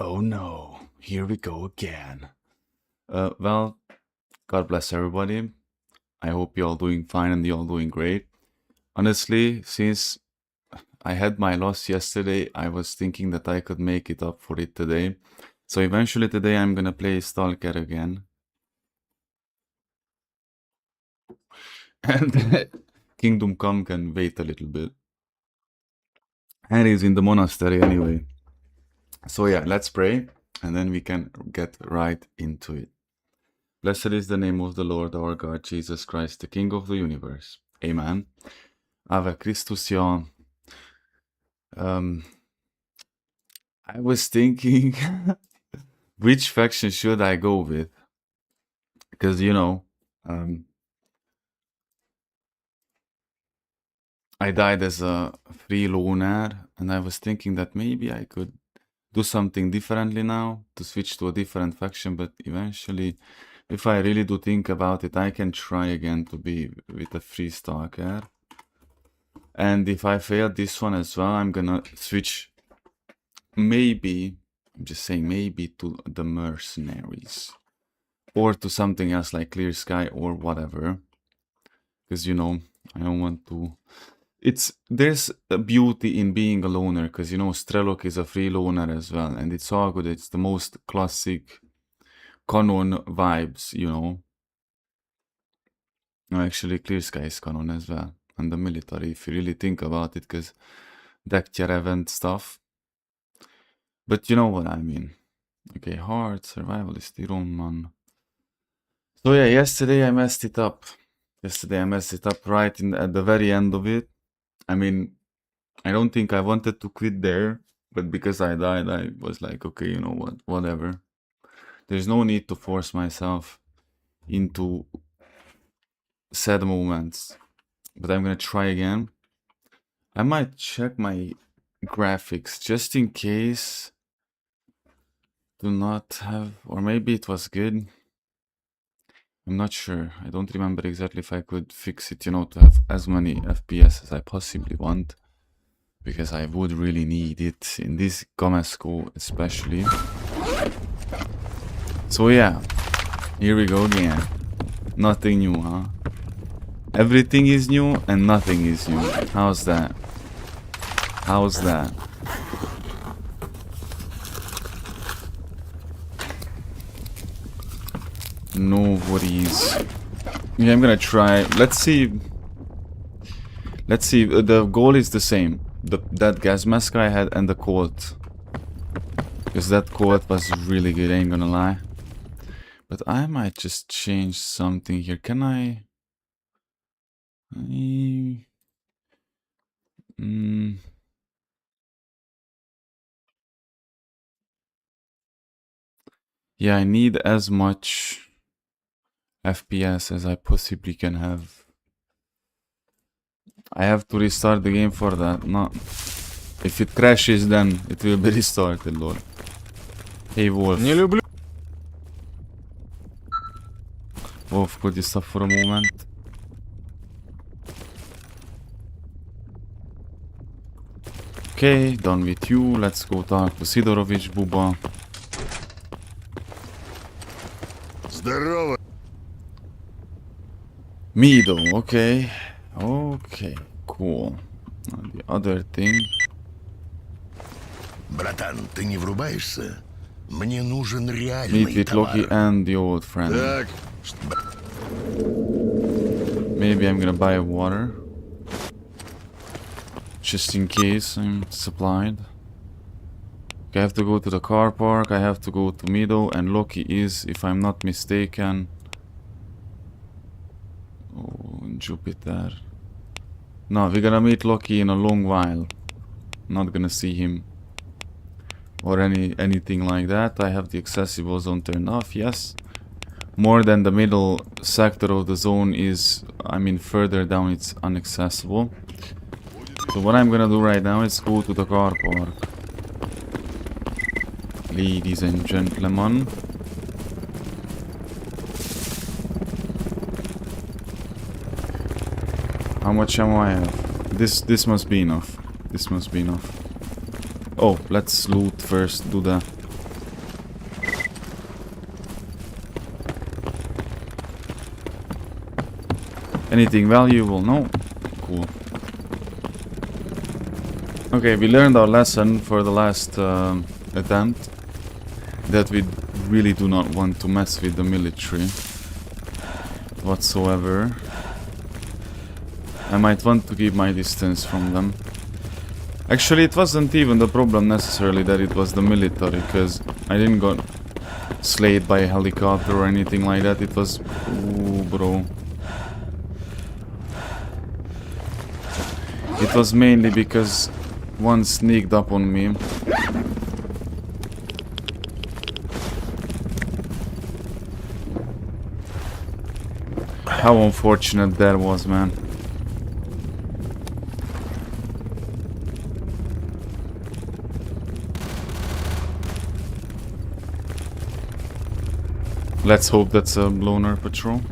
Oh no, here we go again. Well, God bless everybody. I hope you're all doing fine and you're all doing great. Honestly, since I had my loss yesterday, I was thinking that I could make it up for it today. So eventually today I'm gonna play S.T.A.L.K.E.R again. And Kingdom Come can wait a little bit. Harry's in the monastery anyway. So yeah, let's pray and then we can get right into it. Blessed is the name of the Lord our God, Jesus Christ, the King of the universe. Amen. Ave Christus, ja. I was thinking, which faction should I go with? Because, you know, I died as a free loner, and I was thinking that maybe I could do something differently now, to switch to a different faction, but eventually, if I really do think about it, I can try again to be with a free S.T.A.L.K.E.R. And if I fail this one as well, I'm gonna switch, maybe, I'm just saying, maybe to the mercenaries. Or to something else like Clear Sky or whatever. Because, you know, I don't want to... There's a beauty in being a loner, because, you know, S.T.A.L.K.E.R is a free loner as well. And it's all good. It's the most classic canon vibes, you know. No, actually, Clear Sky is canon as well. And the military, if you really think about it, because S.T.A.L.K.E.R event stuff. But you know what I mean. Okay, hard, survivalist, Ironman. So yeah, yesterday I messed it up. Yesterday I messed it up right at the very end of it. I mean, I don't think I wanted to quit there, but because I died, I was like, okay, you know what, whatever. There's no need to force myself into sad moments. But I'm gonna try again. I might check my graphics just in case. Do not have, or maybe it was good. I'm not sure. I don't remember exactly if I could fix it, you know, to have as many FPS as I possibly want. Because I would really need it in this Gomasco especially. So yeah, here we go again. Nothing new, huh? Everything is new and nothing is new. How's that? How's that? No worries. Yeah, I'm gonna try. Let's see. Let's see. The goal is the same. That gas mask I had and the quote. Because that quote was really good, ain't gonna lie. But I might just change something here. Can I? Yeah, I need as much FPS as I possibly can have. I have to restart the game for that. No. If it crashes, then it will be restarted, lol. Hey, Wolf. Не люблю. Wolf, could you stop for a moment? Okay, done with you. Let's go talk to Sidorovich, Buba. Здорово. Mido, okay. Okay, cool. Now the other thing. Братан, ты не врубаешься? Мне нужен реальный Meet with товар. Loki and the old friend. Так. Maybe I'm gonna buy water. Just in case I'm supplied. Okay, I have to go to the car park, I have to go to Mido, and Loki is, if I'm not mistaken... Oh, Jupiter. No, we're gonna meet Loki in a long while. Not gonna see him. Or anything like that. I have the accessible zone turned off, yes. More than the middle sector of the zone is, I mean, further down it's inaccessible. So what I'm gonna do right now is go to the car park. Ladies and gentlemen. How much ammo I have? This must be enough. This must be enough. Oh, let's loot first, do the Anything valuable? No? Cool. Okay, we learned our lesson for the last attempt. That we really do not want to mess with the military. Whatsoever. I might want to keep my distance from them. Actually, it wasn't even the problem necessarily that it was the military, because I didn't got slayed by a helicopter or anything like that. It was... Ooh, bro. It was mainly because one sneaked up on me. How unfortunate that was, man. Let's hope that's a loner patrol.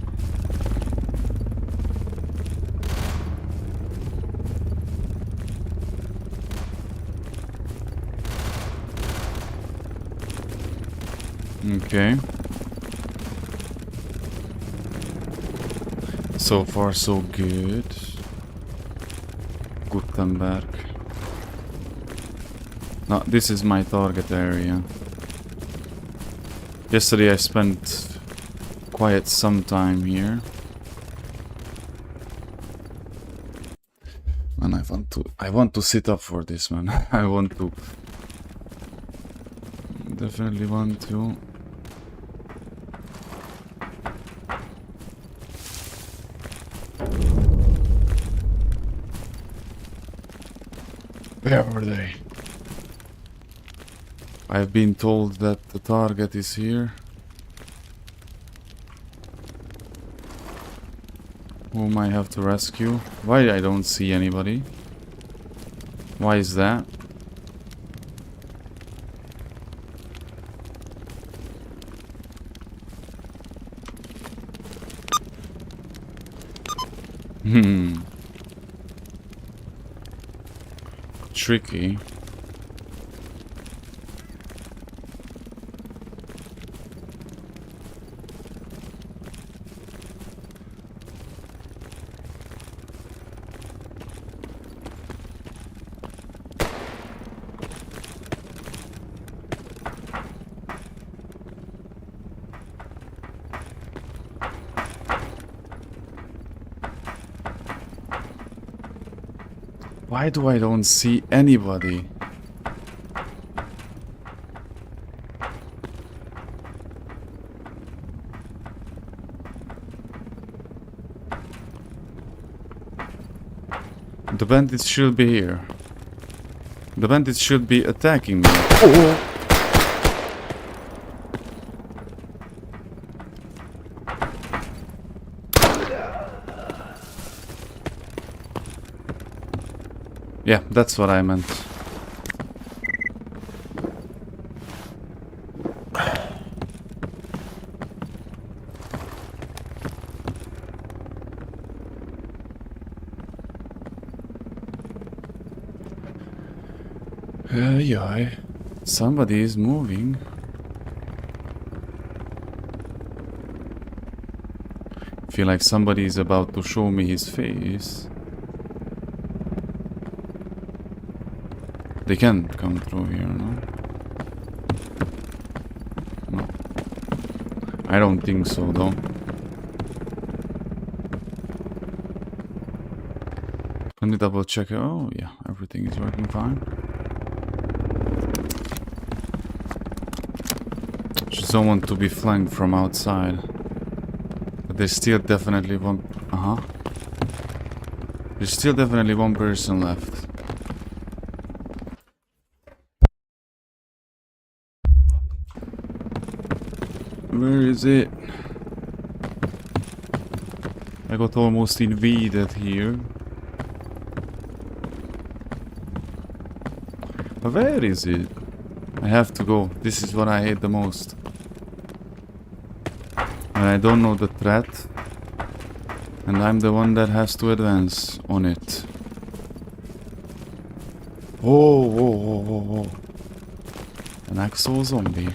Okay. So far so good. Gutenberg. No, this is my target area. Yesterday I spent quite some time here. And I want to sit up for this, man. I want to definitely want to. Where are they? I've been told that the target is here. Whom I have to rescue? Why I don't see anybody? Why is that? Tricky. Why do I don't see anybody? The bandits should be here. The bandits should be attacking me. Oh! Yeah, that's what I meant. Yeah, somebody is moving. Feel like somebody is about to show me his face. They can come through here, no? No. I don't think so, though. Let me double check. Oh, yeah, everything is working fine. Just don't want to be flanked from outside. But there's still definitely one... There's still definitely one person left. Where is it? I got almost invaded here. But where is it? I have to go. This is what I hate the most. And I don't know the threat. And I'm the one that has to advance on it. Oh, whoa, whoa, whoa, whoa. An actual zombie.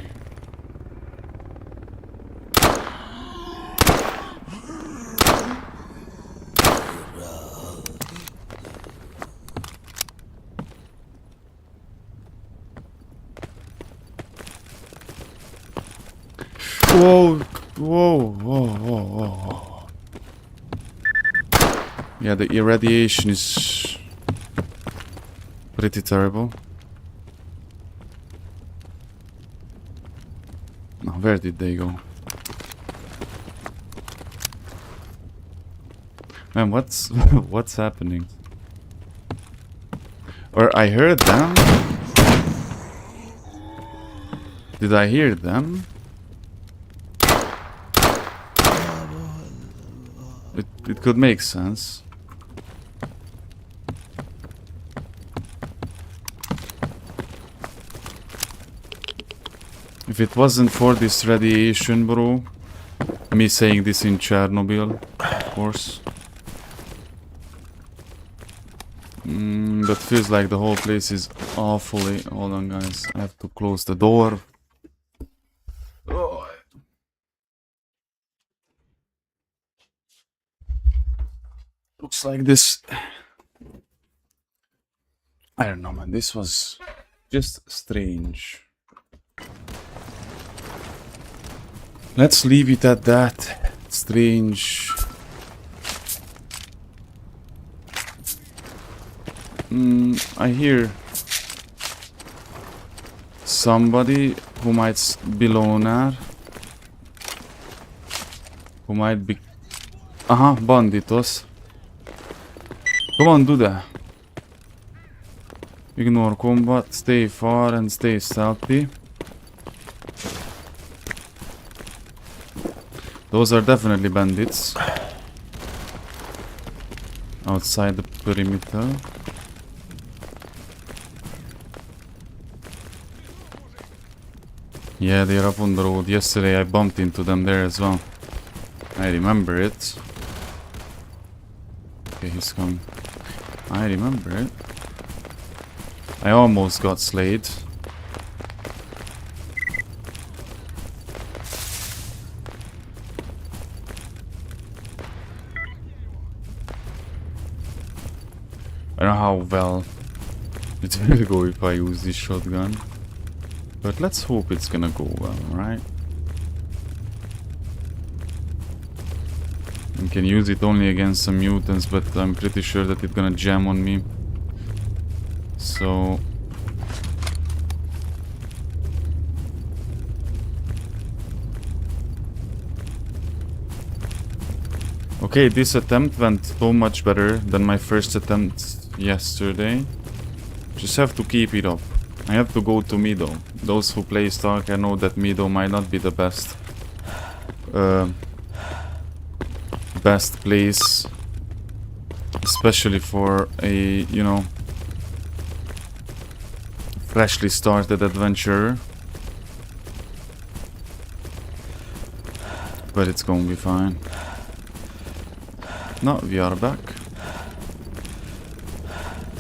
Whoa, whoa, whoa, whoa, whoa. Yeah, the irradiation is pretty terrible. Now, where did they go? Man, what's what's happening? Or I heard them? Did I hear them? It could make sense. If it wasn't for this radiation, bro. Me saying this in Chernobyl, of course. But feels like the whole place is awfully... Hold on, guys. I have to close the door. Oh. Looks like this... I don't know, man. This was just strange. Let's leave it at that. Strange. I hear somebody who might belong there. Who might be... Aha, banditos. Come on, do that. Ignore combat, stay far and stay stealthy. Those are definitely bandits. Outside the perimeter. Yeah, they're up on the road. Yesterday I bumped into them there as well. I remember it. Okay, he's coming. I remember it. I almost got slayed. I don't know how well it will go if I use this shotgun. But let's hope it's gonna go well, right? I can use it only against some mutants, but I'm pretty sure that it's gonna jam on me. So... Okay, this attempt went so much better than my first attempt yesterday. Just have to keep it up. I have to go to Mido. Those who play S.T.A.L.K.E.R know that Mido might not be the best best place, especially for a, you know, freshly started adventurer. But it's gonna be fine. No, we are back.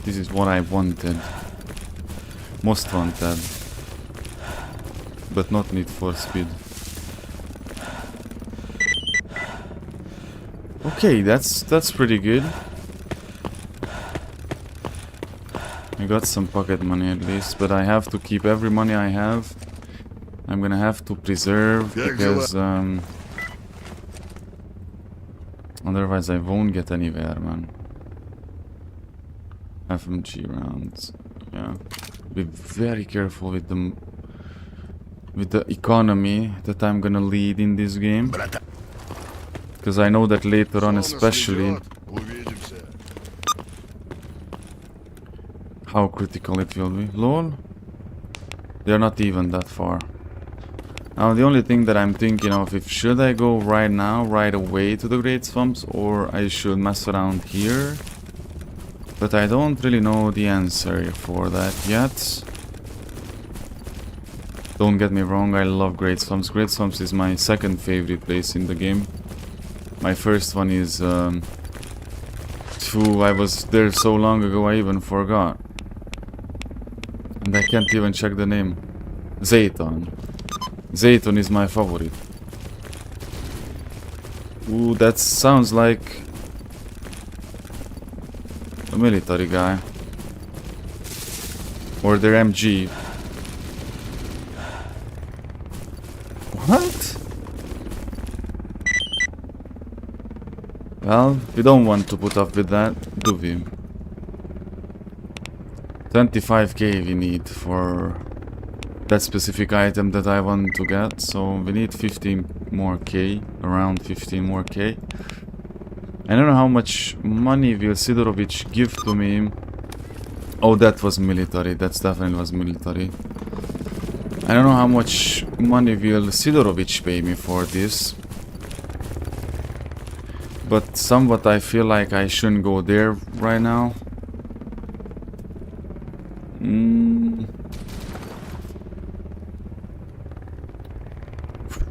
This is what I wanted. Most wanted. But not Need for Speed. Okay, that's pretty good. I got some pocket money at least, but I have to keep every money I have. I'm gonna have to preserve because otherwise I won't get anywhere, man. FMG rounds. Yeah. Be very careful with the economy that I'm gonna lead in this game. Because I know that later on especially how critical it will be. Lol. They're not even that far. Now the only thing that I'm thinking of, if should I go right now, right away to the Great Swamps, or I should mess around here. But I don't really know the answer for that yet. Don't get me wrong, I love Great Swamps. Great Swamps is my second favorite place in the game. My first one is I was there so long ago I even forgot. And I can't even check the name. Zayton. Zayton is my favorite. Ooh, that sounds like a military guy. Or their MG. What? Well, we don't want to put up with that, do we? 25k we need for that specific item that I want to get, so we need 15 more k, around 15 more k. I don't know how much money will Sidorovich give to me. Oh, that was military, that definitely was military. I don't know how much money will Sidorovich pay me for this. But somewhat I feel like I shouldn't go there right now.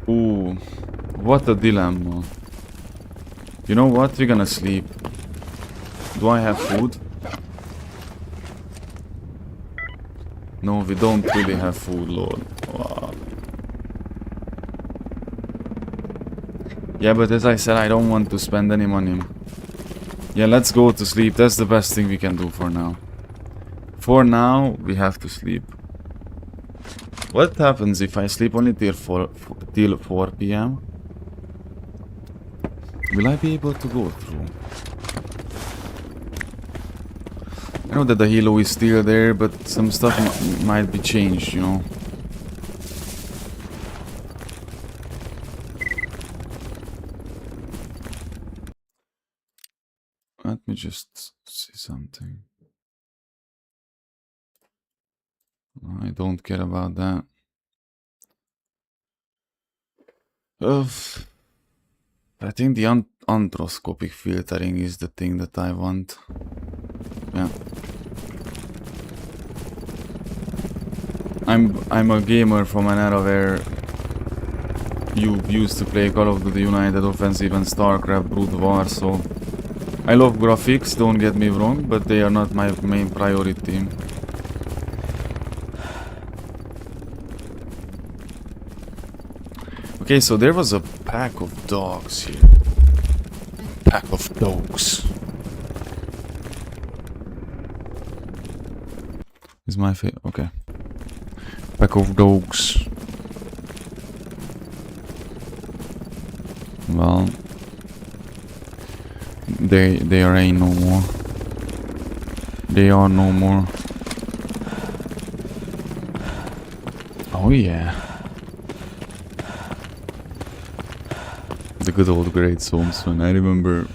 Ooh, what a dilemma. You know what? We're gonna sleep. Do I have food? No, we don't really have food, lord. Wow. Yeah, but as I said, I don't want to spend any money. Yeah, let's go to sleep. That's the best thing we can do for now. For now, we have to sleep. What happens if I sleep only till 4 p.m.? Will I be able to go through? I know that the halo is still there, but some stuff might be changed, you know. Let me just see something. I don't care about that. I think the anthroposcopic filtering is the thing that I want. Yeah. I'm a gamer from an era where you used to play Call of Duty United Offensive and ST.A.L.K.E.R Brood War, so I love graphics, don't get me wrong, but they are not my main priority. Okay, so there was a pack of dogs here. Pack of dogs. Is my favorite. Okay. Pack of dogs. Well, they ain't no more. They are no more. Oh yeah. The good old Great Swamps one. I remember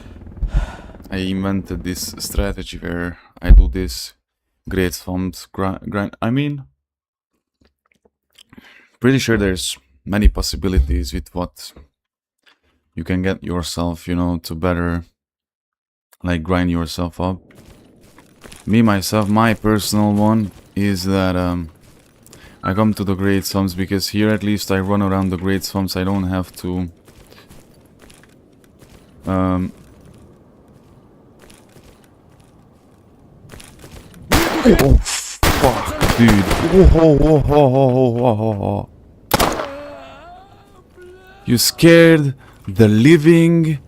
I invented this strategy where I do this Great Swamps grind. I mean, pretty sure there's many possibilities with what you can get yourself, you know, to better like grind yourself up. Me myself, my personal one is that I come to the Great Swamps because here at least I run around the Great Swamps. I don't have to oh fuck, dude. Oh. You scared the living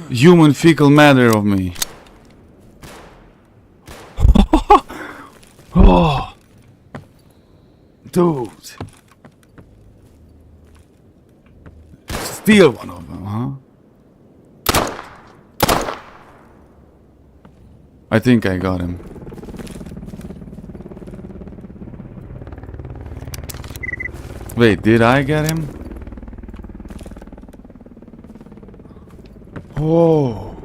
human fecal matter of me. Oh, dude. Steal one of them, huh? I think I got him. Wait, did I get him? Oh.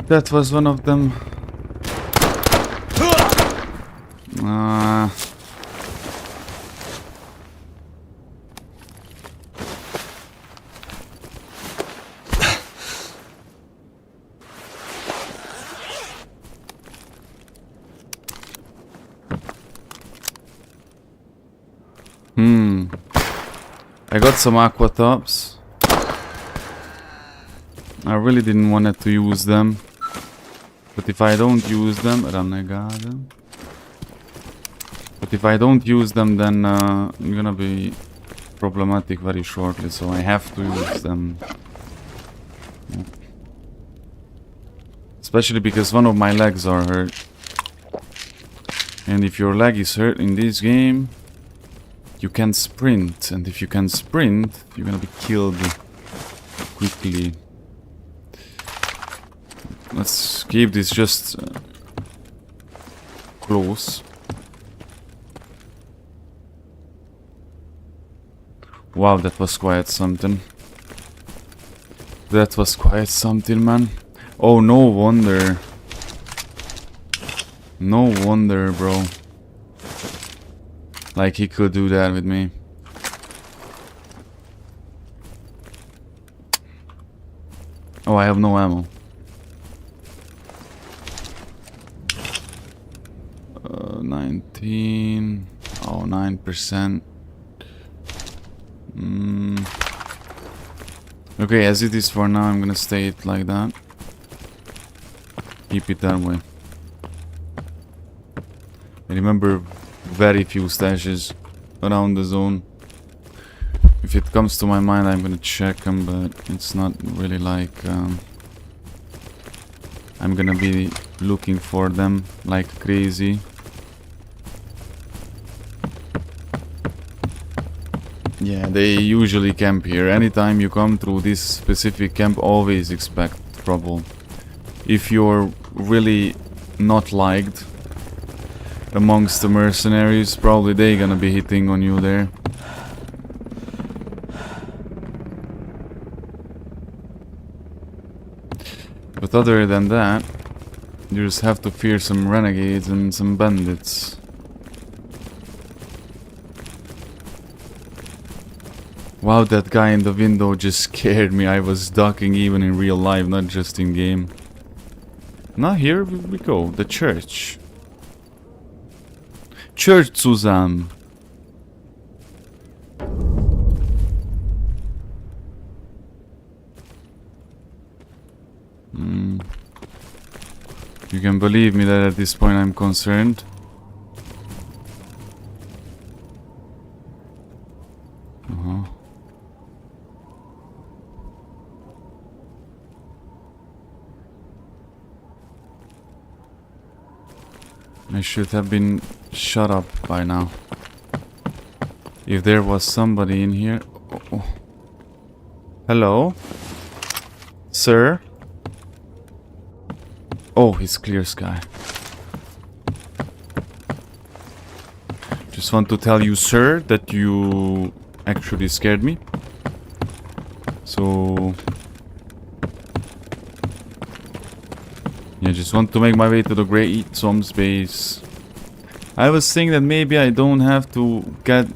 That was one of them. I got some aqua tops. I really didn't want to use them. But if I don't use them, Renegade. But if I don't use them, then I'm gonna be problematic very shortly, so I have to use them. Yeah. Especially because one of my legs are hurt. And if your leg is hurt in this game, you can sprint. And if you can sprint, you're gonna be killed quickly. Let's keep this just close. Wow, that was quite something. That was quite something, man. Oh, no wonder. No wonder, bro. Like, he could do that with me. Oh, I have no ammo. 19. Oh, 9%. Okay, as it is for now, I'm gonna stay it like that. Keep it that way. I remember very few stashes around the zone. If it comes to my mind, I'm gonna check them, but it's not really like I'm gonna be looking for them like crazy. Yeah, they usually camp here. Anytime you come through this specific camp, always expect trouble. If you're really not liked amongst the mercenaries, probably they're gonna be hitting on you there. But other than that, you just have to fear some renegades and some bandits. Wow, that guy in the window just scared me. I was ducking even in real life, not just in game. Now here we go, the church. Church Suzanne. You can believe me that at this point I'm concerned. I should have been shut up by now. If there was somebody in here... Oh. Hello? Sir? Oh, it's clear sky. Just want to tell you, sir, that you actually scared me. So... yeah, just want to make my way to the Great Swamp's base. I was thinking that maybe I don't have to get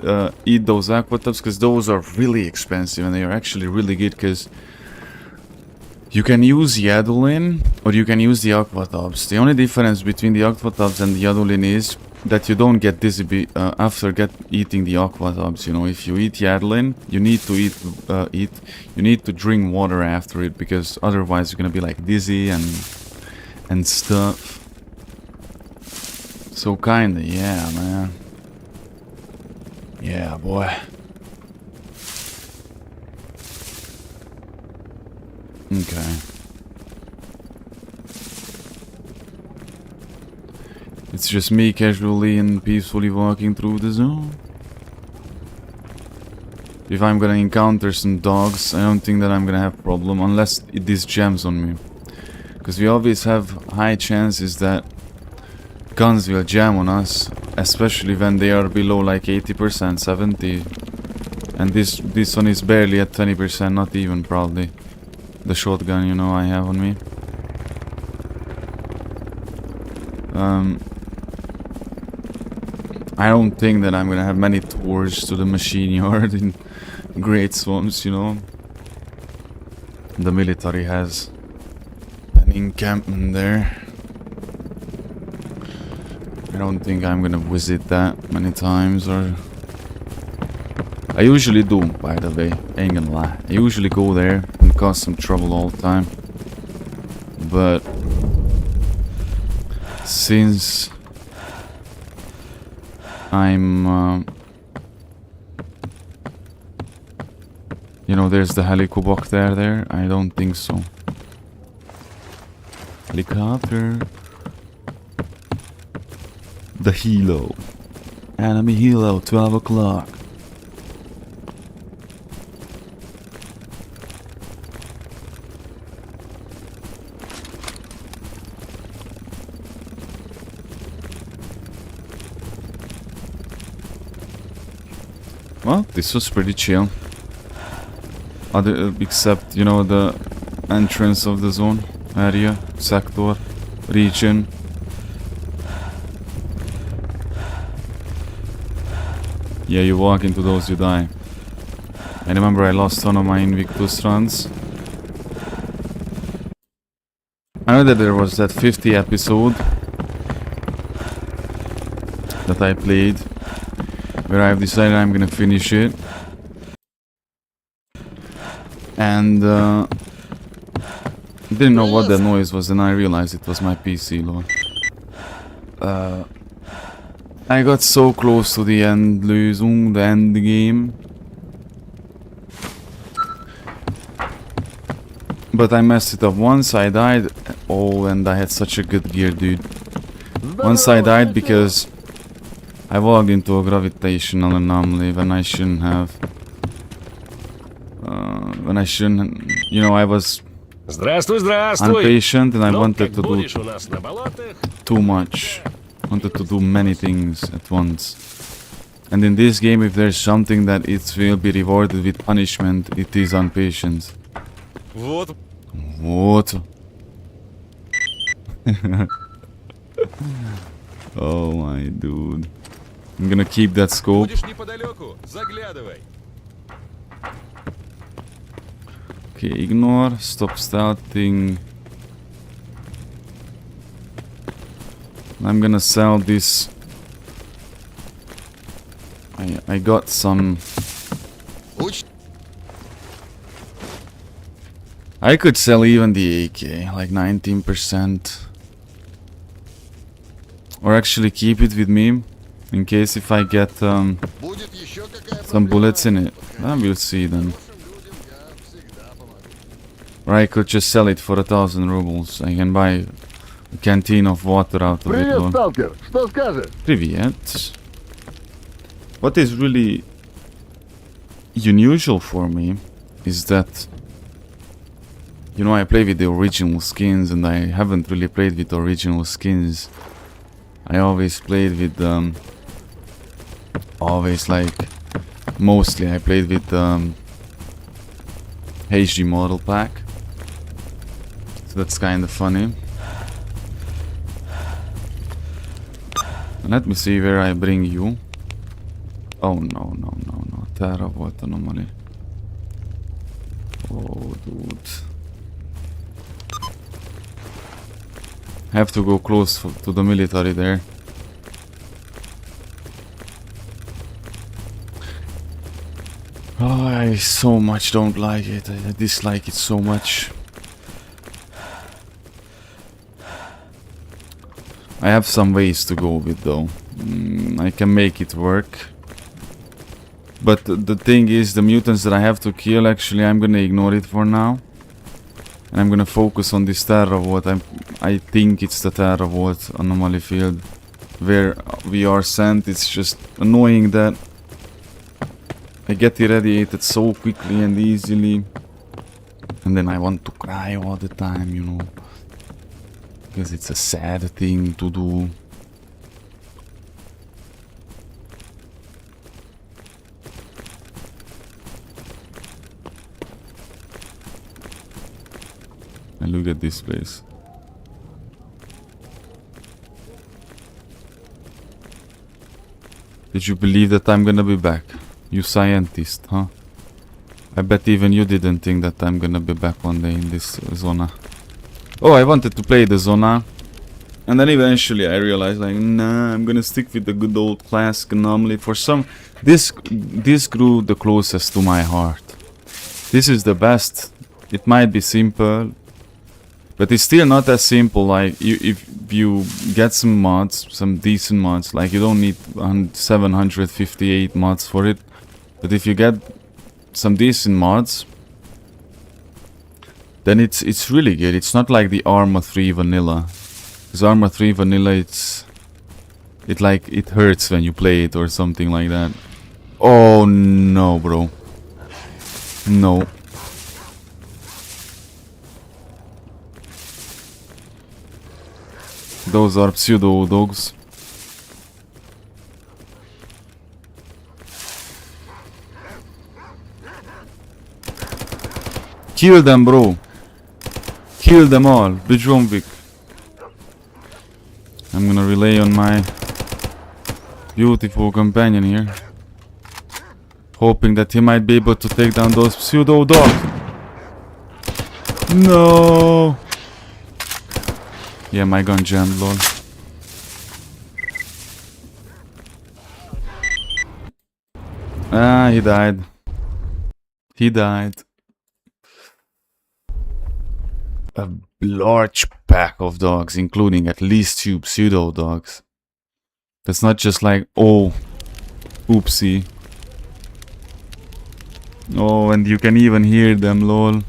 eat those aquatops, because those are really expensive and they are actually really good, because you can use Yadulin or you can use the aquatops. The only difference between the aquatops and the Yadulin is that you don't get dizzy after eating the aquatops. You know, if you eat Yadulin, you need to you need to drink water after it, because otherwise you're gonna be like dizzy and stuff. So kinda, yeah, man. Yeah, boy. Okay. It's just me casually and peacefully walking through the zone. If I'm gonna encounter some dogs, I don't think that I'm gonna have a problem, unless this jams on me. Because we always have high chances that guns will jam on us, especially when they are below like 80%, 70%. And this one is barely at 20%, not even probably. The shotgun, you know, I have on me. I don't think that I'm gonna have many tours to the machine yard in Great Swamps, you know. The military has an encampment there. I don't think I'm gonna visit that many times, or... I usually do, by the way, ain't gonna lie. I usually go there and cause some trouble all the time. But... since... I'm... you know, there's the helicopter there. I don't think so. Helicopter. The helo. Enemy helo, 12 o'clock. Well, this was pretty chill. Except, you know, the entrance of the zone area, sector, region. Yeah, you walk into those, you die. I remember I lost one of my Invictus runs. I know that there was that 50 episode that I played, where I've decided I'm gonna finish it. And didn't know what that noise was, and I realized it was my PC, lol. I got so close to the Endlösung, the end game. But I messed it up. Once I died. Oh, and I had such a good gear, dude. Once I died because I walked into a gravitational anomaly when I shouldn't have. When I shouldn't, you know, I was impatient and I wanted to do too much. Wanted to do many things at once. And in this game, if there's something that it will be rewarded with punishment, it is impatience. What? Oh my dude. I'm gonna keep that scope. Okay, ignore, stop starting. I'm gonna sell this. I got some. I could sell even the AK, like 19%. Or actually keep it with me, in case if I get some bullets in it. We'll see then. Or I could just sell it for 1,000 rubles. I can buy a canteen of water out of it. Привет, Сталкер! Что скажешь? Привет. What is really unusual for me is that, you know, I play with the original skins and I haven't really played with the original skins. I always played with mostly I played with HD model pack. So that's kind of funny. Let me see where I bring you. Oh no. S.T.A.L.K.E.R Anomaly. Oh dude. Have to go close to the military there. Oh, I so much don't like it. I dislike it so much. I have some ways to go with though. I can make it work. But the thing is, the mutants that I have to kill, actually I'm gonna ignore it for now. And I'm gonna focus on this S.T.A.L.K.E.R I think it's the S.T.A.L.K.E.R anomaly field where we are sent. It's just annoying that I get irradiated so quickly and easily. And then I want to cry all the time, you know. Because it's a sad thing to do. And look at this place. Did you believe that I'm gonna be back? You scientist, huh? I bet even you didn't think that I'm gonna be back one day in this zona. Oh, I wanted to play the zona. And then eventually I realized, like, nah, I'm gonna stick with the good old classic anomaly. For some, this grew the closest to my heart. This is the best. It might be simple, but it's still not as simple. Like, if you get some mods, some decent mods, like you don't need 758 mods for it. But if you get some decent mods, then it's really good. It's not like the Arma 3 vanilla. Because Arma 3 vanilla, it hurts when you play it or something like that. Oh no, bro. No. Those are pseudo dogs. Kill them, bro. Kill them all. Be John Wick. I'm gonna rely on my beautiful companion here, hoping that he might be able to take down those pseudo dogs. No. Yeah, my gun jammed, lol. Ah, he died. He died. A large pack of dogs, including at least 2 pseudo dogs. That's not just like, oh, oopsie. Oh, and you can even hear them, lol.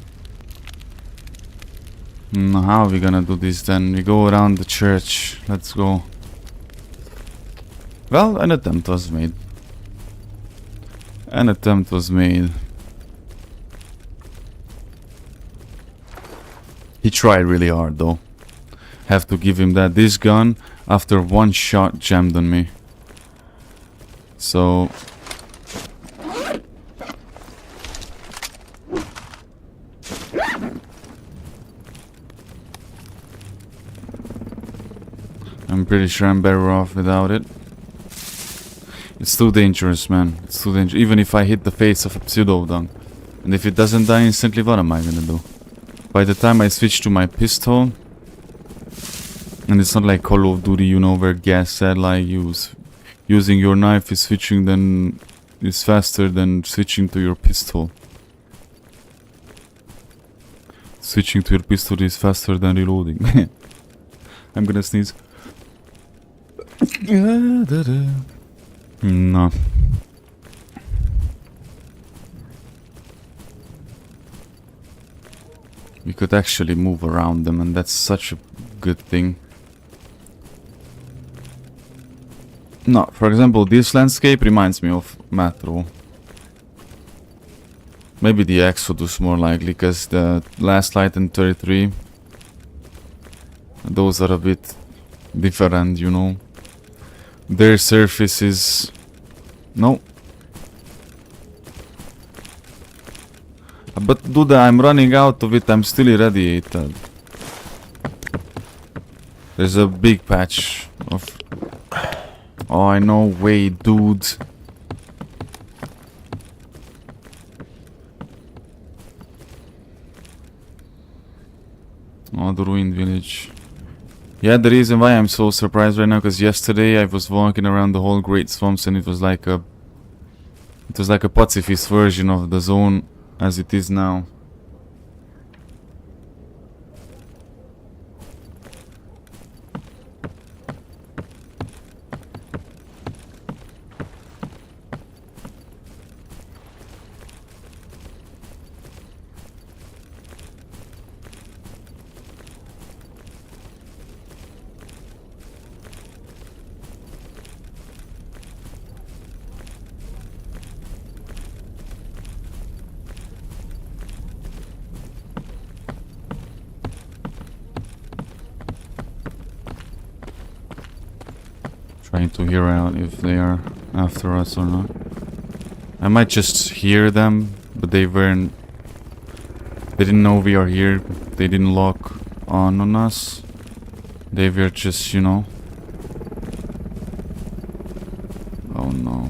How are we gonna do this then? We go around the church. Let's go. Well, an attempt was made. An attempt was made. He tried really hard though. Have to give him that. This gun, after one shot, jammed on me. So... I'm pretty sure I'm better off without it. It's too dangerous, man. It's too dangerous. Even if I hit the face of a pseudo dog. And if it doesn't die instantly, what am I gonna do? By the time I switch to my pistol... And it's not like Call of Duty, you know, where gas said like using your knife is is faster than switching to your pistol. Switching to your pistol is faster than reloading. I'm gonna sneeze. No. We could actually move around them, and that's such a good thing. No, for example, this landscape reminds me of Metro. Maybe the Exodus more likely, because the Last Light and 33, those are a bit different, you know. Their surface is... No. But dude, I'm running out of it, I'm still irradiated. There's a big patch of... Oh, no way, dude. Oh, the ruined village. Yeah, the reason why I'm so surprised right now, because yesterday I was walking around the whole Great Swamps and it was like a... It was like a pacifist version of the zone as it is now. Trying to hear out if they are after us or not. I might just hear them, but they weren't... They didn't know we are here. They didn't lock on us. They were just, you know... Oh no.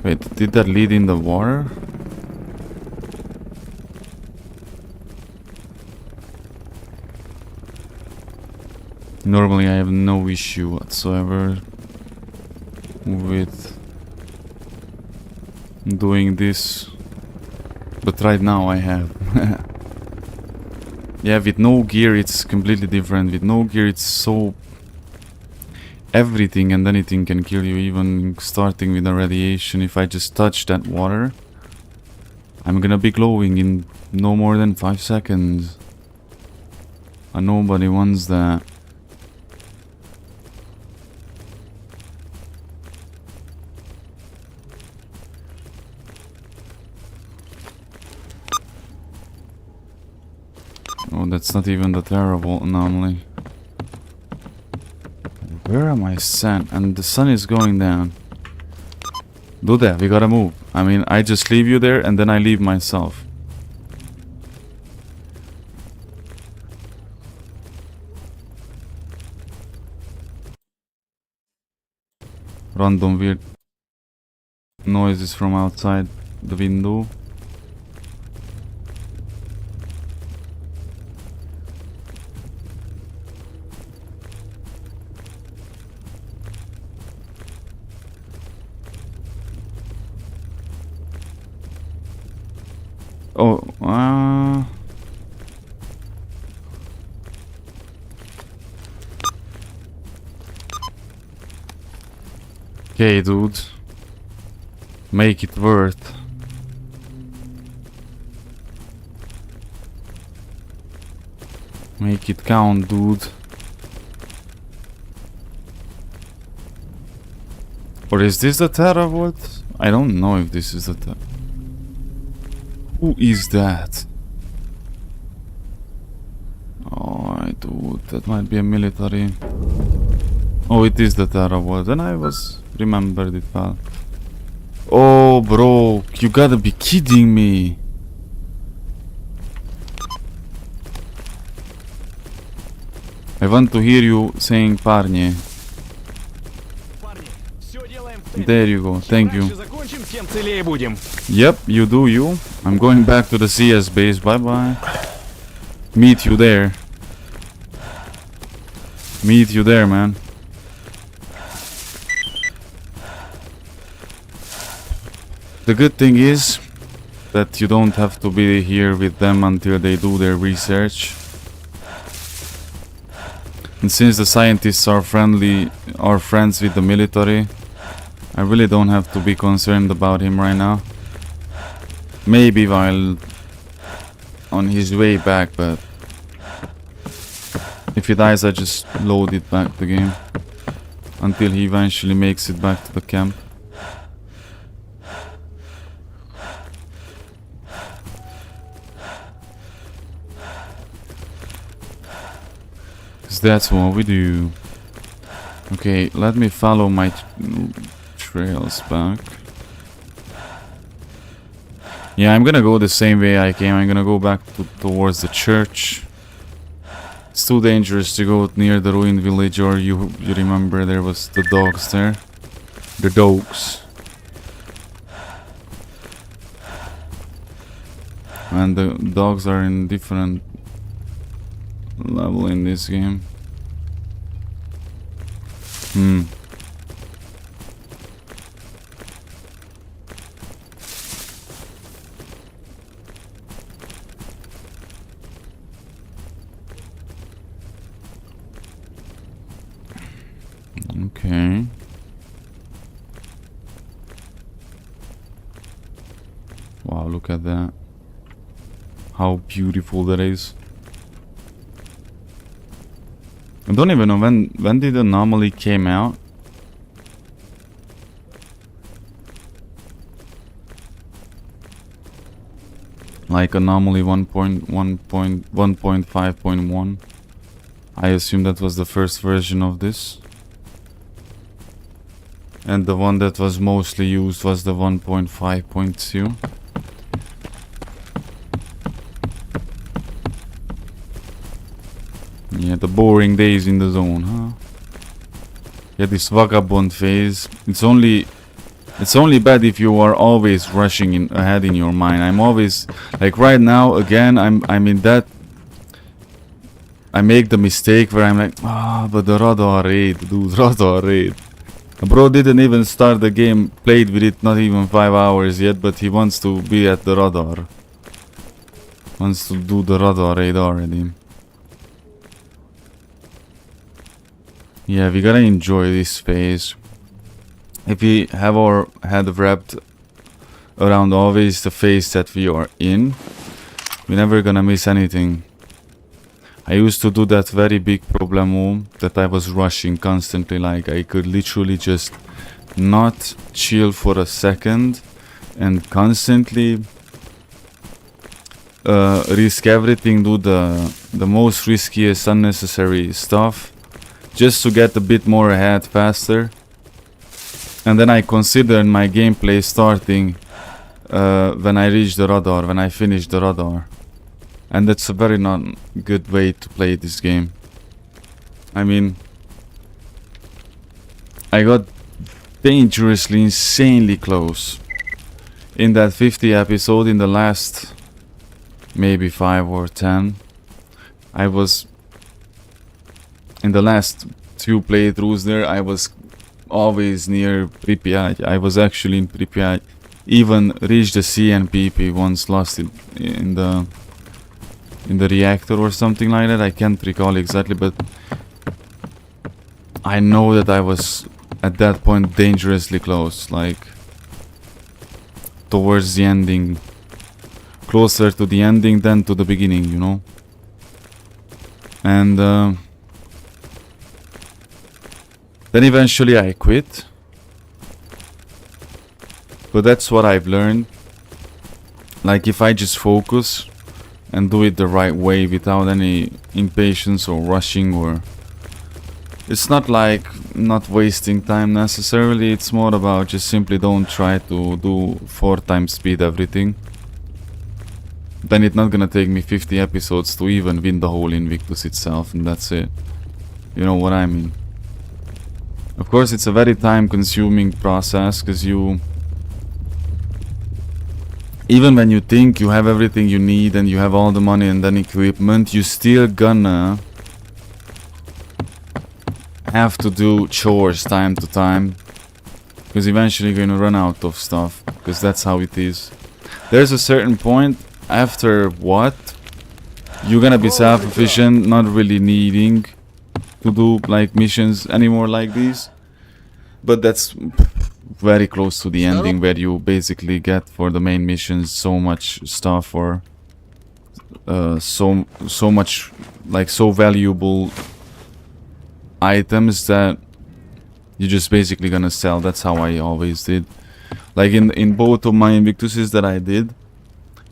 Wait, did that lead in the water? Normally I have no issue whatsoever with doing this, but right now I have. Yeah, with no gear it's completely different. With no gear it's so... Everything and anything can kill you, even starting with the radiation. If I just touch that water, I'm gonna be glowing in no more than 5 seconds. And nobody wants that. Oh, that's not even the terrible anomaly. Where am I sent? And the sun is going down. Do that, we gotta move. I mean, I just leave you there and then I leave myself. Random weird noises from outside the window. Oh, okay, dude. Make it worth. Make it count, dude. Or is this the Terravolt? I don't know if this is the Who is that? Alright, dude, that might be a military. Oh, it is the Terravolt, and I remembered it well. Oh, bro, you gotta be kidding me. I want to hear you saying parne. There you go, thank you. Yep, you do you. I'm going back to the CS base, bye bye. Meet you there. Meet you there, man. The good thing is that you don't have to be here with them until they do their research. And since the scientists are friends with the military, I really don't have to be concerned about him right now. Maybe while on his way back, but if he dies, I just load it back the game until he eventually makes it back to the camp. Cause that's what we do. Okay, let me follow my trails back. Yeah, I'm gonna go the same way I came. I'm gonna go back towards the church. It's too dangerous to go near the ruined village, or you remember there was the dogs there. The dogs. And the dogs are in different level in this game. Okay. Wow, look at that. How beautiful that is. I don't even know when did Anomaly came out. Like Anomaly 1.5.1. I assume that was the first version of this. And the one that was mostly used was the 1.5.2. Yeah, the boring days in the zone, huh? Yeah, this vagabond phase. It's only bad if you are always rushing ahead in your mind. I'm always like right now again. I'm in that. I make the mistake where I'm like, but the radar raid, dude, radar raid. Bro didn't even start the game, played with it not even 5 hours yet, but he wants to be at the radar. Wants to do the radar raid already. Yeah, we gotta enjoy this phase. If we have our head wrapped around always the phase that we are in, we're never gonna miss anything. I used to do that very big problemo that I was rushing constantly, like I could literally just not chill for a second and constantly risk everything, do the most riskiest unnecessary stuff just to get a bit more ahead faster. And then I considered my gameplay starting when I reach the radar, when I finish the radar. And that's a very not good way to play this game. I mean, I got dangerously, insanely close. In that 50 episode, in the last maybe 5 or 10, I was... In the last 2 playthroughs there, I was always near Pripyat. I was actually in Pripyat. Even reached the CNPP once, lost it in the reactor or something like that. I can't recall exactly, but I know that I was at that point dangerously close, like towards the ending, closer to the ending than to the beginning, you know. And then eventually I quit. But that's what I've learned. Like, if I just focus and do it the right way without any impatience or rushing, or... It's not like not wasting time necessarily, it's more about just simply don't try to do 4 times speed everything. Then it's not gonna take me 50 episodes to even win the whole Invictus itself, and that's it. You know what I mean? Of course, it's a very time-consuming process, because you... Even when you think you have everything you need and you have all the money and then equipment, you still gonna have to do chores time to time, because eventually you're gonna run out of stuff, because that's how it is. There's a certain point after what you're gonna be self-sufficient, not really needing to do like missions anymore like these. But that's very close to the ending, where you basically get for the main missions so much stuff, or so much, like, so valuable items that you're just basically gonna sell. That's how I always did. Like in both of my Invictuses that I did,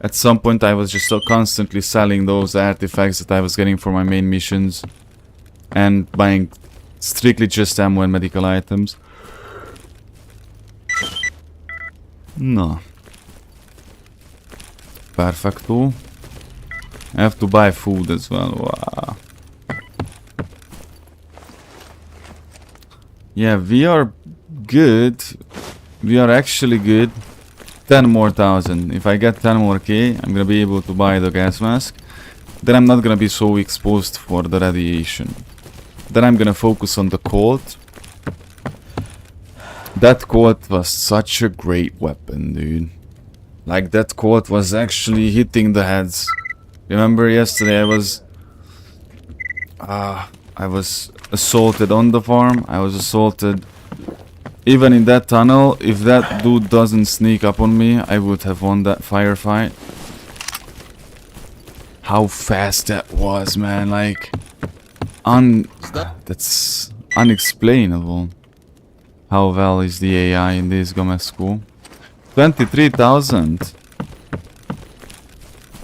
at some point I was just so constantly selling those artifacts that I was getting for my main missions and buying strictly just ammo and medical items. No. Perfecto. I have to buy food as well. Wow. Yeah, we are good. We are actually good. 10 more thousand. If I get 10 more K, I'm gonna be able to buy the gas mask. Then I'm not gonna be so exposed for the radiation. Then I'm gonna focus on the Colt. That Colt was such a great weapon, dude. Like, that Colt was actually hitting the heads. Remember yesterday I was assaulted on the farm. I was assaulted even in that tunnel. If that dude doesn't sneak up on me, I would have won that firefight. How fast that was, man. Like, that's unexplainable. How well is the AI in this Gomescu? 23,000.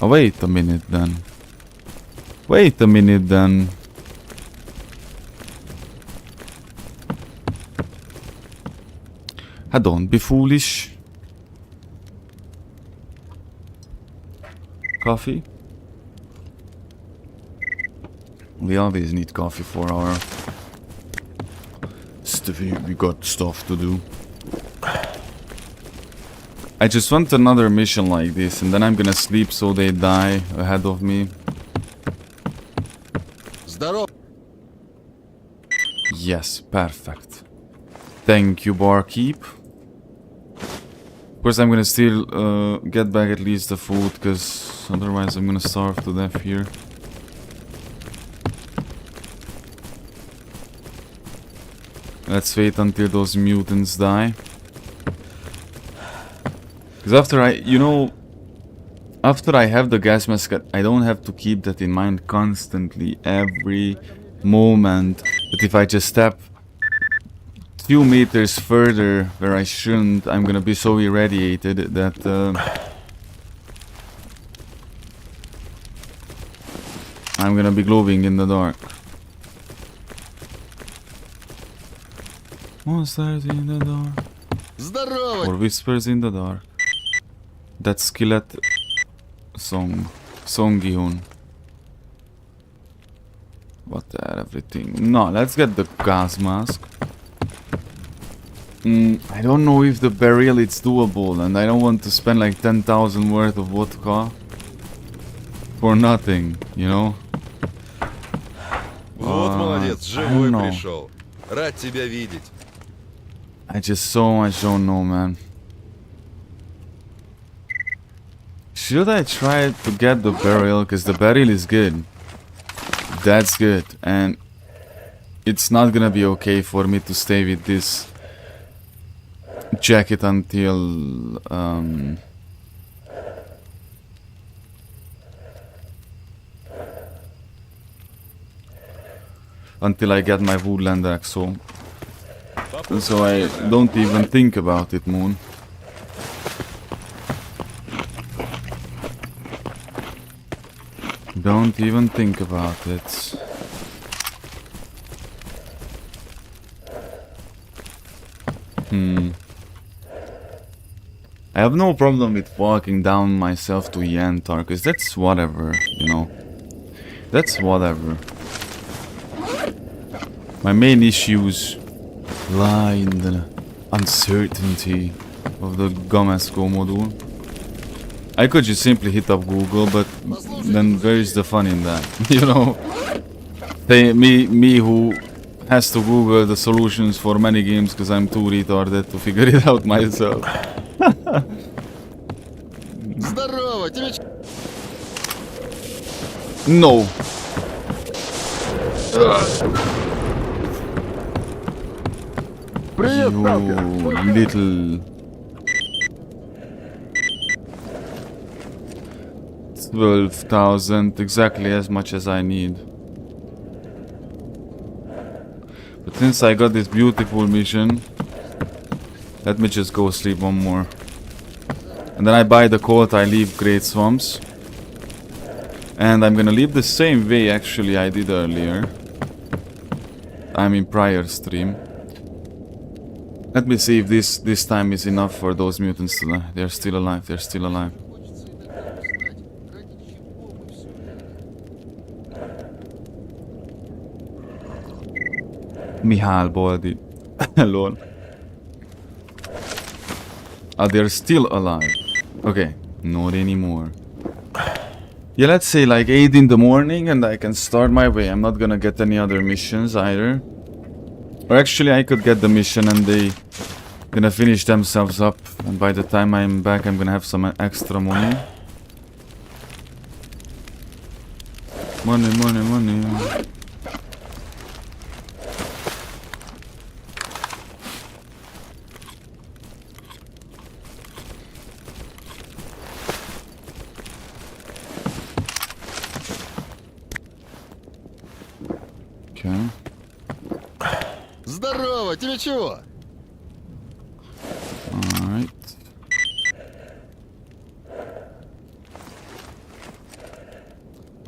Oh, wait a minute then. Wait a minute then. Don't be foolish. Coffee? We always need coffee for our stuff. We got stuff to do. I just want another mission like this, and then I'm gonna sleep so they die ahead of me. Yes, perfect. Thank you, barkeep. Of course, I'm gonna still get back at least the food, because otherwise I'm gonna starve to death here. Let's wait until those mutants die. Because after After I have the gas mask, I don't have to keep that in mind constantly, every moment. But if I just step 2 meters further where I shouldn't, I'm gonna be so irradiated that I'm gonna be glowing in the dark. Monsters in the dark. Здорово! Or whispers in the dark. That skillet song. Song-gi-hun. What the hell, everything. No, let's get the gas mask. I don't know if the burial is doable, and I don't want to spend like 10,000 worth of vodka for nothing, you know? Вот молодец, живой пришел. Рад тебя видеть. I just so much don't know, man. Should I try to get the burial? Because the burial is good. That's good. And it's not gonna be okay for me to stay with this jacket until until I get my woodland axe. So I don't even think about it, Moon. Don't even think about it. I have no problem with walking down myself to Yantar, because that's whatever, you know. That's whatever. My main issues lie in the uncertainty of the Gomasco module. I could just simply hit up Google, but then where is the fun in that? You know? Me who has to Google the solutions for many games because I'm too retarded to figure it out myself. Здорово! Тебе No. Привет, You little 12,000, exactly as much as I need. But since I got this beautiful mission, let me just go sleep one more. And then I buy the colt, I leave Great Swamps. And I'm gonna leave the same way actually I did earlier. I mean prior stream. Let me see if this time is enough for those mutants to die. They're still alive, they're still alive. Mihal Boldi. Lol. Ah, they're still alive. Okay, not anymore. Yeah, let's say like 8 in the morning and I can start my way. I'm not gonna get any other missions either. Or actually I could get the mission and they gonna finish themselves up. And by the time I'm back I'm gonna have some extra money. Money, money, money. Okay. Здорово! Тебе чего? Alright.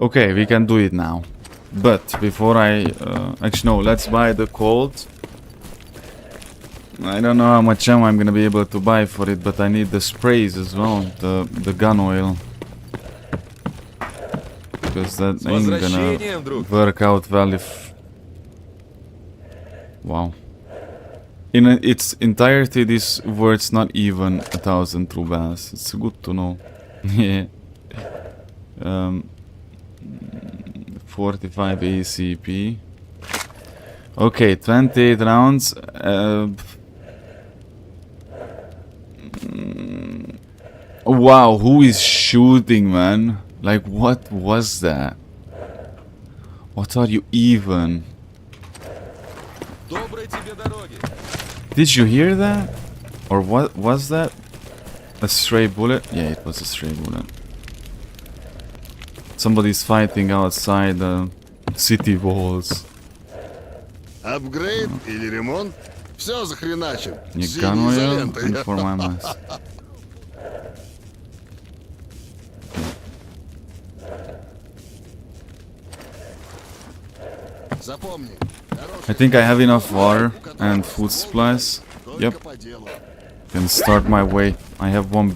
Okay, we can do it now. But before I... actually no, let's buy the colt. I don't know how much ammo I'm gonna be able to buy for it, but I need the sprays as well. The gun oil. Because that ain't gonna work out well if... Wow. In its entirety, this worth's not even 1,000 rubles. It's good to know. Yeah. 45 ACP. Okay, 28 rounds. Wow, who is shooting, man? Like, what was that? What are you even? Did you hear that? Or what was that? A stray bullet? Yeah, it was a stray bullet. Somebody's fighting outside the city walls. Апгрейд или ремонт? Все захреначим. Need Синей gun oil изолентой. and for my mask. Запомни. I think I have enough water and food supplies. Yep. Can start my way. I have one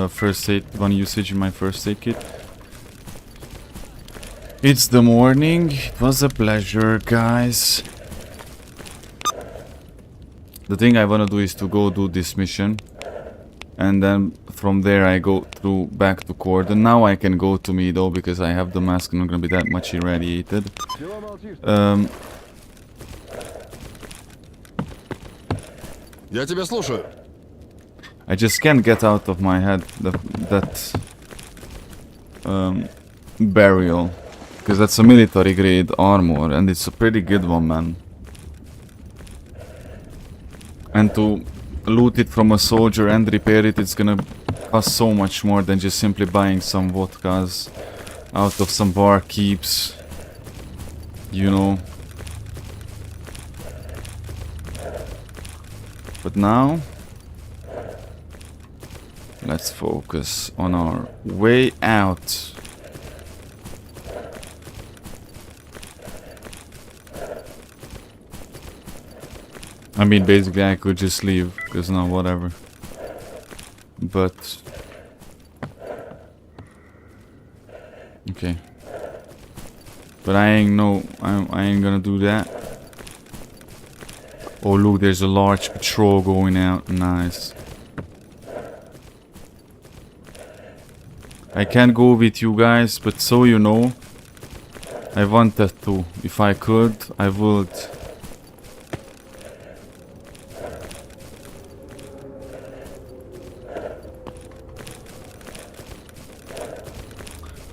first aid, one usage in my first aid kit. It's the morning. It was a pleasure, guys. The thing I wanna do is to go do this mission, and then from there I go through back to court. And now I can go to me though because I have the mask and I'm not gonna be that much irradiated. Я тебя слушаю. I just can't get out of my head that burial, because that's a military grade armor and it's a pretty good one, man. And to loot it from a soldier and repair it, it's gonna cost so much more than just simply buying some vodkas out of some bar keeps, you know. But now, let's focus on our way out. I mean, basically I could just leave, because now whatever. But... okay. But I ain't gonna do that. Oh look, there's a large patrol going out. Nice. I can't go with you guys, but so you know, I wanted to. If I could, I would.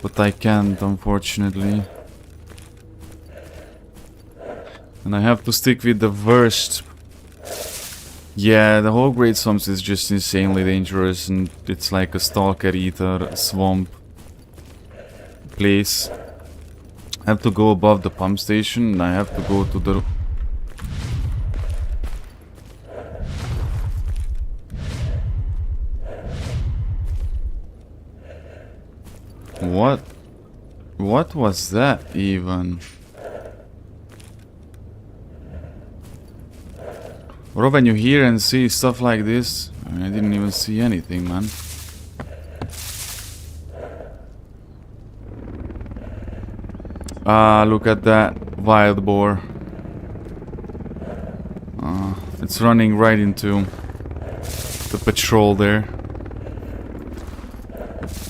But I can't, unfortunately. And I have to stick with the worst. Yeah, the whole Great Swamps is just insanely dangerous, and it's like a S.T.A.L.K.E.R swamp place. I have to go above the pump station, and I have to go to the... What was that even? Or when you hear and see stuff like this, I mean, I didn't even see anything, man. Ah, look at that wild boar. It's running right into the patrol there.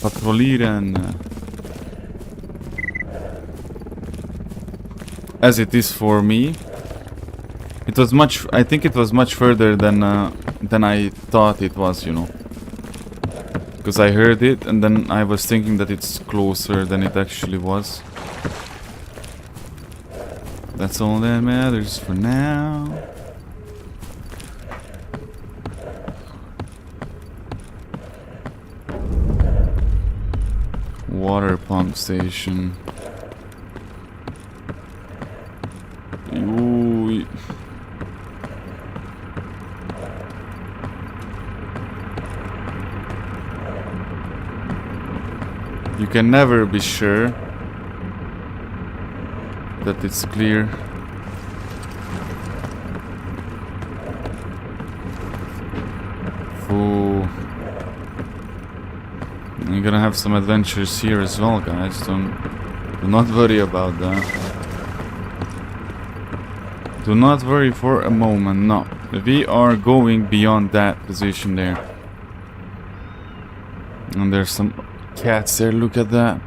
Patrolieren. As it is for me. It was much. I think it was much further than I thought it was, you know. Because I heard it, and then I was thinking that it's closer than it actually was. That's all that matters for now. Water pump station. Ooh. You can never be sure that it's clear. Ooh. You're gonna have some adventures here as well, guys. Do not worry about that. Do not worry for a moment, no. We are going beyond that position there. And there's some cats there, look at that.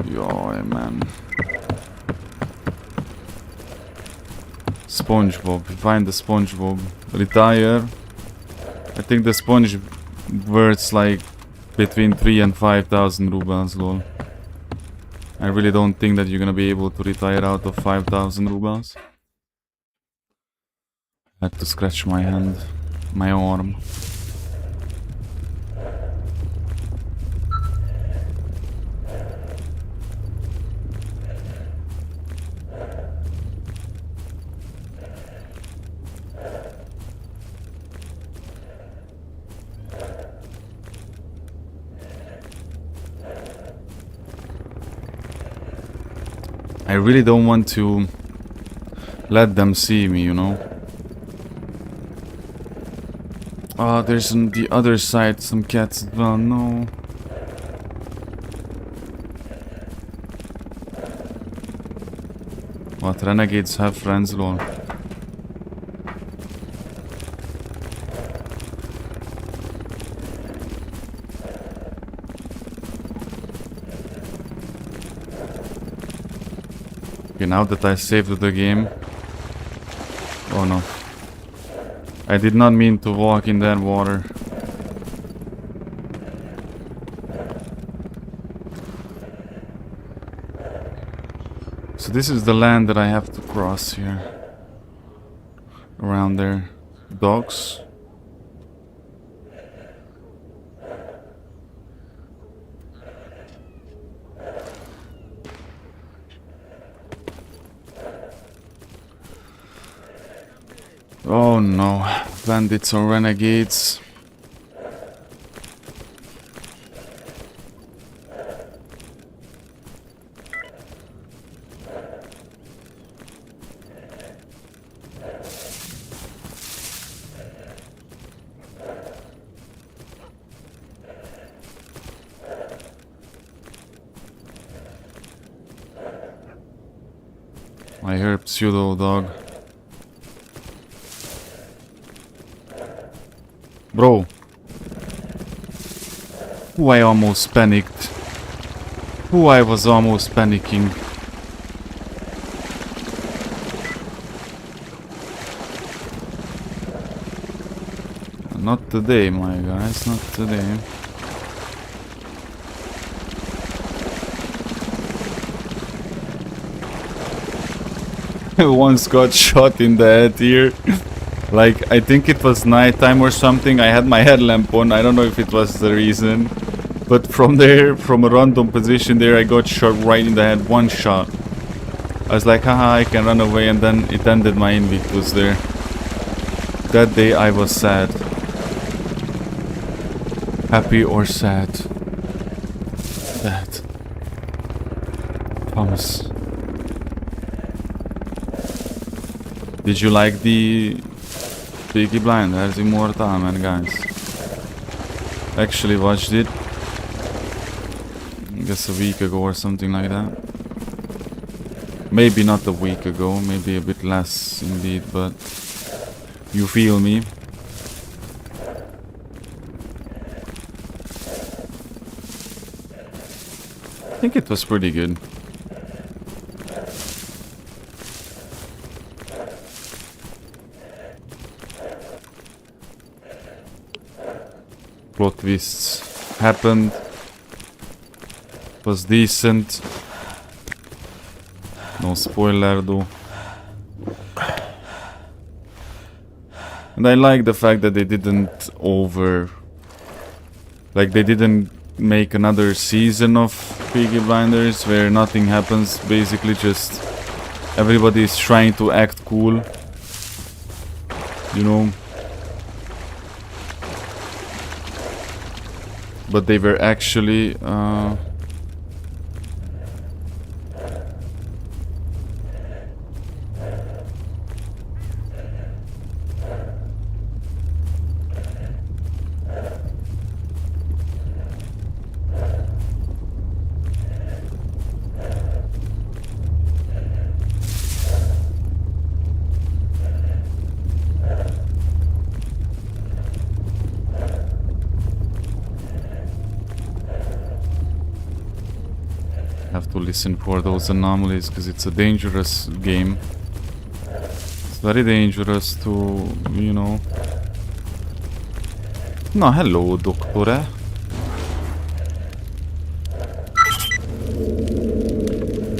Yo, man. SpongeBob, find the SpongeBob. Retire. I think the sponge worth like between 3,000 and 5,000 rubles, lol. I really don't think that you're gonna be able to retire out of 5,000 rubles. I had to scratch my hand, my arm. I really don't want to let them see me, you know. Oh, there's on the other side some cats as well. No. What, renegades have friends, lol? Okay, now that I saved the game. Oh no. I did not mean to walk in that water. So this is the land that I have to cross here. Around there. Dogs. Oh no, bandits or renegades. I hear pseudo dog. Bro. Who I almost panicked. Who I was almost panicking. Not today, my guys, not today. Once got shot in the head here. Like, I think it was nighttime or something. I had my headlamp on. I don't know if it was the reason. But from there, from a random position there, I got shot right in the head. One shot. I was like, haha, I can run away. And then it ended my Invictus there. That day I was sad. Happy or sad. That. Thomas. Did you like the Peaky Blinders Immortal, man, guys? Actually watched it. I guess a week ago or something like that. Maybe not a week ago, maybe a bit less indeed, but you feel me. I think it was pretty good. Plot twists happened. Was decent. No spoiler though. And I like the fact that they didn't they didn't make another season of Peaky Blinders where nothing happens, basically just everybody is trying to act cool. You know. But they were actually have to listen for those anomalies because it's a dangerous game. It's very dangerous to, you know. No, hello, Doctor.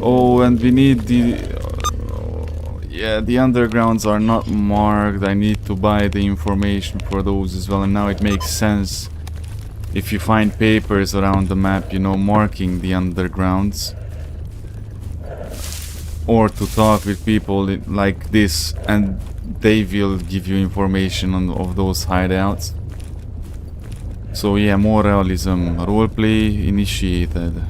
Oh, and we need the... yeah, the undergrounds are not marked. I need to buy the information for those as well. And now it makes sense. If you find papers around the map, you know, marking the undergrounds. Or to talk with people like this and they will give you information of those hideouts. So yeah, more realism. Roleplay initiated.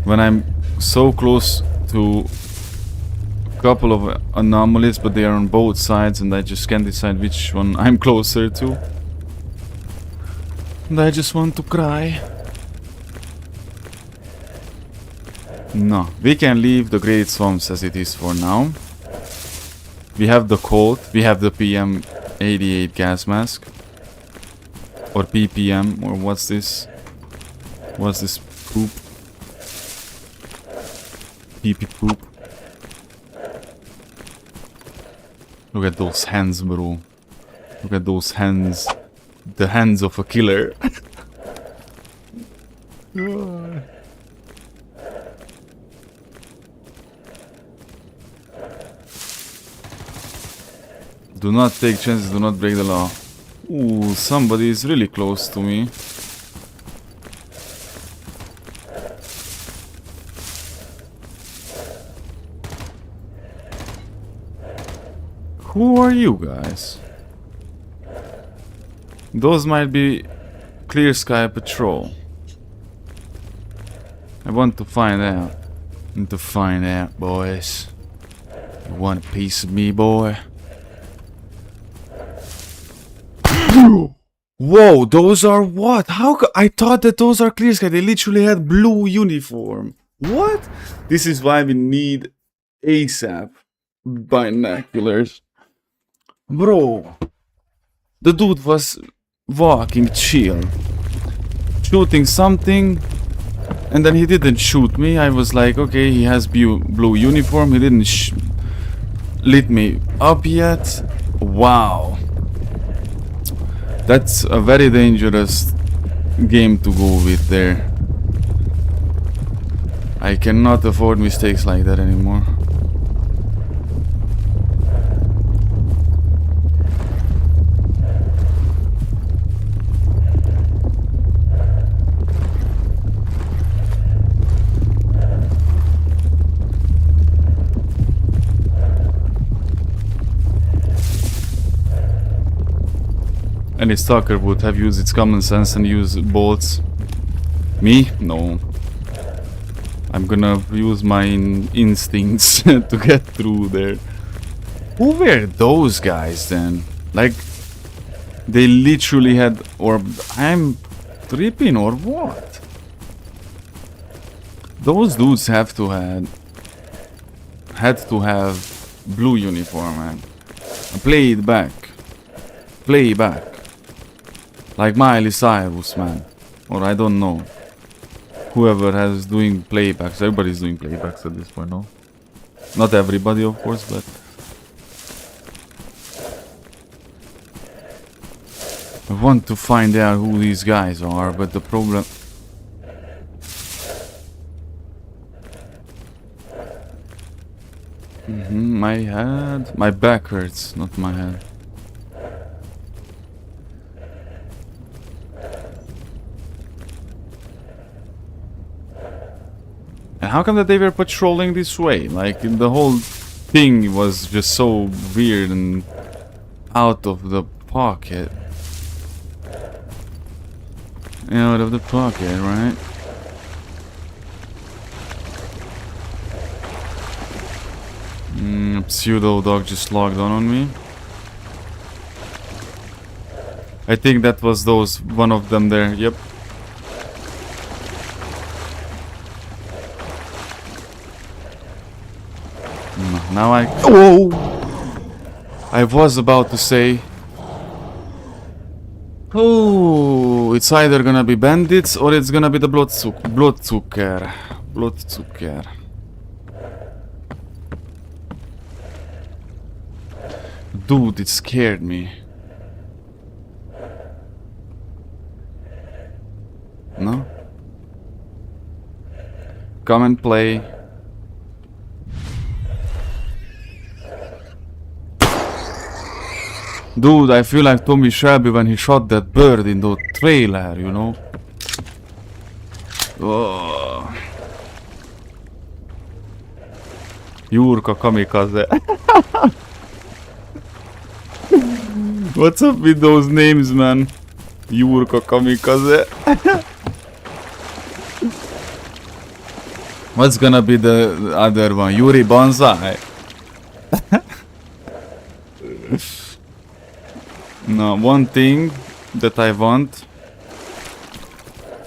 when I'm so close to a couple of anomalies, but they are on both sides, and I just can't decide which one I'm closer to. And I just want to cry. No, we can leave the Great Swamps as it is for now. We have the cold, we have the PM88 gas mask. Or PPM, or what's this? What's this poop? PP poop. Look at those hands, bro. Look at those hands. The hands of a killer. Do not take chances, do not break the law. Ooh, somebody is really close to me. Who are you guys? Those might be Clear Sky Patrol. I want to find out. Boys. You want a piece of me, boy? Whoa, those are what? I thought that those are Clear Sky. They literally had blue uniform. What? This is why we need ASAP binoculars. Bro, the dude was walking chill, shooting something, and then he didn't shoot me. I was like, okay, he has blue uniform. He didn't lit me up yet. Wow. That's a very dangerous game to go with there. I cannot afford mistakes like that anymore. Any stalker would have used its common sense and used bolts. Me? No. I'm gonna use my instincts to get through there. Who were those guys then? Like, they literally had, or I'm tripping or what? Those dudes had to have blue uniform, man. Play it back. Play back. Like Miley Cyrus, man. Or I don't know. Whoever has doing playbacks. Everybody's doing playbacks at this point, no? Not everybody, of course, but... I want to find out who these guys are, but the problem... my head... My back hurts, not my head. And how come that they were patrolling this way? Like, the whole thing was just so weird and out of the pocket. Out of the pocket, right? Pseudo dog just logged on me. I think that was one of them there, yep. Now whoa! I was about to say... Oh, it's either gonna be bandits or it's gonna be the Bloodzucker. Dude, it scared me. No? Come and play. Dude, I feel like Tommy Shelby when he shot that bird in the trailer, you know? Oh. Jurka Kamikaze. What's up with those names, man? Jurka Kamikaze. What's gonna be the other one? Yuri Bonsai? No, one thing that I want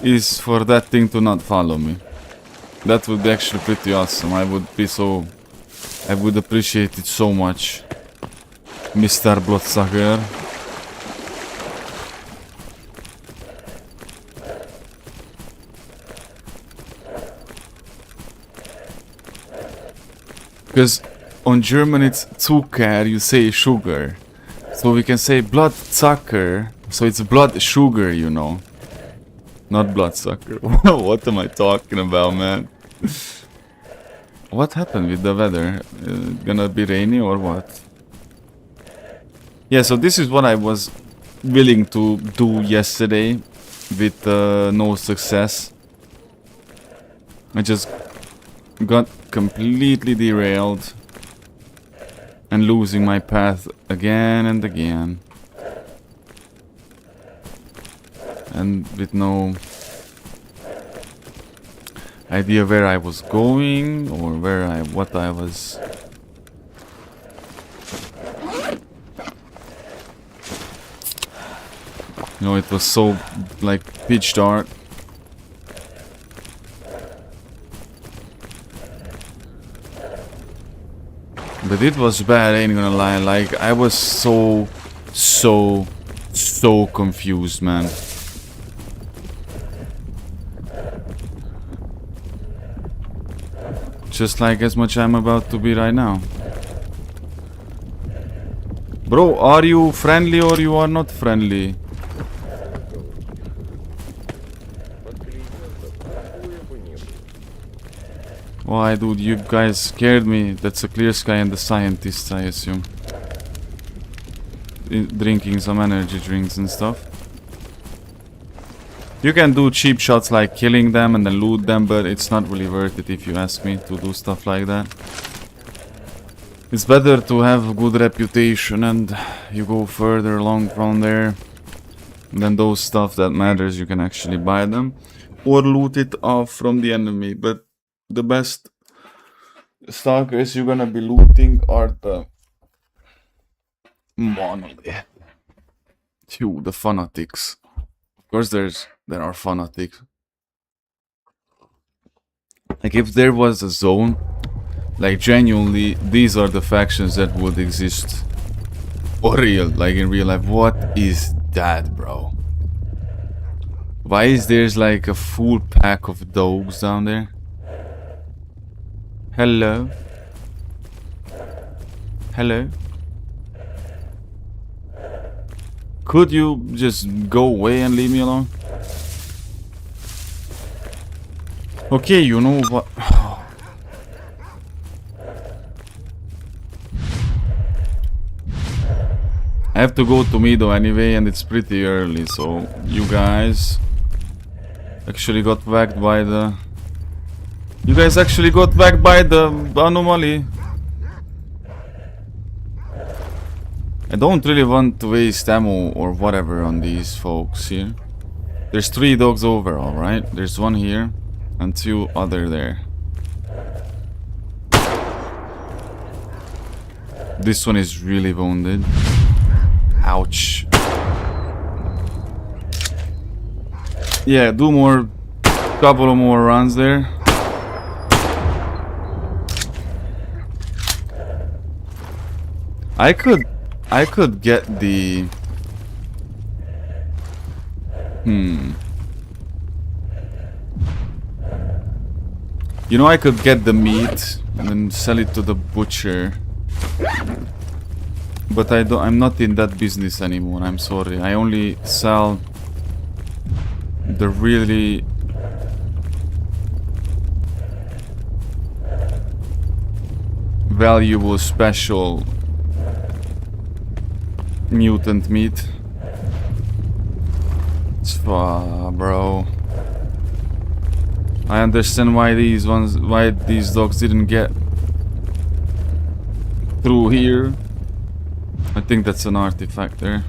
is for that thing to not follow me. That would be actually pretty awesome. I would appreciate it so much. Mr. Bloodsucker. Because on German it's Zucker, you say sugar. So we can say Bloodsucker, so it's blood sugar, you know. Not bloodsucker. What am I talking about, man? What happened with the weather? Gonna be rainy or what? Yeah, so this is what I was willing to do yesterday with no success. I just got completely derailed and losing my path again and again. And with no idea where I was going or what I was. You know, it was so like pitch dark. But it was bad, I ain't gonna lie. Like, I was so confused, man. Just like as much I'm about to be right now. Bro, are you friendly or you are not friendly? Why, dude, you guys scared me. That's a clear sky and the scientists, I assume. Drinking some energy drinks and stuff. You can do cheap shots like killing them and then loot them, but it's not really worth it if you ask me to do stuff like that. It's better to have a good reputation and you go further along from there. Then those stuff that matters, you can actually buy them. Or loot it off from the enemy, but the best stalkers you're gonna be looting are the monolith. Phew, the fanatics. Of course there are fanatics. Like if there was a zone, like genuinely these are the factions that would exist for real, like in real life. What is that, bro? Why is there's like a full pack of dogs down there? Hello? Hello? Could you just go away and leave me alone? Okay, you know what? I have to go to Mido anyway and it's pretty early, so you guys actually got whacked by the... You guys actually got whacked by the anomaly. I don't really want to waste ammo or whatever on these folks here. There's 3 dogs overall, right? There's 1 here and 2 other there. This one is really wounded. Ouch. Yeah, do more, couple of more runs there. I could get the... You know, I could get the meat and then sell it to the butcher. But I'm not in that business anymore, I'm sorry. I only sell the really valuable special mutant meat. It's far, bro. I understand why these dogs didn't get through here. I think that's an artifact there.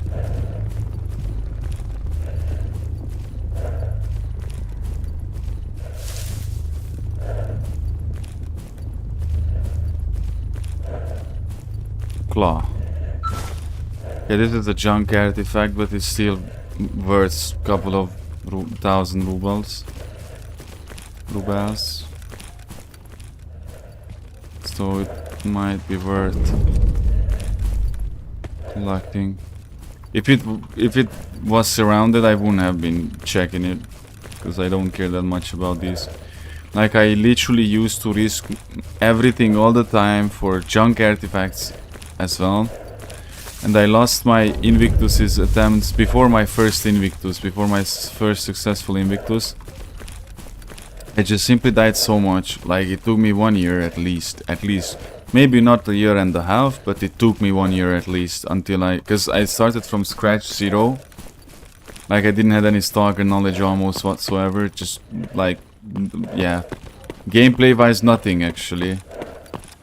claw. Yeah, this is a junk artifact, but it's still worth a couple of thousand rubles. So it might be worth collecting. If it was surrounded, I wouldn't have been checking it, because I don't care that much about these. Like, I literally used to risk everything all the time for junk artifacts as well. And I lost my Invictus' attempts before my first Invictus, before my first successful Invictus. I just simply died so much. Like, it took me 1 year at least. Maybe not a year and a half, but it took me 1 year at least until because I started from scratch, 0. Like, I didn't have any S.T.A.L.K.E.R knowledge almost whatsoever. Just like, yeah, gameplay wise, nothing actually.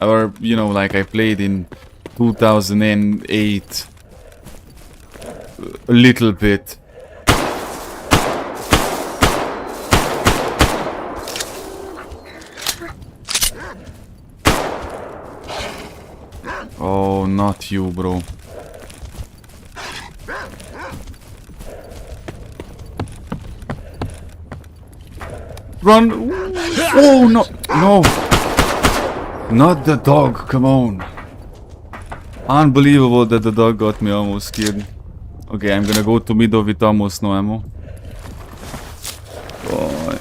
Or, you know, like, I played in 2008 a little bit. Oh, not you, bro. Run! Oh, no! No! Not the dog, come on. Unbelievable that the dog got me almost killed. Okay, I'm gonna go to middle with almost no ammo. Oh.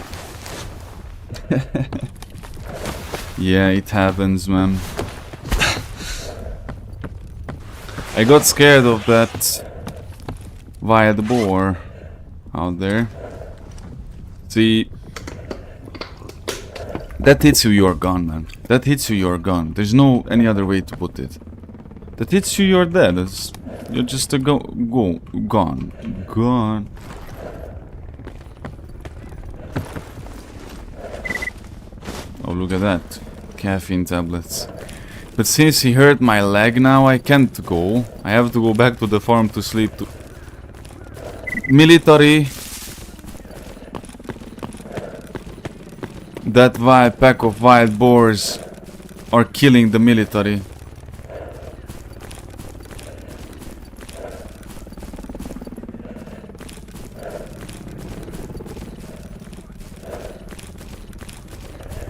Yeah, it happens, man. I got scared of that wild boar out there. See, that hits you, you're gone, man. That hits you, you're gone. There's no any other way to put it. That hits you, you're dead. You're just a gone. Oh, look at that. Caffeine tablets. But since he hurt my leg now, I can't go. I have to go back to the farm to sleep. Military. That pack of wild boars are killing the military.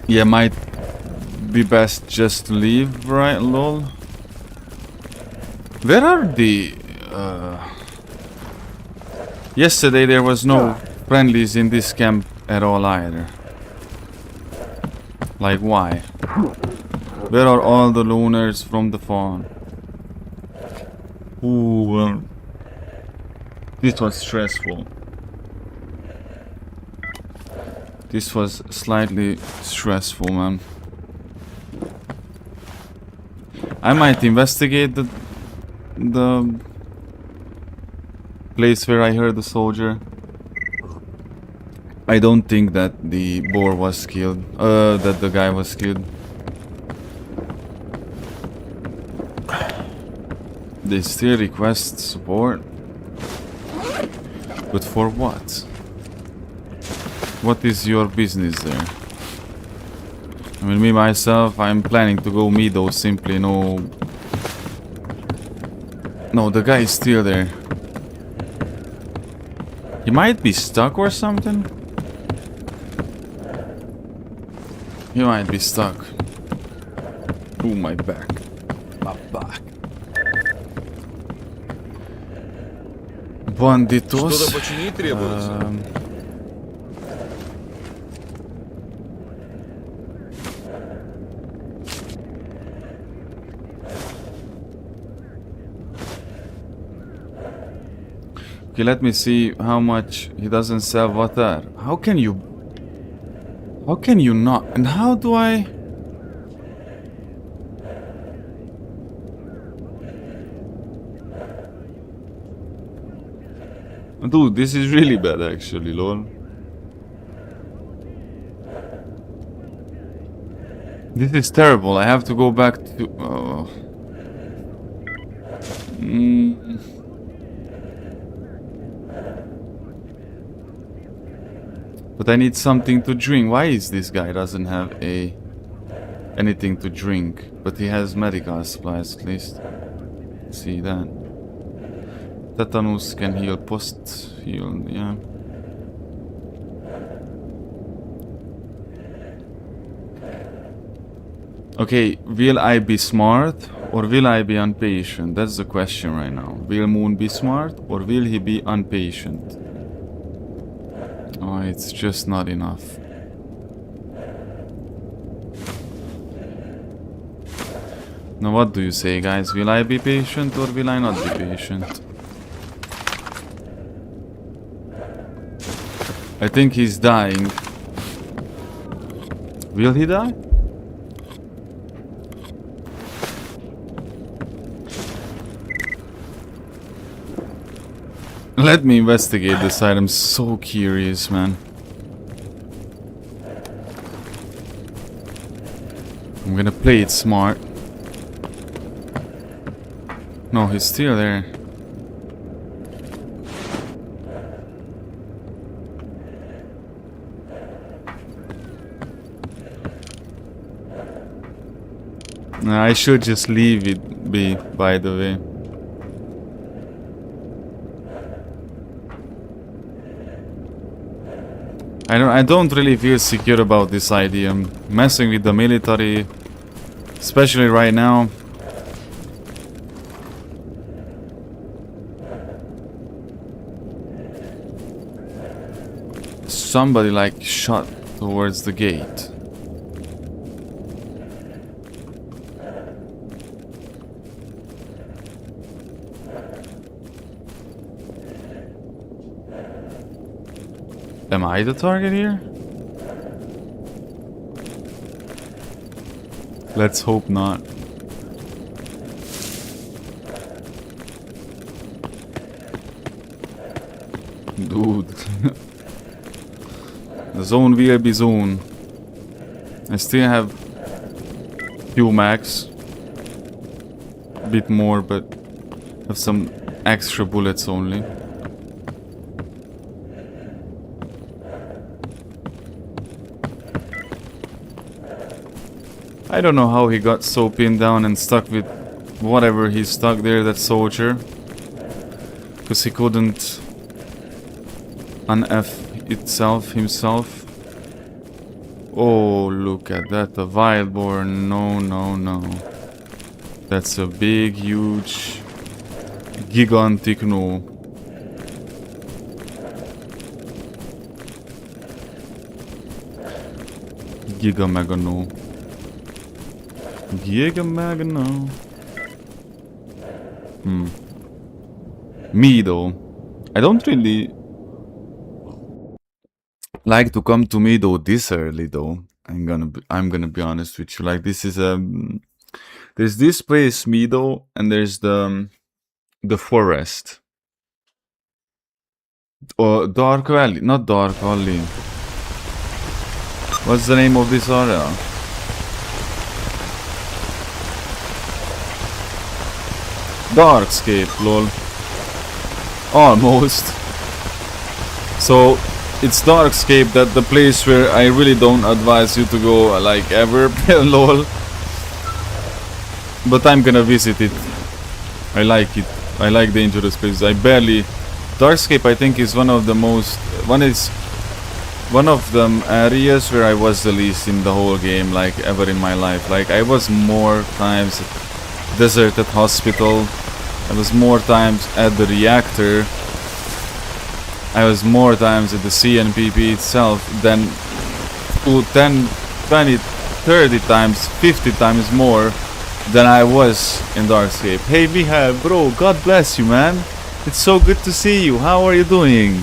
Yeah, might be best just to leave, right, lol? Where are the... Yesterday there was no friendlies in this camp at all either. Like, why? Where are all the loners from the farm? Ooh, well, this was stressful. This was slightly stressful, man. I might investigate the place where I heard the soldier. I don't think that the boar was killed. That the guy was killed. They still request support. But for what? What is your business there? I mean, me myself, I'm planning to go Meadow simply, no... No, the guy is still there. He might be stuck or something? He might be stuck. Ooh, my back. My back. Бандитос. Что-то починить требуется. Okay, let me see how much he doesn't sell water. How can you not? And how do I... Dude, this is really bad actually, lol. This is terrible. I have to go back to... But I need something to drink. Why is this guy doesn't have anything to drink? But he has medical supplies at least. See that. Tetanus can heal post-heal, yeah. Okay, will I be smart or will I be impatient? That's the question right now. Will Moon be smart or will he be impatient? Oh, it's just not enough. Now what do you say, guys? Will I be patient or will I not be patient? I think he's dying. Will he die? Let me investigate this side. I'm so curious, man. I'm gonna play it smart. No, he's still there. Nah, I should just leave it be, by the way. I don't really feel secure about this idea. Messing with the military, especially right now. Somebody like shot towards the gate. Am I the target here? Let's hope not. Dude. The zone will be zone. I still have few max. A bit more, but have some extra bullets only. I don't know how he got so pinned down and stuck with whatever he's stuck there, that soldier. Because he couldn't un-F himself. Oh, look at that, a wild boar. No, no, no. That's a big, huge, gigantic no. Giga mega no. Giga mega no. Me though, I don't really like to come to me though this early though. I'm gonna be honest with you. Like, this is there's this place Meadow and there's the forest. Or Dark Valley, not Dark Valley. What's the name of this area? Darkscape, lol. Almost. So it's Darkscape, that the place where I really don't advise you to go, like, ever, lol. But I'm gonna visit it. I like it. I like dangerous places. I barely... Darkscape, I think, is one of the most... One of the areas where I was the least in the whole game, like, ever in my life. Like, I was more times at Deserted Hospital. I was more times at the reactor. I was more times at the CNPP itself than 10, 20, 30 times, 50 times more than I was in Darkscape. Hey Mihail, bro, God bless you, man. It's so good to see you. How are you doing?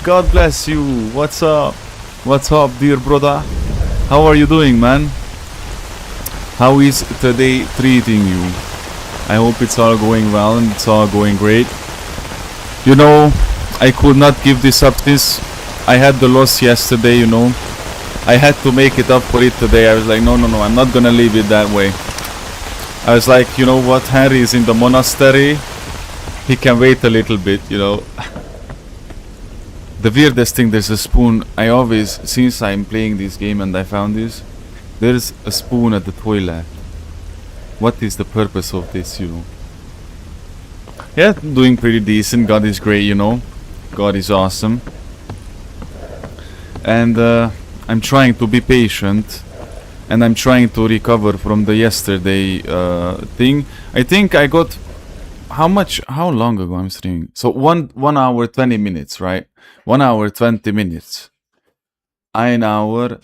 God bless you. What's up? What's up, dear brother? How are you doing, man? How is today treating you? I hope it's all going well and it's all going great. You know, I could not give this up since I had the loss yesterday, you know. I had to make it up for it today. I was like, no, I'm not gonna leave it that way. I was like, you know what, Henry is in the monastery. He can wait a little bit, you know. The weirdest thing, there's a spoon. I always, since I'm playing this game and I found this, there's a spoon at the toilet. What is the purpose of this, you know? Yeah, doing pretty decent. God is great, you know. God is awesome. And I'm trying to be patient. And I'm trying to recover from the yesterday thing. I think I got... How long ago I'm streaming? So 1 hour 20 minutes, right? 1 hour 20 minutes. 1 hour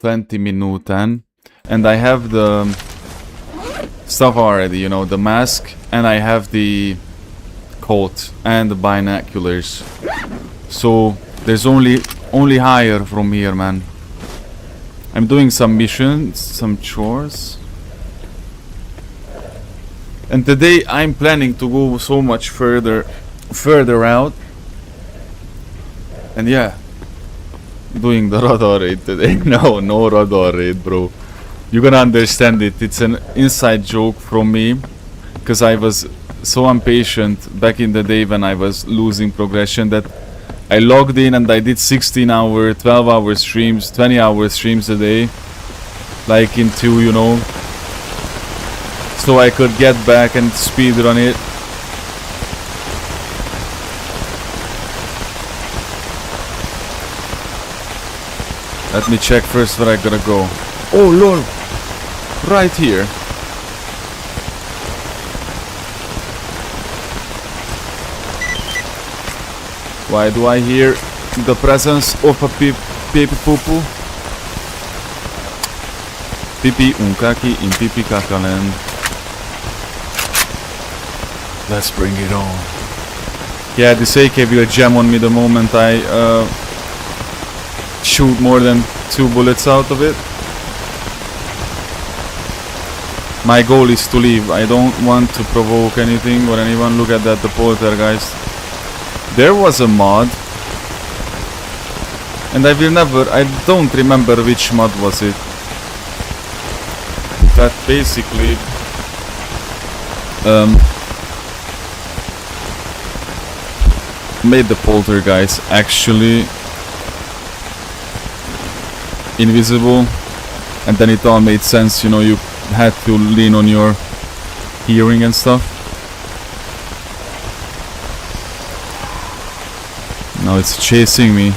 20 minuten. And I have the stuff already, you know, the mask, and I have the coat and the binoculars. So there's only higher from here, man. I'm doing some missions, some chores. And today I'm planning to go so much further out. And yeah, doing the radar raid today. No radar raid, bro. You're gonna understand it. It's an inside joke from me, because I was so impatient back in the day when I was losing progression that I logged in and I did 16-hour, 12-hour streams, 20-hour streams a day, like into, you know, so I could get back and speedrun it. Let me check first where I gotta go. Oh lol, right here. Why do I hear the presence of a pipi poo-poo? Pipi unkaki in pipi kakaland. Let's bring it on. Yeah, this AK will jam on me the moment I shoot more than 2 bullets out of it. My goal is to leave. I don't want to provoke anything or anyone. Look at that, the poltergeist. There was a mod, and I don't remember which mod was it. That basically made the poltergeist actually invisible, and then it all made sense, you know, you had to lean on your hearing and stuff. Now it's chasing me.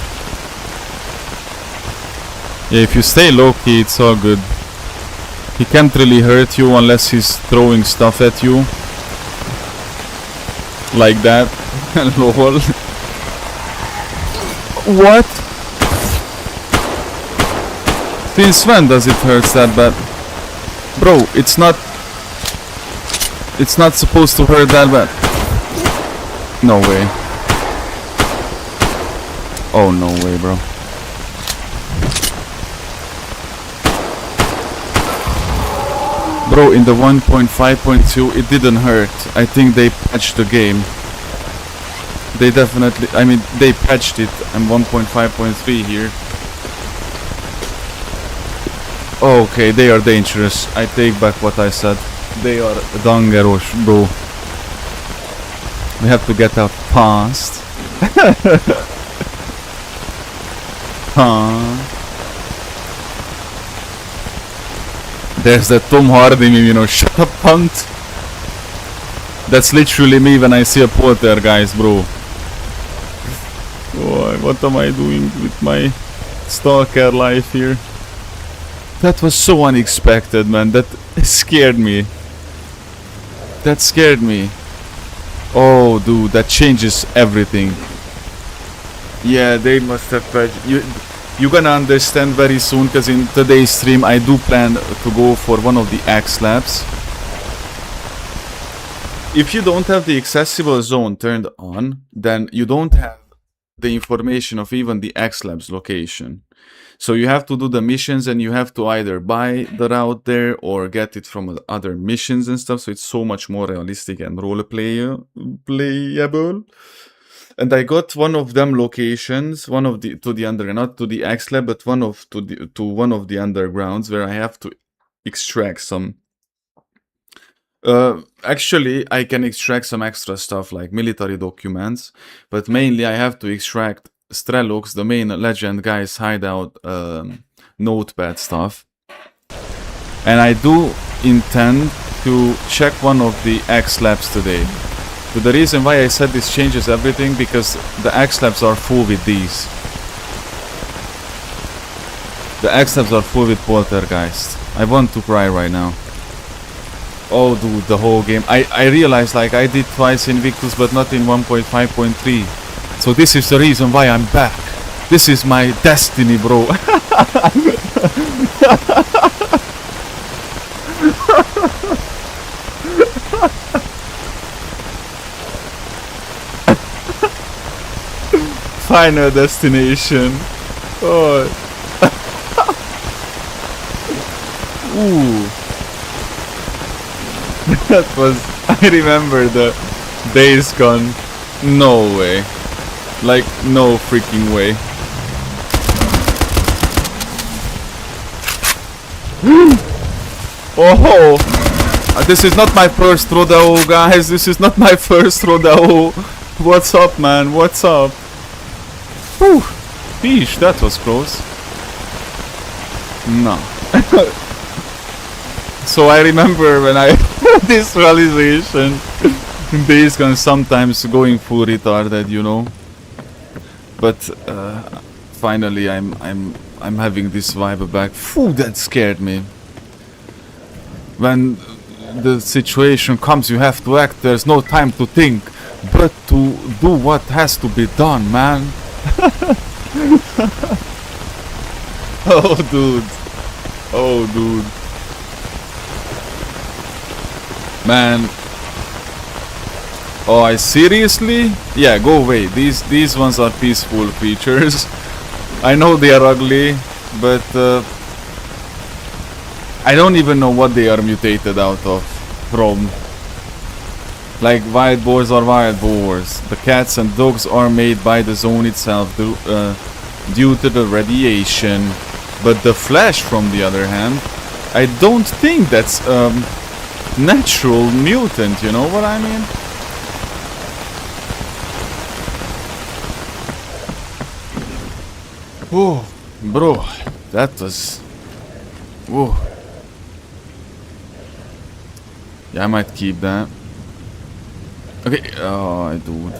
Yeah, if you stay low-key, it's all good. He can't really hurt you unless he's throwing stuff at you. Like that. Lol. What? Since when does it hurt that bad? Bro, it's not supposed to hurt that bad. No way. Oh, no way, bro. Bro, in the 1.5.2 it didn't hurt. I think they patched the game. They definitely, I mean, they patched it. I'm 1.5.3 here. Okay, they are dangerous. I take back what I said. They are dangerous, bro. We have to get out fast. There's that Tom Hardy meme, you know, shut up, punt. That's literally me when I see a poltergeist, bro. Boy, what am I doing with my stalker life here? That was so unexpected, man. That scared me. That scared me. Oh, dude, that changes everything. Yeah, they must have patched. You're gonna understand very soon, because in today's stream I do plan to go for one of the Axe Labs. If you don't have the accessible zone turned on, then you don't have the information of even the Axe Labs location. So you have to do the missions, and you have to either buy the route there or get it from other missions and stuff. So it's so much more realistic and playable. And I got one of them locations, one of the to the under, not to the Axe Lab, but one of to one of the undergrounds where I have to extract some. Actually, I can extract some extra stuff like military documents, but mainly I have to extract S.T.A.L.K.E.R, the main legend guy's hideout notepad stuff. And I do intend to check one of the Axe Labs today. But the reason why I said this changes everything, because the X-Labs are full with these. The X-Labs are full with Poltergeist. I want to cry right now. Oh dude, the whole game. I realized like I did twice Invictus but not in 1.5.3. So this is the reason why I'm back. This is my destiny, bro. Final destination. Oh. Ooh. That was... I remember the Days Gone. No way. Like, no freaking way. Oh! This is not my first rodeo, guys. This is not my first rodeo. What's up, man? What's up? Whew. Yeesh, that was close. No. So I remember when I had this realization, Days Gone sometimes going full retarded, you know. But finally I'm having this vibe back. Phew, that scared me. When the situation comes, you have to act. There's no time to think, but to do what has to be done, man. Oh, dude. Oh, dude. Man. Oh, I seriously? Yeah, go away. These ones are peaceful creatures. I know they are ugly, but I don't even know what they are mutated out of. From. Like wild boars are wild boars. The cats and dogs are made by the zone itself due to the radiation. But the flesh, from the other hand, I don't think that's natural mutant, you know what I mean? Oh, bro, that was... Whoa. Yeah, I might keep that. Okay, oh, dude.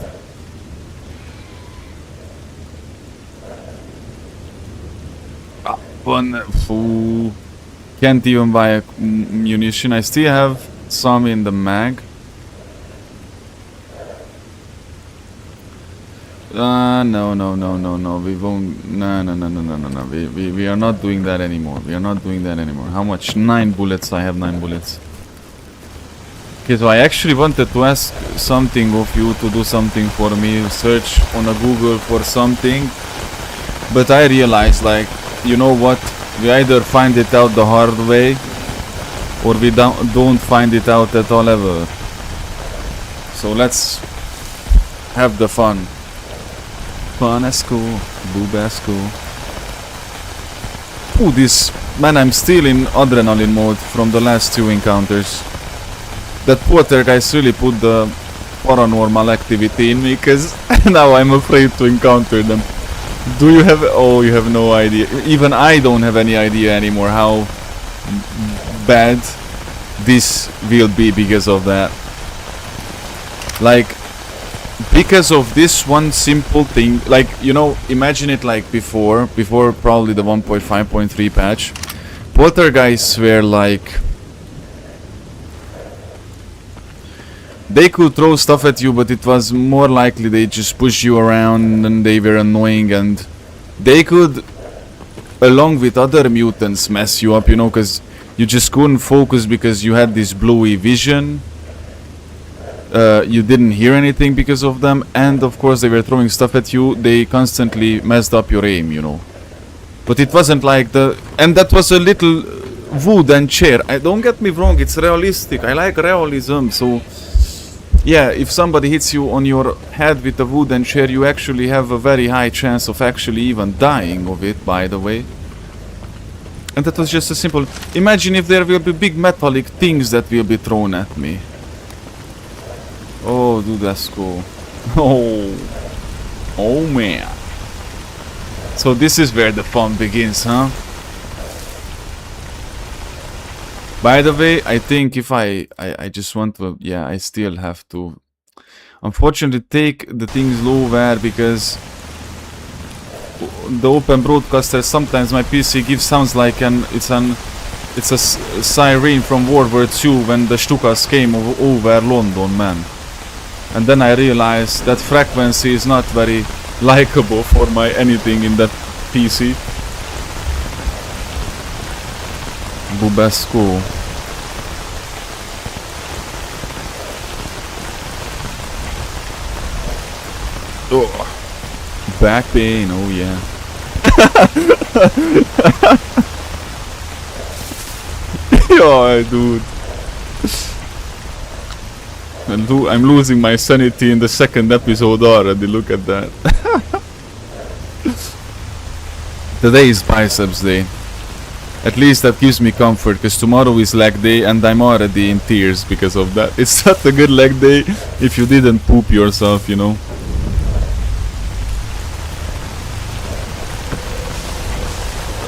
Ah, one fool. Can't even buy a munition. I still have some in the mag. No. We won't. No. We are not doing that anymore. We are not doing that anymore. How much? 9 bullets. I have 9 bullets. Okay, so I actually wanted to ask something of you to do something for me. Search on a Google for something. But I realized, like, you know what? We either find it out the hard way, or we don't find it out at all ever. So let's have the fun. Fun as cool, boob as cool. Ooh, this... Man, I'm still in adrenaline mode from the last 2 encounters. That poltergeist really put the paranormal activity in me, cause now I'm afraid to encounter them. Do you have... Oh, you have no idea. Even I don't have any idea anymore how bad this will be because of that. Like, because of this one simple thing, like, you know, imagine it like before probably the 1.5.3 patch. Poltergeists were like... They could throw stuff at you, but it was more likely they just push you around and they were annoying, and they could, along with other mutants, mess you up, you know, because you just couldn't focus because you had this bluey vision. You didn't hear anything because of them, and of course they were throwing stuff at you. They constantly messed up your aim, you know. But it wasn't like the... And that was a little wooden chair. Don't get me wrong, it's realistic. I like realism, so... Yeah, if somebody hits you on your head with a wooden chair, you actually have a very high chance of actually even dying of it, by the way. And that was just a simple... Imagine if there will be big metallic things that will be thrown at me. Oh, dude, that's cool. Oh man. So this is where the fun begins, huh? By the way, I think if I just want to... Yeah, I still have to Unfortunately, take the things lower because the open broadcaster, sometimes my PC gives sounds like it's a siren from World War II when the Stukas came over London, man. And then I realized that frequency is not very likable for my anything in that PC. Bubescu. Oh. Back pain, oh yeah. Yeah, dude. I'm losing my sanity in the second episode already, look at that. Today is biceps day. At least that gives me comfort, because tomorrow is leg day and I'm already in tears because of that. It's not a good leg day if you didn't poop yourself, you know.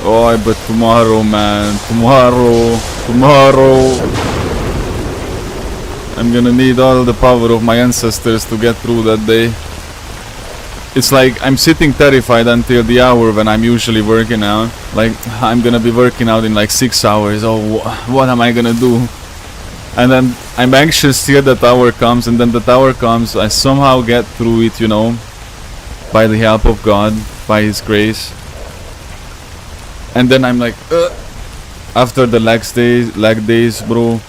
Oh, but tomorrow, man, tomorrow, I'm gonna need all the power of my ancestors to get through that day. It's like I'm sitting terrified until the hour when I'm usually working out. Like, I'm gonna be working out in like 6 hours. Oh, what am I gonna do? And then I'm anxious till that hour comes, and then that hour comes, I somehow get through it, you know, by the help of God, by His grace. And then I'm like, after the leg days, bro.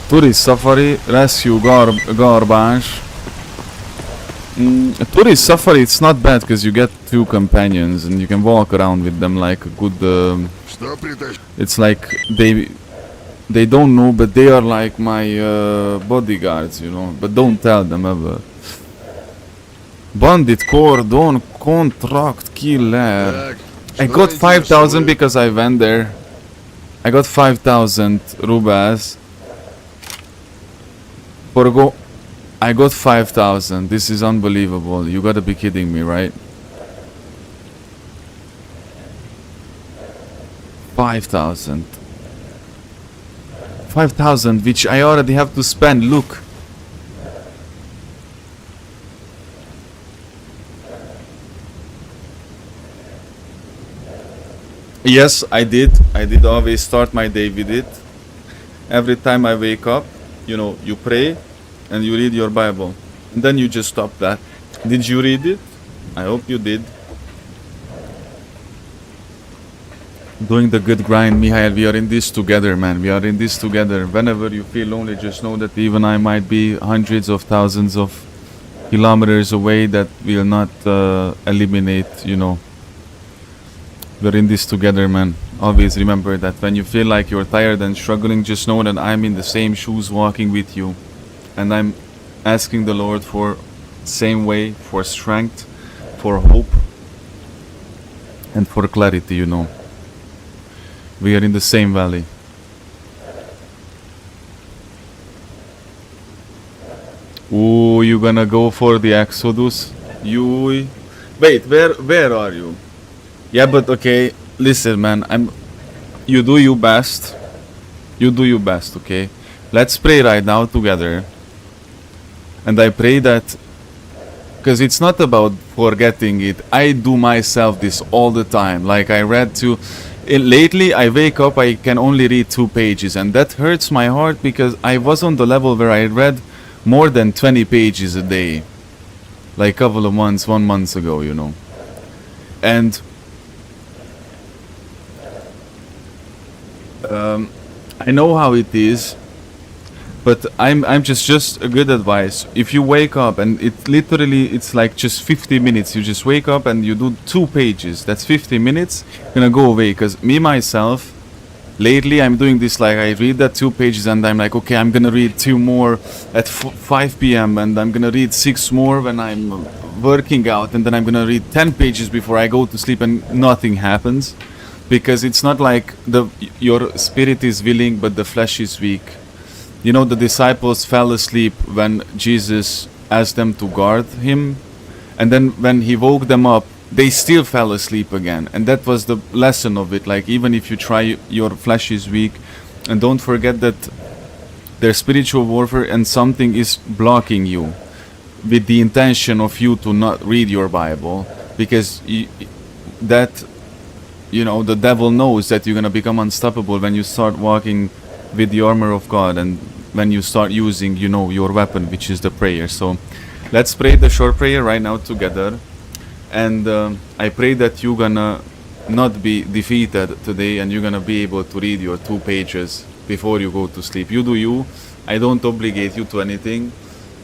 Tourist safari, rescue garbage. Tourist safari, it's not bad because you get 2 companions and you can walk around with them like a good. It's like they don't know, but they are like my bodyguards, you know. But don't tell them ever. Bandit cordon contract killer. I got 5,000 because I went there. I got 5,000 rubles. I got 5,000. This is unbelievable. You gotta be kidding me, right? 5,000. 5,000, which I already have to spend. Look. Yes, I did. I did always start my day with it. Every time I wake up, you know, you pray and you read your Bible. And then you just stop that. Did you read it? I hope you did. Doing the good grind, Mihail. We are in this together, man. We are in this together. Whenever you feel lonely, just know that even I might be hundreds of thousands of kilometers away. That will not eliminate, you know. We're in this together, man. Always remember that when you feel like you're tired and struggling, just know that I'm in the same shoes walking with you. And I'm asking the Lord for same way, for strength, for hope, and for clarity, you know. We are in the same valley. Ooh, you gonna go for the Exodus? You... Wait, where are you? Yeah, but okay, listen, man, you do your best. You do your best, okay? Let's pray right now together. And I pray that, because it's not about forgetting it. I do myself this all the time. Like I read lately I wake up, I can only read 2 pages, and that hurts my heart because I was on the level where I read more than 20 pages a day. Like a couple of months, 1 month ago, you know. And I know how it is, but I'm just a good advice. If you wake up and it's like just 50 minutes, you just wake up and you do 2 pages, that's 50 minutes, gonna go away. Because me myself, lately I'm doing this, like I read that 2 pages and I'm like, okay, I'm gonna read 2 more at 5 p.m. and I'm gonna read 6 more when I'm working out, and then I'm gonna read 10 pages before I go to sleep, and nothing happens. Because it's not like your spirit is willing but the flesh is weak. You know, the disciples fell asleep when Jesus asked them to guard him, and then when he woke them up, they still fell asleep again. And that was the lesson of it. Like, even if you try, your flesh is weak. And don't forget that There's spiritual warfare, and something is blocking you with the intention of you to not read your Bible, because that, you know, the devil knows that you're gonna become unstoppable when you start walking with the armor of God, and when you start using, you know, your weapon, which is the prayer. So let's pray the short prayer right now together. And I pray that you're gonna not be defeated today, and you're gonna be able to read your 2 pages before you go to sleep. You do you. I don't obligate you to anything.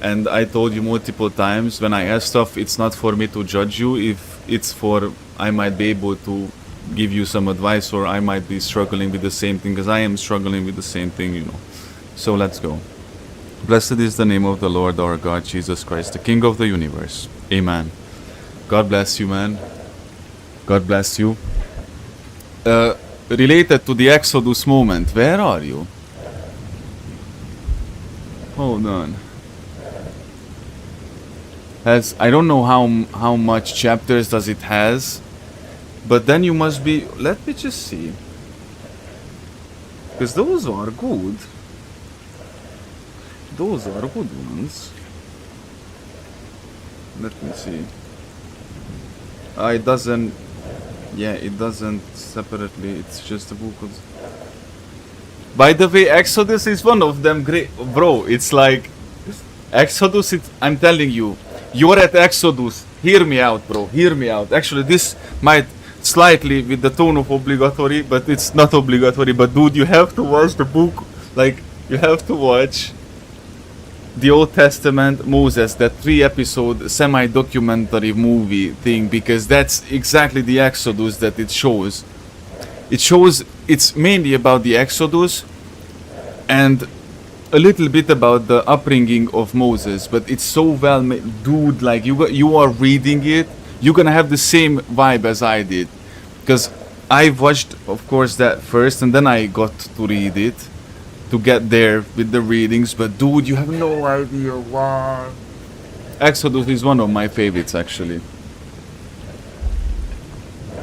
And I told you multiple times, when I ask stuff, it's not for me to judge you. If it's for, I might be able to give you some advice, or I might be struggling with the same thing, because I am struggling with the same thing, you know. So let's go. Blessed is the name of the Lord our God, Jesus Christ, the King of the universe. Amen. God bless you, man. God bless you. Related to the Exodus moment, where are you? Hold on. I don't know how much chapters does it has, but then you must be. Let me just see, because those are good. Those are good ones. Let me see. It doesn't. Yeah, it doesn't separately. It's just a book. By the way, Exodus is one of them. Great, bro. It's like Exodus. I'm telling you, you're at Exodus. Hear me out, bro. Hear me out. Actually, this might slightly with the tone of obligatory, but it's not obligatory. But dude, you have to watch the book. Like, you have to watch the Old Testament Moses, that 3-episode semi-documentary movie thing, because that's exactly the Exodus that it shows. It shows, it's mainly about the Exodus and a little bit about the upbringing of Moses, but it's so well made. Dude, like, you are reading it, you're gonna have the same vibe as I did, because I watched, of course, that first, and then I got to read it to get there with the readings. But dude, you have no idea why. Exodus is one of my favorites, actually.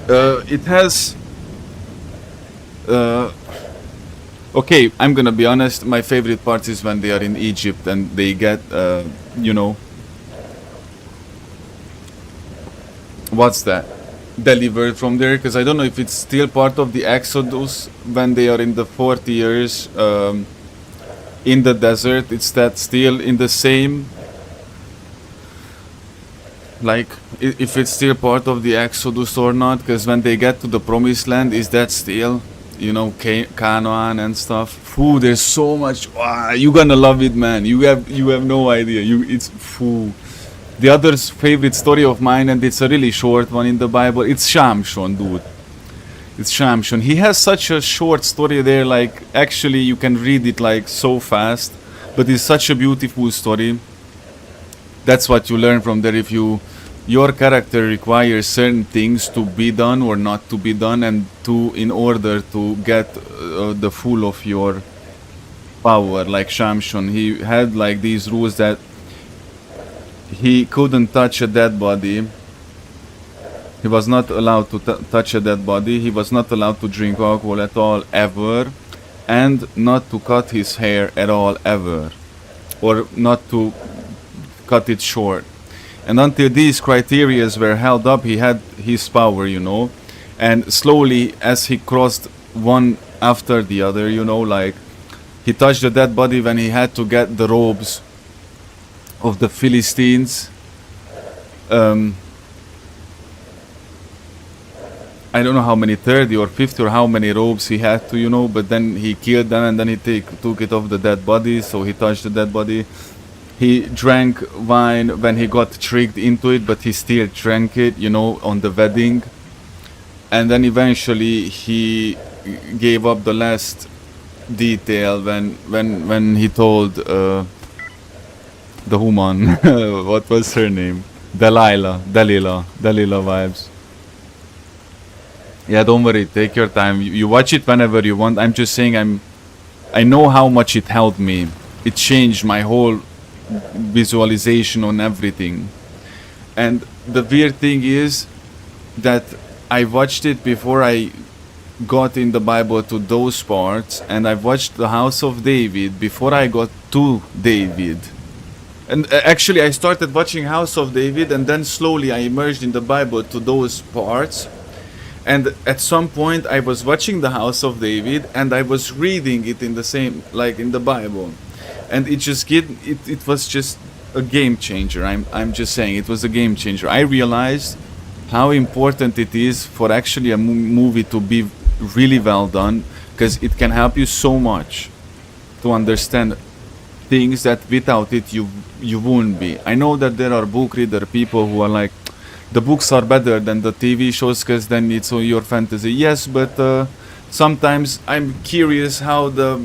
It has okay, I'm gonna be honest, my favorite part is when they are in Egypt and they get you know, what's that, delivered from there, because I don't know if it's still part of the Exodus when they are in the 40 years in the desert. It's that still in the same, like, if it's still part of the Exodus or not, because when they get to the promised land, is that still, you know, Canaan and stuff? Foo, there's so much. You're gonna love it, man. You have no idea. It's foo. The other favorite story of mine, and it's a really short one in the Bible, it's Shamshon, dude. It's Shamshon. He has such a short story there, like, actually you can read it like so fast, but it's such a beautiful story. That's what you learn from there. If your character requires certain things to be done or not to be done, and in order to get the full of your power, like Shamshon, he had like these rules that he couldn't touch a dead body. He was not allowed to touch a dead body. He was not allowed to drink alcohol at all, ever. And not to cut his hair at all, ever. Or not to cut it short. And until these criteria were held up, he had his power, you know. And slowly, as he crossed one after the other, you know, like, he touched the dead body when he had to get the robes of the Philistines. I don't know how many, 30 or 50 or how many robes he had to, you know, but then he killed them, and then he took it off the dead body, so he touched the dead body. He drank wine when he got tricked into it, but he still drank it, you know, on the wedding. And then eventually he gave up the last detail when he told the woman, what was her name? Dalila vibes. Yeah, don't worry, take your time. You watch it whenever you want. I'm just saying, I know how much it helped me. It changed my whole visualization on everything. And the weird thing is that I watched it before I got in the Bible to those parts, and I watched the House of David before I got to David. And actually, I started watching House of David, and then slowly I immersed in the Bible to those parts. And at some point, I was watching the House of David, and I was reading it in the same, like in the Bible, and it was just a game changer. I'm just saying, it was a game changer. I realized how important it is for actually a movie to be really well done, because it can help you so much to understand things that without it you wouldn't be. I know that there are book reader people who are like, the books are better than the TV shows because then it's all your fantasy. Yes, but sometimes I'm curious how the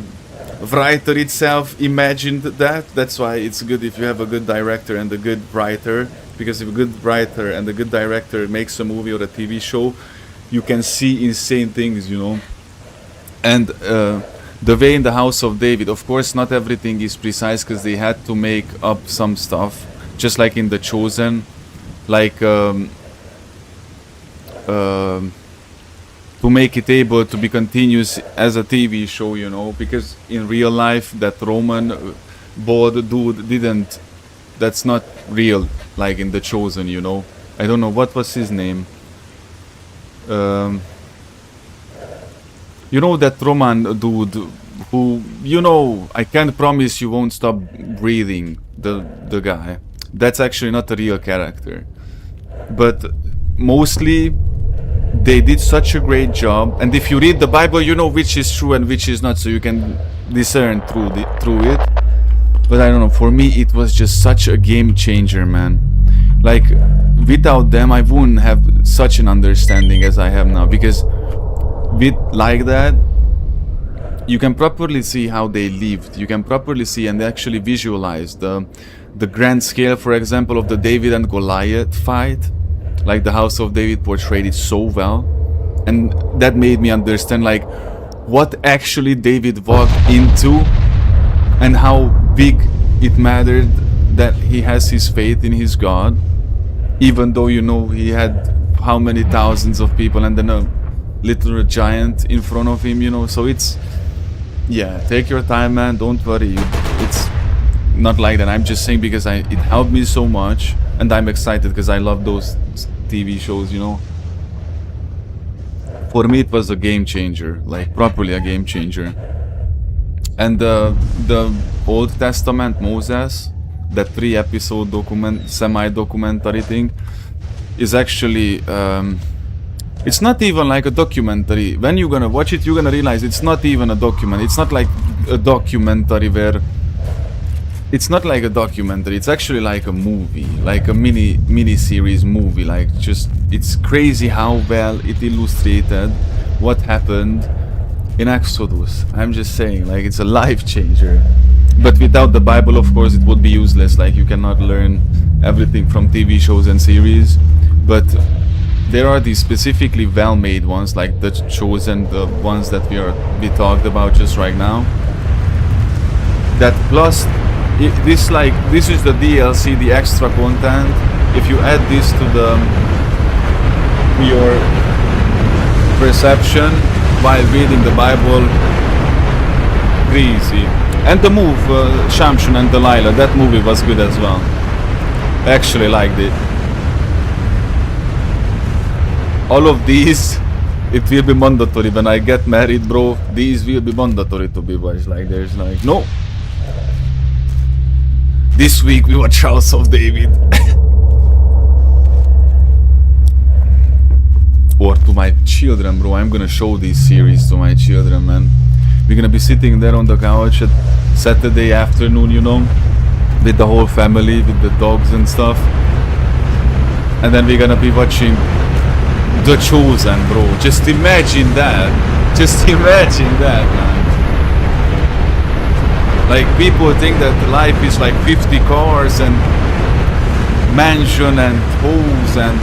writer itself imagined that. That's why it's good if you have a good director and a good writer, because if a good writer and a good director makes a movie or a TV show, you can see insane things, you know. And the way in the House of David, of course not everything is precise because they had to make up some stuff, just like in The Chosen, like to make it able to be continuous as a TV show, you know, because in real life that Roman bald dude didn't, that's not real, like in The Chosen, you know. I don't know, what was his name? You know, that Roman dude who, you know, I can't promise you won't stop breathing, the guy. That's actually not a real character. But mostly they did such a great job, and if you read the Bible, you know which is true and which is not, so you can discern through it. But I don't know, for me it was just such a game changer, man. Like, without them I wouldn't have such an understanding as I have now, because with like that you can properly see how they lived, you can properly see and actually visualize the grand scale, for example, of the David and Goliath fight. Like the House of David portrayed it so well, and that made me understand like what actually David walked into and how big it mattered that he has his faith in his God, even though, you know, he had how many thousands of people and then a little giant in front of him, you know. So it's, yeah, take your time, man, don't worry, it's not like that. I'm just saying because it helped me so much, and I'm excited because I love those TV shows, you know. For me it was a game changer, like properly a game changer. And the Old Testament Moses, that 3-episode semi-documentary thing, is actually it's not even like a documentary. When you're gonna watch it, you're gonna realize it's not even a document. It's not like a documentary where it's not like a documentary, it's actually like a movie, like a mini series movie. Like, just, it's crazy how well it illustrated what happened in Exodus. I'm just saying, like, it's a life changer. But without the Bible, of course, it would be useless. Like, you cannot learn everything from TV shows and series. But there are these specifically well-made ones, like The Chosen, the ones that we talked about just right now. That plus, this is the DLC, the extra content. If you add this to your perception while reading the Bible, crazy. And the move, Shamshon and Delilah, that movie was good as well. I actually liked it. All of these, it will be mandatory when I get married, bro. These will be mandatory to be watched. Like, there's like, no. This week we watch House of David. Or to my children, bro. I'm gonna show this series to my children, man. We're gonna be sitting there on the couch at Saturday afternoon, you know, with the whole family, with the dogs and stuff. And then we're gonna be watching The Chosen, bro. Just imagine that. Just imagine that, man. Like, people think that life is like 50 cars and mansion and homes and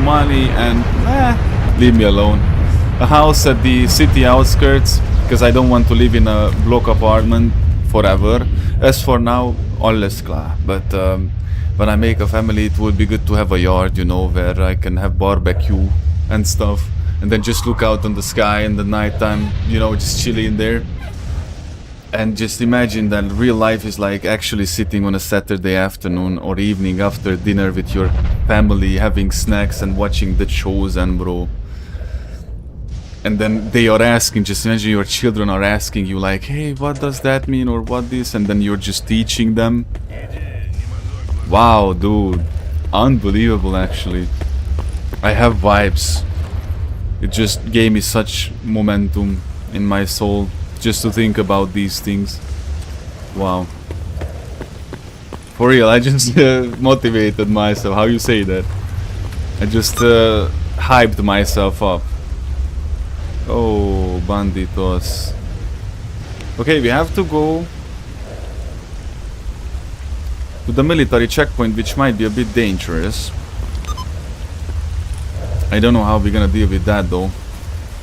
money and leave me alone. A house at the city outskirts, because I don't want to live in a block apartment forever. As for now, all is klar. But when I make a family, it would be good to have a yard, you know, where I can have barbecue and stuff. and then just look out on the sky in the nighttime, you know, just chilling there. And just imagine that real life is like actually sitting on a Saturday afternoon or evening after dinner with your family, having snacks and watching The Chosen, bro. And then they are asking, just imagine your children are asking you like, hey, what does that mean or what this? And then you're just teaching them. Wow, dude. Unbelievable, actually. I have vibes. It just gave me such momentum in my soul just to think about these things. Wow. For real, I just motivated myself. How you say that? I just hyped myself up. Oh, banditos. Okay, we have to go to the military checkpoint, which might be a bit dangerous. I don't know how we're gonna deal with that though.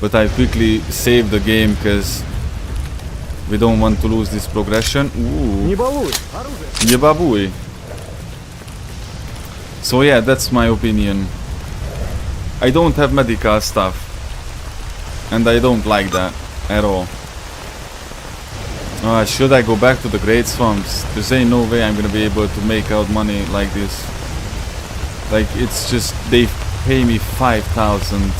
But I quickly saved the game because we don't want to lose this progression. Ooh. Не балуй. So yeah, that's my opinion. I don't have medical stuff. And I don't like that at all. Should I go back to the Great Swamps? There's ain't no way I'm gonna be able to make out money like this. Like, it's just, they pay me 5,000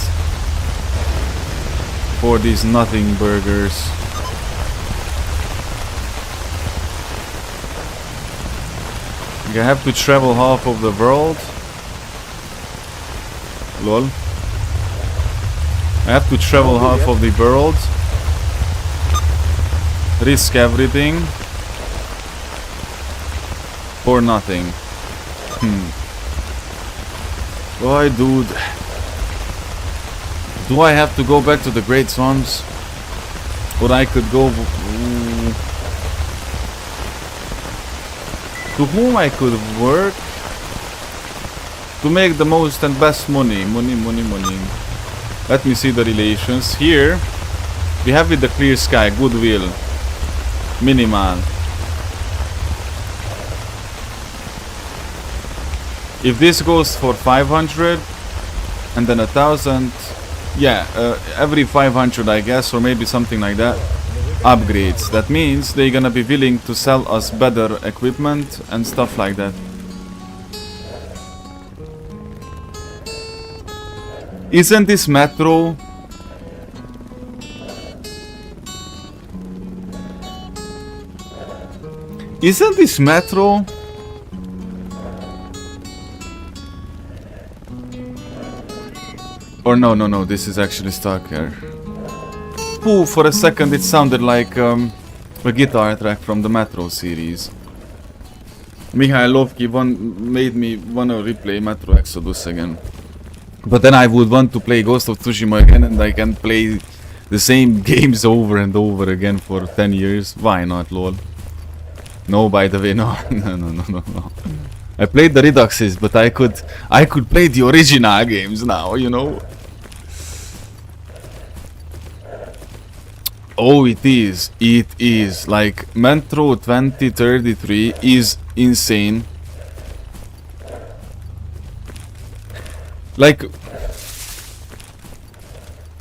for these nothing burgers. I have to travel half of the world. Lol. I have to travel half of the world. Risk everything. For nothing. Why, dude? Do I have to go back to the Great Swamps? Or I could go... to whom I could work? To make the most and best money. Money. Let me see the relations. Here, we have with the clear sky, goodwill. Minimal. If this goes for 500 and then 1,000, yeah, every 500 I guess, or maybe something like that, upgrades. That means they're gonna be willing to sell us better equipment and stuff like that. Isn't this metro? Isn't this metro? Or no, this is actually S.T.A.L.K.E.R. Ooh, for a second it sounded like a guitar track from the Metro series. Mihailovki made me wanna replay Metro Exodus again. But then I would want to play Ghost of Tsushima again, and I can play the same games over and over again for 10 years. Why not, lol? No, by the way, no. No. I played the Reduxes, but I could play the original games now, you know? Oh, it is. It is. Like, Metro 2033 is insane. Like...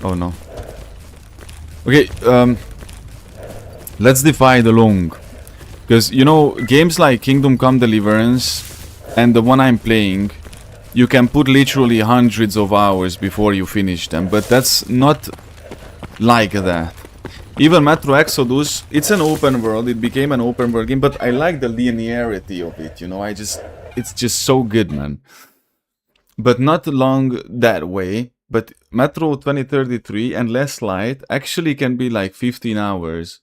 oh no. Okay, let's divide along. Because, you know, games like Kingdom Come Deliverance and the one I'm playing, you can put literally hundreds of hours before you finish them. But that's not like that. Even Metro Exodus, it's an open world, it became an open world game, but I like the linearity of it, you know, it's just so good, man. But not long that way. But Metro 2033 and Less Light actually can be like 15 hours.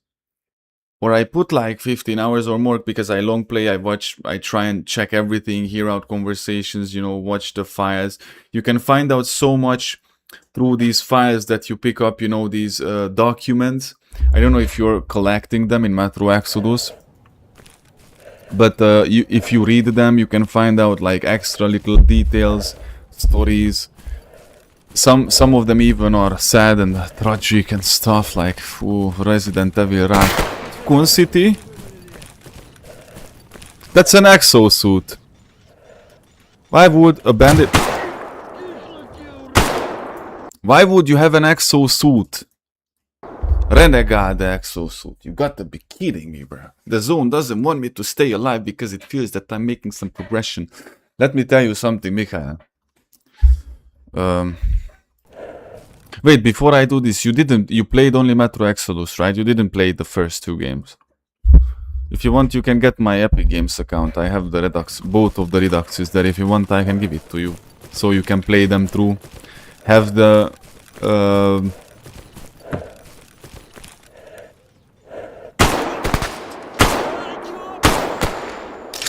Or I put like 15 hours or more because I long play, I try and check everything, hear out conversations, you know, watch the files. You can find out so much through these files that you pick up, you know, these documents. I don't know if you're collecting them in Metro Exodus. But if you read them, you can find out like extra little details, stories. Some of them even are sad and tragic and stuff, like Resident Evil Raccoon City. That's an exosuit. Why would Why would you have an exosuit? Renegade exosuit. You gotta be kidding me, bro. The zone doesn't want me to stay alive because it feels that I'm making some progression. Let me tell you something, Mikhail. Wait, before I do this, you played only Metro Exodus, right? You didn't play the first 2 games. If you want, you can get my Epic Games account. I have the Redux, both of the Reduxes there. If you want, I can give it to you. So you can play them through. Have the...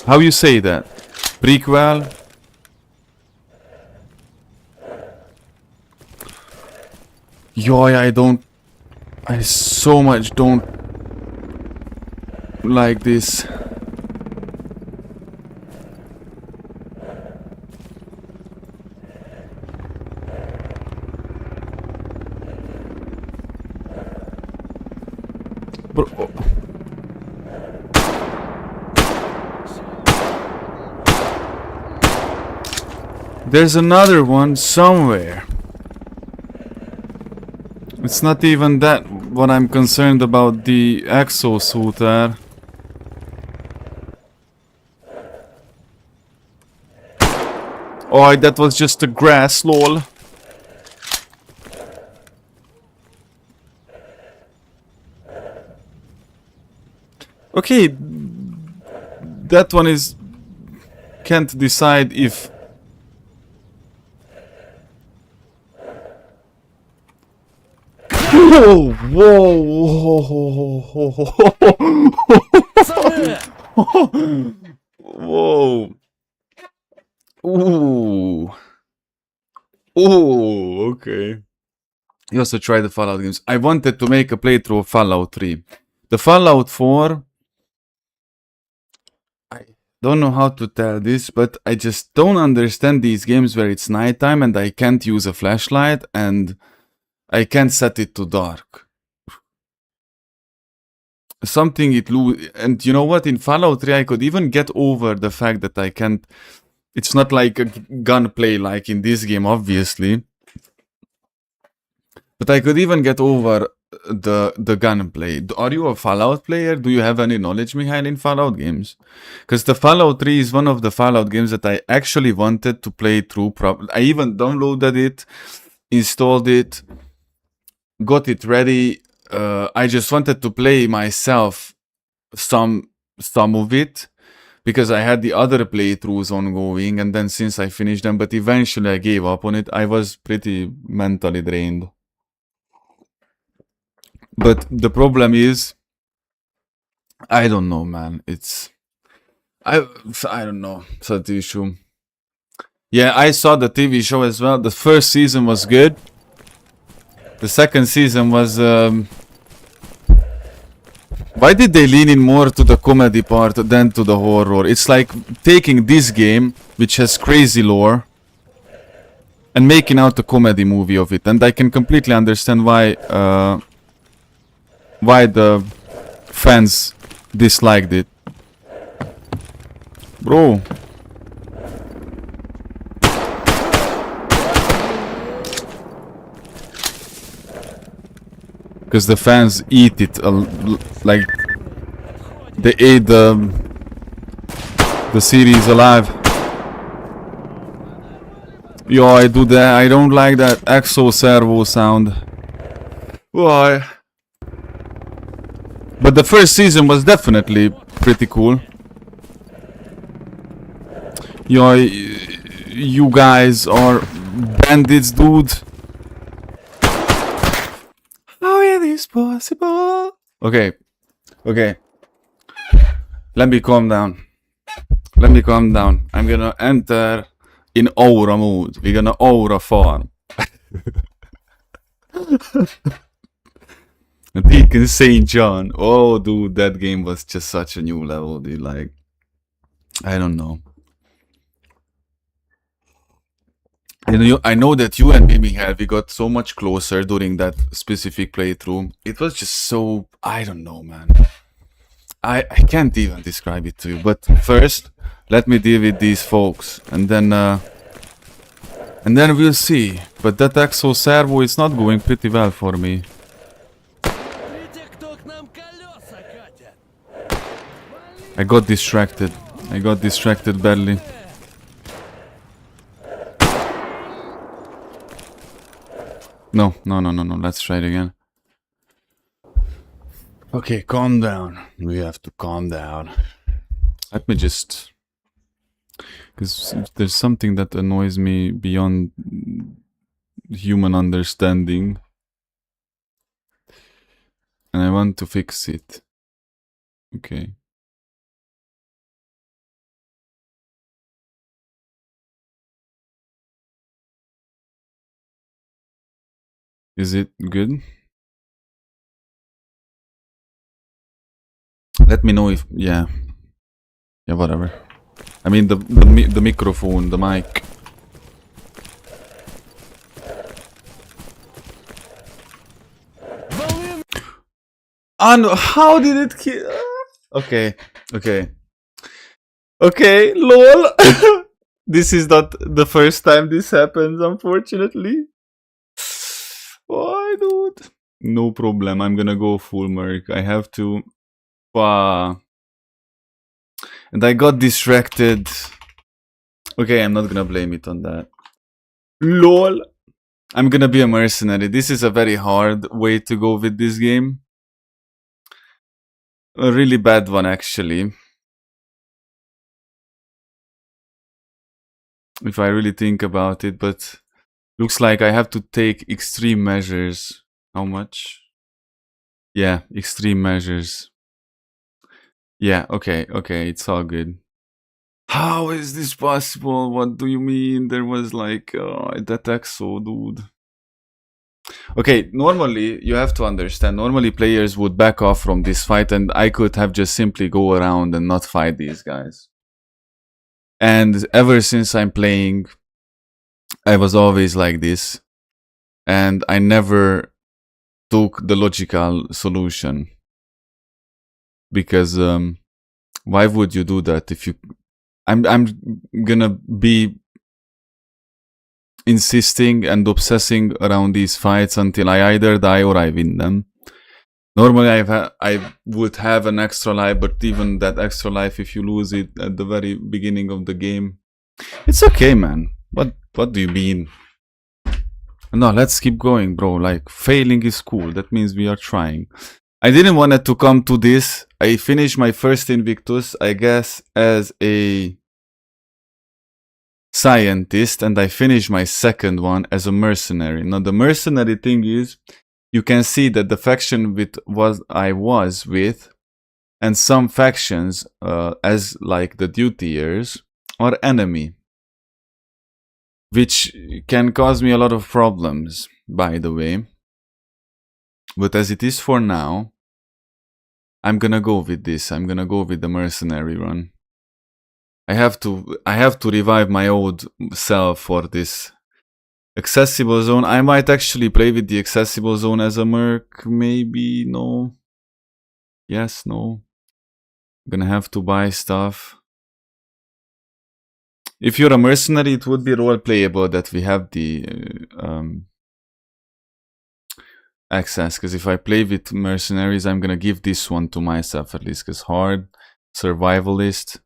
how you say that? Prequel? Yo, I so much don't like this. Bro. There's another one somewhere. It's not even that what I'm concerned about the exosuit. Oh, that was just a grass, lol. Okay, that one is... can't decide if... Whoa, whoa, whoa, whoa. Ooh. Ooh, okay. You also tried the Fallout games. I wanted to make a playthrough of Fallout 3. The Fallout 4... I don't know how to tell this, but I just don't understand these games where it's nighttime and I can't use a flashlight and I can't set it to dark. Something it and you know what? In Fallout 3 I could even get over the fact that I can't... It's not like a gunplay like in this game, obviously. But I could even get over the gunplay. Are you a Fallout player? Do you have any knowledge, Mikhail, in Fallout games? Because the Fallout 3 is one of the Fallout games that I actually wanted to play through. I even downloaded it, installed it, got it ready. I just wanted to play myself some of it. Because I had the other playthroughs ongoing, and then since I finished them, but eventually I gave up on it. I was pretty mentally drained. But the problem is, I don't know, man. I don't know. It's an issue. Yeah, I saw the TV show as well. The first season was good. The second season was... Why did they lean in more to the comedy part than to the horror? It's like taking this game, which has crazy lore, and making out a comedy movie of it. And I can completely understand why the fans disliked it. Bro. Because the fans eat it, like, they ate the series alive. Yo, I do that, I don't like that exo servo sound. Why? But the first season was definitely pretty cool. Yo, you guys are bandits, dude. How is this possible? Okay. Let me calm down. I'm gonna enter in aura mode. We're gonna aura farm. Deacon St. John. Oh, dude, that game was just such a new level, dude. Like, I don't know. I know that you and me, we got so much closer during that specific playthrough. It was just so... I don't know, man. I can't even describe it to you. But first, let me deal with these folks. And then we'll see. But that exo servo is not going pretty well for me. I got distracted. I got distracted badly. No. Let's try it again. Okay, calm down. We have to calm down. Let me just... Because there's something that annoys me beyond human understanding. And I want to fix it. Okay. Is it good? Let me know if... Yeah. Yeah, whatever. I mean the microphone, the mic. And how did it kill? Okay. Okay, lol. This is not the first time this happens, unfortunately. Why, dude? No problem. I'm gonna go full merc. I have to. And I got distracted. Okay, I'm not gonna blame it on that. LOL. I'm gonna be a mercenary. This is a very hard way to go with this game. A really bad one, actually. If I really think about it, but looks like I have to take extreme measures. How much? Yeah, extreme measures. Yeah, okay, it's all good. How is this possible? What do you mean? There was like that exo, dude. Okay, normally you have to understand. Normally players would back off from this fight, and I could have just simply go around and not fight these guys. And ever since I'm playing, I was always like this, and I never took the logical solution. Because why would you do that if you? I'm gonna be insisting and obsessing around these fights until I either die or I win them. Normally I would have an extra life, but even that extra life, if you lose it at the very beginning of the game, it's okay, man. What do you mean? No, let's keep going, bro. Like, failing is cool. That means we are trying. I didn't want it to come to this. I finished my first Invictus, I guess, as a scientist, and I finished my second one as a mercenary. Now, the mercenary thing is, you can see that the faction with what I was with, and some factions, as like the dutiers, are enemy. Which can cause me a lot of problems, by the way. But as it is for now, I'm gonna go with this. I'm gonna go with the mercenary run. I have to revive my old self for this accessible zone. I might actually play with the accessible zone as a merc. Maybe, no. Yes, no. I'm gonna have to buy stuff. If you're a mercenary, it would be role playable that we have the access, because if I play with mercenaries, I'm gonna give this one to myself at least, because hard, survivalist,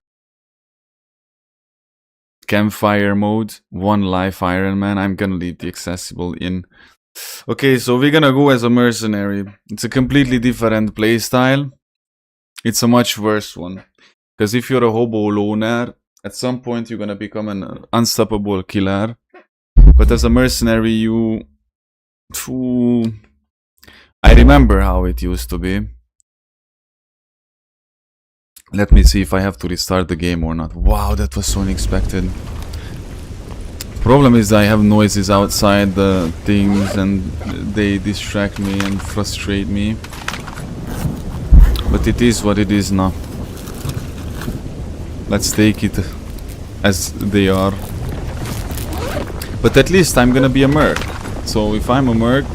campfire mode, 1 life Ironman, I'm gonna leave the accessible in. Okay, so we're gonna go as a mercenary. It's a completely different playstyle. It's a much worse one, because if you're a hobo loner, at some point you're gonna become an unstoppable killer. But as a mercenary, you... I remember how it used to be. Let me see if I have to restart the game or not. Wow, that was so unexpected. Problem is I have noises outside the things and they distract me and frustrate me. But it is what it is now. Let's take it as they are. But at least I'm gonna be a merc. So if I'm a merc,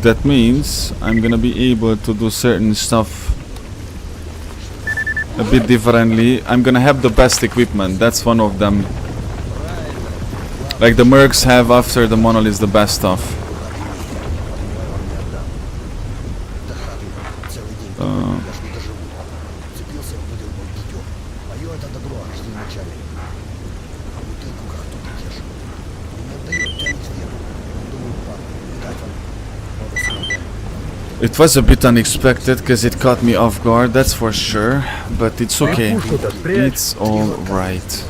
that means I'm gonna be able to do certain stuff a bit differently. I'm gonna have the best equipment, that's one of them. Like the mercs have after the monoliths the best stuff. It was a bit unexpected because it caught me off guard, that's for sure, but it's okay. It's alright.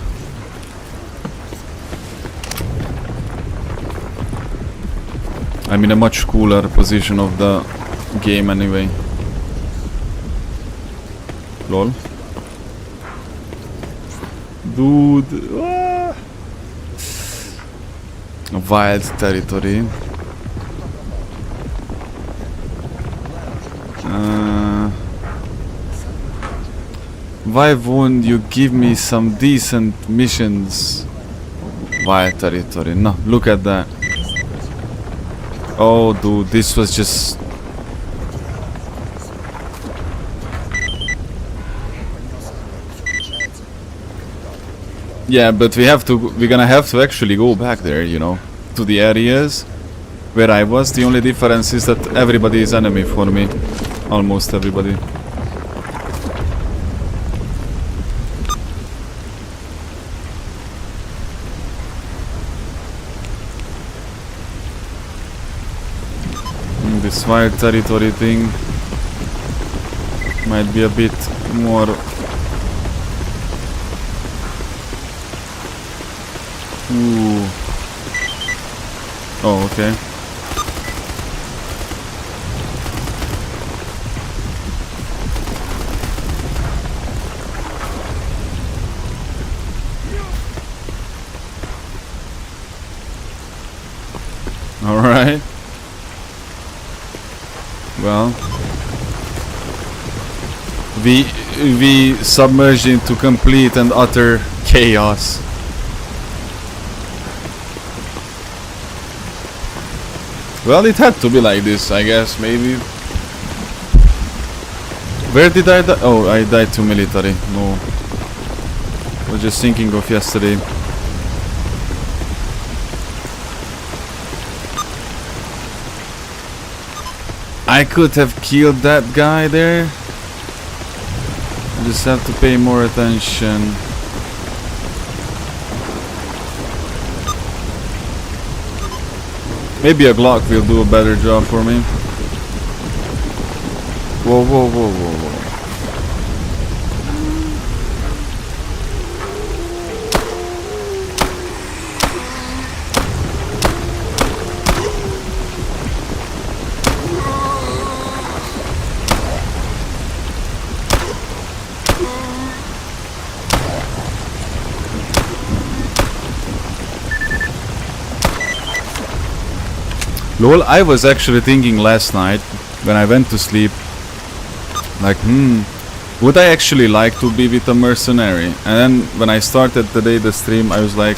I'm in a much cooler position of the game anyway. Lol. Dude. Ah. Wild territory. Why won't you give me some decent missions? Wild territory. No, look at that. Oh, dude, this was just... Yeah, but we're gonna have to actually go back there, you know, to the areas where I was. The only difference is that everybody is enemy for me. Almost everybody. This wild territory thing might be a bit more ooh. Oh, okay. All right. Well, we submerged into complete and utter chaos. Well, it had to be like this, I guess, maybe. Where did I die? Oh, I died to military. No. I was just thinking of yesterday. I could have killed that guy there. I just have to pay more attention. Maybe a Glock will do a better job for me. Whoa, whoa, whoa, whoa, whoa. Lol, I was actually thinking last night when I went to sleep, like, would I actually like to be with a mercenary? And then when I started today the stream, I was like,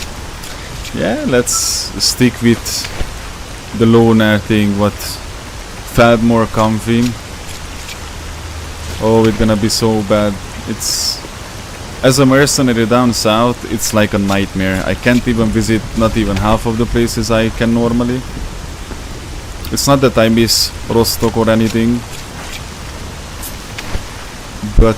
yeah, let's stick with the loner thing, what felt more comfy. Oh, it's gonna be so bad. It's... As a mercenary down south, it's like a nightmare. I can't even visit not even half of the places I can normally. It's not that I miss Rostock or anything, but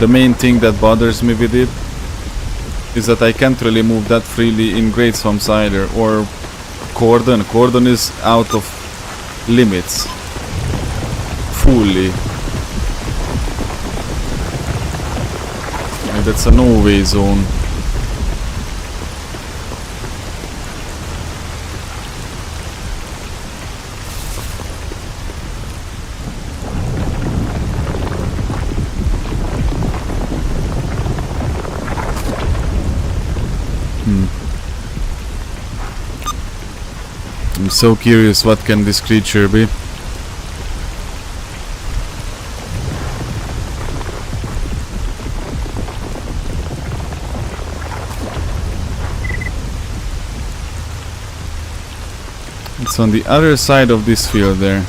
the main thing that bothers me with it is that I can't really move that freely in Great Swamps either, or Cordon. Cordon is out of limits fully. That's a no-way zone. I'm so curious, what can this creature be? It's on the other side of this field there.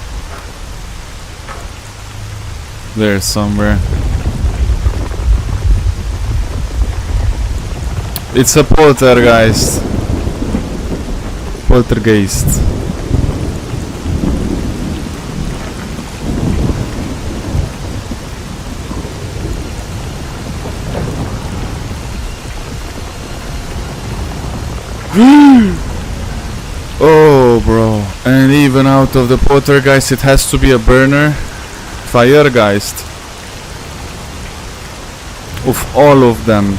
there somewhere. It's a poltergeist. Poltergeist. Oh, bro. And even out of the poltergeist, it has to be a burner. Firegeist. Of all of them.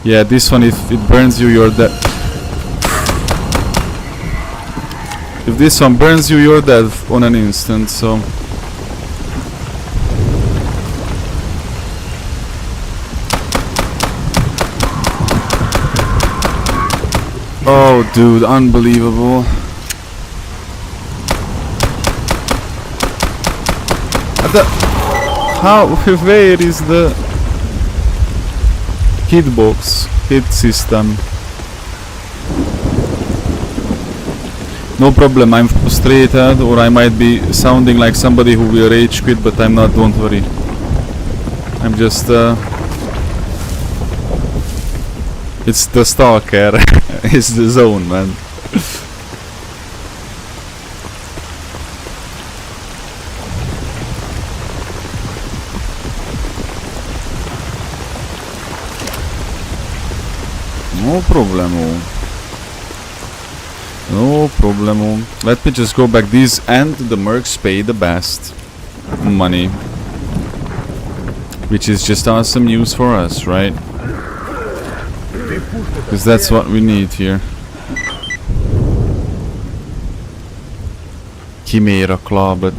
Yeah, this one, if it burns you, you're dead. If this one burns you, you're dead on an instant, so... Oh, dude, unbelievable. How, where is the hitbox, hit system? No problem, I'm frustrated, or I might be sounding like somebody who will rage quit, but I'm not, don't worry. I'm just, it's the S.T.A.L.K.E.R. It's the zone, man. No problemo. No problemo. Let me just go back. These and the mercs pay the best money. Which is just awesome news for us, right? Because that's what we need here. Chimera Claw, but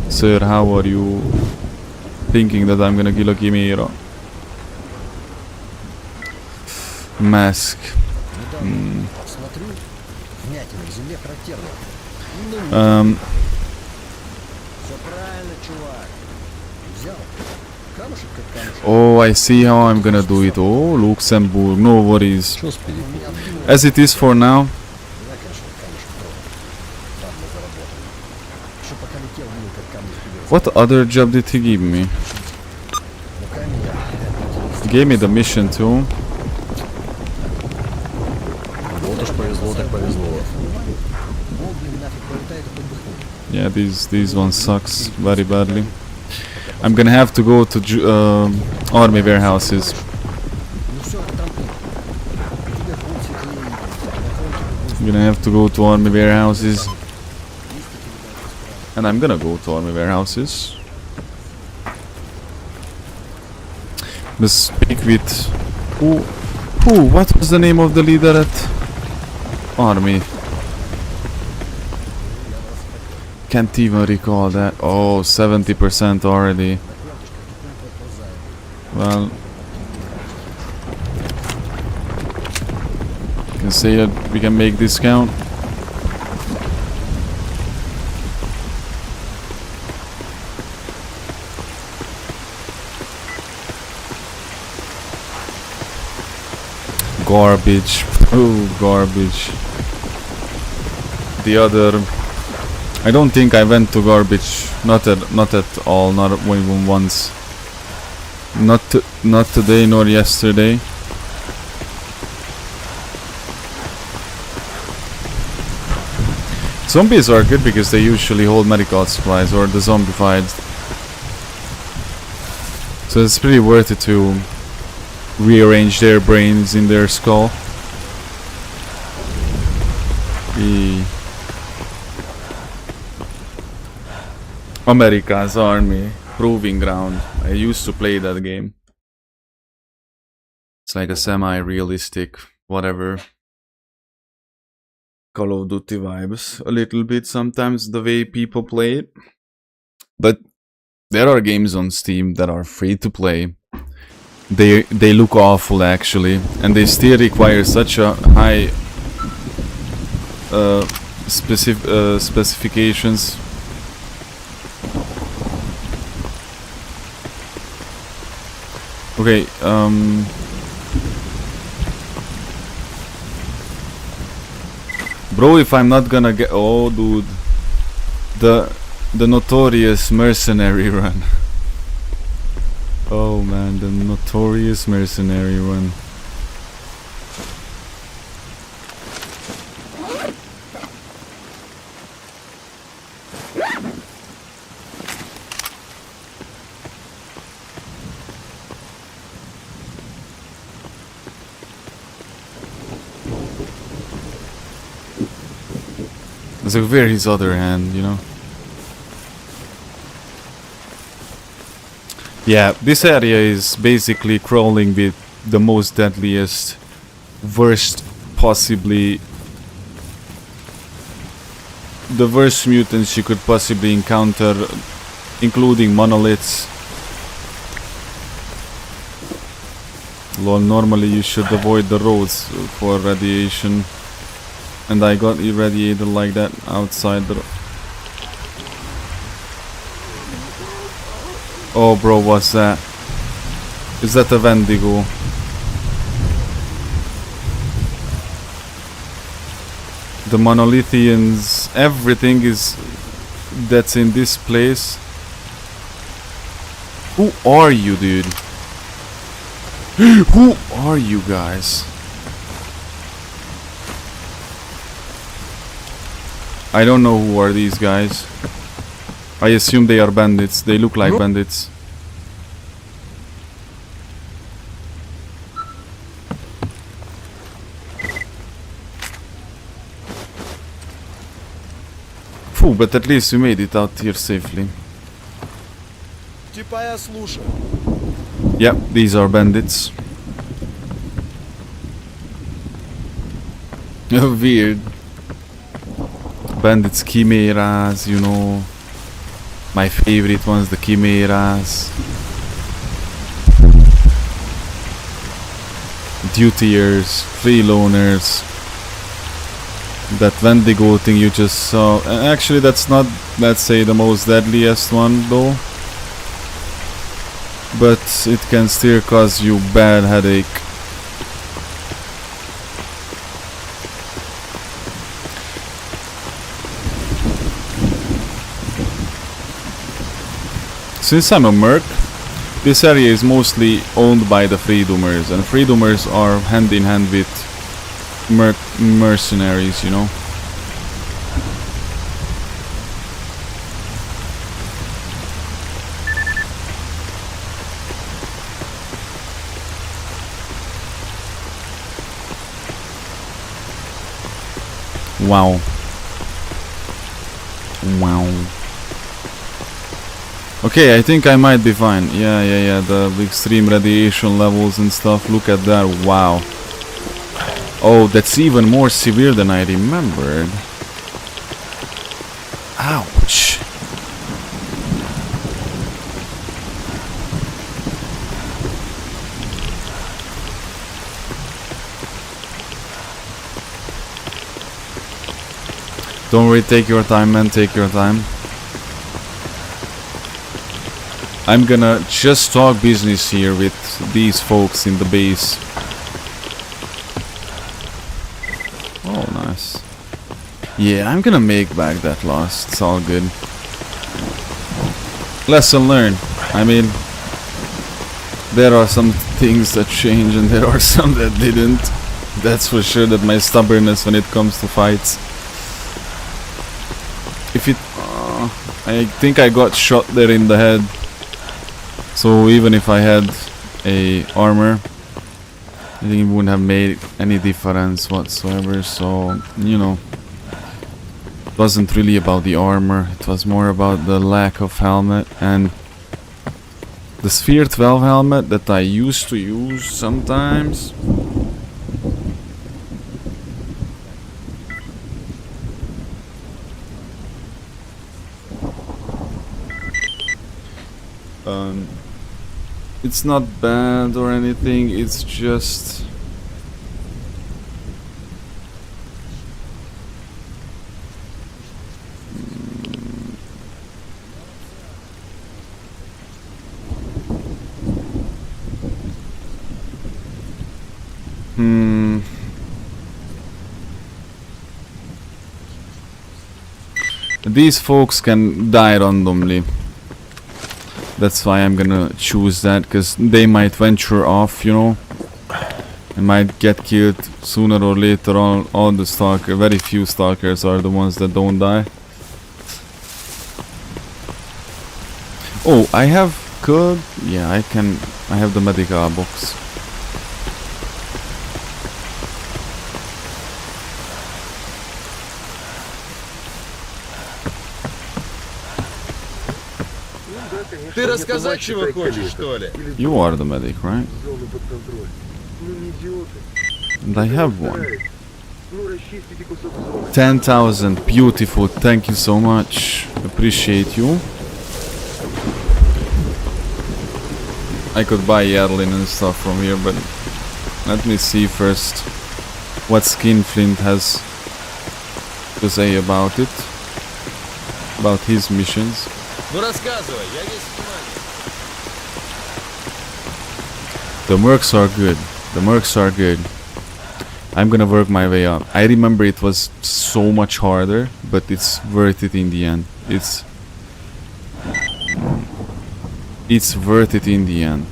sir, how are you thinking that I'm gonna kill a Chimera? Mask. Oh, I see how I'm gonna do it. Oh, Luxembourg, no worries. As it is for now. What other job did he give me? He gave me the mission too. Yeah, these ones sucks very badly. I'm gonna have to go to army warehouses. I'm gonna have to go to army warehouses. And I'm gonna go to army warehouses. Let's speak with... What was the name of the leader at army? Can't even recall that. Oh, 70% already. Well, I can say that we can make this count. Garbage. Oh, garbage. The other... I don't think I went to garbage. Not at all. Not even once. Not today nor yesterday. Zombies are good because they usually hold medical supplies, or the zombified. So it's pretty worth it to rearrange their brains in their skull. America's Army Proving Ground. I used to play that game. It's like a semi-realistic, whatever, Call of Duty vibes. A little bit sometimes the way people play it. But there are games on Steam that are free to play. They look awful actually, and they still require such a high specifications. Okay, Bro, if I'm not gonna get... Oh, dude. The notorious mercenary run. Oh man, the notorious mercenary run. It's like, where his other hand, you know? Yeah, this area is basically crawling with the most deadliest, worst possibly... the worst mutants you could possibly encounter, including monoliths. Lol, normally you should avoid the roads for radiation. And I got irradiated like that outside the... Oh bro, what's that? Is that a Wendigo? The Monolithians, everything is... that's in this place. Who are you, dude? Who are you guys? I don't know who are these guys. I assume they are bandits. They look like bandits. Phew, but at least we made it out here safely. Yep, these are bandits. Weird. Bandits, chimeras, you know. My favorite ones, the chimeras. Dutiers, freeloners. That Wendigo thing you just saw. Actually, that's not, let's say, the most deadliest one, though. But it can still cause you bad headache. Since I'm a merc, this area is mostly owned by the freedomers, and freedomers are hand in hand with mercenaries, you know. Wow. Wow. Okay, I think I might be fine. Yeah, the extreme radiation levels and stuff. Look at that, wow. Oh, that's even more severe than I remembered. Ouch. Don't worry, take your time, man, take your time. I'm gonna just talk business here with these folks in the base. Oh, nice. Yeah, I'm gonna make back that loss. It's all good. Lesson learned. I mean, there are some things that change and there are some that didn't. That's for sure, that my stubbornness when it comes to fights. If it... I think I got shot there in the head. So even if I had a armor, I think it wouldn't have made any difference whatsoever. So, you know, it wasn't really about the armor. It was more about the lack of helmet. And the Sphere 12 helmet that I used to use sometimes, it's not bad or anything, it's just... These folks can die randomly. That's why I'm gonna choose that, because they might venture off, you know. And might get killed sooner or later. All the stalker, very few stalkers are the ones that don't die. Oh, I have could, yeah, I have the medical box. Ты рассказать чего хочешь, что ли? You are the medic, right? And I have one. 10,000, beautiful, thank you so much. Appreciate you. I could buy Yarlin and stuff from here, but let me see first what Skinflint has to say about it. About his missions. Ну рассказывай, я весь внимание. The mercs are good. The mercs are good. I'm gonna work my way up. I remember it was so much harder, but it's worth it in the end. It's worth it in the end.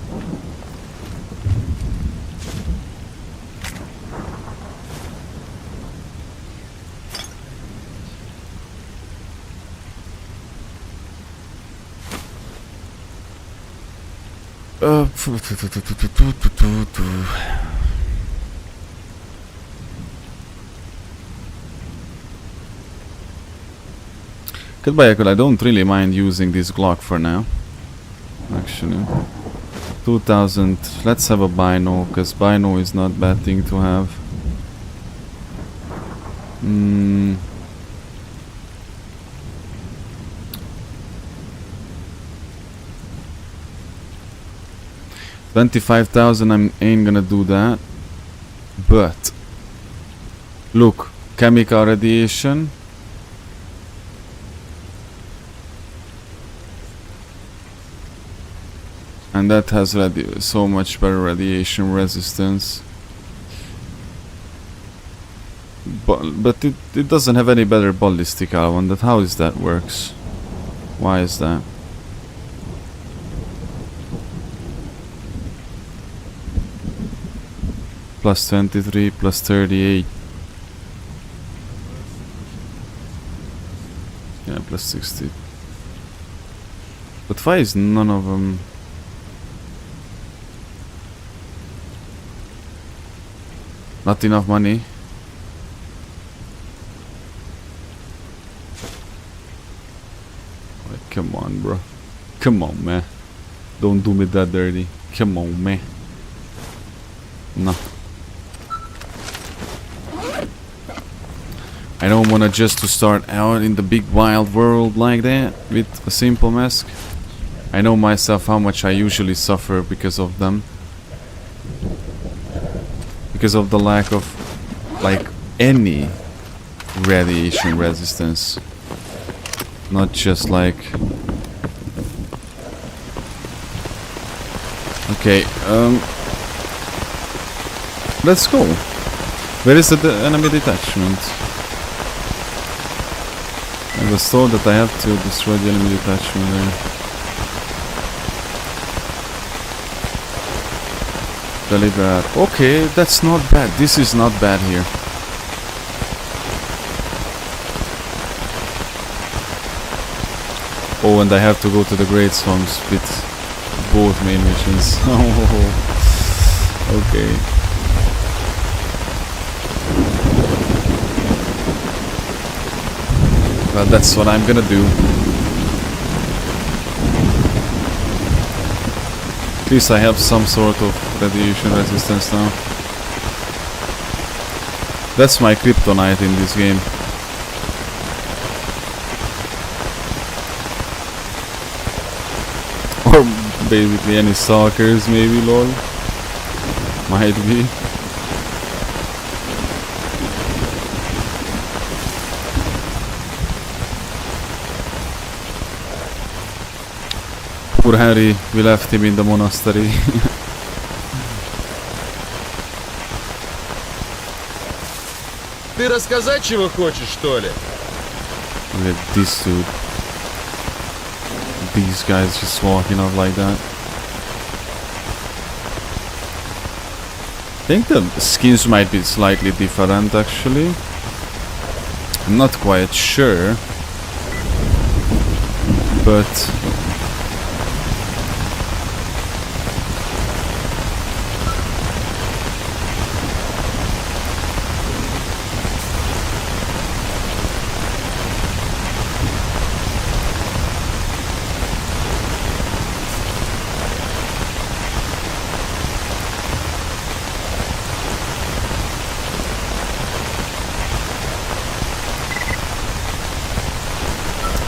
Goodbye, Akul. I don't really mind using this Glock for now. Actually, 2000. Let's have a bino, because bino is not bad thing to have. 25,000. I ain't gonna do that. But look, chemical radiation. And that has so much better radiation resistance. But it doesn't have any better ballistic. I wonder how is that works. Why is that? Plus 23, plus 38. Yeah, plus 60. But why is none of them? Not enough money. Like, come on, bro. Come on, man. Don't do me that dirty. Come on, man. No. I don't wanna just to start out in the big wild world like that with a simple mask. I know myself how much I usually suffer because of them. Because of the lack of like any radiation resistance. Not just like okay, let's go. Where is the enemy detachment? I was told that I have to destroy the enemy detachment there. Deliver. Okay, that's not bad. This is not bad here. Oh, and I have to go to the Great Swamps with both main missions. Oh, okay. Well, that's what I'm gonna do. At least I have some sort of radiation resistance now. That's my kryptonite in this game. Or basically any stalkers, maybe, lol. Might be. Poor Henry, we left him in the monastery. Ты рассказать чего хочешь, что ли? Look at this dude. These guys just walking off like that. I think the skins might be slightly different actually. I'm not quite sure. But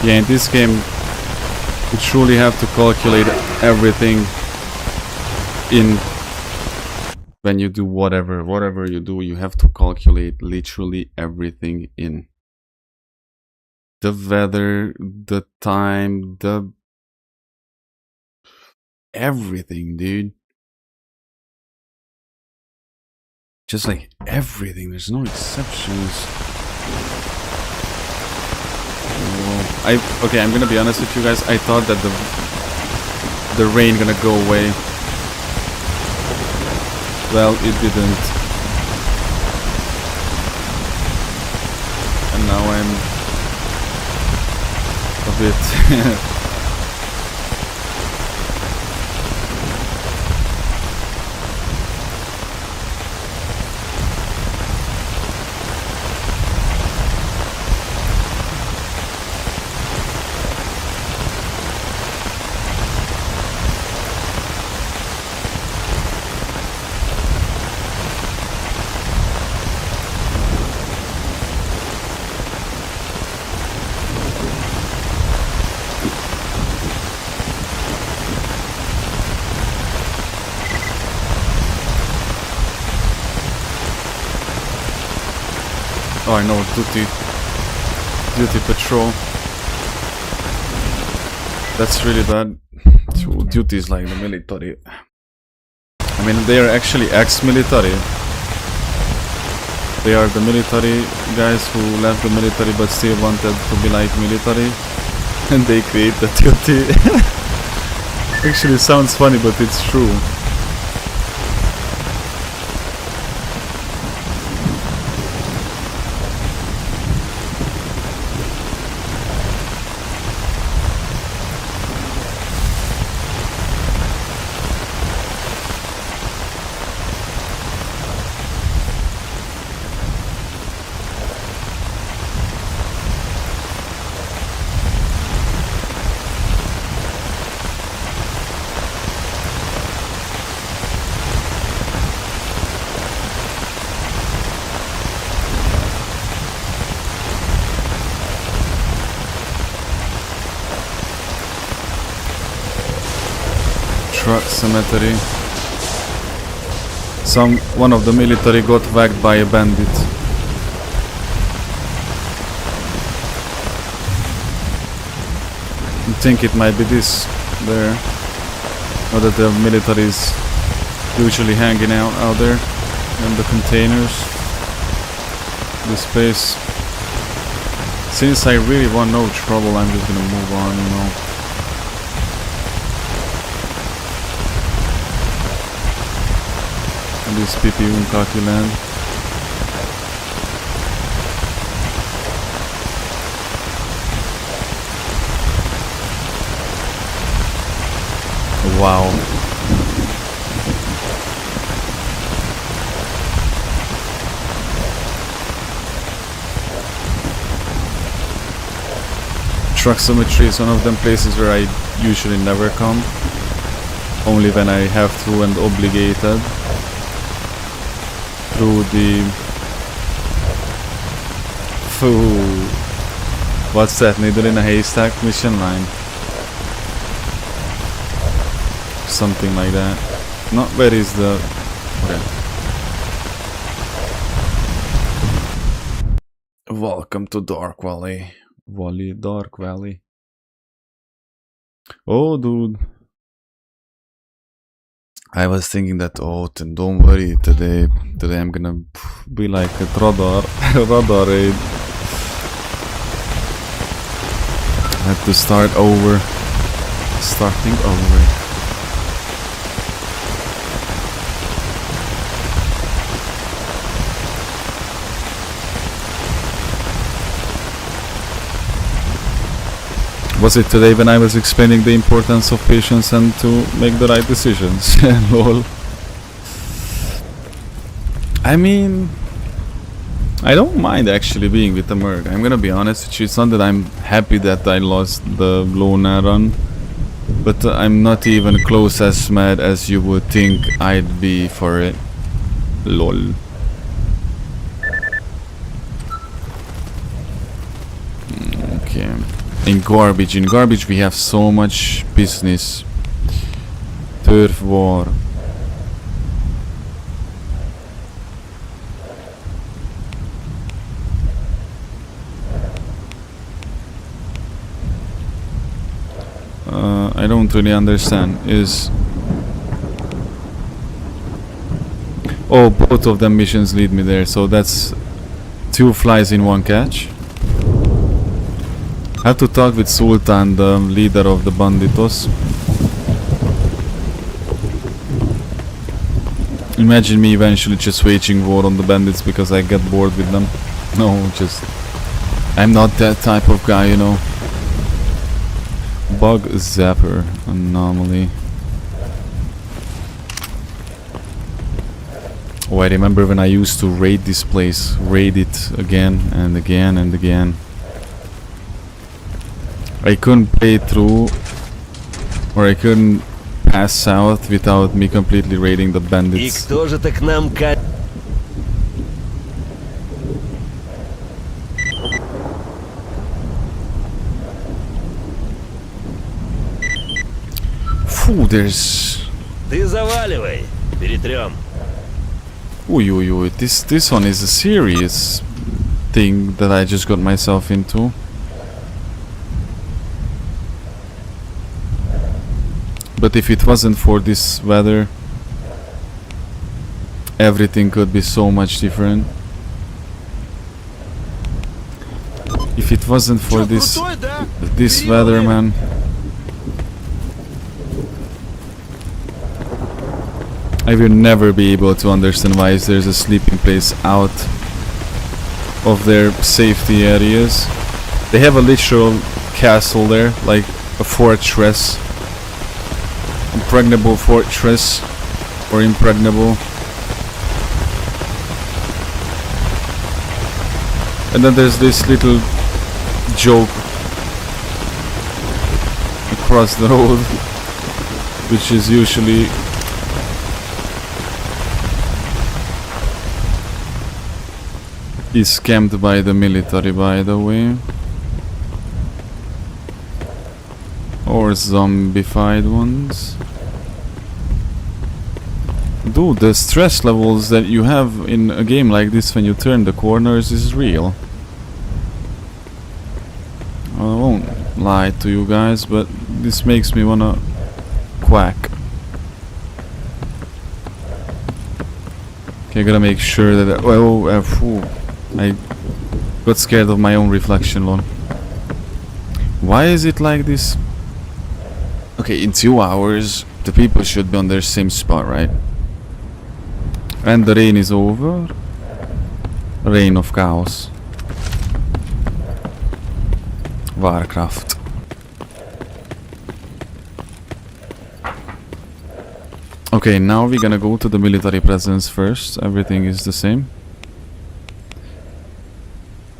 yeah, in this game you truly have to calculate everything in when you do whatever you do, you have to calculate literally everything in. The weather, the time, the everything, dude. Just like everything, there's no exceptions. Okay, I'm gonna be honest with you guys. I thought that the rain gonna go away. Well, it didn't. And now I'm a bit oh, I know, duty patrol. That's really bad. Duty is like the military. I mean, they are actually ex-military. They are the military guys who left the military but still wanted to be like military. And they create the duty. Actually sounds funny, but it's true. Truck cemetery. One of the military got whacked by a bandit. I think it might be this there. Or that the military is usually hanging out there in the containers. This place. Since I really want no trouble, I'm just gonna move on, you know. This PP Unkaki land. Wow. Truck cemetery is one of them places where I usually never come. Only when I have to and obligated. Through the what's that, needle in a haystack mission line, something like that. Not where is the okay. Welcome to Dark Valley. Dark Valley. Oh dude, I was thinking that, oh, don't worry, today I'm gonna be like a radar raid. Had to start over. Starting over. Was it today when I was explaining the importance of patience and to make the right decisions? Lol. I mean, I don't mind actually being with the Merc. I'm gonna be honest with you. It's not that I'm happy that I lost the Luna run, but I'm not even close as mad as you would think I'd be for it. Lol. Okay. In garbage we have so much business. Turf war. I don't really understand. Oh, both of them missions lead me there, so that's 2 flies in 1 catch. I have to talk with Sultan, the leader of the banditos. Imagine me eventually just waging war on the bandits because I get bored with them. No, just... I'm not that type of guy, you know. Bug Zapper Anomaly. Oh, I remember when I used to raid this place. Raid it again and again and again. I couldn't play through, or I couldn't pass south without me completely raiding the bandits. И кто же ты к нам Phew, there's... Ты заваливай, перетрем. Ooh, this one is a serious thing that I just got myself into. But if it wasn't for this weather, everything could be so much different. If it wasn't for this weather, man. I will never be able to understand why there's a sleeping place out of their safety areas. They have a literal castle there, like a fortress. Impregnable fortress, or impregnable. And then there's this little joke across the road, which is usually scammed by the military, by the way. Or zombified ones. Dude, the stress levels that you have in a game like this when you turn the corners is real. I won't lie to you guys, but this makes me wanna quack. Okay, I gotta make sure that... I got scared of my own reflection, lol. Why is it like this? Okay, in 2 hours, the people should be on their same spot, right? And the rain is over. Reign of Chaos. Warcraft. Okay, now we're gonna go to the military presence first. Everything is the same.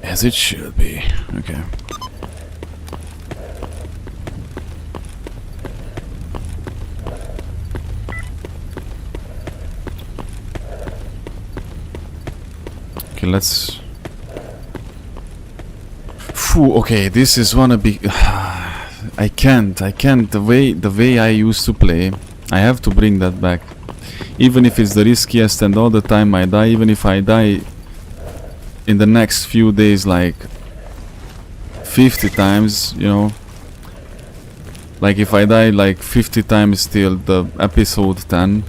As it should be. Okay. Okay, let's... Phew, okay, this is wanna be... I can't. The way I used to play, I have to bring that back. Even if it's the riskiest and all the time I die, even if I die in the next few days like 50 times, you know. Like if I die like 50 times till the episode 10,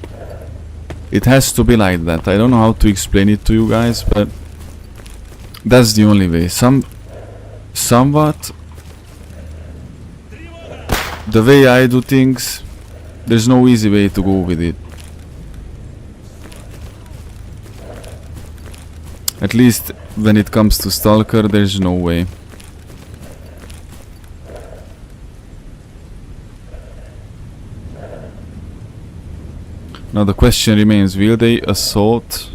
it has to be like that. I don't know how to explain it to you guys, but that's the only way. Somewhat the way I do things, there's no easy way to go with it. At least when it comes to S.T.A.L.K.E.R, there's no way. Now the question remains, will they assault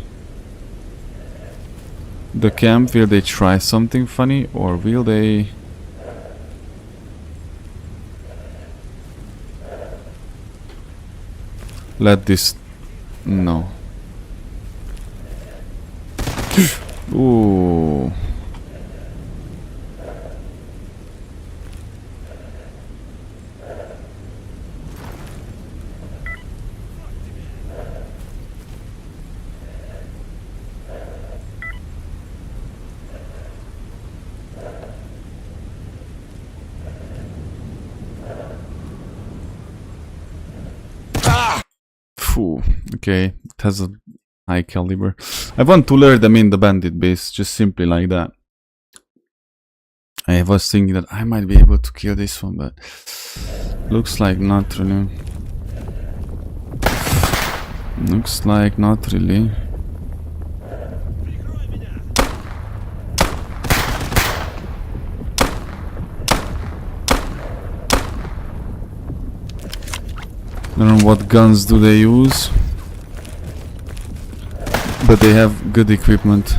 the camp? Will they try something funny, or will they... let this... no. Ooh. Phew. Okay, it has a high caliber. I want to lure them in the bandit base, just simply like that. I was thinking that I might be able to kill this one, but looks like not really. Looks like not really. I don't know what guns do they use, but they have good equipment.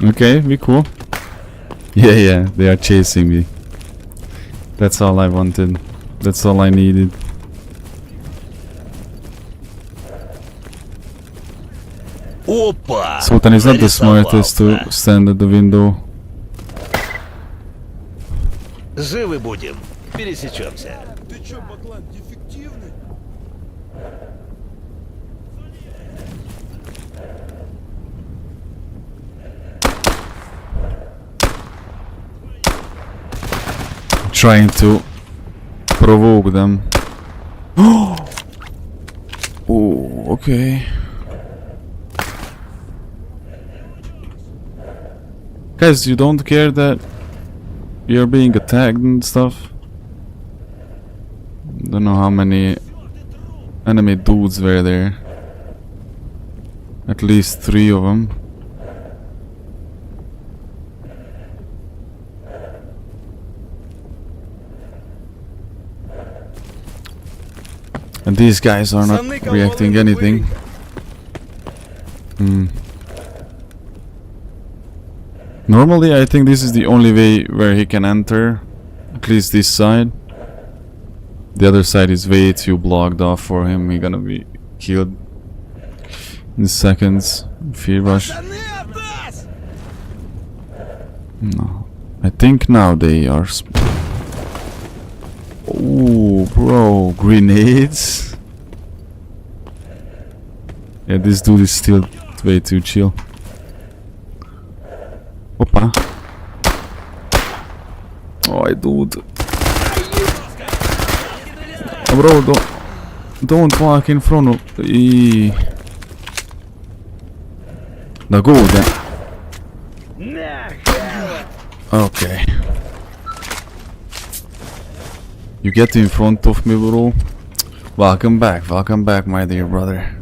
Okay, we cool. Yeah, they are chasing me. That's all I wanted. That's all I needed. Опа! Sultan is not the smartest to stand at the window. Живы будем. Пересечемся. Ты чё, Баклан, дефективный? Trying to provoke them. Oh, okay. Guys, you don't care that you're being attacked and stuff? Don't know how many enemy dudes were there. At least 3 of them. And these guys are not reacting anything. Normally I think this is the only way where he can enter. At least this side. The other side is way too blocked off for him. He's gonna be killed in seconds. Fear rush. No. I think now they are... Ooh, bro, grenades. Yeah, this dude is still way too chill. Opa. Oh, dude. Bro, don't walk in front of... Now go then. Okay. You get in front of me, bro. Welcome back, my dear brother.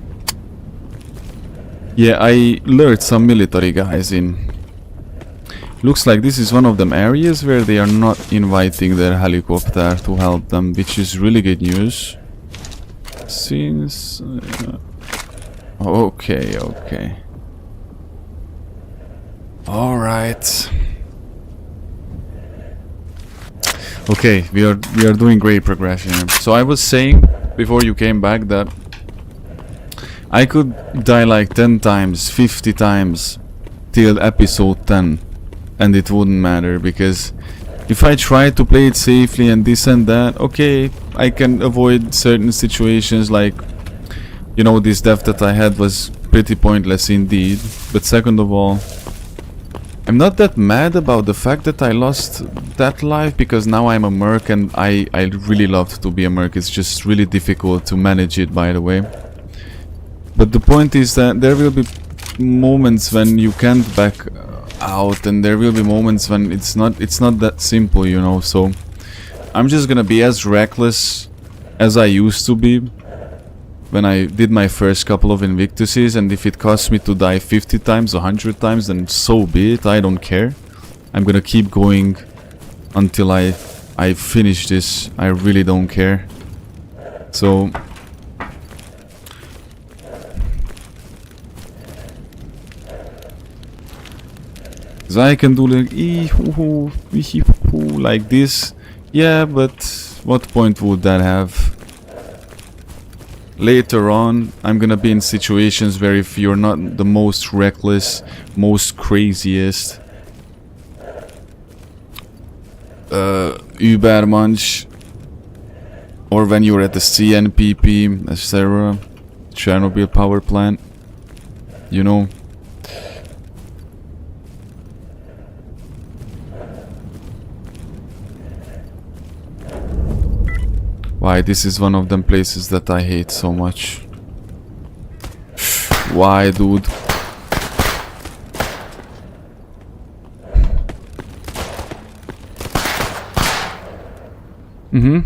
Yeah, I lured some military guys in. Looks like this is one of them areas where they are not inviting their helicopter to help them, which is really good news. Since... okay. Alright. Okay, we are doing great progression here. So I was saying before you came back that I could die like 10 times, 50 times till episode 10 and it wouldn't matter, because if I try to play it safely and this and that, okay, I can avoid certain situations, like, you know, this death that I had was pretty pointless indeed. But second of all, I'm not that mad about the fact that I lost that life, because now I'm a merc and I really loved to be a merc. It's just really difficult to manage it, by the way. But the point is that there will be moments when you can't back out, and there will be moments when it's not that simple, you know. So I'm just gonna be as reckless as I used to be when I did my first couple of Invictuses, and if it costs me to die 50 times, 100 times, then so be it. I don't care. I'm gonna keep going until I finish this. I really don't care. So so I can do like like this. Yeah, but what point would that have? Later on, I'm gonna be in situations where if you're not the most reckless, most craziest Übermensch, or when you're at the CNPP, etc., Chernobyl power plant, you know. Why, this is one of them places that I hate so much. Why, dude? Mm-hmm.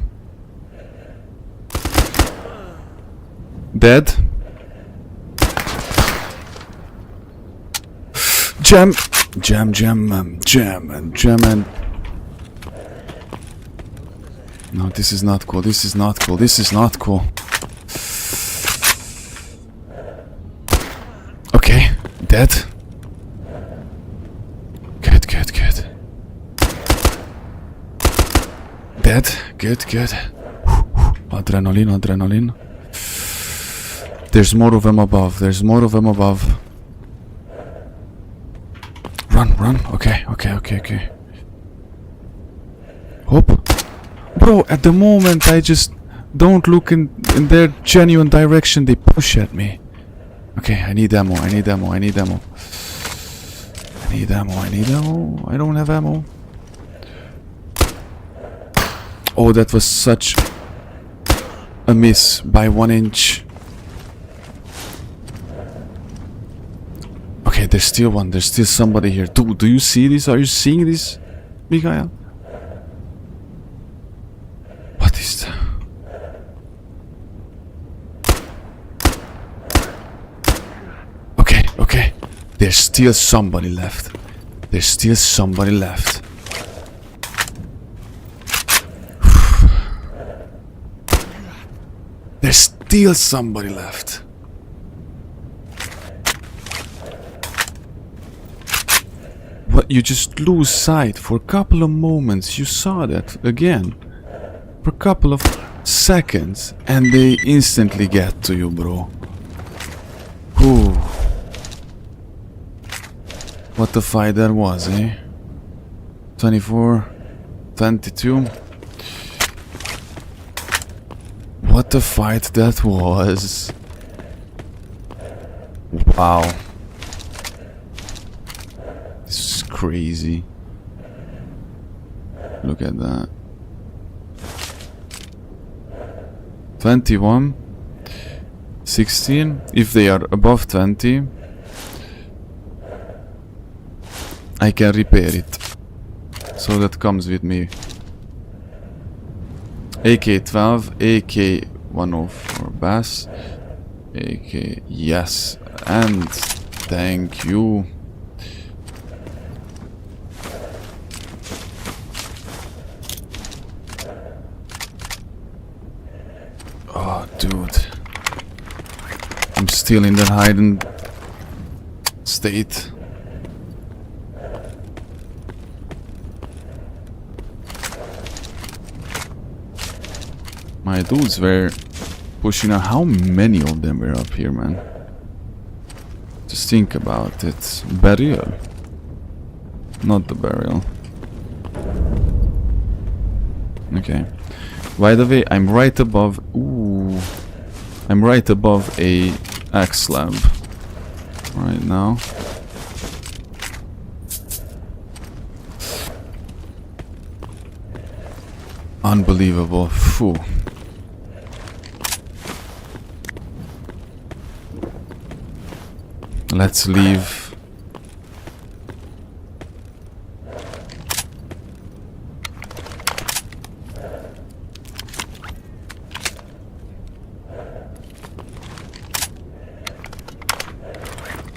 Dead. Jam. No, this is not cool. This is not cool. This is not cool. Okay, dead. Good. Dead. Good. Adrenaline. There's more of them above. Run. Okay. Hope. Bro, at the moment I just don't look in their genuine direction, they push at me. Okay, I need ammo. I don't have ammo. Oh, that was such a miss by 1 inch. Okay, there's still one. There's still somebody here. Dude, do you see this? Are you seeing this, Mikhail? What is that? Okay. There's still somebody left. There's still somebody left. What? You just lose sight for a couple of moments. You saw that again. For a couple of seconds. And they instantly get to you, bro. Whew. What the fight that was, eh? 24, 22. What the fight that was. Wow. This is crazy. Look at that. 21. 16. If they are above 20, I can repair it. So that comes with me. AK-12, AK-104 Bass, AK, yes, and thank you. Oh, dude. I'm still in that hiding state. My dudes were pushing out. How many of them were up here, man? Just think about it. Burial. Not the burial. Okay. By the way, I'm right above... Ooh. I'm right above a axe lab. Right now. Unbelievable. Phew. Let's leave.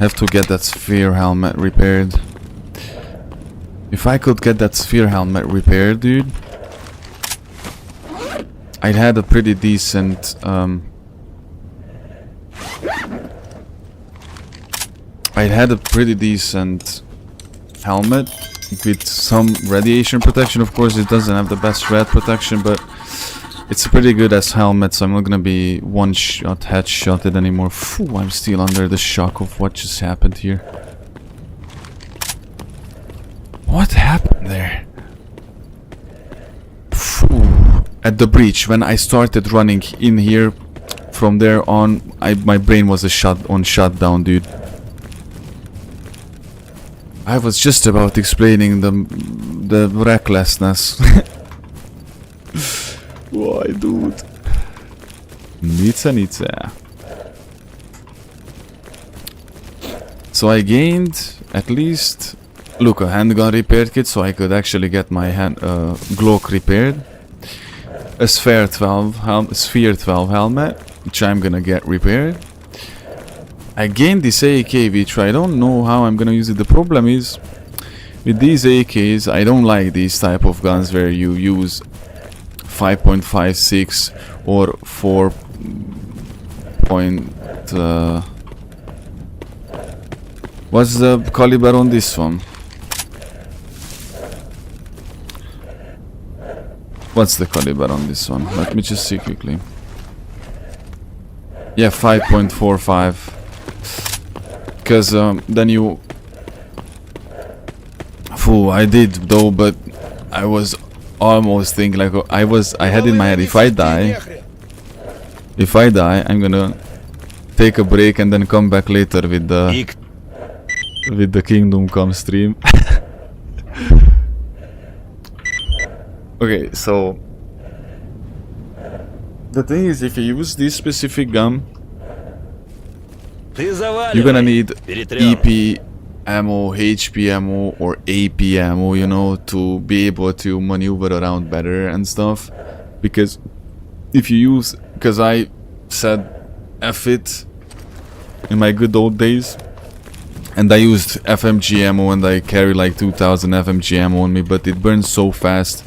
Have to get that sphere helmet repaired. If I could get that sphere helmet repaired, dude, I'd had a pretty decent helmet with some radiation protection. Of course, it doesn't have the best red protection, but it's pretty good as helmet, so I'm not gonna be one-shot headshotted anymore. Phew, I'm still under the shock of what just happened here. What happened there? Phew. At the breach, when I started running in here, from there on, my brain was on shutdown, dude. I was just about explaining the recklessness. Why, dude? Nice. So I gained at least, look, a handgun repair kit, so I could actually get my Glock repaired. A Sphere 12 helmet, which I'm gonna get repaired. I gained this AK, which I don't know how I'm gonna use it. The problem is, with these AKs, I don't like these type of guns where you use 5.56 or 4. What's the caliber on this one? What's the caliber on this one? Let me just see quickly. Yeah, 5.45. Because then you... Phew, I did though, but I was almost thinking like... I had in my head, if I die, I'm gonna take a break and then come back later with the Kingdom Come stream. Okay, so the thing is, if you use this specific gun, you're gonna need EP ammo, HP ammo, or AP ammo, you know, to be able to maneuver around better and stuff. Because if you use, because I said F it in my good old days, and I used FMG ammo, and I carry like 2000 FMG ammo on me, but it burns so fast.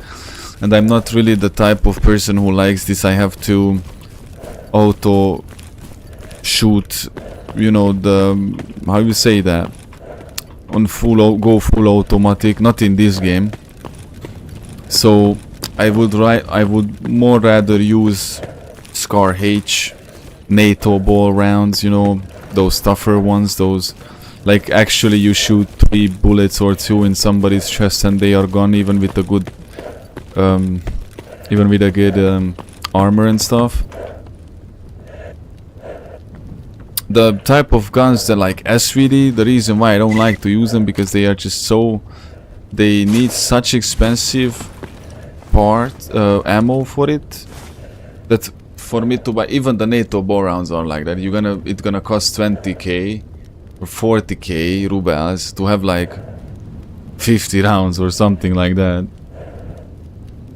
And I'm not really the type of person who likes this. I have to auto shoot, you know, how you say that, on go full automatic, not in this game. So I would more rather use S.T.A.L.K.E.R NATO ball rounds, you know, those tougher ones, those like actually you shoot 3 bullets or 2 in somebody's chest and they are gone, even with a good armor and stuff. The type of guns that like SVD, the reason why I don't like to use them, because they are just so, they need such expensive ammo for it, that for me to buy, even the NATO ball rounds are like that. It's gonna cost 20k or 40k rubles to have like 50 rounds or something like that.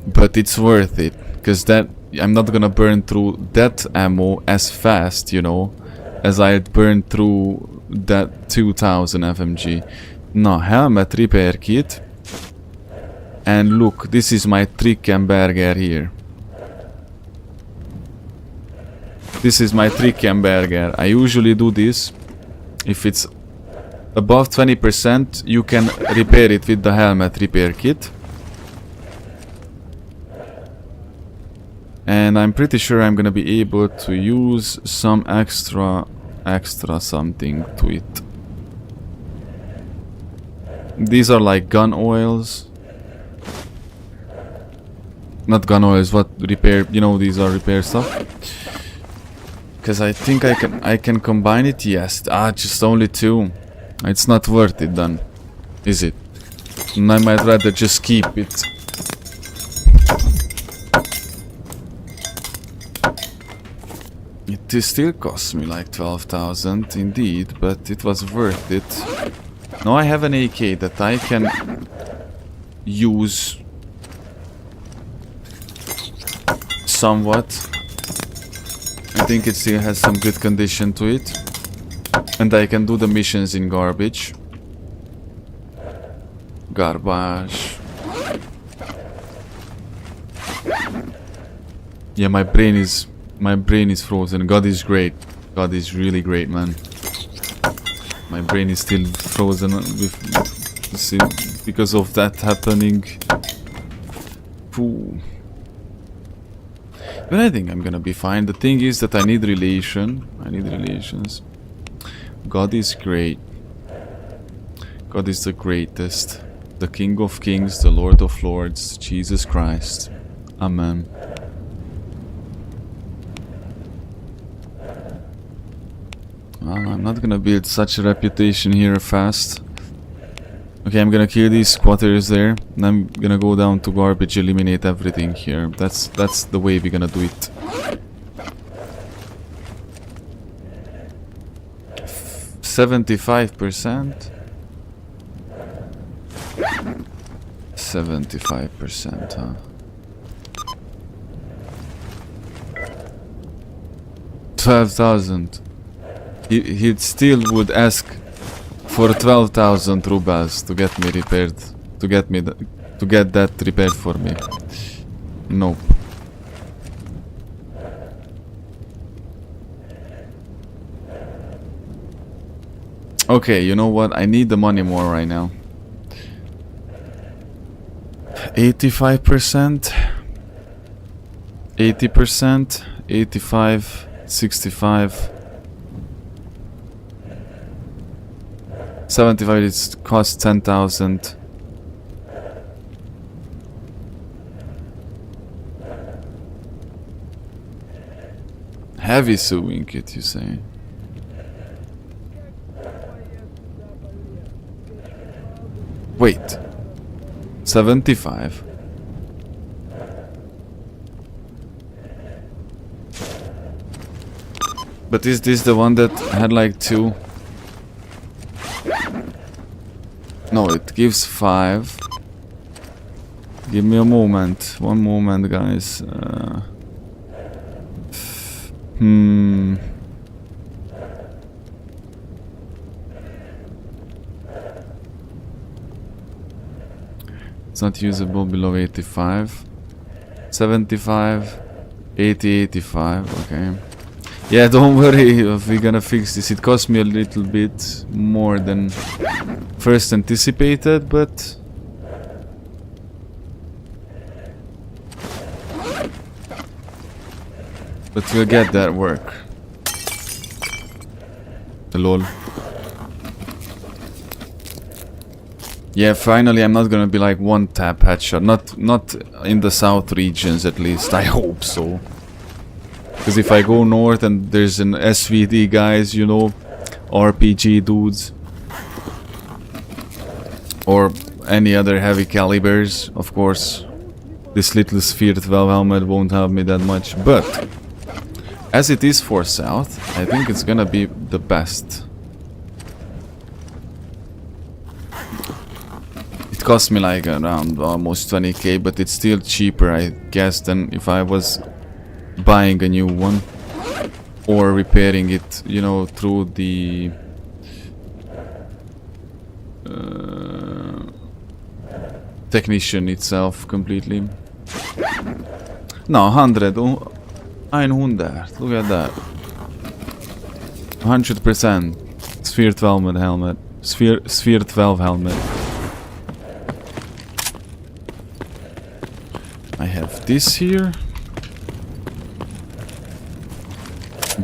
But it's worth it, because that I'm not gonna burn through that ammo as fast, you know, as I burned through that 2000 FMG. No, helmet repair kit. And look, this is my Trickenberger here. This is my Trickenberger. I usually do this. If it's above 20%, you can repair it with the helmet repair kit. And I'm pretty sure I'm gonna be able to use some extra something to it. These are like gun oils. Not gun oils, what repair, you know, these are repair stuff. Because I think I can combine it, yes. Just only 2. It's not worth it then, is it? And I might rather just keep it. It still cost me like 12,000 indeed, but it was worth it. Now I have an AK that I can use somewhat. I think it still has some good condition to it. And I can do the missions in garbage. Garbage. Yeah, my brain is frozen. God is great. God is really great, man. My brain is still frozen because of that happening. Pooh. But I think I'm gonna be fine. The thing is that I need relation. I need relations. God is great. God is the greatest. The King of Kings, the Lord of Lords, Jesus Christ. Amen. Well, I'm not gonna build such a reputation here fast. Okay, I'm gonna kill these squatters there, and I'm gonna go down to garbage, eliminate everything here. That's the way we're gonna do it. 75%. 75%, huh? $12,000. He still would ask for 12,000 rubles to get me repaired, to get that repaired for me. Nope. Okay, you know what? I need the money more right now. 85%, 80%, 85, 65. 75, it costs 10,000. Heavy sewing kit, you say? Wait. 75. But is this the one that had like 2? No, it gives 5. Give me a moment. One moment, guys. It's not usable below 85. 75. 80, 85. Okay. Yeah, don't worry, we're gonna fix this. It cost me a little bit more than first anticipated, but we'll get that work. Lol. Yeah, finally I'm not gonna be like one tap headshot. Not in the south regions at least. I hope so. Because if I go north and there's an SVD guys, you know, RPG dudes, or any other heavy calibers, of course, this little Sphere 12 helmet won't help me that much. But as it is for south, I think it's gonna be the best. It cost me like around almost 20k, but it's still cheaper, I guess, than if I was buying a new one or repairing it, you know, through the technician itself completely. No, 100. 100. Look at that. 100%. Sphere 12 helmet. Sphere 12 helmet. I have this here.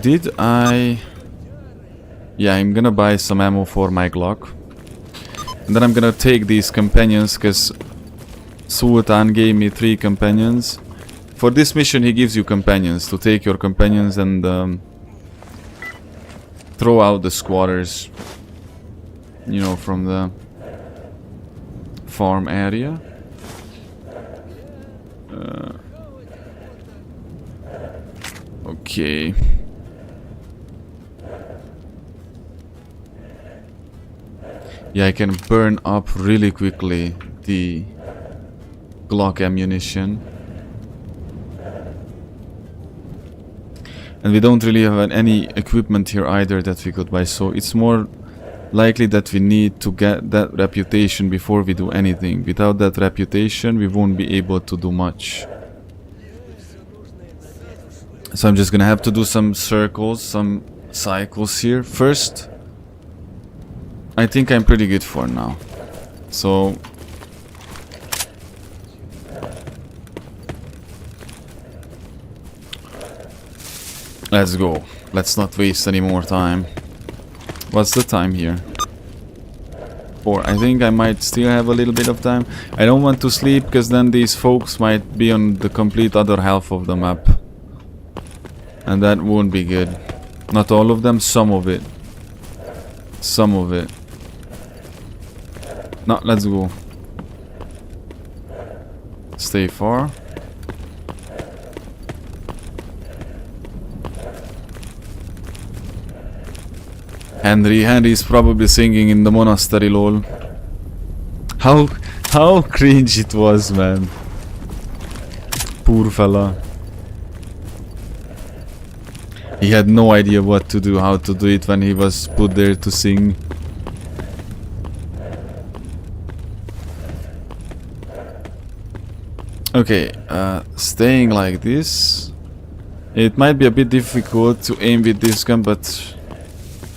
Did I... Yeah, I'm gonna buy some ammo for my Glock. And then I'm gonna take these companions, because Sultan gave me 3 companions. For this mission he gives you companions, to take your companions and throw out the squatters, you know, from the farm area. Okay. Yeah, I can burn up really quickly the Glock ammunition. And we don't really have any equipment here either that we could buy, so it's more likely that we need to get that reputation before we do anything. Without that reputation, we won't be able to do much. So I'm just gonna have to do some circles, some cycles here. First, I think I'm pretty good for now. So let's go. Let's not waste any more time. What's the time here? 4. I think I might still have a little bit of time. I don't want to sleep because then these folks might be on the complete other half of the map. And that won't be good. Not all of them, some of it. Some of it. No, let's go. Stay far. Henry's probably singing in the monastery, lol. How cringe it was, man. Poor fella. He had no idea what to do, how to do it when he was put there to sing. Okay, staying like this. It might be a bit difficult to aim with this gun, but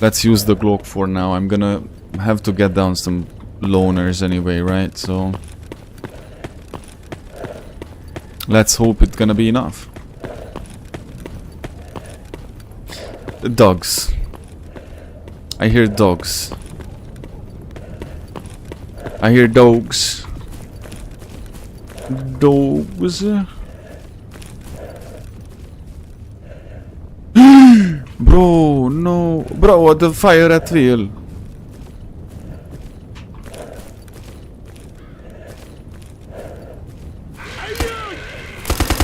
let's use the Glock for now. I'm gonna have to get down some loners anyway, right? So let's hope it's gonna be enough. Dogs. I hear dogs. I hear dogs. Dogs. Bro, no. Bro, what the fire at will?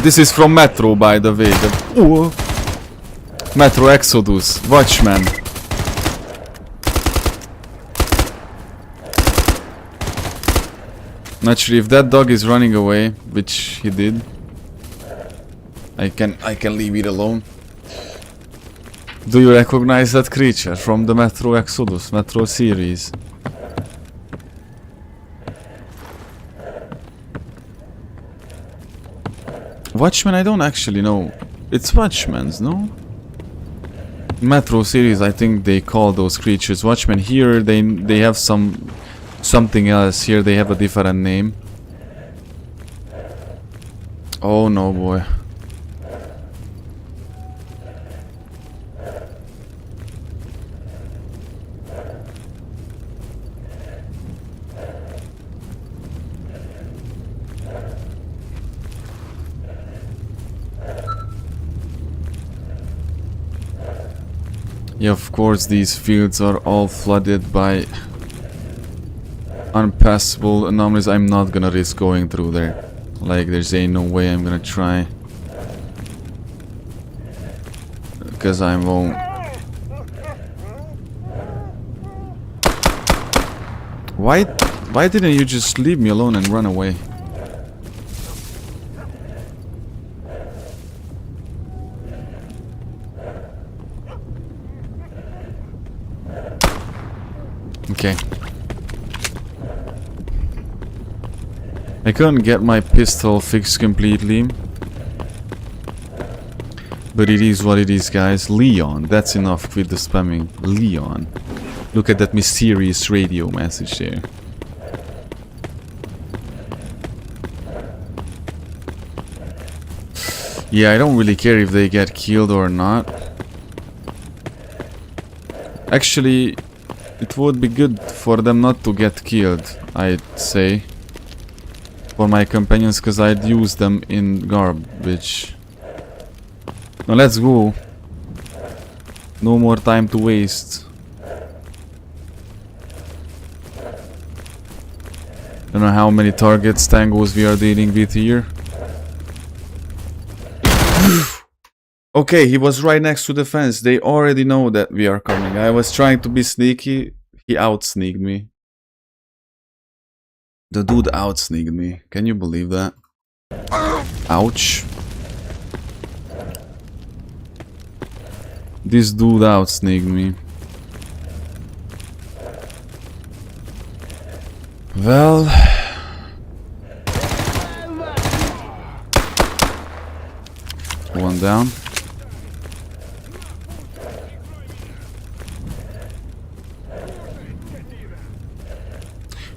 This is from Metro, by the way. Metro Exodus. Watchman. Not sure if that dog is running away, which he did. I can leave it alone. Do you recognize that creature from the Metro Exodus, Metro series? Watchmen, I don't actually know. It's Watchmen's, no? Metro series, I think they call those creatures Watchmen. Here they have something else. Here they have a different name. Oh no, boy. Yeah, of course these fields are all flooded by unpassable anomalies. I'm not gonna risk going through there. Like, there's no way I'm gonna try. Because I won't. Why didn't you just leave me alone and run away? Okay. I couldn't get my pistol fixed completely. But it is what it is, guys. Leon. That's enough. Quit the spamming. Leon. Look at that mysterious radio message there. Yeah, I don't really care if they get killed or not. Actually, it would be good for them not to get killed, I'd say. For my companions, because I'd use them in garbage. Now let's go. No more time to waste. Don't know how many targets, tangos we are dealing with here. Okay, he was right next to the fence. They already know that we are coming. I was trying to be sneaky. He out-sneaked me. The dude out-sneaked me. Can you believe that? Ouch. This dude outsneaked me. Well... One down.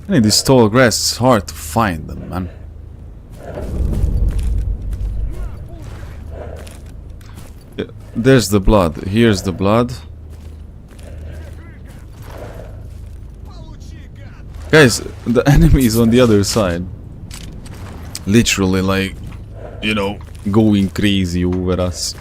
I these tall grass, it's hard to find them, man. There's the blood. Here's the blood. Guys, the enemy is on the other side. Literally, like, you know, going crazy over us.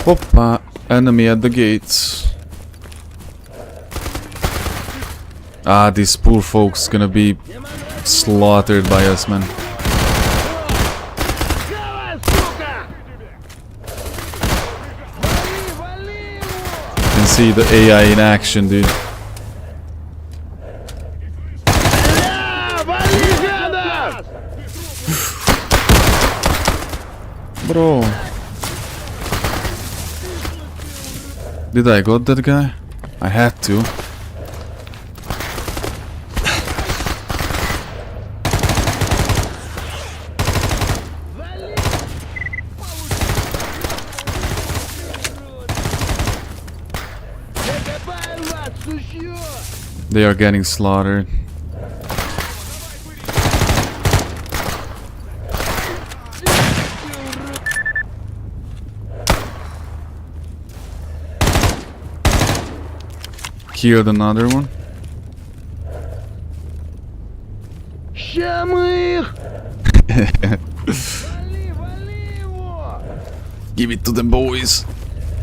Hoppa! Enemy at the gates. Ah, these poor folks gonna be slaughtered by us, man. You can see the AI in action, dude. Bro. Did I got that guy? I had to. They are getting slaughtered. Killed another one. Give it to the boys.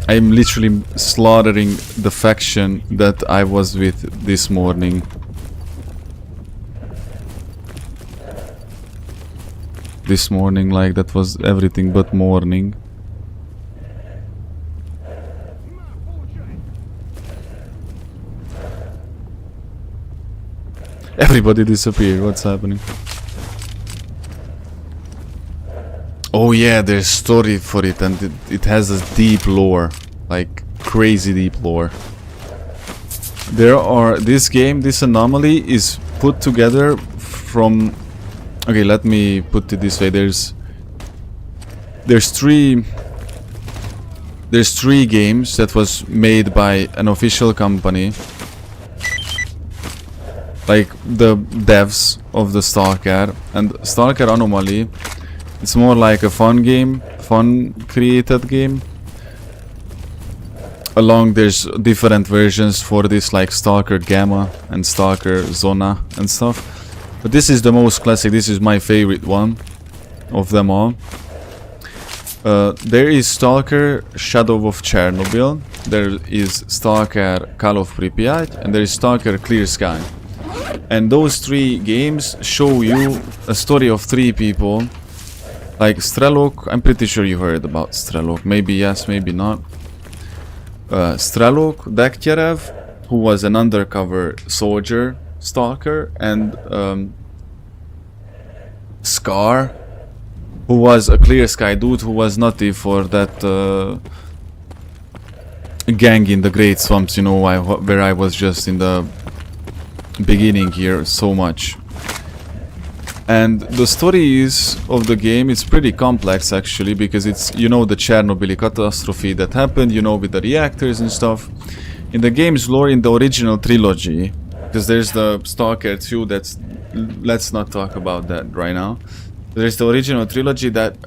I'm literally slaughtering the faction that I was with this morning. This morning, like, that was everything but morning. Everybody disappeared. What's happening? Oh yeah, there's story for it, and it has a deep lore, like crazy deep lore. There are this Anomaly is put together from. Okay, let me put it this way. There's three games that was made by an official company. Like the devs of the S.T.A.L.K.E.R and S.T.A.L.K.E.R Anomaly. It's more like a fun game, fun created game. Along there's different versions for this, like S.T.A.L.K.E.R Gamma and S.T.A.L.K.E.R Zona and stuff. But this is the most classic, this is my favorite one of them all. There is S.T.A.L.K.E.R Shadow of Chernobyl, there is S.T.A.L.K.E.R Call of Pripyat, and there is S.T.A.L.K.E.R Clear Sky. And those three games show you a story of three people. Like S.T.A.L.K.E.R, I'm pretty sure you heard about S.T.A.L.K.E.R, maybe yes, maybe not. S.T.A.L.K.E.R, who was an undercover soldier, S.T.A.L.K.E.R, and S.K.E.R, who was a Clear Sky dude who was native for that gang in the Great Swamps, you know, where I was just in the beginning here so much. And the story of the game is pretty complex actually, because it's, you know, the Chernobyl catastrophe that happened, you know, with the reactors and stuff. In the game's lore, in the original trilogy, because there's the S.T.A.L.K.E.R 2, that's, let's not talk about that right now. There's the original trilogy that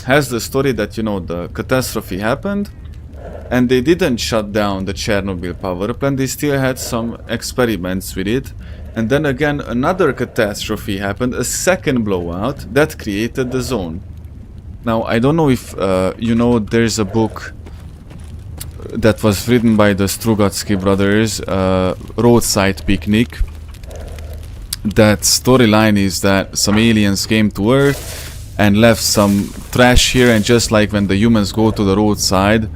has the story that, you know, the catastrophe happened and they didn't shut down the Chernobyl power plant, they still had some experiments with it. And then again, another catastrophe happened, a second blowout that created the zone. Now, I don't know if you know, there's a book that was written by the Strugatsky brothers, Roadside Picnic. That storyline is that some aliens came to Earth and left some trash here, and just like when the humans go to the roadside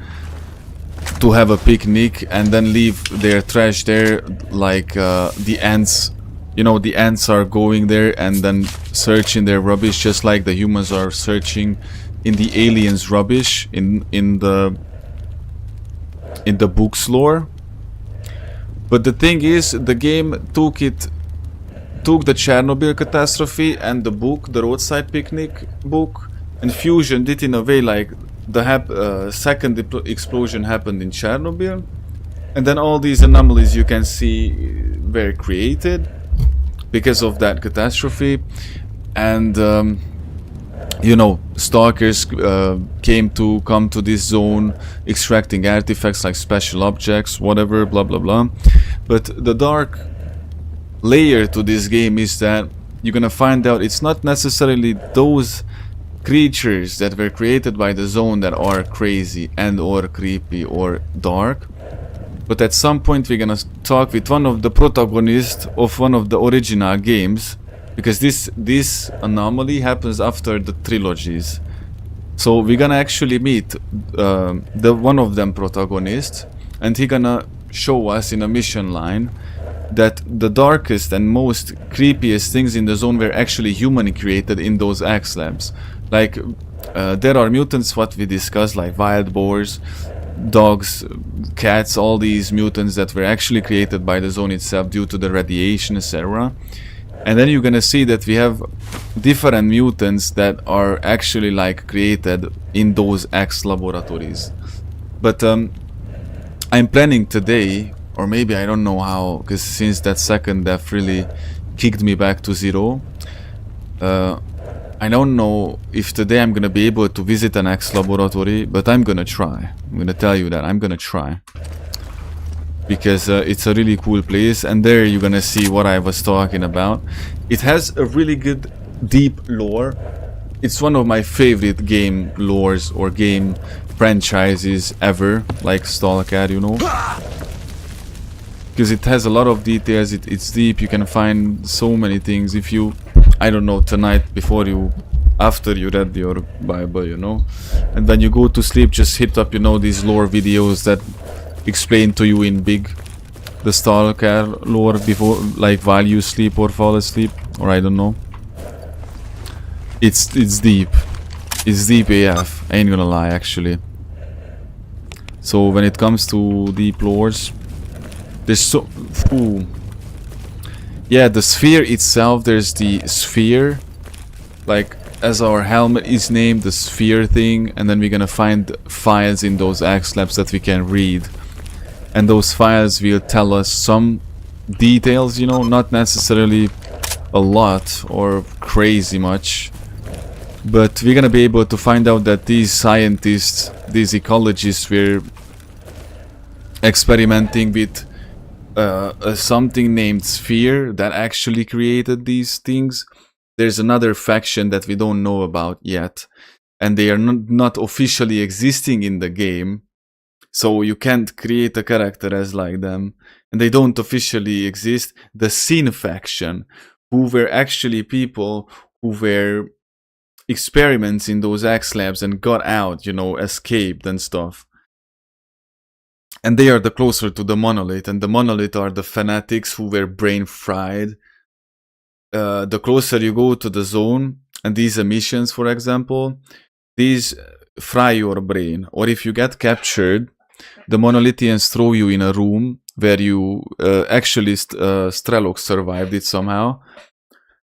to have a picnic and then leave their trash there, like the ants you know, the ants are going there and then searching their rubbish, just like the humans are searching in the aliens' rubbish in the book's lore. But the thing is, the game took the Chernobyl catastrophe and the book, the Roadside Picnic book, and fusioned it in a way like the second explosion happened in Chernobyl, and then all these anomalies you can see were created because of that catastrophe. And you know, stalkers come to this zone extracting artifacts like special objects, whatever, blah blah blah. But the dark layer to this game is that you're gonna find out it's not necessarily those creatures that were created by the zone that are crazy and or creepy or dark, but at some point we're gonna talk with one of the protagonists of one of the original games, because this anomaly happens after the trilogies. So we're gonna actually meet the one of them protagonists, and he gonna show us in a mission line that the darkest and most creepiest things in the zone were actually human created in those axe labs. Like there are mutants, what we discussed, like wild boars, dogs, cats, all these mutants that were actually created by the zone itself due to the radiation, etc. And then you're gonna see that we have different mutants that are actually like created in those X laboratories. But I'm planning today, or maybe I don't know how, because since that second death really kicked me back to zero. I don't know if today I'm gonna be able to visit an X laboratory, but I'm gonna try. I'm gonna tell you that I'm gonna try. Because it's a really cool place, and there you're gonna see what I was talking about. It has a really good deep lore. It's one of my favorite game lores or game franchises ever, like S.T.A.L.K.E.R, you know. Because it has a lot of details, it's deep, you can find so many things if you, I don't know, tonight after you read your Bible, you know. And when you go to sleep, just hit up, you know, these lore videos that explain to you in big the S.T.A.L.K.E.R lore before, like while you sleep or fall asleep, or I don't know. It's deep. It's deep AF, I ain't gonna lie, actually. So when it comes to deep lores, there's so... Ooh. Yeah, the sphere itself, there's the sphere, like as our helmet is named, the sphere thing, and then we're gonna find files in those axe labs that we can read. And those files will tell us some details, you know, not necessarily a lot or crazy much. But we're gonna be able to find out that these scientists, these ecologists were experimenting with something named Sphere that actually created these things. There's another faction that we don't know about yet, and they are not officially existing in the game, so you can't create a character as like them, and they don't officially exist. The Sin faction, who were actually people who were experiments in those X labs and got out, you know, escaped and stuff. And they are the closer to the monolith, and the monolith are the fanatics who were brain fried. The closer you go to the zone, and these emissions, for example, these fry your brain. Or if you get captured, the monolithians throw you in a room where you actually S.T.A.L.K.E.R survived it somehow.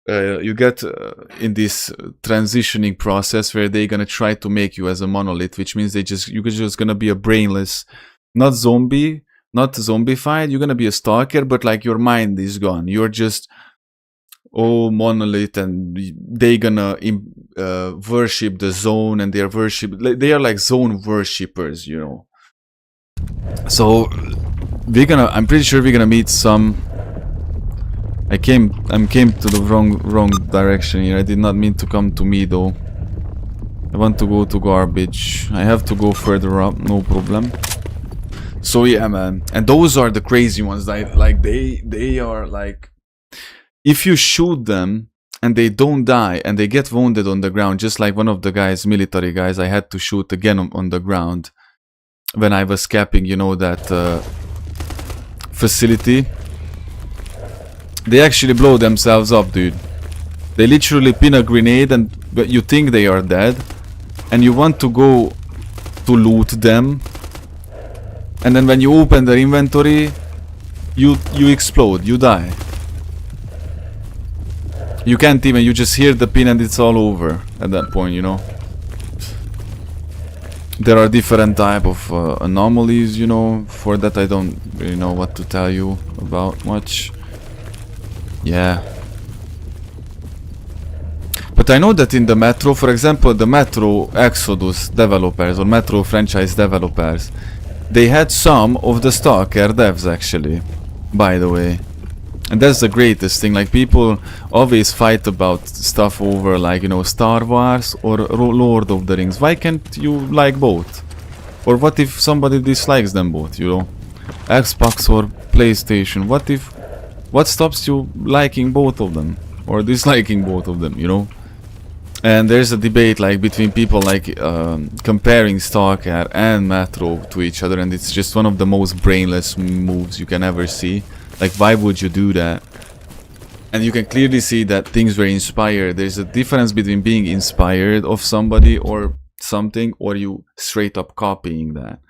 You get in this transitioning process where they're gonna try to make you as a monolith, which means you're just gonna be a brainless, not zombie, not zombified. You're gonna be a stalker, but like your mind is gone. You're just monolith, and they gonna worship the zone, and they are like zone worshippers, you know. So I'm pretty sure we're gonna meet some. I came to the wrong direction here. I did not mean to come to me though. I want to go to garbage. I have to go further up, no problem. So yeah, man. And those are the crazy ones. Like they are like, if you shoot them and they don't die and they get wounded on the ground, just like one of the guys, military guys, I had to shoot again on the ground when I was capping, you know, that facility. They actually blow themselves up, dude. They literally pin a grenade and you think they are dead. And you want to go to loot them. And then when you open their inventory, you explode, you die. You can't even, you just hear the pin and it's all over at that point, you know. There are different type of anomalies, you know. For that I don't really know what to tell you about much. Yeah. But I know that in the Metro, for example, the Metro Exodus developers or Metro franchise developers, they had some of the S.T.A.L.K.E.R devs actually, by the way. And that's the greatest thing, like people always fight about stuff over, like, you know, Star Wars or Lord of the Rings. Why can't you like both? Or what if somebody dislikes them both, you know? Xbox or PlayStation, what stops you liking both of them? Or disliking both of them, you know? And there's a debate like between people like comparing S.T.A.L.K.E.R and Metro to each other, and it's just one of the most brainless moves you can ever see. Like, why would you do that? And you can clearly see that things were inspired. There's a difference between being inspired of somebody or something, or you straight up copying that.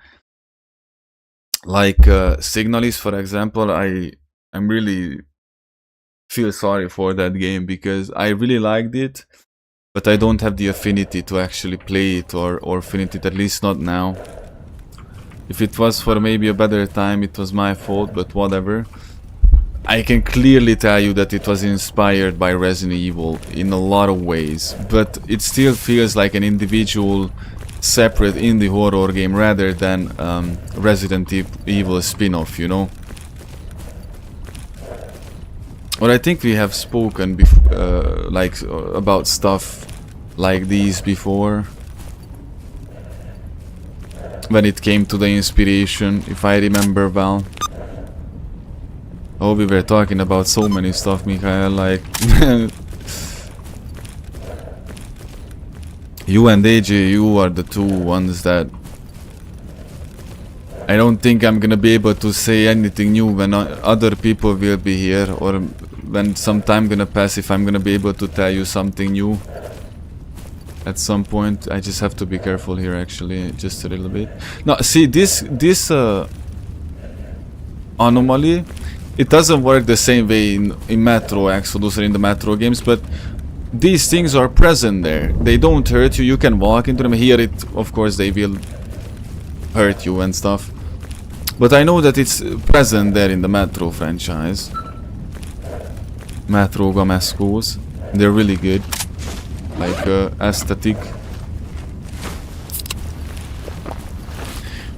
Like Signalis, for example, I'm really feel sorry for that game because I really liked it, but I don't have the affinity to actually play it or finish it, at least not now. If it was for maybe a better time, it was my fault, but whatever. I can clearly tell you that it was inspired by Resident Evil in a lot of ways, but it still feels like an individual, separate indie horror game rather than Resident Evil spin-off, you know? Or I think we have spoken about stuff like these before, when it came to the inspiration, if I remember well. Oh, we were talking about so many stuff, Mikhail, like... You and AJ, you are the two ones that... I don't think I'm gonna be able to say anything new when other people will be here, or when some time gonna pass, if I'm gonna be able to tell you something new. At some point, I just have to be careful here, actually, just a little bit. No, see, this anomaly, it doesn't work the same way in Metro Exodus or in the Metro games, but these things are present there. They don't hurt you, you can walk into them. Here, of course, they will hurt you and stuff. But I know that it's present there in the Metro franchise. Metro Gamescos. They're really good. Like aesthetic.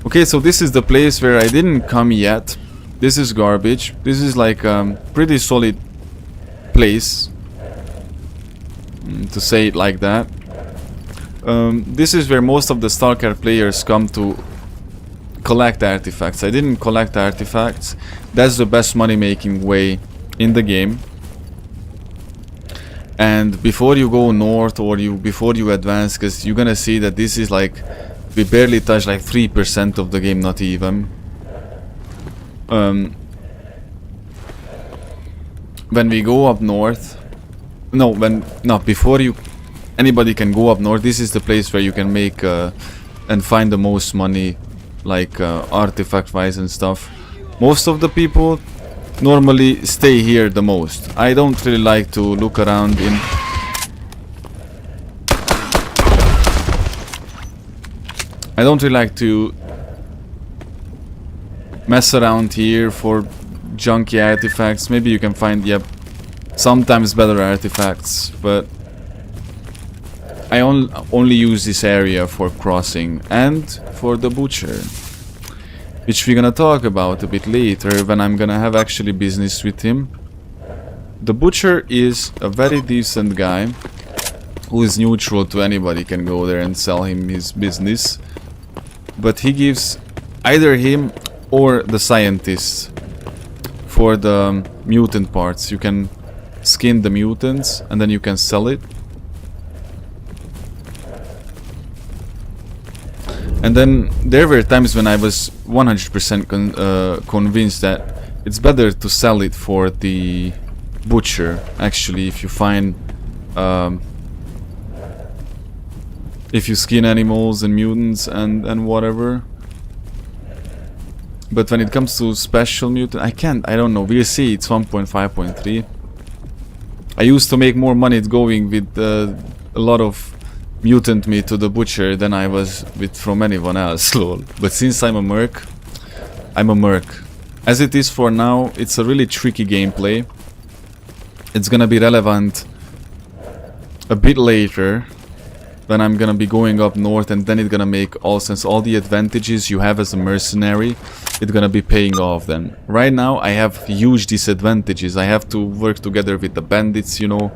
Okay, so this is the place where I didn't come yet. This is garbage. This is like pretty solid place, to say it like that. This is where most of the S.T.A.L.K.E.R players come to collect artifacts. I didn't collect artifacts. That's the best money making way in the game. And before you go north or before you advance, because you're gonna see that this is like, we barely touch like 3% of the game, not even. When we go up north, before anybody can go up north, this is the place where you can make and find the most money, like artifact wise and stuff. Most of the people normally stay here the most. I don't really like to look around in... I don't really like to mess around here for junky artifacts. Maybe you can find, yep, sometimes better artifacts, but I only use this area for crossing and for the butcher, which we're gonna talk about a bit later when I'm gonna have actually business with him. The butcher is a very decent guy who is neutral to anybody, can go there and sell him his business, but he gives either him or the scientists for the mutant parts. You can skin the mutants and then you can sell it. And then there were times when I was 100% convinced that it's better to sell it for the butcher, actually, if you find... if you skin animals and mutants and whatever. But when it comes to special mutant, I don't know, we'll see, it's 1.5.3. I used to make more money going with a lot of mutant meat to the butcher than I was with from anyone else, lol. But since I'm a merc, I'm a merc. As it is for now, it's a really tricky gameplay. It's gonna be relevant a bit later, when I'm gonna be going up north, and then it's gonna make all sense. All the advantages you have as a mercenary, it's gonna be paying off then. Right now I have huge disadvantages. I have to work together with the bandits, you know.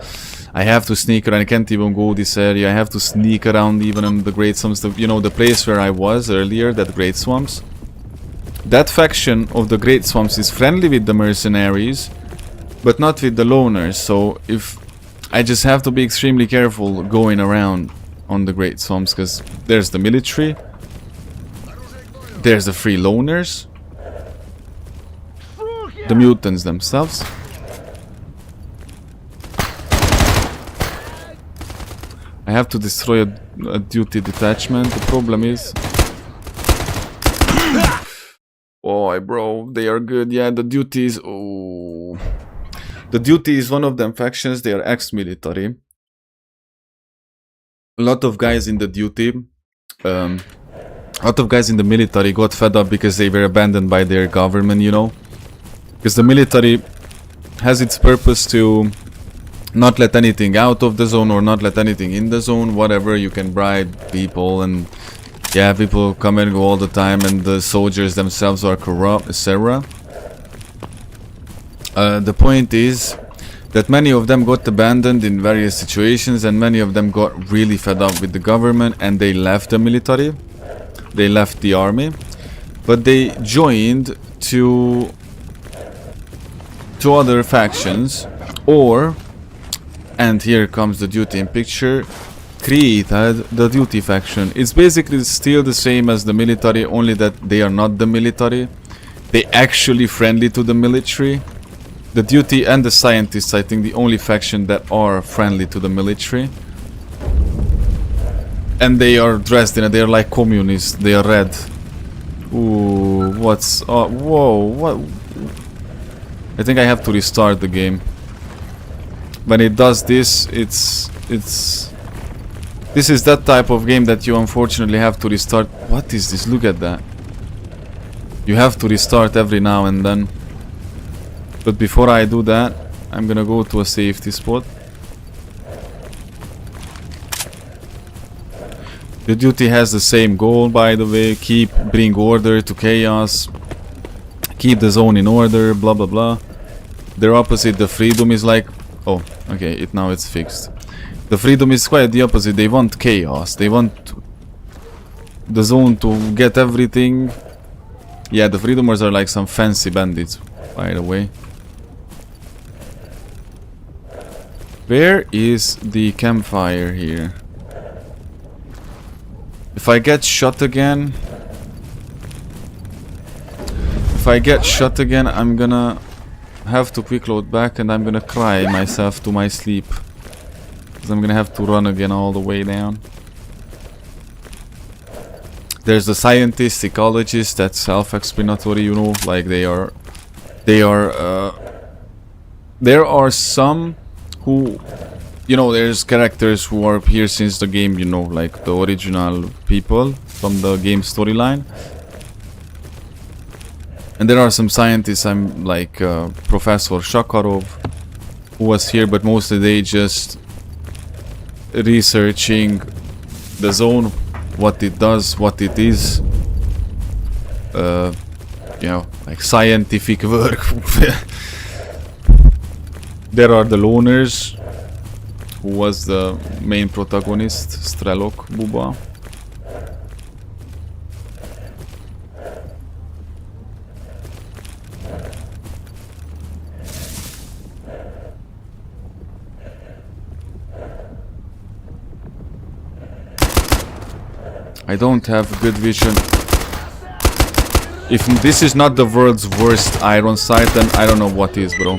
I have to sneak around. I can't even go this area. I have to sneak around even in the Great Swamps. You know, the place where I was earlier, that Great Swamps. That faction of the Great Swamps is friendly with the mercenaries, but not with the loners. So if I just have to be extremely careful going around on the Great Swamps, because there's the military, there's the free loners, the mutants themselves. I have to destroy a duty detachment. The problem is... Oh, bro, they are good. Yeah, the duties... Oh. The duty is one of them factions. They are ex-military. A lot of guys in the duty, a lot of guys in the military got fed up because they were abandoned by their government, you know. Because the military has its purpose to not let anything out of the zone or not let anything in the zone, whatever. You can bribe people, and yeah, people come and go all the time, and the soldiers themselves are corrupt, etc. The point is that many of them got abandoned in various situations, and many of them got really fed up with the government, and they left the military, they left the army, but they joined to other factions, or, and here comes the duty in picture, created the duty faction. It's basically still the same as the military, only that they are not the military, they actually friendly to the military. The duty and the scientists, I think, the only faction that are friendly to the military. And they are dressed in it, they are like communists, they are red. Ooh, what's... whoa, what... I think I have to restart the game. When it does this, it's... This is that type of game that you unfortunately have to restart. What is this? Look at that. You have to restart every now and then. But before I do that, I'm gonna go to a safety spot. The duty has the same goal, by the way. Bring order to chaos. Keep the zone in order, blah blah blah. Their opposite, the freedom, is like... Oh, okay, now it's fixed. The freedom is quite the opposite. They want chaos. They want the zone to get everything. Yeah, the freedomers are like some fancy bandits, by the way. Where is the campfire here? If I get shot again... I'm gonna have to quick load back, and I'm gonna cry myself to my sleep. Because I'm gonna have to run again all the way down. There's the scientists, ecologists, that's self-explanatory, you know, like there are some who, you know, there's characters who are here since the game, you know, like the original people from the game storyline. And there are some scientists, I'm like Professor Shakarov, who was here, but mostly they just researching the zone, what it does, what it is. You know, like scientific work. There are the loners, who was the main protagonist, S.T.A.L.K.E.R Buba. I don't have good vision. If this is not the world's worst iron sight, then I don't know what is, bro.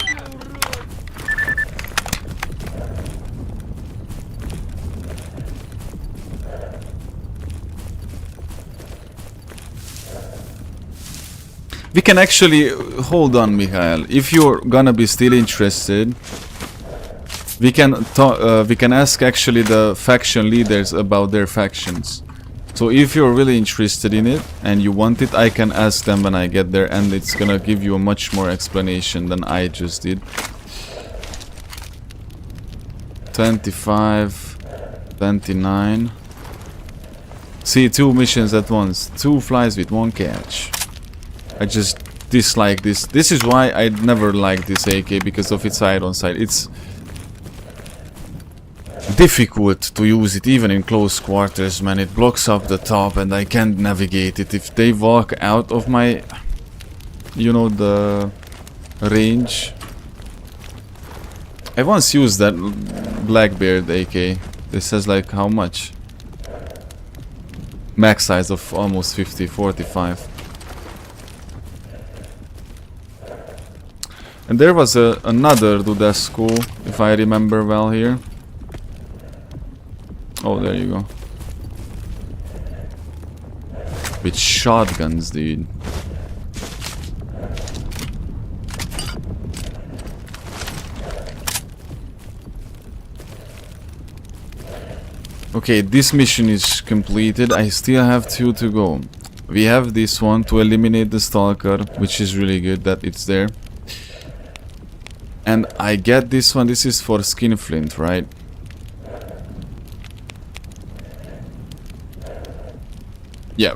We can actually... Hold on, Mikhail. If you're gonna be still interested, we can ask actually the faction leaders about their factions. So if you're really interested in it and you want it, I can ask them when I get there, and it's gonna give you a much more explanation than I just did. 25, 29. See, 2 missions at once. 2 flies with 1 catch. I just dislike this. This is why I never liked this AK, because of its iron sight. It's difficult to use it even in close quarters, man. It blocks up the top and I can't navigate it. If they walk out of my, you know, the range. I once used that Blackbeard AK. This says like how much? Max size of almost 50, 45. And there was another Dudesco, if I remember well here. Oh, there you go. With shotguns, dude. Okay, this mission is completed. I still have 2 to go. We have this one to eliminate the stalker, which is really good that it's there. And I get this one. This is for skinflint, right? Yeah.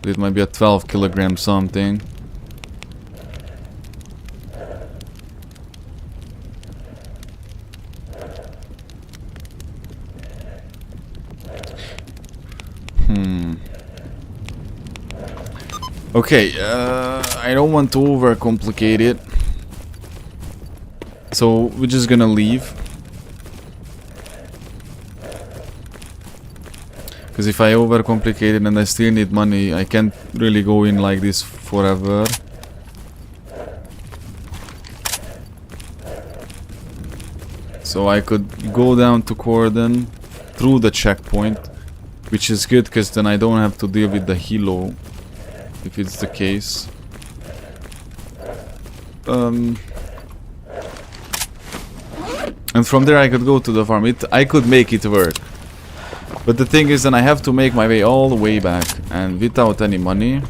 It might be a 12 kilogram something. Okay, I don't want to overcomplicate it. So we're just gonna leave. Because if I overcomplicate it and I still need money, I can't really go in like this forever. So I could go down to Cordon through the checkpoint, which is good because then I don't have to deal with the helo, if it's the case. And from there I could go to the farm. I could make it work. But the thing is, then I have to make my way all the way back, and without any money.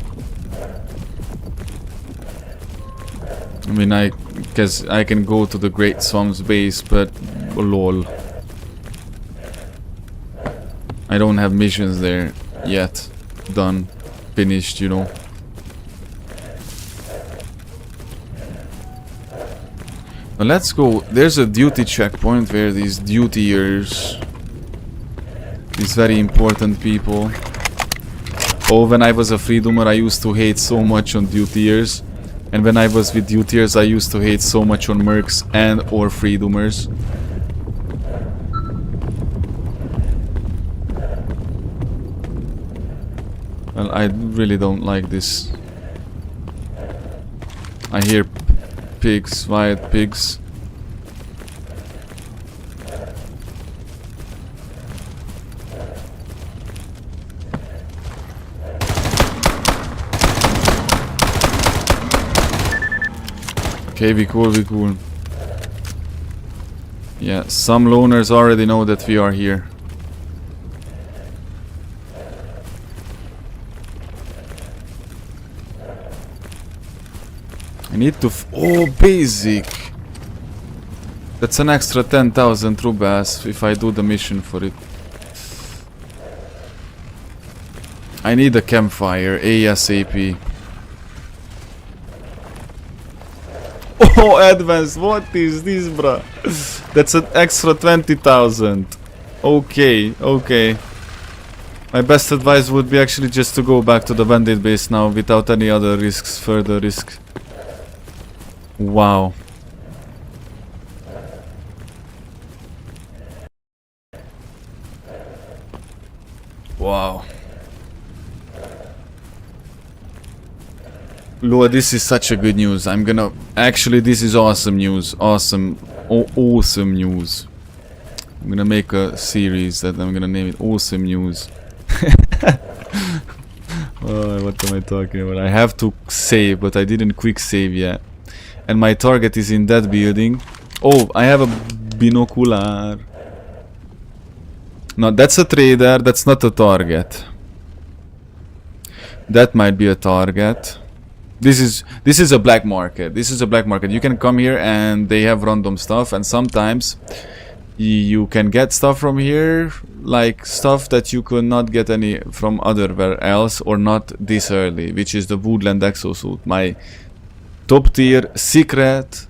I mean, because I can go to the Great Swamps base, but lol. I don't have missions there yet. Done. Finished, you know. But let's go. There's a duty checkpoint where these dutiers, these very important people. Oh, when I was a freedoomer, I used to hate so much on dutiers. And when I was with dutiers, I used to hate so much on mercs and or freedoomers. Well, I really don't like this. I hear pigs, wild pigs. Okay, be cool, be cool. Yeah, some loners already know that we are here. I need to oh, basic! That's an extra 10,000 rubles if I do the mission for it. I need a campfire, ASAP. Oh, advanced, what is this, bruh? That's an extra 20,000. Okay, okay. My best advice would be actually just to go back to the bandit base now without any other risks, further risks. Wow. Wow. Lord, this is such a good news. I'm gonna... Actually, this is awesome news. Awesome. Awesome news. I'm gonna make a series that I'm gonna name it Awesome News. What am I talking about? I have to save, but I didn't quick save yet. And my target is in that building. Oh, I have a binocular. No, that's a trader. That's not a target. That might be a target. This is a black market. This is a black market. You can come here and they have random stuff, and sometimes you can get stuff from here, like stuff that you could not get any from otherwhere else, or not this early, which is the woodland exosuit, my top tier secret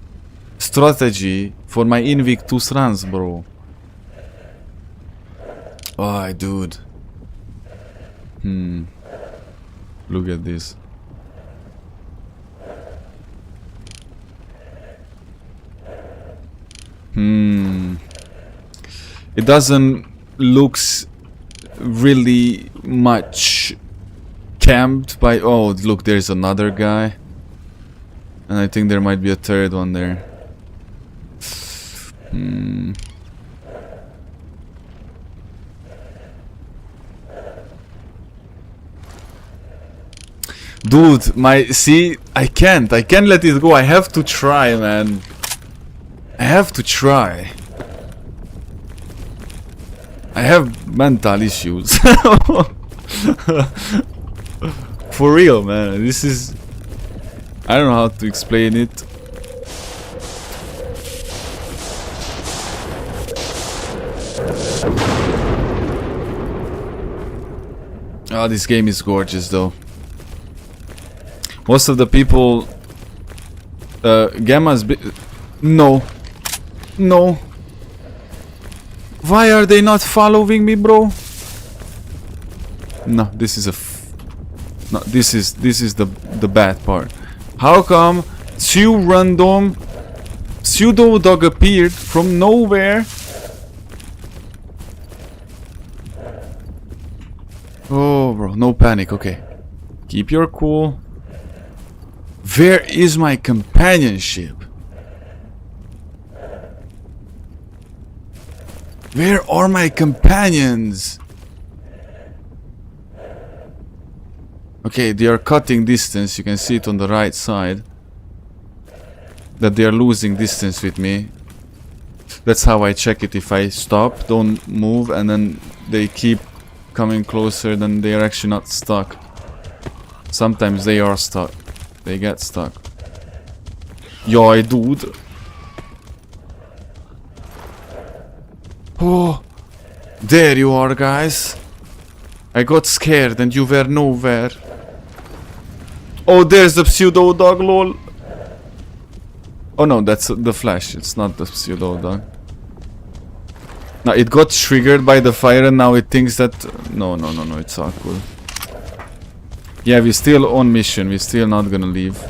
strategy for my Invictus runs, bro. Oh, dude. Look at this. It doesn't looks really much camped by. Oh, look, there's another guy, and I think there might be a third one there. Dude, I can't let it go. I have to try, man. I have to try. I have mental issues. For real, man. This is... I don't know how to explain it. Oh, this game is gorgeous, though. Most of the people... Gamma's... No. No. Why are they not following me, bro? No, this is no, this is the bad part. How come two random pseudo dog appeared from nowhere? Oh, bro, no panic. Okay, keep your cool. Where is my companionship? Where are my companions? Okay, they are cutting distance. You can see it on the right side. That they are losing distance with me. That's how I check it. If I stop, don't move, and then they keep coming closer, then they are actually not stuck. Sometimes they are stuck. They get stuck. Yo, dude. Oh, there you are, guys. I got scared and you were nowhere. Oh, there's the pseudo dog, lol. Oh no, that's the flash. It's not the pseudo dog. Now it got triggered by the fire and now it thinks that... No, it's all cool. Yeah, we're still on mission. We're still not gonna leave.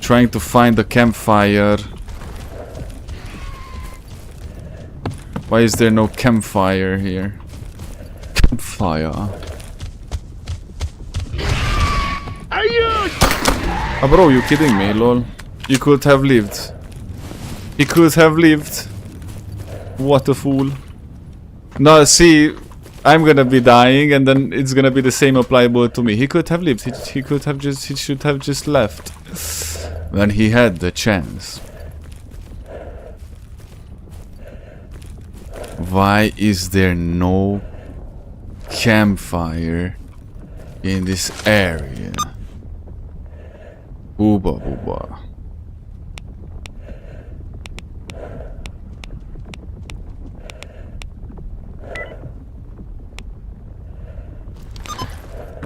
Trying to find the campfire. Why is there no campfire here? Campfire. Ah, bro, you kidding me, lol? You could have lived. He could have lived. What a fool. No, see, I'm gonna be dying and then it's gonna be the same applicable to me. He could have lived. He could have just... He should have just left. When he had the chance. Why is there no campfire in this area? Booba booba.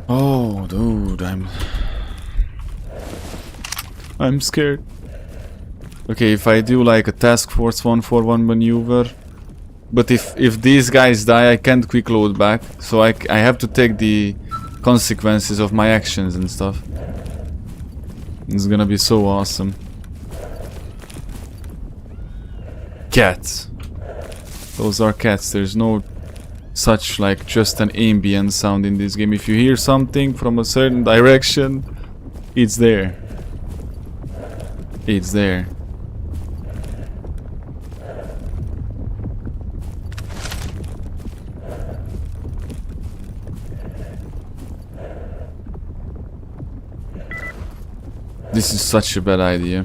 Oh, dude, I'm scared. Okay, if I do like a task force 1-for-1 maneuver, but if these guys die, I can't quick load back, so I have to take the consequences of my actions and stuff. It's gonna be so awesome. Cats. Those are cats. There's no such like just an ambient sound in this game. If you hear something from a certain direction, it's there. It's there. This is such a bad idea.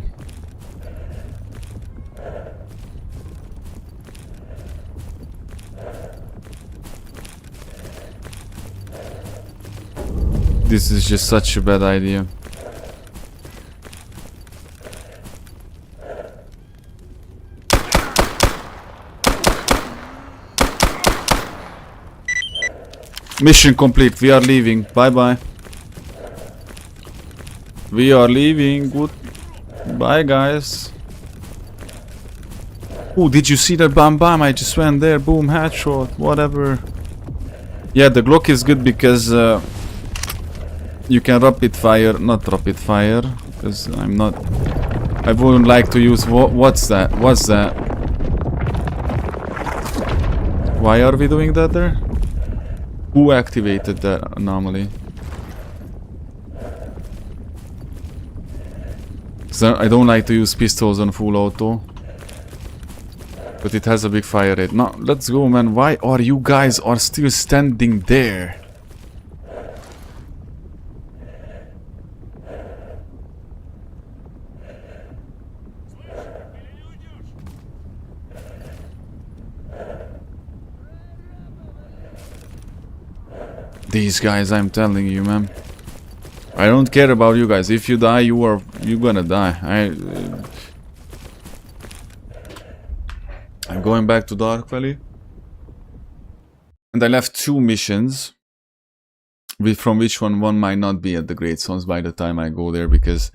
This is just such a bad idea. Mission complete. We are leaving. Bye bye. We are leaving. Good. Bye, guys. Oh, did you see that? Bam bam. I just went there. Boom. Headshot. Whatever. Yeah, the Glock is good because you can rapid fire. Not rapid fire. Because I'm not. I wouldn't like to use. What's that? What's that? Why are we doing that there? Who activated that anomaly? So I don't like to use pistols on full auto. But it has a big fire rate. Now, let's go, man. Why are you guys still standing there? These guys, I'm telling you, man. I don't care about you guys. If you die, you're gonna die. I'm going back to Dark Valley. And I left 2 missions. From which one might not be at the Great Zones by the time I go there, because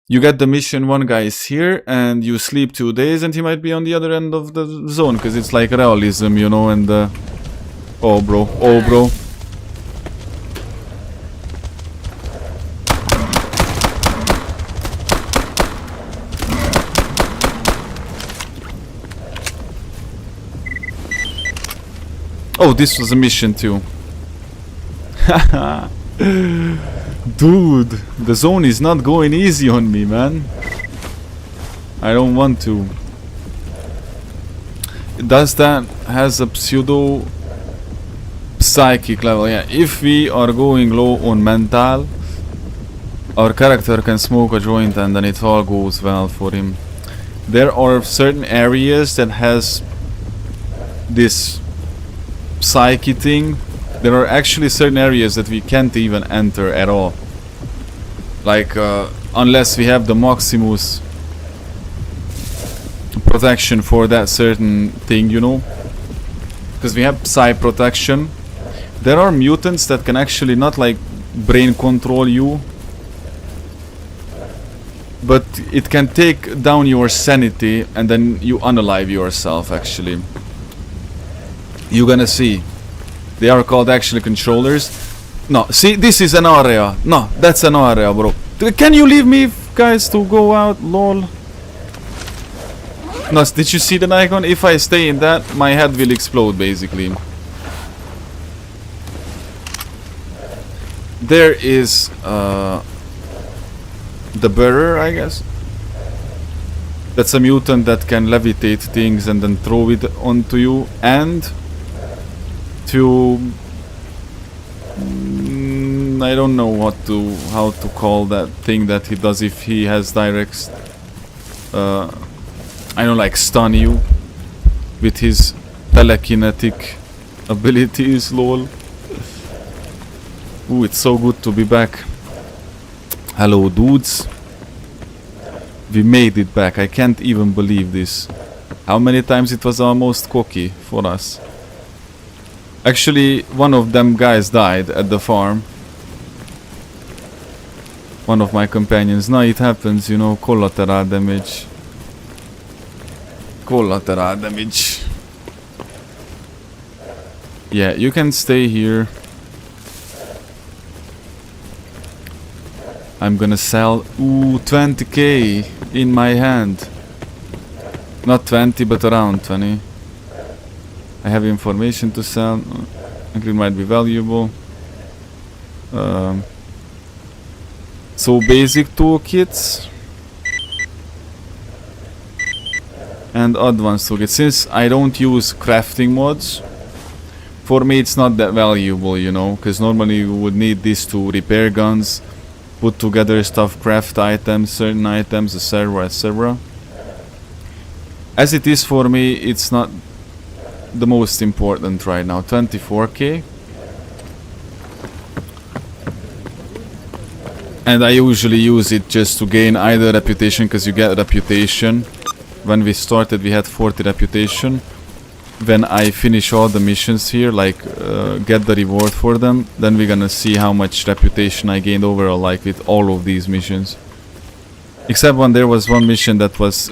you get the mission, one guy is here and you sleep 2 days and he might be on the other end of the zone, because it's like realism, you know, and oh bro, oh bro. Oh, this was a mission too. Dude, the zone is not going easy on me, man. I don't want to. Does that has a pseudo psychic level? Yeah, if we are going low on mental, our character can smoke a joint and then it all goes well for him. There are certain areas that has this psyche thing. There are actually certain areas that we can't even enter at all. Like, unless we have the Maximus protection for that certain thing, you know? Because we have Psy protection. There are mutants that can actually not like brain control you, but it can take down your sanity and then you unalive yourself actually. You're gonna see. They are called actually controllers. No, see, this is an area. No, that's an area, bro. Can you leave me, guys, to go out? Lol. No, did you see the icon? If I stay in that, my head will explode, basically. There is, the bearer, I guess. That's a mutant that can levitate things and then throw it onto you, and to I don't know how to call that thing that he does if he has directs. I don't like stun you with his telekinetic abilities. Lol. Ooh, it's so good to be back. Hello, dudes. We made it back. I can't even believe this. How many times it was almost cocky for us. Actually, one of them guys died at the farm. One of my companions. No, it happens, you know, collateral damage. Collateral damage. Yeah, you can stay here. I'm gonna sell. Ooh, 20k in my hand. Not 20, but around 20. I have information to sell. I think it might be valuable. So basic toolkits and advanced toolkits. Since I don't use crafting mods, for me it's not that valuable, you know, because normally you would need this to repair guns put together stuff, craft items, certain items, etc, etc. As it is for me, it's not the most important right now. 24k. And I usually use it just to gain either reputation, because you get reputation. When we started we had 40 reputation. When I finish all the missions here, like get the reward for them, then we're gonna see how much reputation I gained overall, like with all of these missions. Except when there was one mission that was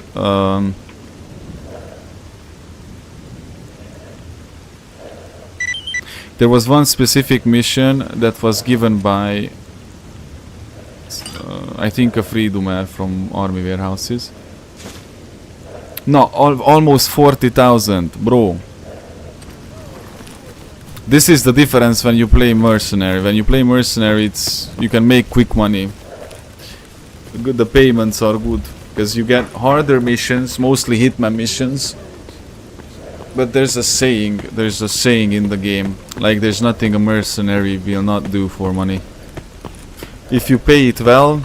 there was one specific mission that was given by I think a freedomer from army warehouses. No, almost 40,000, bro. This is the difference when you play mercenary. When you play mercenary, you can make quick money. The payments are good because you get harder missions, mostly hitman missions. But there's a saying in the game, like there's nothing a mercenary will not do for money. If you pay it well,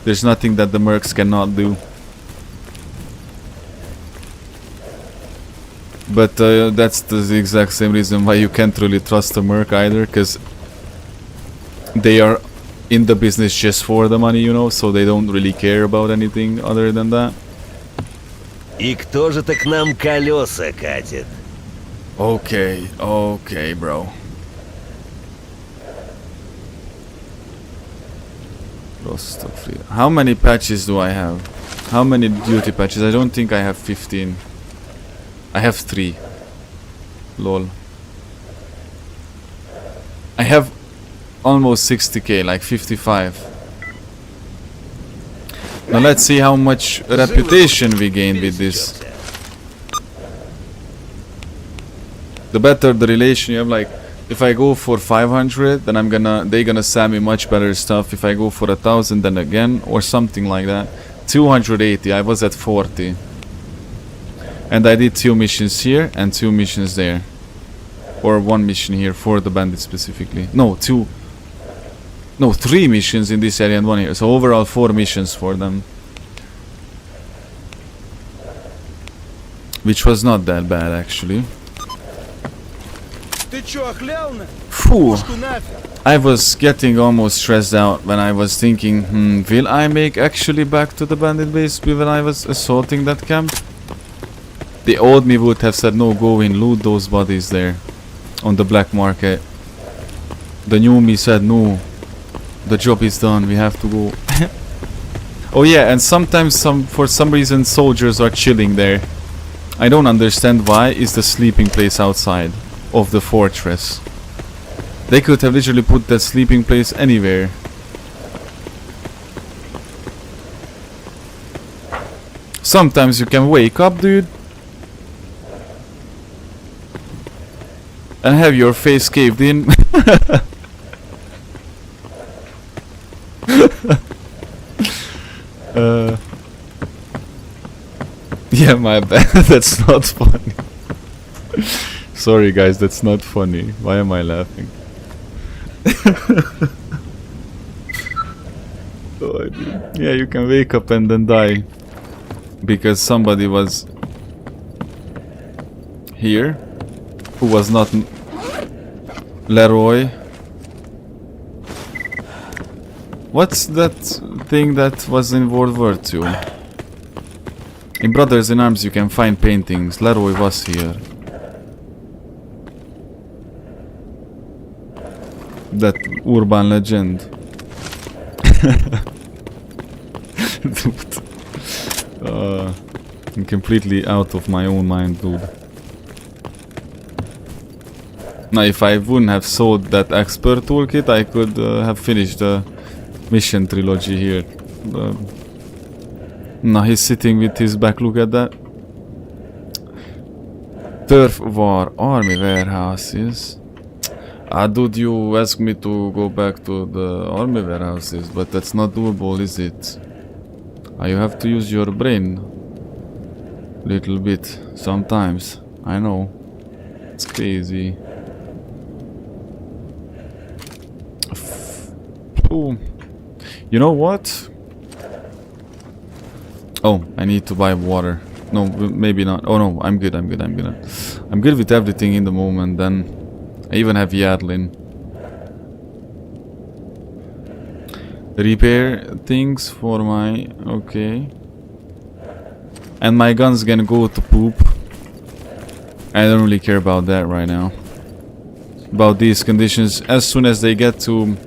there's nothing that the mercs cannot do. But that's the exact same reason why you can't really trust a merc either, because they are in the business just for the money, you know, so they don't really care about anything other than that. И кто же-то к нам колеса катит? Okay, okay, bro. How many patches do I have? How many duty patches? I don't think I have 15. I have 3. Lol. I have almost 60k, like 55. Now let's see how much reputation we gain with this. The better the relation you have, like if I go for 500, then they're gonna sell me much better stuff. If I go for 1,000, then again, or something like that. 280, I was at 40. And I did 2 missions here and 2 missions there. Or 1 mission here for the bandits specifically. No, 2. No, 3 missions in this area and 1 here. So overall 4 missions for them. Which was not that bad actually. Ты чё, охлял? Phew. Пушку нафиг. I was getting almost stressed out when I was thinking, will I make actually back to the bandit base when I was assaulting that camp? The old me would have said, no, go in, loot those bodies there on the black market. The new me said, no, the job is done, we have to go. Oh yeah, and sometimes for some reason soldiers are chilling there. I don't understand why is the sleeping place outside of the fortress. They could have literally put that sleeping place anywhere. Sometimes you can wake up, dude, and have your face caved in. Yeah, my bad. That's not funny. Sorry guys, that's not funny. Why am I laughing? Oh, yeah, you can wake up and then die. Because somebody was here who was not Leroy. What's that thing that was in World War II? In Brothers in Arms you can find paintings. Leroy was here. That urban legend. Dude. I'm completely out of my own mind, dude. Now if I wouldn't have sold that expert toolkit, I could have finished the mission trilogy here. Now he's sitting with his back, look at that. Turf War Army warehouses. Dude, you asked me to go back to the army warehouses, but that's not doable, is it? You have to use your brain. Little bit, sometimes. I know. It's crazy. You know what? Oh, I need to buy water. No, maybe not. Oh no, I'm good, I'm good, I'm good. I'm good with everything in the moment then. I even have Yadlin. Repair things for my... okay. And my gun's gonna go to poop. I don't really care about that right now. About these conditions. As soon as they get to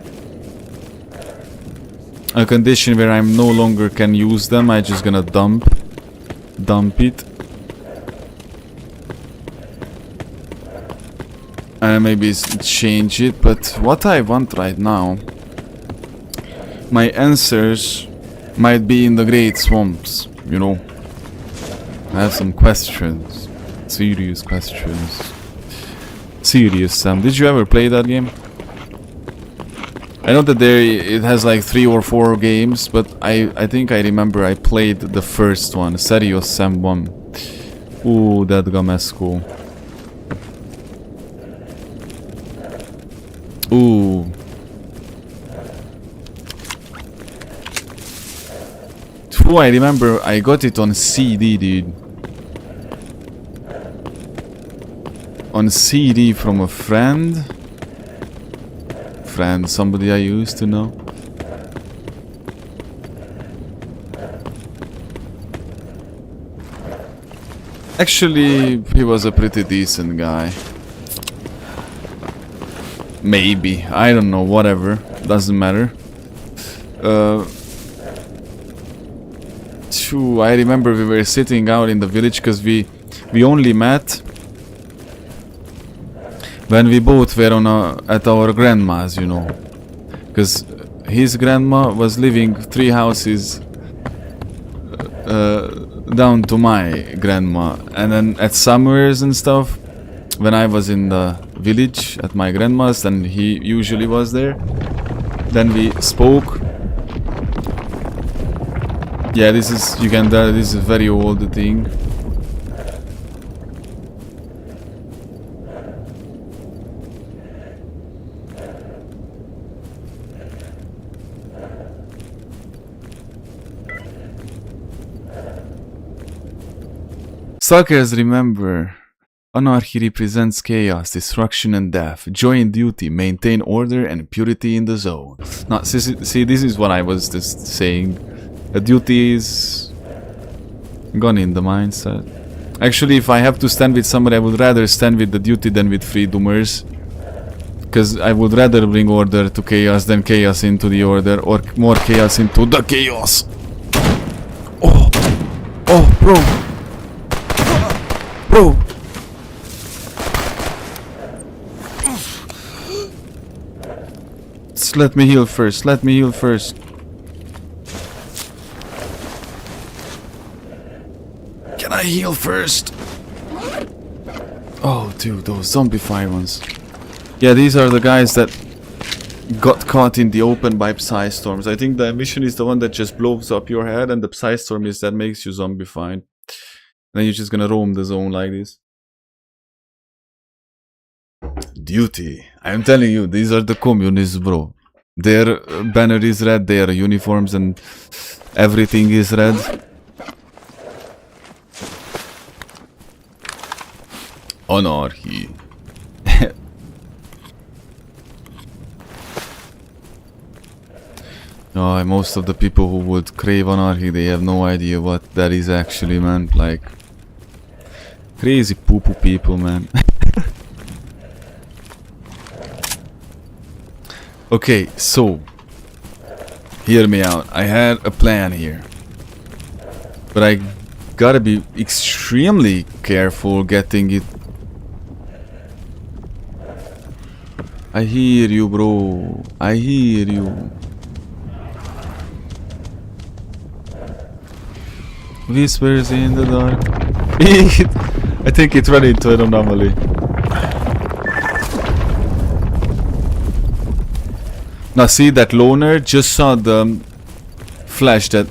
a condition where I'm no longer can use them, I'm just gonna dump it. And maybe change it, but what I want right now, my answers might be in the Great Swamps, you know. I have some questions. Serious questions. Serious, Sam. Did you ever play that game? I know that it has like 3 or 4 games, but I think I remember I played the first one, Serious Sam 1. Ooh, that Gamesco. Ooh. Ooh, I remember I got it on CD, dude. On CD from a friend. Somebody I used to know. Actually, he was a pretty decent guy. Maybe. I don't know, whatever. Doesn't matter. I remember we were sitting out in the village because we only met when we both were at our grandma's, you know. Because his grandma was living 3 houses down to my grandma. And then at summers and stuff, when I was in the village at my grandma's, and he usually was there, then we spoke. Yeah, this is, you can tell this is a very old thing. Suckers, remember, anarchy represents chaos, destruction and death. Join duty, maintain order and purity in the zone. Now, see, this is what I was just saying. The duty is gone in the mindset. Actually, if I have to stand with somebody, I would rather stand with the duty than with freedomers. Because I would rather bring order to chaos than chaos into the order, or more chaos into the chaos. Oh, oh, bro. Bro. Just let me heal first. Let me heal first. Can I heal first? Oh, dude, those zombie fire ones. Yeah, these are the guys that got caught in the open by psi storms. I think the emission is the one that just blows up your head, and the psi storm is that makes you zombified. Then you're just gonna roam the zone like this. Duty. I'm telling you, these are the communists, bro. Their banner is red, their uniforms and everything is red. Anarchy. Oh, most of the people who would crave anarchy, they have no idea what that is actually meant. Like, crazy poo-poo people, man. Okay, so hear me out. I had a plan here, but I gotta be extremely careful getting it. I hear you, bro. I hear you. Whispers in the dark. I think it ran into an anomaly. Now see, that loner just saw the flash that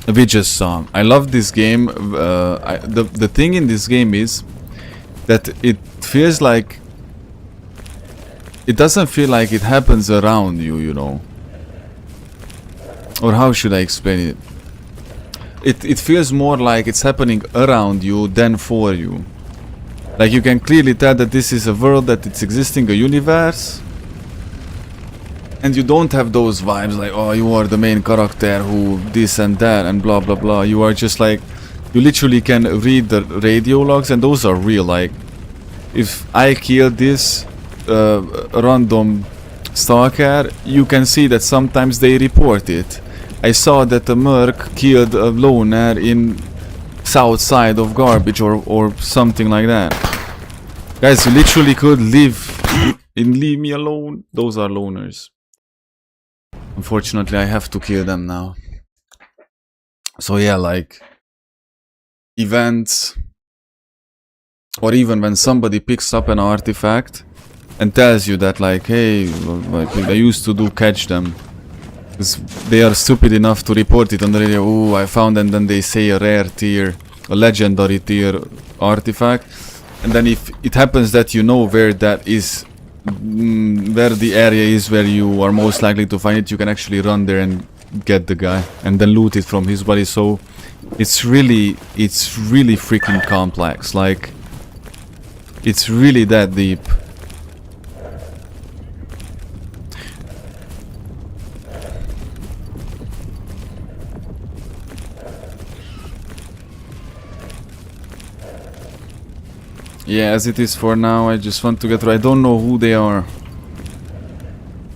we just saw. I love this game. The thing in this game is that it feels like... It doesn't feel like it happens around you, you know. Or how should I explain it? It feels more like it's happening around you than for you. Like you can clearly tell that this is a world, that it's existing, a universe. And you don't have those vibes like, oh, you are the main character who this and that and blah blah blah. You are just like, you literally can read the radio logs and those are real. Like, if I kill this random stalker, you can see that sometimes they report it. I saw that a merc killed a loner in south side of garbage or something like that. Guys, you literally could live and leave me alone. Those are loners. Unfortunately, I have to kill them now. So yeah, like events, or even when somebody picks up an artifact and tells you that like, hey, like I used to catch them. They are stupid enough to report it on the radio. Oh, I found, and then they say a rare tier, a legendary tier artifact. And then if it happens that you know where that is, where the area is where you are most likely to find it, you can actually run there and get the guy and then loot it from his body. So it's really freaking complex. Like, it's really that deep. Yeah, as it is for now, I just want to get through. I don't know who they are.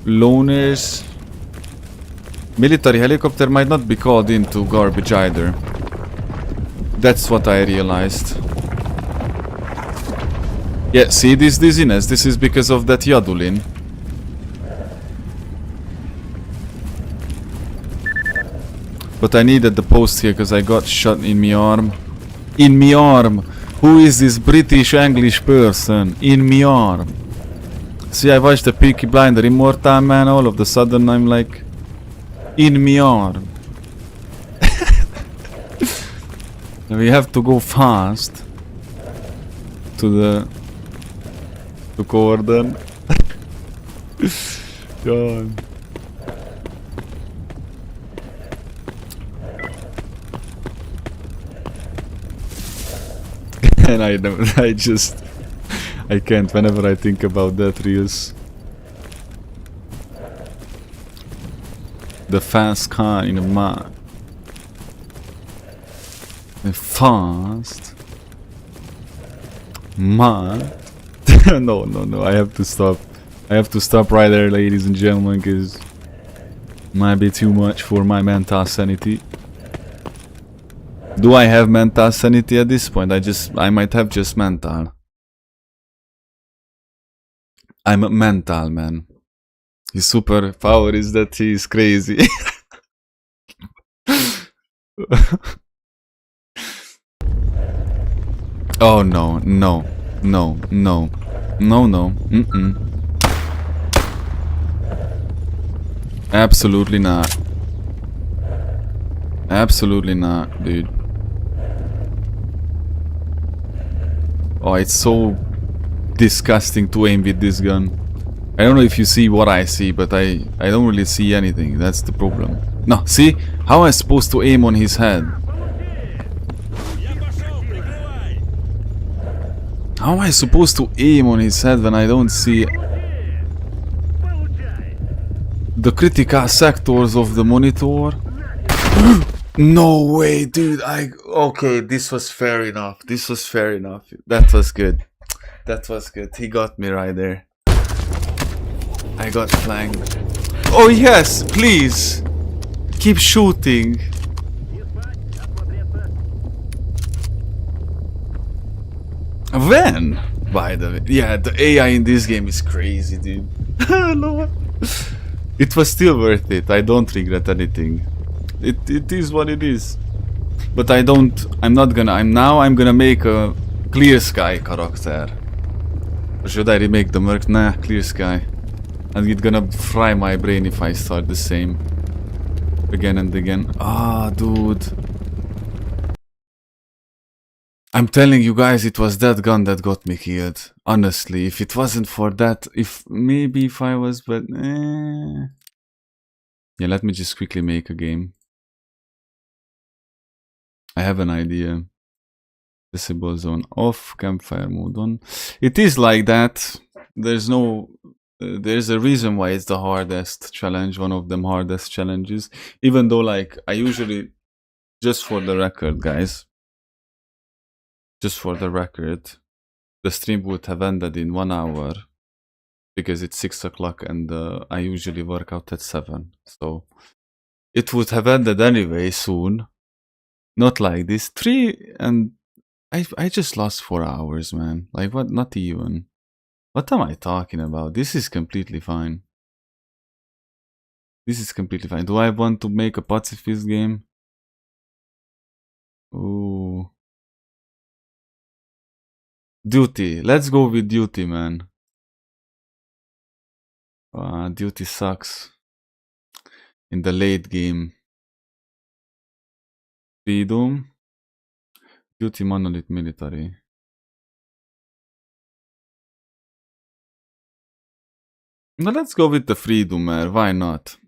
Loners. Military helicopter might not be called into garbage either. That's what I realized. Yeah, see this dizziness? This is because of that Yadulin. But I needed the post here because I got shot in my arm. In my arm! Who is this British English person? In my arm. See, I watched the Peaky Blinder Immortal Man, all of a sudden I'm like, in my arm. We have to go fast to Gordon. God. And I can't whenever I think about that, Rios. The fast car in a mud. The fast mud. No, I have to stop. I have to stop right there, ladies and gentlemen, because it might be too much for my mental sanity. Do I have mental sanity at this point? I might have just mental. I'm a mental man. His superpower is that he is crazy. Oh no. Absolutely not. Absolutely not, dude. Oh, it's so disgusting to aim with this gun. I don't know if you see what I see, but I don't really see anything. That's the problem. No, see? How am I supposed to aim on his head? How am I supposed to aim on his head when I don't see the critical sectors of the monitor? No way, dude. Okay, this was fair enough. That was good. He got me right there. I got flanked. Oh yes, please. Keep shooting. When? By the way. Yeah, the AI in this game is crazy, dude. No. It was still worth it. I don't regret anything. It is what it is. But I'm gonna make a Clear Sky character. Or should I remake the Merc? Nah, Clear Sky. And it's gonna fry my brain if I start the same again and again. Ah, dude. I'm telling you guys, it was that gun that got me killed. Honestly, if it wasn't for that, if I was, but Yeah, let me just quickly make a game. I have an idea. Disable zone off, campfire mode on. It is like that. There's no... there's a reason why it's the hardest challenge, one of them hardest challenges. Even though, like, I usually... Just for the record, guys. Just for the record. The stream would have ended in 1 hour. Because it's 6 o'clock and I usually work out at 7. So... It would have ended anyway soon. Not like this. 3 and... I just lost 4 hours, man. Like, what? Not even. What am I talking about? This is completely fine. This is completely fine. Do I want to make a pacifist game? Ooh. Duty. Let's go with duty, man. Duty sucks. In the late game. Freedom. Duty monolith military. Now let's go with the freedomer. Why not?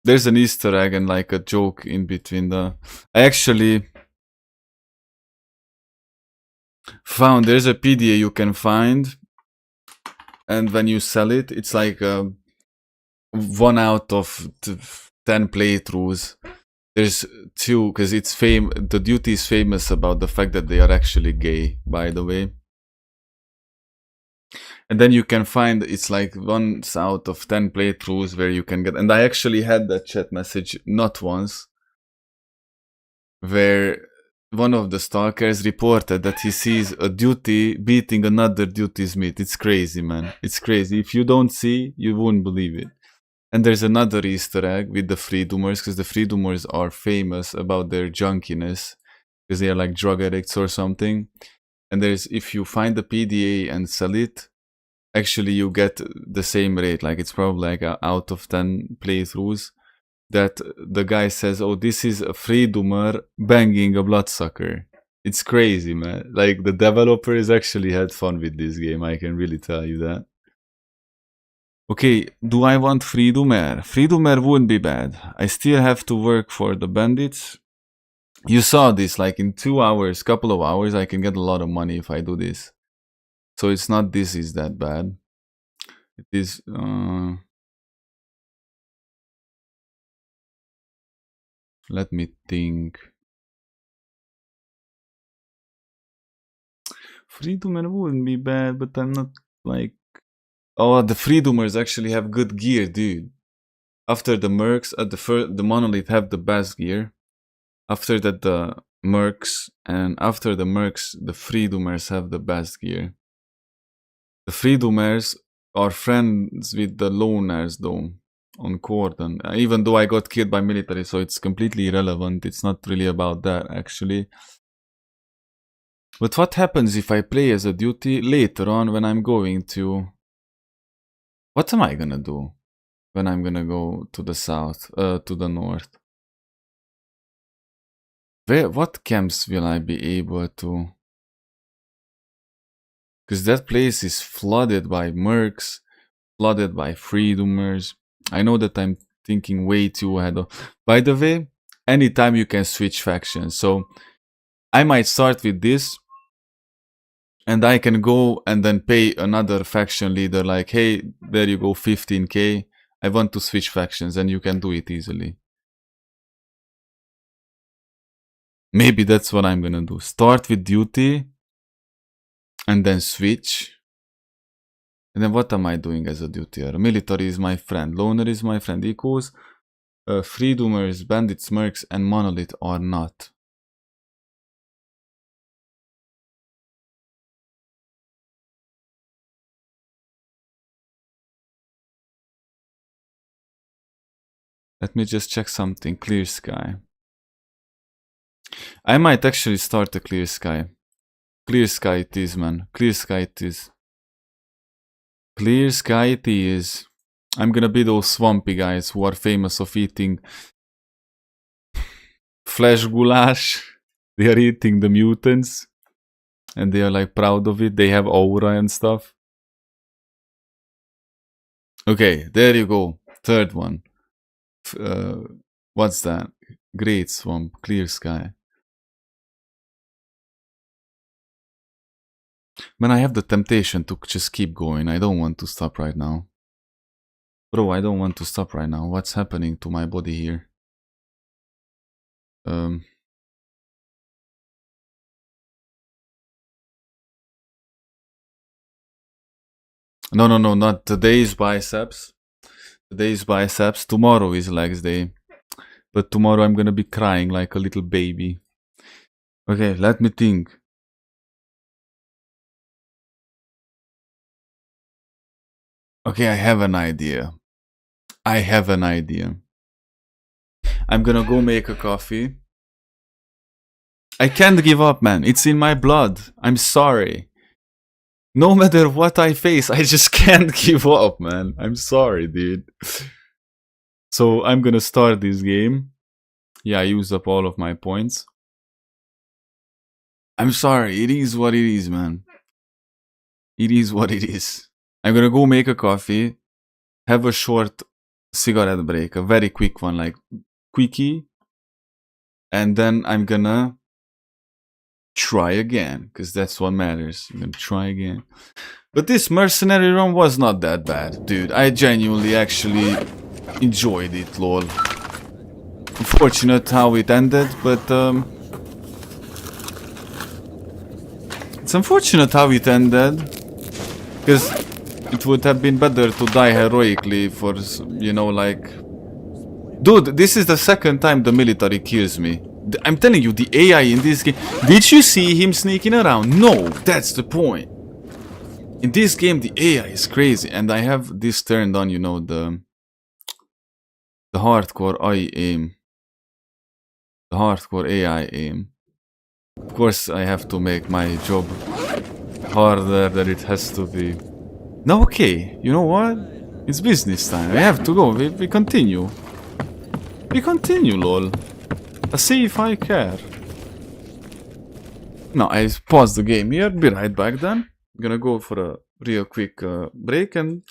There's an Easter egg and like a joke in between the... I actually found there's a PDA you can find. And when you sell it, it's like 1 out of 10 playthroughs. There's 2, because it's the duty is famous about the fact that they are actually gay, by the way. And then you can find it's like 1 out of 10 playthroughs where you can get... And I actually had that chat message not once, where one of the stalkers reported that he sees a duty beating another duty's meat. It's crazy, man. It's crazy. If you don't see, you won't believe it. And there's another Easter egg with the freedomers, because the freedomers are famous about their junkiness, because they are like drug addicts or something. And there's, if you find the PDA and sell it, actually you get the same rate. Like it's probably like out of 10 playthroughs that the guy says, oh, this is a freedomer banging a bloodsucker. It's crazy, man. Like the developers actually had fun with this game. I can really tell you that. Okay, do I want freedomer? Freedomer wouldn't be bad. I still have to work for the bandits. You saw this, like in 2 hours, couple of hours, I can get a lot of money if I do this. So it's not this is that bad. It is... let me think. Freedomer wouldn't be bad, but I'm not like... Oh, the freedomers actually have good gear, dude. After the mercs, the monolith have the best gear. After that, the mercs, and after the mercs, the freedomers have the best gear. The freedomers are friends with the loners, though, on Cordon. Even though I got killed by military, so it's completely irrelevant. It's not really about that, actually. But what happens if I play as a duty later on when I'm going to... What am I gonna do when I'm gonna go to the south, to the north? What camps will I be able to... Because that place is flooded by mercs, flooded by freedomers. I know that I'm thinking way too ahead of... By the way, anytime you can switch factions. So I might start with this, and I can go and then pay another faction leader like, hey, there you go, 15k. I want to switch factions, and you can do it easily. Maybe that's what I'm gonna do. Start with duty, and then switch. And then what am I doing as a dutier? Military is my friend, loner is my friend, equals freedomers, bandits, mercs, and monolith are not. Let me just check something. Clear sky. I might actually start a clear sky. Clear sky it is, man. Clear sky it is. Clear sky it is. I'm gonna be those swampy guys who are famous of eating flesh goulash. They are eating the mutants. And they are like proud of it. They have aura and stuff. Okay, there you go. Third one. What's that? Great Swamp, Clear Sky. Man, I have the temptation to just keep going. I don't want to stop right now. Bro, I don't want to stop right now. What's happening to my body here? No, not today's biceps. Today's biceps. Tomorrow is legs day. But tomorrow I'm gonna be crying like a little baby. Okay, let me think. Okay, I have an idea. I'm gonna go make a coffee. I can't give up, man. It's in my blood. I'm sorry. No matter what I face, I just can't give up, man. I'm sorry, dude. So I'm gonna start this game. Yeah, I used up all of my points. I'm sorry. It is what it is, man. It is what it is. I'm gonna go make a coffee. Have a short cigarette break. A very quick one, like quickie. And then I'm gonna try again, because that's what matters. I'm gonna try again. But this mercenary run was not that bad, dude. I genuinely actually enjoyed it, lol. Unfortunate how it ended, but it's unfortunate how it ended, because it would have been better to die heroically for, you know, like... Dude, this is the second time the military kills me. I'm telling you, the AI in this game... Did you see him sneaking around? No, that's the point. In this game, the AI is crazy, and I have this turned on, you know, the hardcore AI aim. The hardcore AI aim. Of course, I have to make my job harder than it has to be. No, okay, you know what? It's business time. I have to go. We continue. We continue, lol. Let's see if I care. No, I pause the game here. Be right back then. I'm gonna go for a real quick break and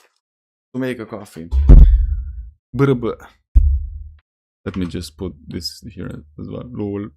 to make a coffee. Let me just put this here as well. Lol.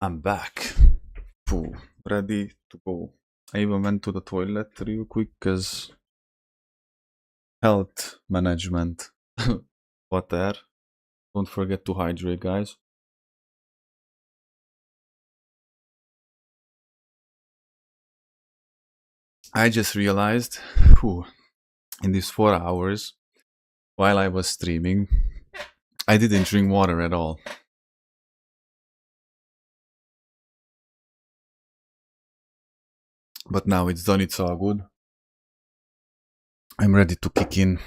I'm back. Phew, ready to go. I even went to the toilet real quick because health management. Water. Don't forget to hydrate, guys. I just realized, in these 4 hours while I was streaming, I didn't drink water at all. But now it's done, it's all good. I'm ready to kick in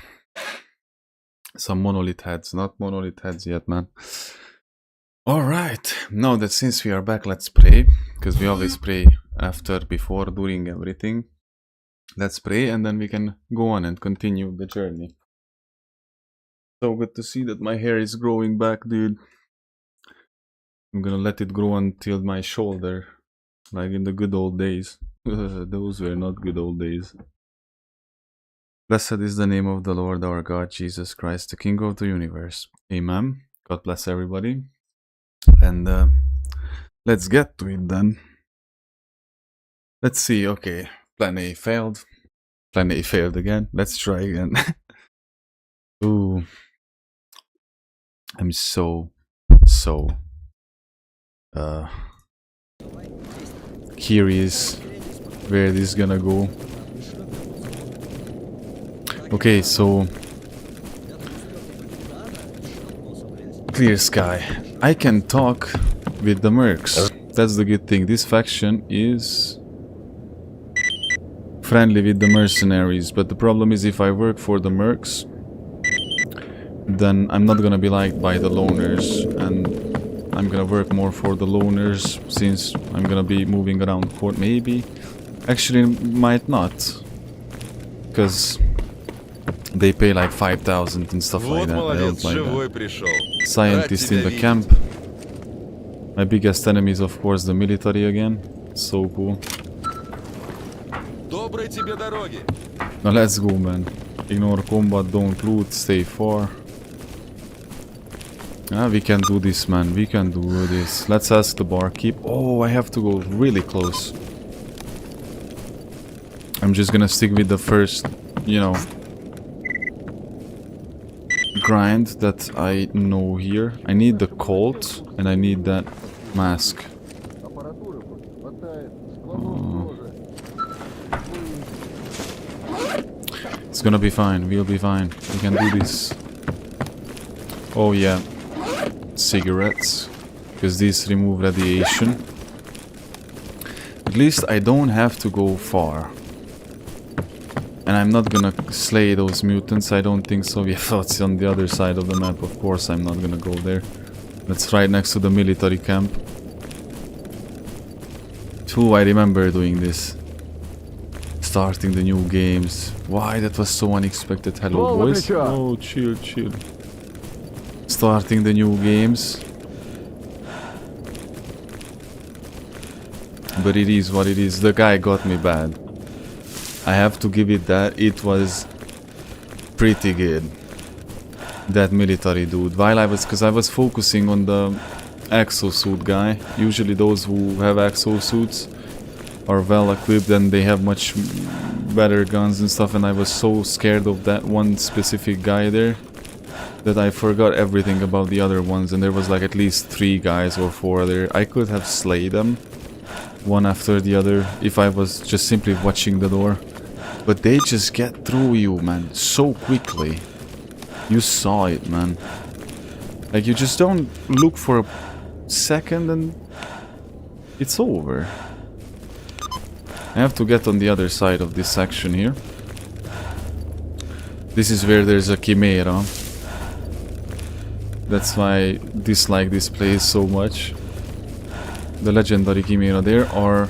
some monolith heads. Not monolith heads yet, man. Alright, now that since we are back, let's pray. Because we always pray after, before, during everything. Let's pray and then we can go on and continue the journey. So good to see that my hair is growing back, dude. I'm gonna let it grow until my shoulder. Like in the good old days. Those were not good old days. Blessed is the name of the Lord our God, Jesus Christ, the King of the universe. Amen. God bless everybody. And let's get to it then. Let's see, okay. Plan A failed. Plan A failed again. Let's try again. Ooh. I'm so curious where this is gonna go. Okay, so clear sky. I can talk with the mercs. That's the good thing. This faction is friendly with the mercenaries, but the problem is if I work for the mercs, then I'm not gonna be liked by the loners, and I'm gonna work more for the loners since I'm gonna be moving around court. Maybe, actually might not, because they pay like 5,000 and stuff like Вот that. I молодец, don't like живой that. пришел. Scientist in тебя the видеть. camp. My biggest enemy is of course the military again. So cool. Доброй тебе дороги. Now let's go, man. Ignore combat, don't loot, stay far. Ah, we can do this, man. We can do this. Let's ask the barkeep. Oh, I have to go really close. I'm just gonna stick with the first, you know, grind that I know here. I need the Colt and I need that mask. It's gonna be fine. We'll be fine. We can do this. Oh yeah. Cigarettes. Because these remove radiation. At least I don't have to go far. And I'm not gonna slay those mutants, I don't think so. Yeah, it's on the other side of the map, of course I'm not gonna go there. That's right next to the military camp. Ooh, I remember doing this. Starting the new games. Why, that was so unexpected. Hello, boys. Oh, chill, chill. Starting the new games. But it is what it is. The guy got me bad. I have to give it that. It was pretty good. That military dude. While I was, because I was focusing on the exosuit guy. Usually those who have exosuits are well equipped and they have much better guns and stuff, and I was so scared of that one specific guy there that I forgot everything about the other ones, and there was like at least 3 guys or 4 there. I could have slayed them one after the other if I was just simply watching the door. But they just get through you, man, so quickly. You saw it, man. Like, you just don't look for a second and it's over. I have to get on the other side of this section here. This is where there's a chimera. That's why I dislike this place so much. The legendary chimera. There are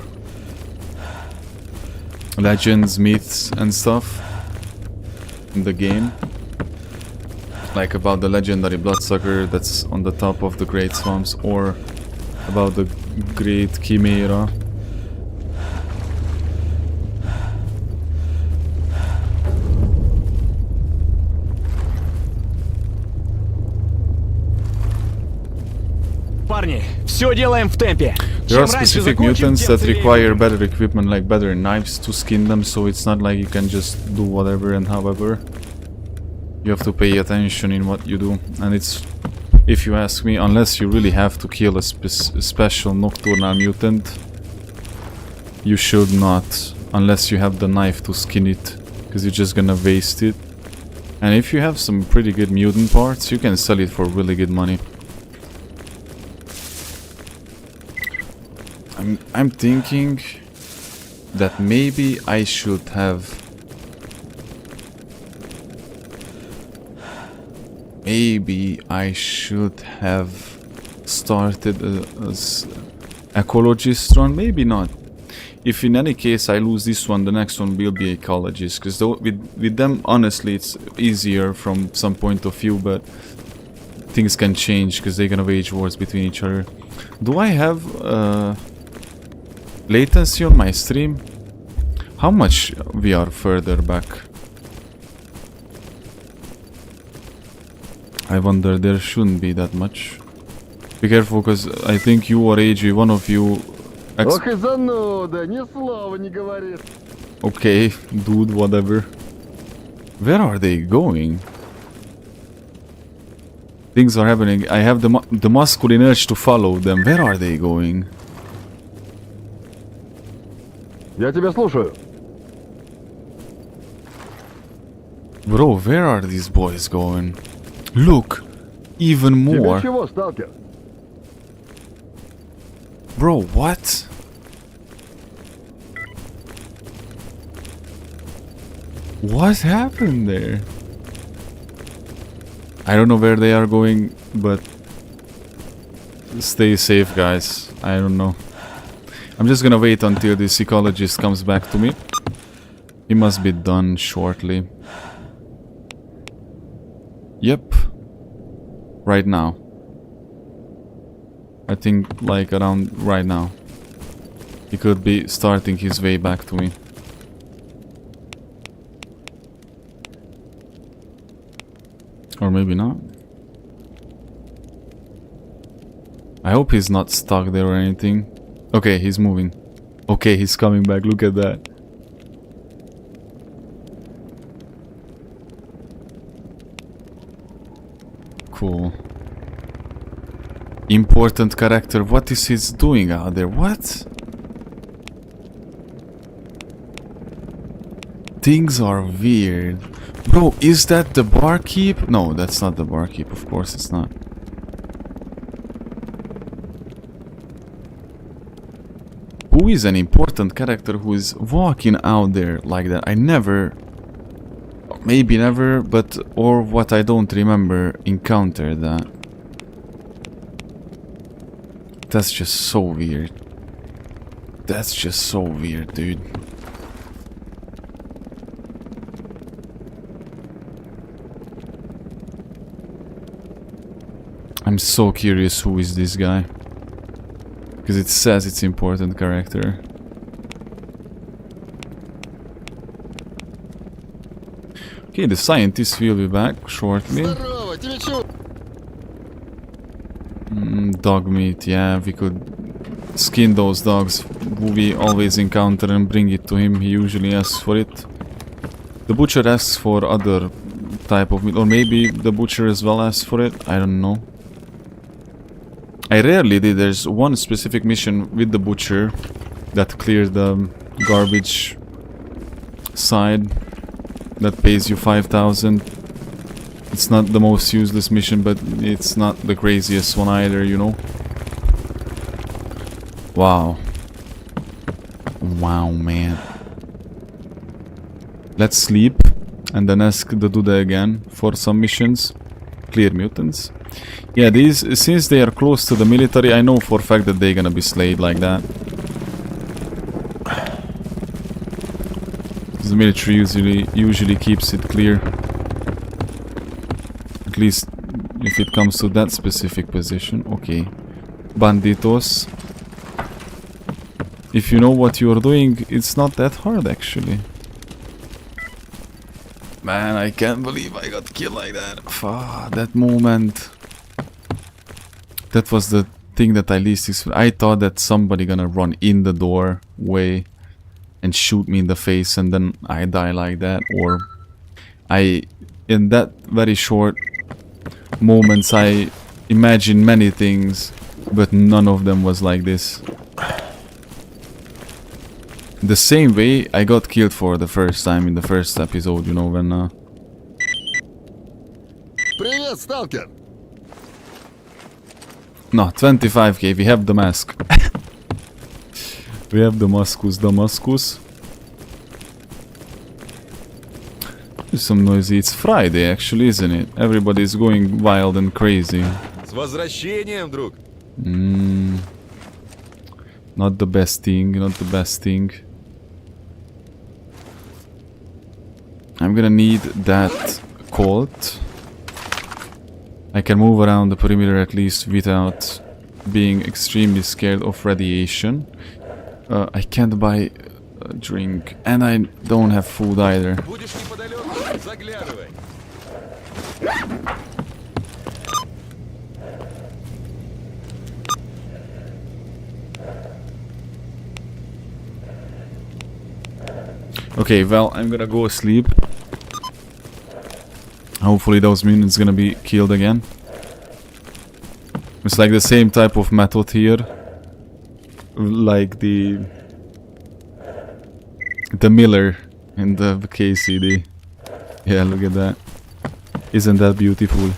legends, myths and stuff in the game. Like about the legendary bloodsucker that's on the top of the great swamps, or about the great chimera. парни, все делаем в темпе. There are Чем раньше specific закончим, mutants тем that целее require better equipment, like better knives to skin them, so it's not like you can just do whatever and however. You have to pay attention in what you do, and it's, if you ask me, unless you really have to kill a special nocturnal mutant, you should not, unless you have the knife to skin it, because you're just gonna waste it. And if you have some pretty good mutant parts, you can sell it for really good money. I'm thinking that maybe I should have started as ecologist run, maybe not. If in any case I lose this one, the next one will be ecologist, because with them, honestly, it's easier from some point of view, but things can change because they're gonna wage wars between each other. Do I have latency on my stream? How much we are further back? I wonder, there shouldn't be that much. Be careful, because I think you or AJ, one of you... Ох и зануда, ни слова не говорит. Okay, dude, whatever. Where are they going? Things are happening. I have the masculine urge to follow them. Where are they going? Я тебя слушаю. Bro, where are these boys going? Look, even Тебе more. чего, сталкер? Bro, what? What happened there? I don't know where they are going, but stay safe, guys. I don't know. I'm just gonna wait until the psychologist comes back to me. He must be done shortly. Yep. Right now. I think like around right now. He could be starting his way back to me. Or maybe not. I hope he's not stuck there or anything. Okay, he's moving. Okay, he's coming back. Look at that. Cool. Important character. What is he doing out there? What? Things are weird. Bro, is that the barkeep? No, that's not the barkeep. Of course it's not. Who is an important character who is walking out there like that? I never... Maybe never, but... Or what I don't remember encountered that. That's just so weird. That's just so weird, dude. I'm so curious who is this guy. Because it says it's important character. Okay, the scientist will be back shortly. Здорово, тебе чего? Dog meat, yeah, we could skin those dogs who we always encounter and bring it to him. He usually asks for it. The butcher asks for other type of meat, or maybe the butcher as well asks for it. I don't know. I rarely did. There's one specific mission with the butcher that clears the garbage side that pays you 5,000. It's not the most useless mission, but it's not the craziest one either, you know. Wow. Wow, man. Let's sleep and then ask the Dude again for some missions. Clear mutants. Yeah, these, since they are close to the military, I know for a fact that they're gonna be slayed like that. The military usually keeps it clear. At least if it comes to that specific position. Okay. Banditos. If you know what you're doing, it's not that hard actually. Man, I can't believe I got killed like that. That moment. That was the thing that I least expect. I thought that somebody gonna run in the doorway and shoot me in the face and then I die like that, or in that very short moments I imagined many things, but none of them was like this. The same way I got killed for the first time in the first episode, you know, when Привет, сталкер! no, 25k, we have the mask. We have Damascus. There's some noisy. It's Friday actually, isn't it? Everybody's going wild and crazy. С возвращением, друг! Not the best thing. I'm gonna need that Colt. I can move around the perimeter at least without being extremely scared of radiation. I can't buy a drink, and I don't have food either. Будешь неподалеку? Заглядывай! Okay, well, I'm gonna go sleep. Hopefully those minions gonna be killed again. It's like the same type of method here. Like the miller in the KCD. Yeah, look at that. Isn't that beautiful?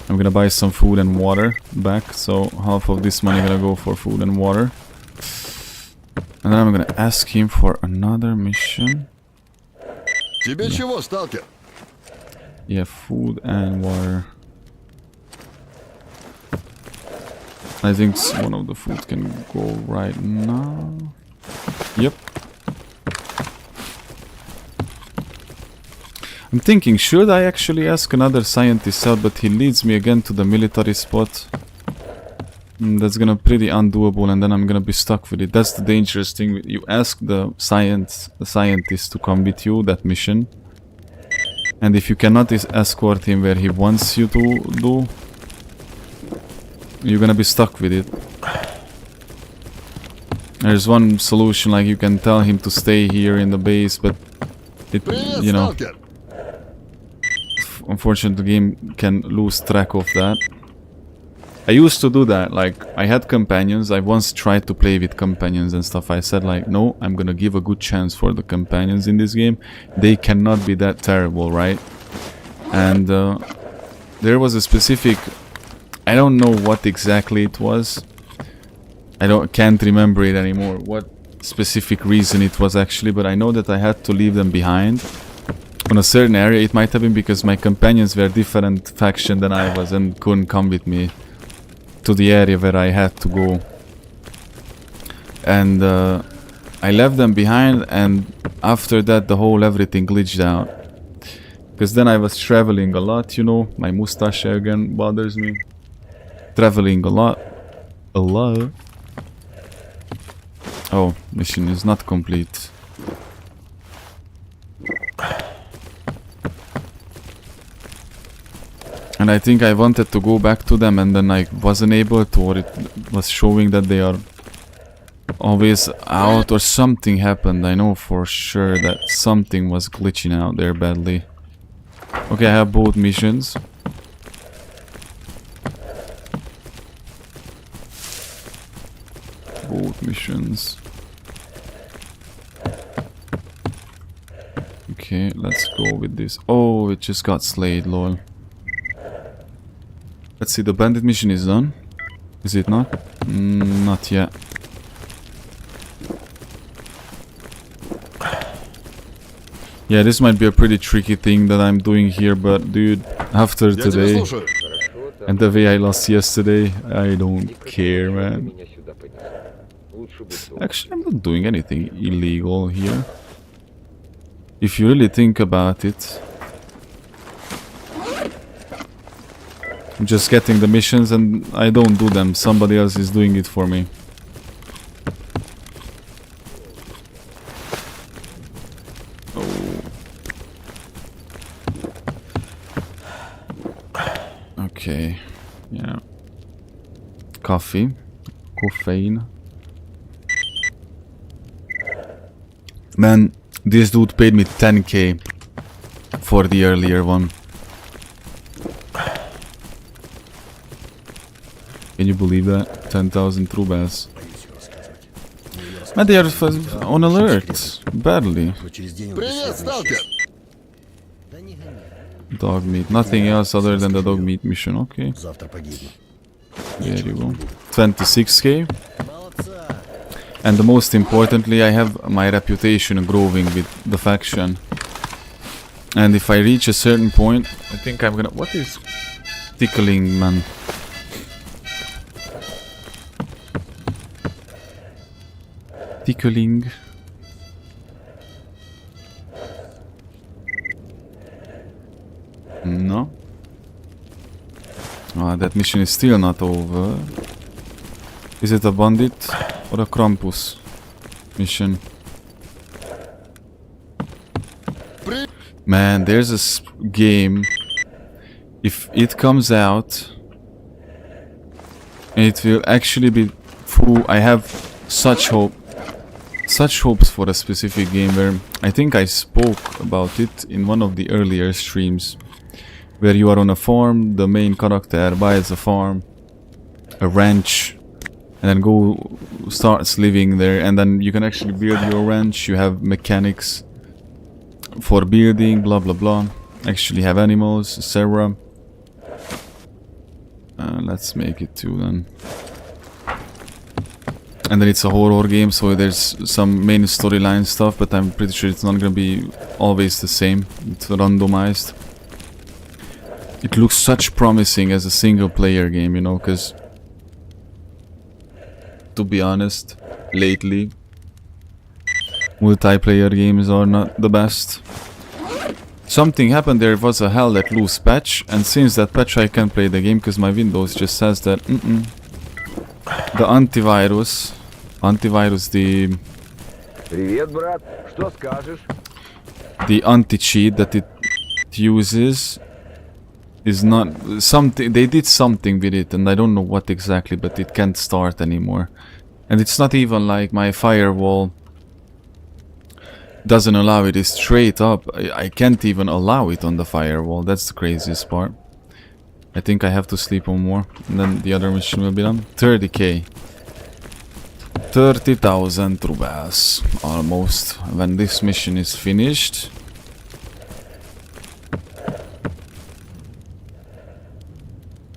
I'm gonna buy some food and water back, so half of this money gonna go for food and water. And then I'm gonna ask him for another mission. Тебе чего, сталкер? Yeah, food and water. I think one of the food can go right now. Yep. I'm thinking, should I actually ask another scientist out, but he leads me again to the military spot. That's gonna be pretty undoable, and then I'm gonna be stuck with it. That's the dangerous thing. You ask the scientist to come with you, that mission. And if you cannot escort him where he wants you to do, you're gonna be stuck with it. There's one solution, like you can tell him to stay here in the base, but it, Привет, you know, сталкер! unfortunately the game can lose track of that. I used to do that, like I had companions. I once tried to play with companions and stuff. I said like, no, I'm gonna give a good chance for the companions in this game. They cannot be that terrible, right? And there was a specific, I don't know what exactly it was. Can't remember it anymore, what specific reason it was actually, but I know that I had to leave them behind on a certain area. It might have been because my companions were different faction than I was and couldn't come with me to the area where I had to go. And I left them behind, and after that the whole everything glitched out. Because then I was traveling a lot, you know, my mustache again bothers me. Traveling a lot. Oh, mission is not complete. And I think I wanted to go back to them, and then I wasn't able to, or it was showing that they are always out, or something happened. I know for sure that something was glitching out there badly. Okay, I have both missions. Both missions. Okay, let's go with this. Oh, it just got slayed, lol. Let's see, the bandit mission is done. Is it not? Not yet. Yeah, this might be a pretty tricky thing that I'm doing here, but dude, after Я тебя today слушаю. and the way I lost yesterday, I don't care, man. Actually, I'm not doing anything illegal here. If you really think about it. I'm just getting the missions and I don't do them. Somebody else is doing it for me. Oh. Okay. Yeah. coffee. Caffeine. Man, this dude paid me 10k for the earlier one. Can you believe that? 10,000 rubles. Man, they are on alert. Barely. Привет, Сталкер! Dog meat. Nothing else other than the dog meat mission. Okay. Завтра погибну. There you go. 26k. And the most importantly, I have my reputation growing with the faction. And if I reach a certain point, I think I'm gonna... What is tickling, man? Tickling. No. That mission is still not over. Is it a bandit or a Krampus mission? Man, there's a game. If it comes out, it will actually be full. I have such hopes for a specific game where I think I spoke about it in one of the earlier streams, where you are on a farm, the main character buys a farm, a ranch, and then starts living there, and then you can actually build your ranch. You have mechanics for building, blah blah blah. Actually have animals, etc. Let's make it 2 then. And then it's a horror game, so there's some main storyline stuff, but I'm pretty sure it's not gonna be always the same. It's randomized. It looks such promising as a single player game, you know, because to be honest, lately multiplayer games are not the best. Something happened, there was a hell let loose patch, and since that patch I can't play the game because my Windows just says that the antivirus, Привет, брат. Что скажешь? the anti-cheat that it uses is not something. They did something with it, and I don't know what exactly, but it can't start anymore. And it's not even like my firewall doesn't allow it. It's straight up. I can't even allow it on the firewall. That's the craziest part. I think I have to sleep on more, and then the other mission will be done. 30k. 30,000 rubles almost when this mission is finished.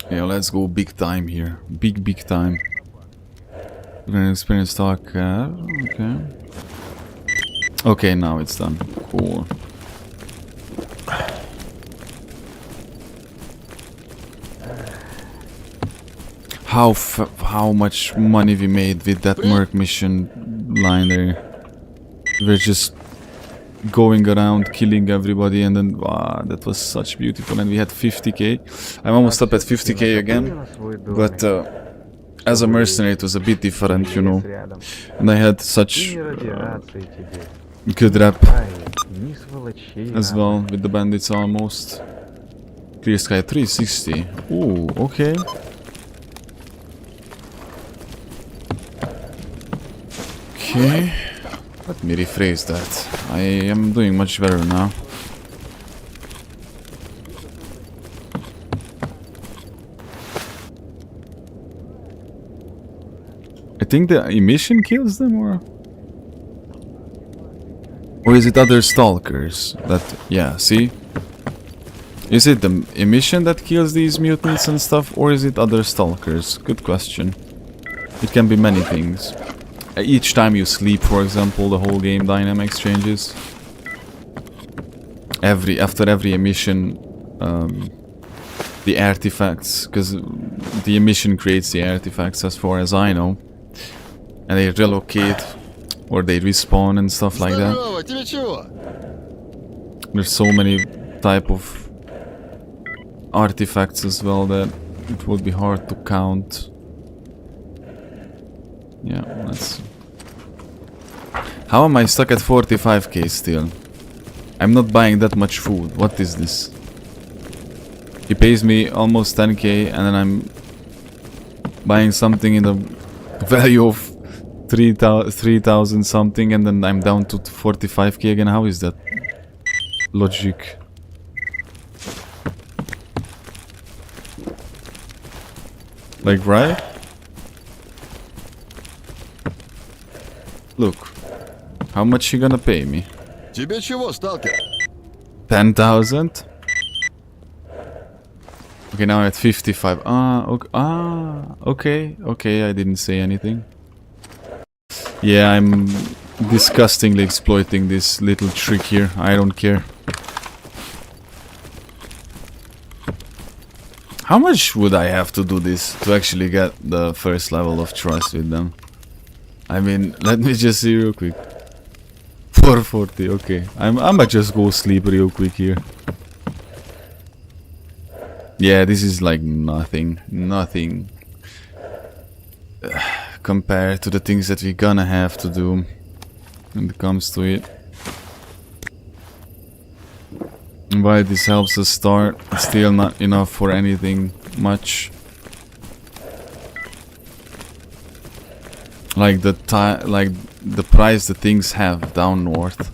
Yeah, let's go big time here. Big time. We're gonna experience S.T.A.L.K.E.R. Okay. Okay, now it's done. Cool. How much money we made with that Merc mission line there. We're just going around killing everybody, and then wow, that was such beautiful. And we had 50k. I'm almost up at 50k again, but as a mercenary it was a bit different, you know. And I had such good rep as well with the bandits almost. Clear sky 360. Ooh, okay. Okay, let me rephrase that. I am doing much better now. I think the emission kills them, or is it other stalkers that... Yeah, see? Is it the emission that kills these mutants and stuff, or is it other stalkers? Good question. It can be many things. Each time you sleep, for example, the whole game dynamics changes. After every emission, the artifacts, because the emission creates the artifacts as far as I know, and they relocate or they respawn and stuff like that. There's so many type of artifacts as well that it would be hard to count. Yeah, let's... How am I stuck at 45k still? I'm not buying that much food. What is this? He pays me almost 10k and then I'm buying something in the value of 3,000 something, and then I'm down to 45k again. How is that logic? Like, right? Look, how much you gonna pay me? Тебе чего, сталкер? 10,000? Okay, now at 55. Okay, okay, I didn't say anything. Yeah, I'm disgustingly exploiting this little trick here. I don't care. How much would I have to do this to actually get the first level of trust with them? I mean, let me just see real quick. 440, okay. I'ma just go sleep real quick here. Yeah, this is like nothing. Nothing. Compared to the things that we're gonna have to do when it comes to it. And while this helps us start, it's still not enough for anything much. Like the price the things have down north.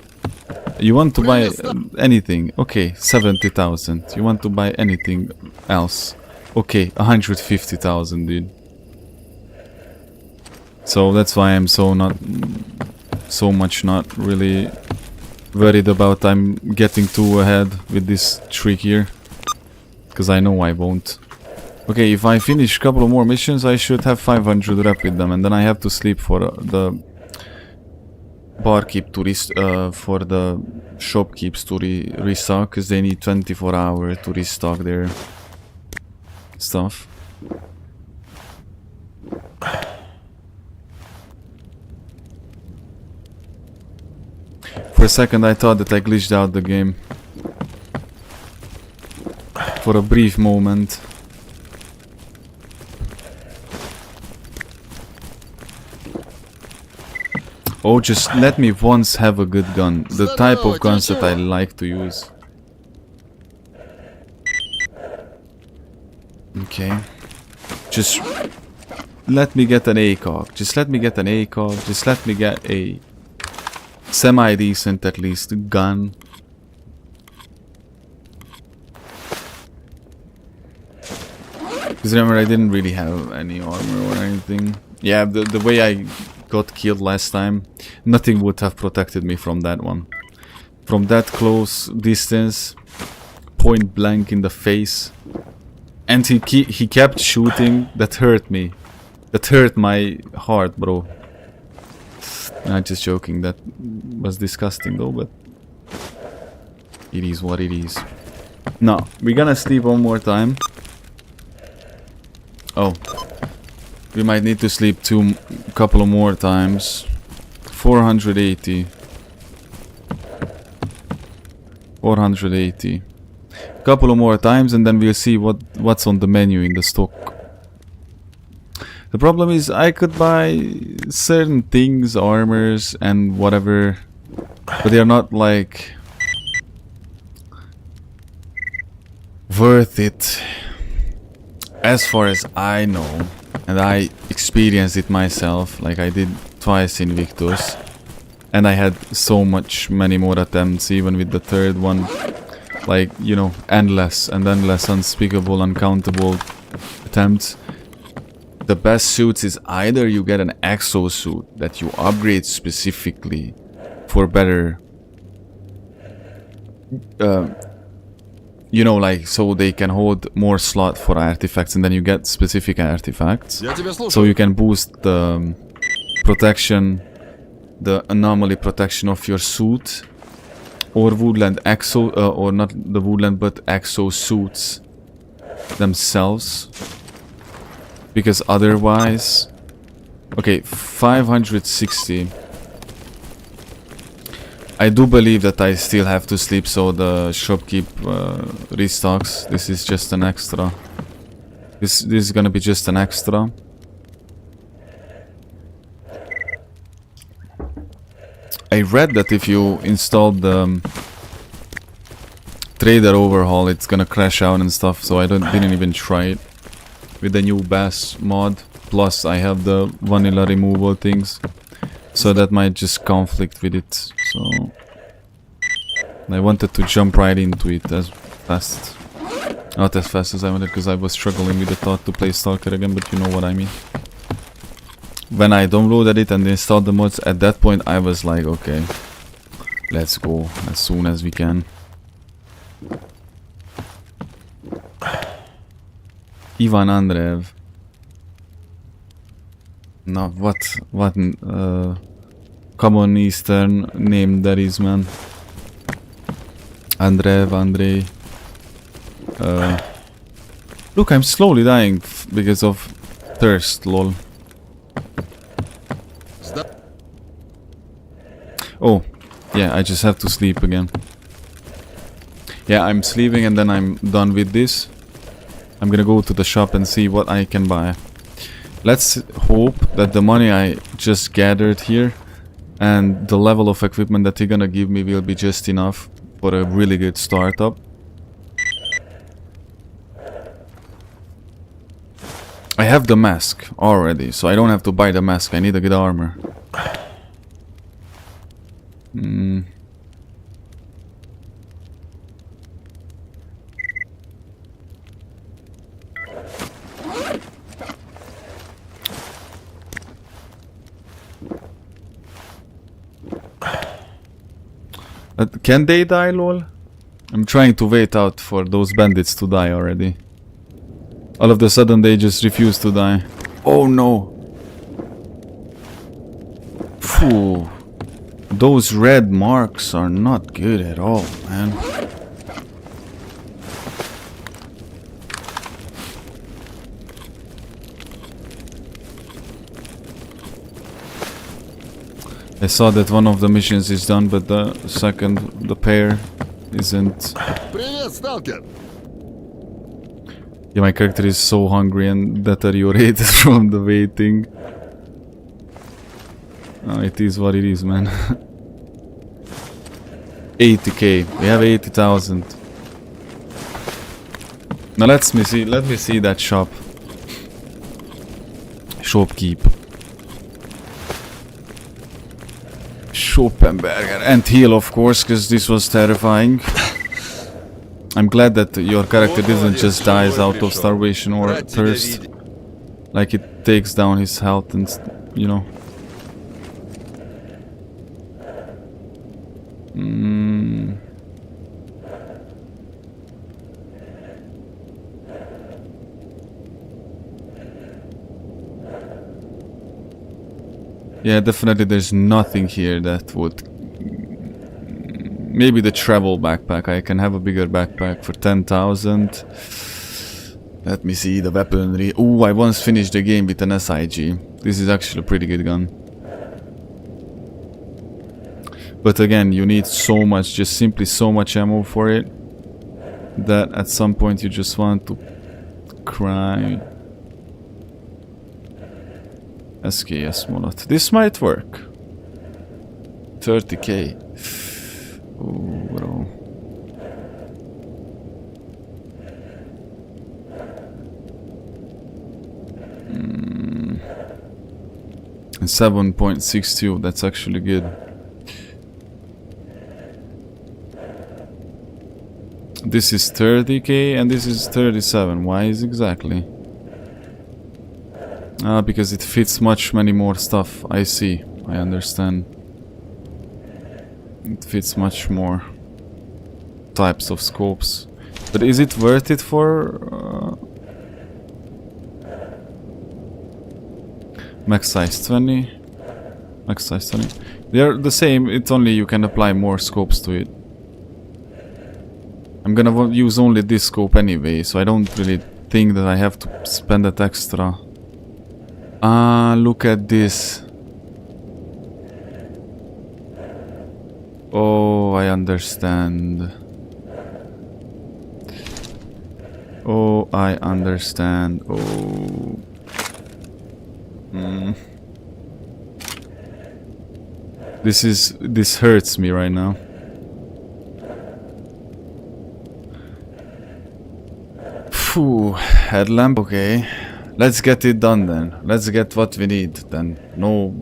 You want to buy anything? Okay, 70,000. You want to buy anything else? Okay, 150,000, dude. So that's why I'm so much not really worried about I'm getting too ahead with this trick here, because I know I won't. Okay, if I finish a couple of more missions, I should have 500 rep with them, and then I have to sleep for the barkeep to for the shopkeeps to restock, because they need 24 hours to restock their stuff. For a second I thought that I glitched out the game. For a brief moment. Oh, just let me once have a good gun. The type of guns that I like to use. Okay. Just let me get an ACOG. Just let me get an ACOG. Just let me get a semi-decent, at least, gun. Because remember, I didn't really have any armor or anything. Yeah, the way I got killed last time, nothing would have protected me from that one. From that close distance, point blank in the face. And he kept shooting. That hurt me. That hurt my heart, bro. I'm just joking, that was disgusting though, but it is what it is. No, we're gonna sleep one more time. Oh, we might need to sleep couple of more times. 480. 480. Couple of more times, and then we'll see what's on the menu in the stock. The problem is I could buy certain things, armors and whatever, but they are not like worth it as far as I know, and I experienced it myself, like I did twice in Invictus, and I had so many more attempts even with the third one, like, you know, endless and endless, unspeakable, uncountable attempts. The best suits is either you get an exosuit that you upgrade specifically for better, you know, like, so they can hold more slot for artifacts, and then you get specific artifacts. So you can boost the protection, the anomaly protection of your suit, or woodland exo, or not the woodland, but exo suits themselves. Because otherwise... Okay, 560. I do believe that I still have to sleep, so the shopkeep restocks. This is just an extra. This is gonna be just an extra. I read that if you install the trader overhaul, it's gonna crash out and stuff, so I didn't even try it. With the new bass mod. Plus I have the vanilla removal things. So that might just conflict with it. So I wanted to jump right into it as fast. Not as fast as I wanted because I was struggling with the thought to play S.T.A.L.K.E.R again, but you know what I mean. When I downloaded it and installed the mods, at that point I was like, okay, let's go as soon as we can. Ivan Andreev. No, what common Eastern name that is, man. Andreev, Andrei. Look, I'm slowly dying because of thirst, lol. Oh, yeah, I just have to sleep again. Yeah, I'm sleeping and then I'm done with this. I'm gonna go to the shop and see what I can buy. Let's hope that the money I just gathered here and the level of equipment that they're gonna give me will be just enough for a really good startup. I have the mask already, so I don't have to buy the mask. I need a good armor. Can they die, lol? I'm trying to wait out for those bandits to die already. All of a sudden they just refuse to die. Oh no! Phew. Those red marks are not good at all, man. I saw that one of the missions is done, but the second, the pair, isn't. Привет, сталкер! Yeah, my character is so hungry and deteriorated from the waiting. Oh, it is what it is, man. 80k. We have 80,000. Now let me see that shop. Shopkeep. Schopenberger. And heal, of course, because this was terrifying. I'm glad that your character doesn't just dies out of starvation or thirst. Like it takes down his health and, you know. Yeah, definitely there's nothing here that would... Maybe the travel backpack. I can have a bigger backpack for 10,000. Let me see the weaponry. Oh, I once finished the game with an SIG. This is actually a pretty good gun. But again, you need so much, just simply so much ammo for it, that at some point you just want to cry. SKS Monot. This might work. 30k. Oh, bro. And 7.62. That's actually good. This is 30k and this is 37. Why is exactly? Because it fits many more stuff. I see. I understand. It fits much more types of scopes. But is it worth it for... max size 20? Max size 20. They're the same, it's only you can apply more scopes to it. I'm gonna use only this scope anyway, so I don't really think that I have to spend that extra. Ah, look at this. Oh, I understand. Oh, I understand. Oh. This hurts me right now. Phew, headlamp, okay. Let's get it done then. Let's get what we need then. No...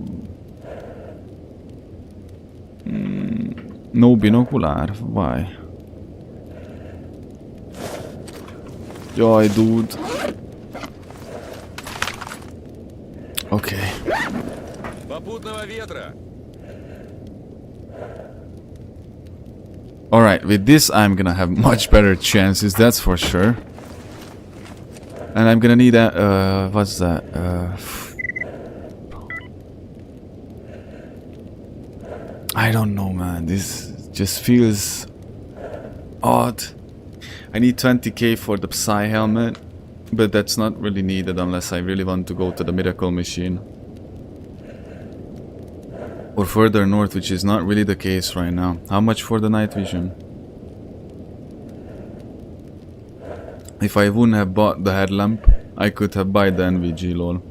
no binocular? Why? Jaj, dude. Okay. Попутного ветра. Alright, with this I'm gonna have much better chances, that's for sure. And I'm gonna need a, what's that? I don't know, man. This just feels odd. I need 20k for the Psy helmet, but that's not really needed unless I really want to go to the Miracle Machine. Or further north, which is not really the case right now. How much for the night vision? If I wouldn't have bought the headlamp, I could have bought the NVG, lol.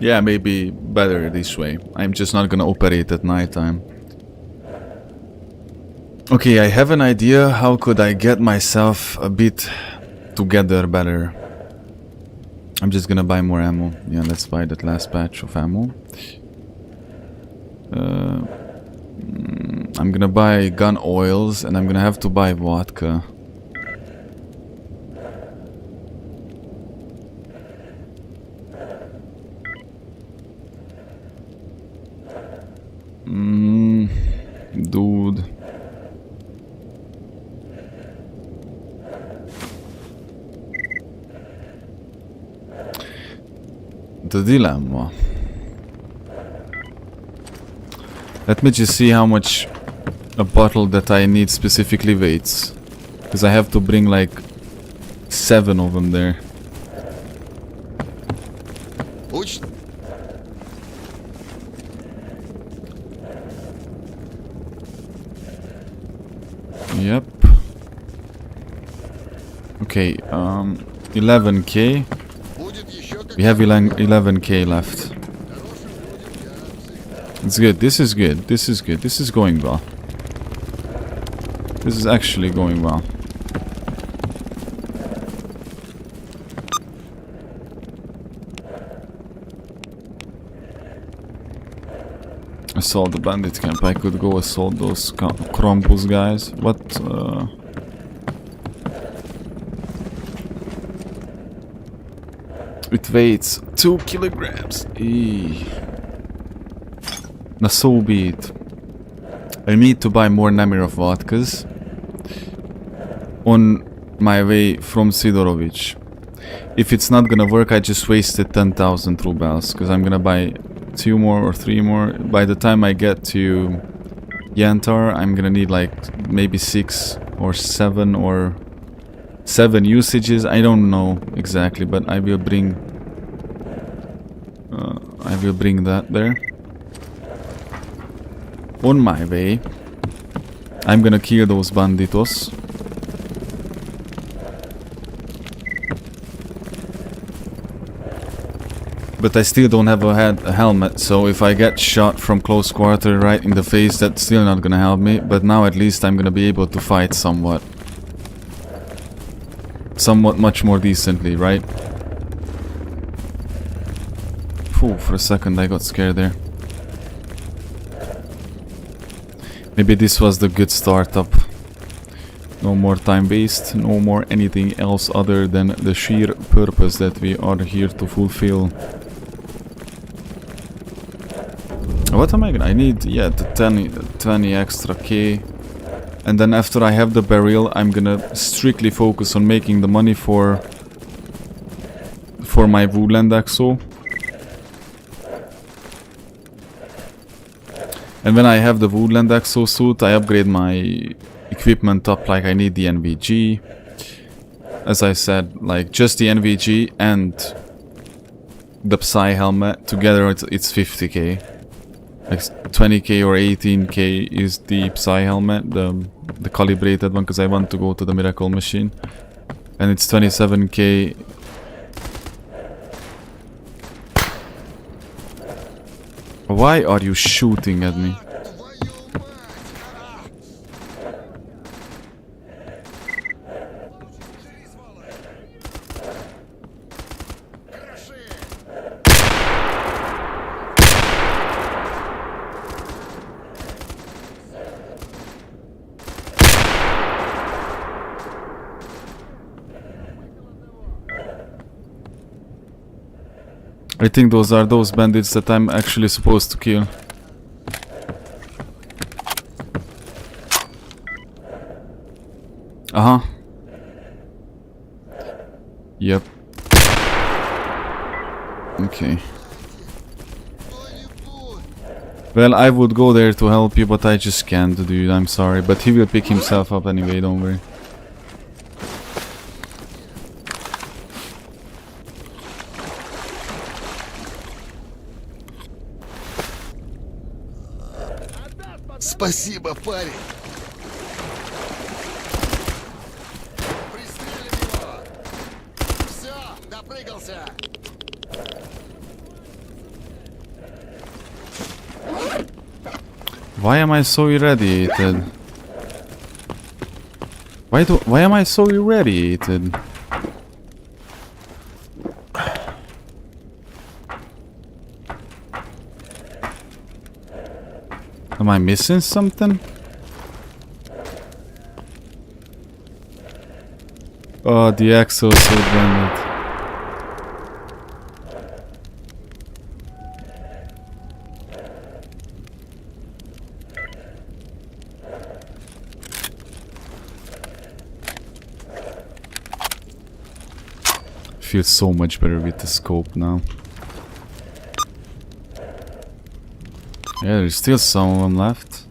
Yeah, maybe better this way. I'm just not gonna operate at night time. Okay, I have an idea how could I get myself a bit together better. I'm just gonna buy more ammo. Yeah, let's buy that last batch of ammo. I'm gonna buy gun oils and I'm gonna have to buy vodka. Dude. The dilemma. Let me just see how much a bottle that I need specifically weighs. Because I have to bring like 7 of them there. Уч... Yep. Okay, 11k. Будет еще как... We have 11k left. It's good, this is good, this is good, this is going well. This is actually going well. Assault the bandit camp. I could go assault those Krampus guys. What? It weighs 2 kilograms. Eee. Now so be it. I need to buy more Namirov vodkas on my way from Sidorovich. If it's not gonna work, I just wasted 10,000 rubles because I'm gonna buy 2 more or 3 more. By the time I get to Yantar, I'm gonna need like maybe 6 or 7 or 7 usages. I don't know exactly, but I will bring that there. On my way, I'm gonna kill those banditos. But I still don't have a helmet, so if I get shot from close quarter right in the face, that's still not gonna help me. But now at least I'm gonna be able to fight somewhat much more decently, right? Phew, for a second I got scared there. Maybe this was the good startup. No more time waste, no more anything else other than the sheer purpose that we are here to fulfill. What am I gonna... I need, yeah, the 20 extra K. And then after I have the burial, I'm gonna strictly focus on making the money for my woodland exo. And when I have the woodland exosuit, I upgrade my equipment up, like I need the NVG. As I said, like just the NVG and the Psy helmet together, it's 50k. Like 20k or 18k is the Psy helmet, the calibrated one, because I want to go to the Miracle Machine. And it's 27k. Why are you shooting at me? I think those are those bandits that I'm actually supposed to kill. Uh-huh. Yep. Okay. Well, I would go there to help you, but I just can't, dude. I'm sorry. But he will pick himself up anyway, don't worry. Спасибо, парень. Пристрелим его. Все, допрыгался. Why am I so irradiated? Why am I so irradiated? Am I missing something? Oh, the exosuit bandit. Feels so much better with the scope now. Yeah, there's still some of them left.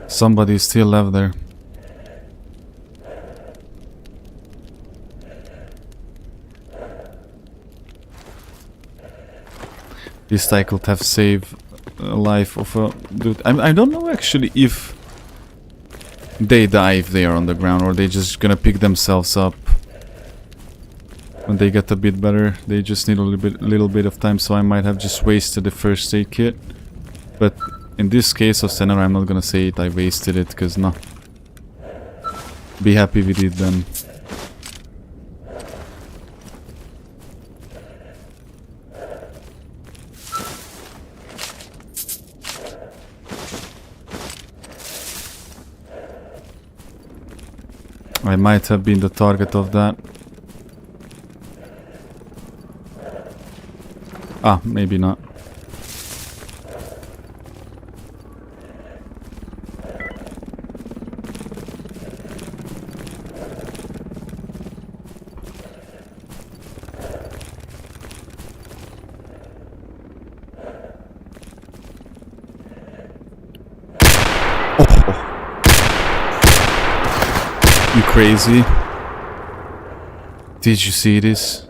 Somebody's still left there. This guy could have saved a life of a dude. I don't know actually if they die if they are on the ground, or they just gonna pick themselves up when they get a bit better. They just need a little bit of time, so I might have just wasted the first aid kit. But in this case of Center, I'm not gonna say it, I wasted it, because no. Be happy with it then. I might have been the target of that. Ah, maybe not. You crazy? Did you see this?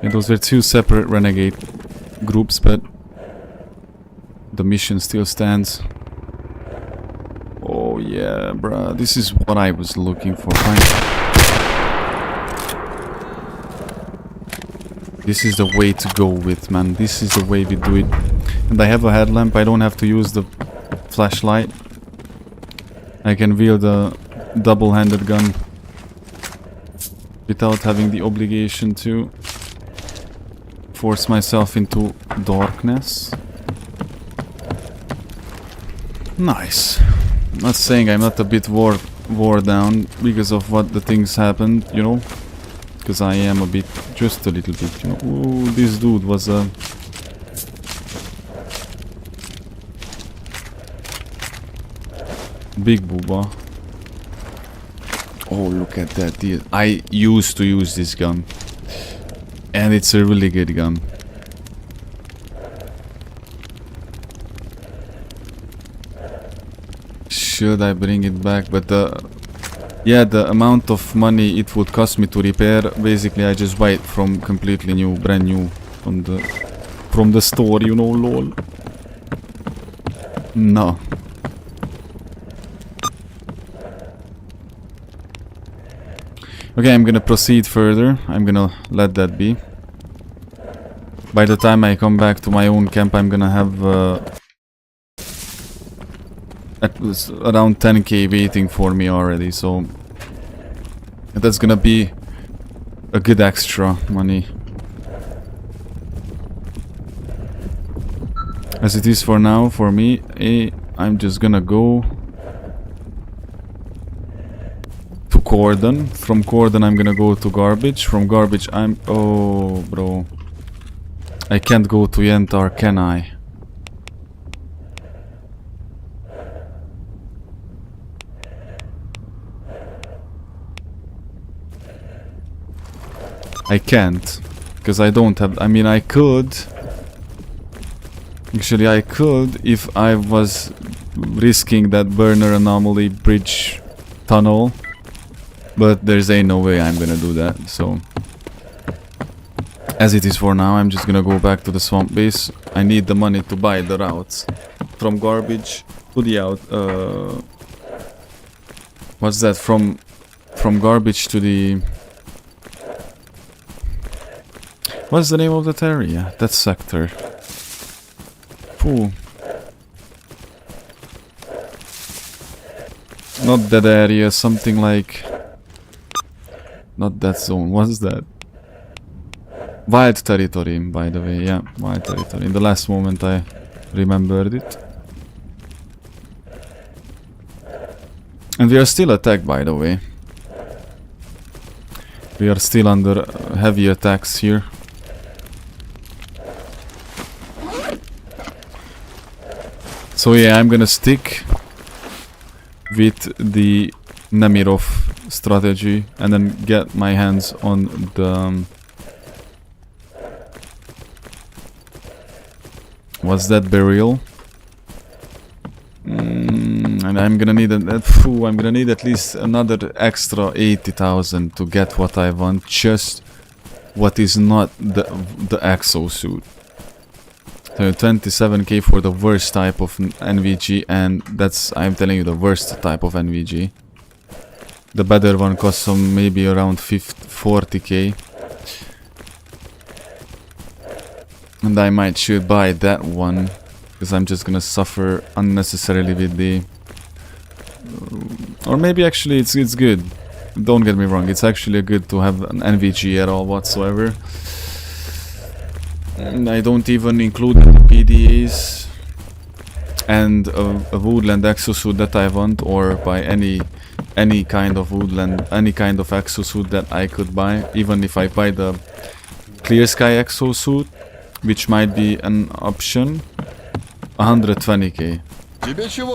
And those were two separate renegade groups, but the mission still stands. Oh yeah, bruh, this is what I was looking for. This is the way to go with, man. This is the way we do it. And I have a headlamp. I don't have to use the flashlight. I can wield a double-handed gun without having the obligation to force myself into darkness. Nice. I'm not saying I'm not a bit wore down because of what the things happened, you know, because I am a bit, just a little bit, you know. Ooh, this dude was a big booba. Oh, look at that. I used to use this gun, and it's a really good gun. Should I bring it back? But yeah, the amount of money it would cost me to repair, basically I just buy it from completely new, brand new, from the store, you know, lol. No. Okay, I'm gonna proceed further. I'm gonna let that be. By the time I come back to my own camp, I'm gonna have at least around 10k waiting for me already, so that's gonna be a good extra money. As it is for now, for me, I'm just gonna go cordon. From cordon I'm gonna go to garbage. From garbage I'm... Oh, bro. I can't go to Yentar, can I? I can't. Because I don't have... I mean, I could. Actually, I could if I was risking that burner anomaly bridge tunnel. But there's no way I'm gonna do that, so... As it is for now, I'm just gonna go back to the swamp base. I need the money to buy the routes. From garbage to the out... What's that? From garbage to the... What's the name of that area? That sector. Phew. Not that area, something like... Not that zone, what's that? Wild territory, by the way, yeah, wild territory. In the last moment I remembered it. And we are still attacked, by the way. We are still under heavy attacks here. So yeah, I'm gonna stick with the Nemirov strategy and then get my hands on the... what's that, burial? And I'm gonna need I'm gonna need at least another extra 80,000 to get what I want, just what is not the exosuit. So 27k for the worst type of NVG, and that's, I'm telling you, the worst type of NVG. The better one costs some maybe around 40k. And I might should buy that one, because I'm just gonna suffer unnecessarily with the... or maybe actually it's good. Don't get me wrong, it's actually good to have an NVG at all whatsoever. And I don't even include the PDAs and a woodland exosuit that I want, or buy any kind of woodland, any kind of exosuit that I could buy. Even if I buy the Clear Sky exosuit, which might be an option, 120k.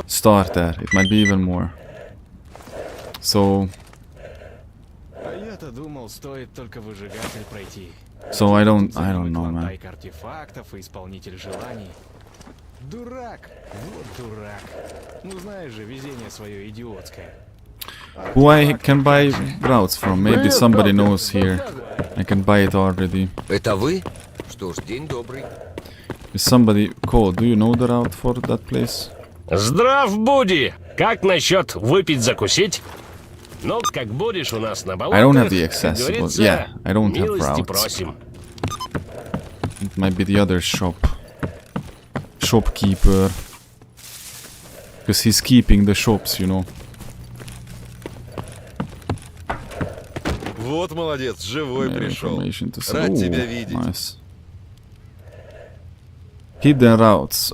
Starter, it might be even more. So... So I don't know, man. Артефактов и исполнитель желаний. Дурак, вот дурак. Ну знаешь же, везение свое идиотское. Who I can buy routes from? Maybe somebody knows here. I can buy it already. Это вы? Что ж, день добрый. Is somebody called? Do you know the route for that place? Здрав буди! Как насчет выпить-закусить? Ну, как будешь у нас на болотах, I don't have the как access, but говорится, yeah, I don't have милости routes. просим. It might be the other shopkeeper. Because he's keeping the shops, you know. Вот молодец, живой пришел. Information to Рад Ooh, тебя видеть. nice. Hidden routes.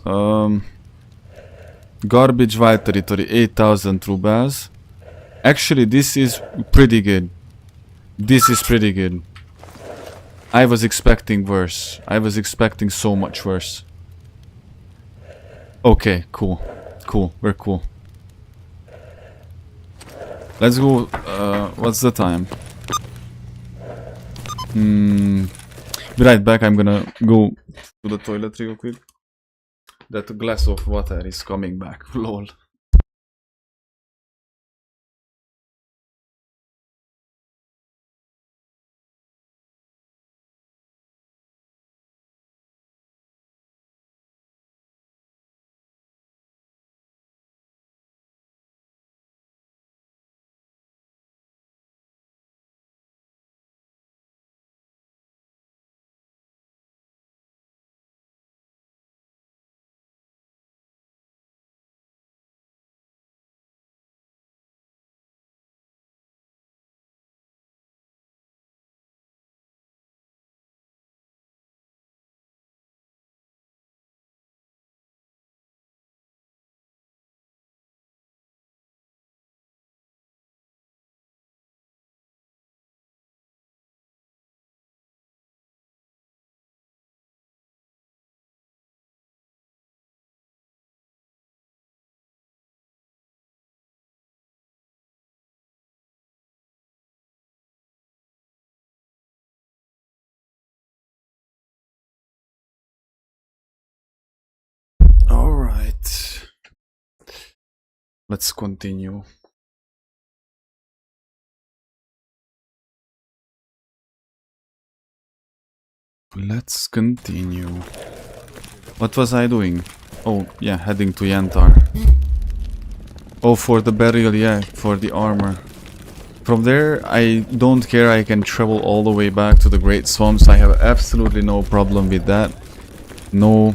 Garbage wild territory, 8,000 rubles. Actually, this is pretty good. This is pretty good. I was expecting worse. I was expecting so much worse. Okay, cool. Cool, we're cool. Let's go. What's the time? Be right back. I'm gonna go to the toilet real quick. That glass of water is coming back. Lol. Let's continue. Let's continue. What was I doing? Oh, yeah, heading to Yantar. Oh, for the burial, yeah, for the armor. From there, I don't care, I can travel all the way back to the Great Swamps. I have absolutely no problem with that. No...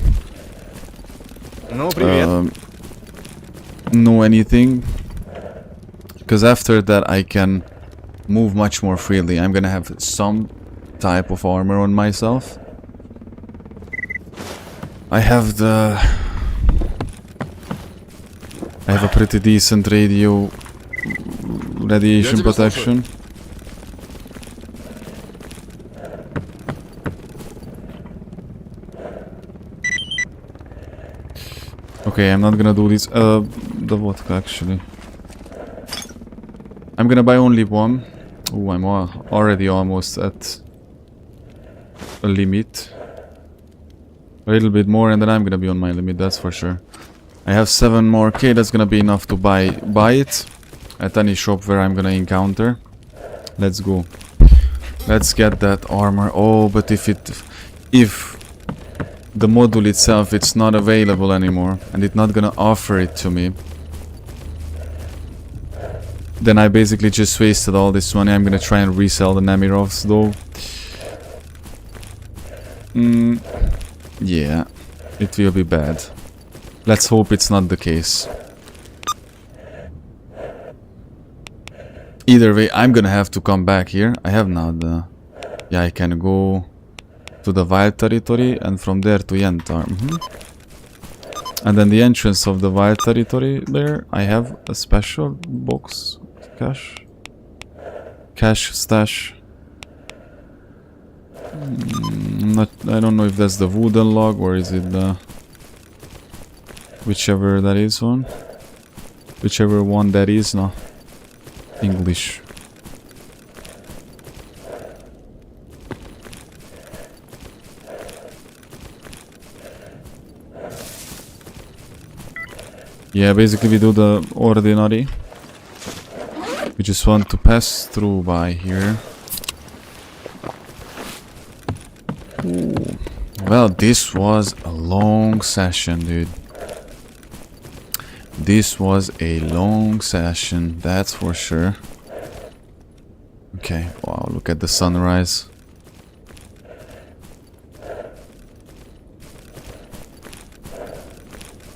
Ну, привет. No anything. Because after that, I can move much more freely. I'm gonna have some type of armor on myself. I have a pretty decent radiation protection. Okay, I'm not gonna do this. The vodka actually. I'm gonna buy only one. Oh, I'm already almost at a limit. A little bit more and then I'm gonna be on my limit, that's for sure. I have 7 more K, that's gonna be enough to buy it at any shop where I'm gonna encounter. Let's go. Let's get that armor. Oh, but if the module itself it's not available anymore and it's not gonna offer it to me, then I basically just wasted all this money. I'm gonna try and resell the Nemirovs though. Yeah, it will be bad. Let's hope it's not the case. Either way, I'm gonna have to come back here. I have now the... Yeah, I can go to the Wild Territory and from there to Yantar. And then the entrance of the Wild Territory there, I have a special box. Cash stash. I don't know if that's the wooden log or is it the... Whichever that is one. Whichever one that is, no. English. Yeah, basically we do the ordinary. We just want to pass through by here. Ooh. Well, this was a long session, dude. This was a long session, that's for sure. Okay, wow, look at the sunrise.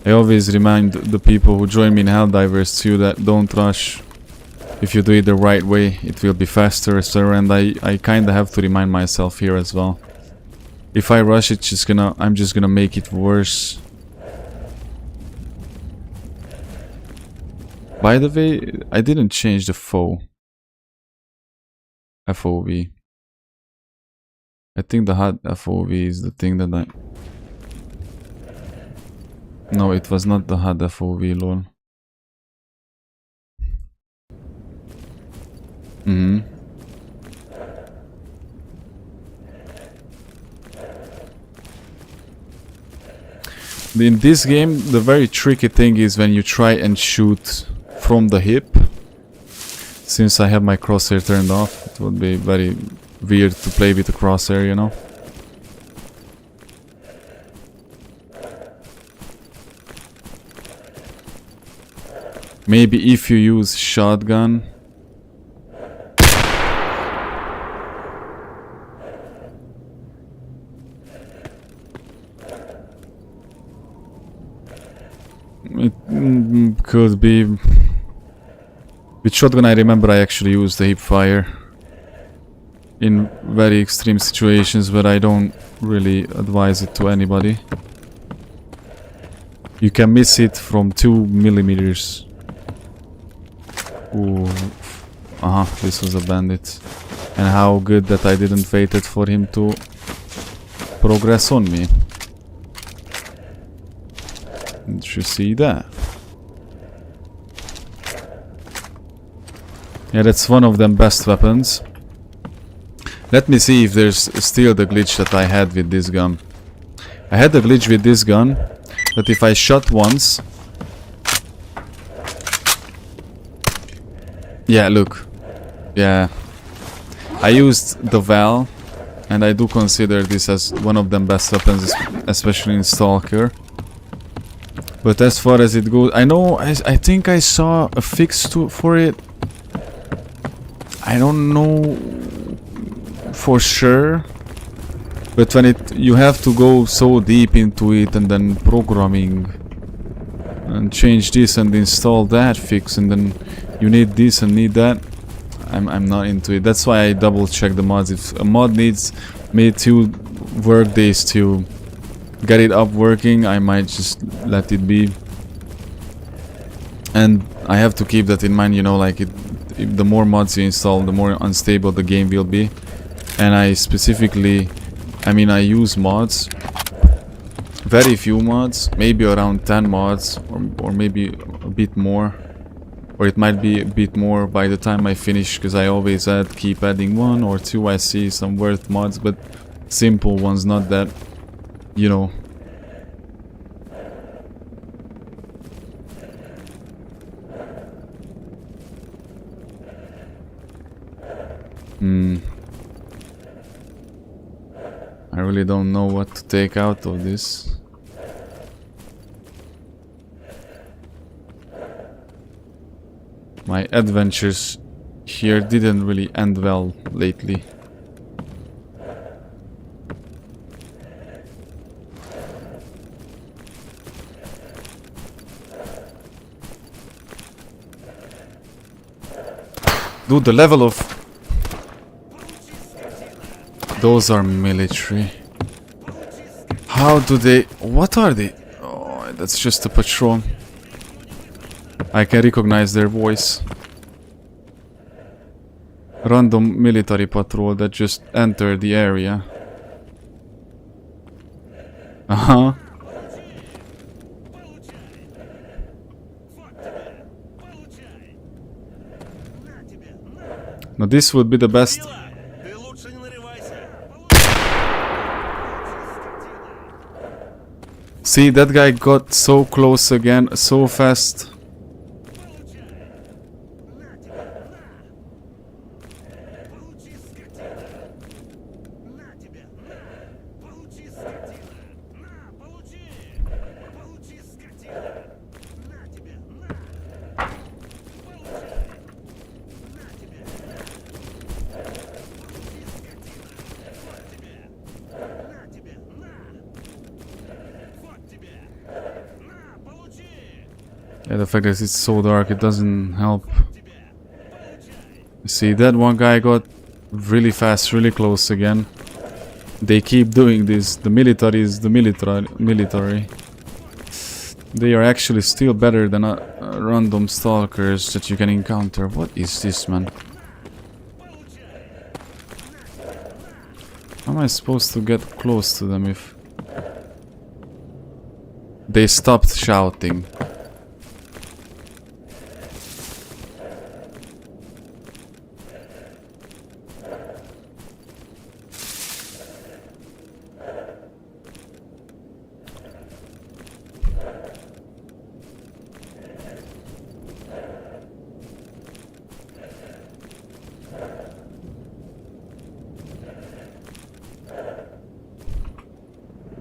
I always remind the people who join me in Helldivers too that don't rush. If you do it the right way, it will be faster, sir, and I kinda have to remind myself here as well. If I rush, I'm just gonna make it worse. By the way, I didn't change the FOV. I think the HUD FOV is the thing that I... No, it was not the HUD FOV, lol. In this game, the very tricky thing is when you try and shoot from the hip. Since I have my crosshair turned off, it would be very weird to play with the crosshair, you know. Maybe if you use shotgun. It could be. With shotgun I remember I actually used the hip fire in very extreme situations, but I don't really advise it to anybody. You can miss it from 2 millimeters. Ooh. This was a bandit. And how good that I didn't wait for him to progress on me. Did you see that? Yeah, that's one of them best weapons. Let me see if there's still the glitch that I had with this gun. I had the glitch with this gun that if I shot once, Yeah, look. Yeah. I used the Val, and I do consider this as one of the best weapons, especially in S.T.A.L.K.E.R. But as far as it goes, I know, I think I saw a fix for it. I don't know for sure. But when you have to go so deep into it and then programming and change this and install that fix and then you need this and need that. I'm not into it. That's why I double check the mods. If a mod needs me 2 work days to get it up working, I might just let it be. And I have to keep that in mind, you know, like the more mods you install, the more unstable the game will be. And I specifically, I mean, I use mods, very few mods, maybe around 10 mods or maybe a bit more. Or it might be a bit more by the time I finish, because I always keep adding 1 or 2. I see some worth mods, but simple ones, not that, you know. I really don't know what to take out of this. My adventures here didn't really end well lately. Dude, the level of... Those are military. How do they... What are they? Oh, that's just a patrol. I can recognize their voice. Random military patrol that just entered the area. Uh-huh. Now this would be the best. See, that guy got so close again, so fast. Yeah, the fact that it's so dark, it doesn't help. See, that one guy got really fast, really close again. They keep doing this. The military is the military. They are actually still better than random stalkers that you can encounter. What is this, man? How am I supposed to get close to them if... They stopped shouting.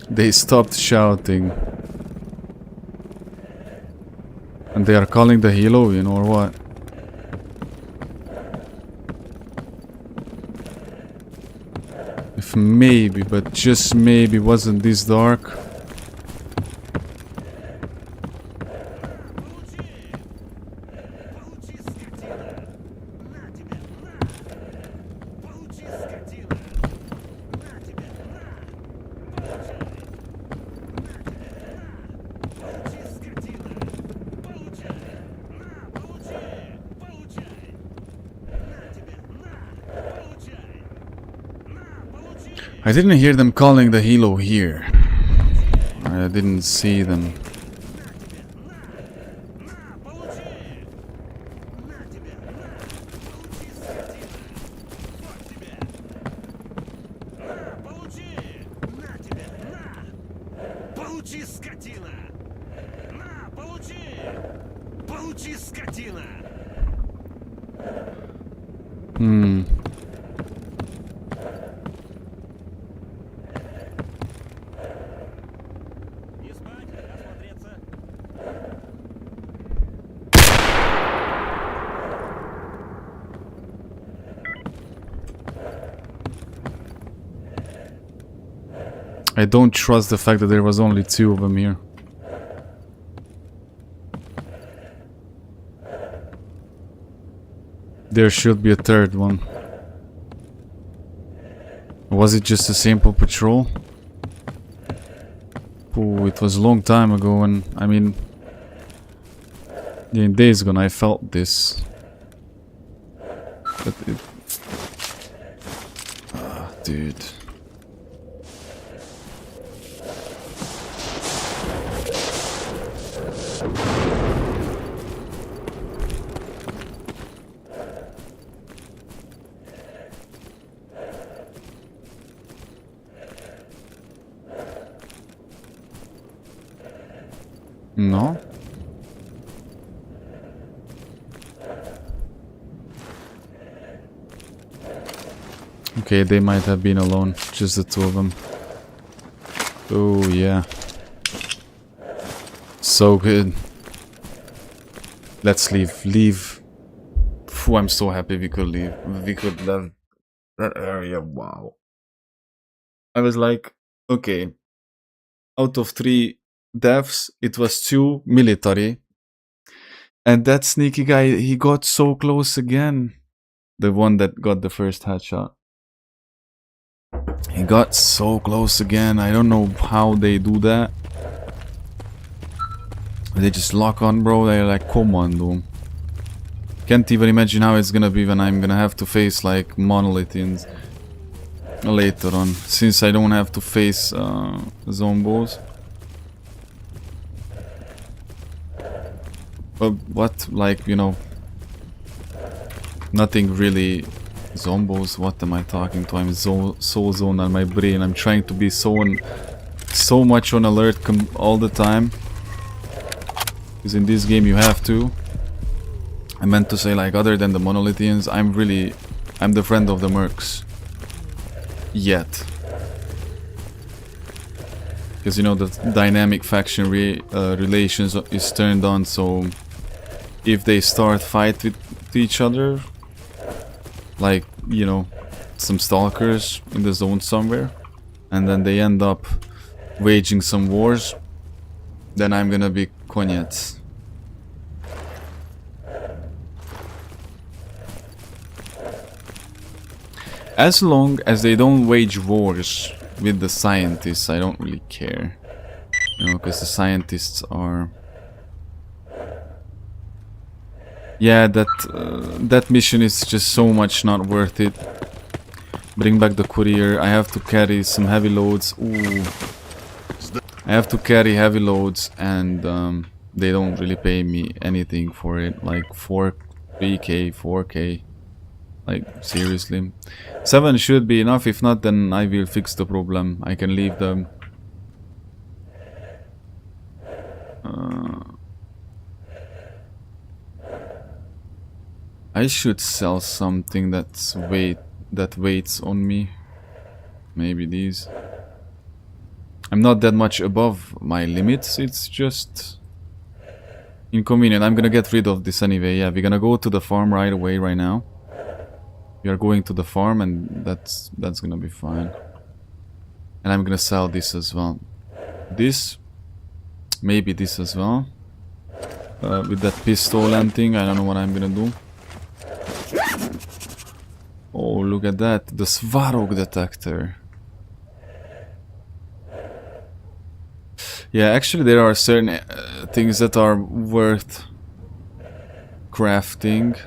They stopped shouting. And they are calling the helo in or what? If maybe, but just maybe, wasn't this dark? I didn't hear them calling the helo here. I didn't see them. Hmm. I don't trust the fact that there was only 2 of them here. There should be a 3rd one. Was it just a simple patrol? Oh, it was a long time ago, and I mean, in Days Gone I felt this. But it... dude. No? Okay, they might have been alone, just the 2 of them. Oh yeah. So good. Let's leave. Leave. Phew, I'm so happy we could leave. We could leave that area. Wow. I was like, okay. Out of 3 deaths, it was 2 military. And that sneaky guy, he got so close again. The one that got the first headshot. He got so close again. I don't know how they do that. They just lock on, bro. They're like commando. Can't even imagine how it's gonna be when I'm gonna have to face like monolithians later on. Since I don't have to face zombos. But what, like, you know, nothing really. Zombos, what am I talking to? I'm so zoned on my brain. I'm trying to be so much on alert all the time. Because in this game you have to. I meant to say, like, other than the monolithians, I'm the friend of the mercs. Yet. Because, you know, the dynamic faction relations is turned on, so if they start fight with each other, like, you know, some stalkers in the zone somewhere, and then they end up waging some wars, then I'm gonna be koniec. As long as they don't wage wars with the scientists, I don't really care. You know, because the scientists are... Yeah, that mission is just so much not worth it. Bring back the courier. I have to carry some heavy loads. Ooh. I have to carry heavy loads, and they don't really pay me anything for it. Like 3k, 4k. Like, seriously. 7 should be enough. If not, then I will fix the problem. I can leave them. I should sell something that waits on me. Maybe these. I'm not that much above my limits, it's just inconvenient. I'm gonna get rid of this anyway. Yeah, we're gonna go to the farm right away, right now. We are going to the farm, and that's gonna be fine. And I'm gonna sell this as well. This, maybe this as well. With that pistol and thing, I don't know what I'm gonna do. Oh, look at that, the Svarog detector. Yeah, actually there are certain things that are worth crafting.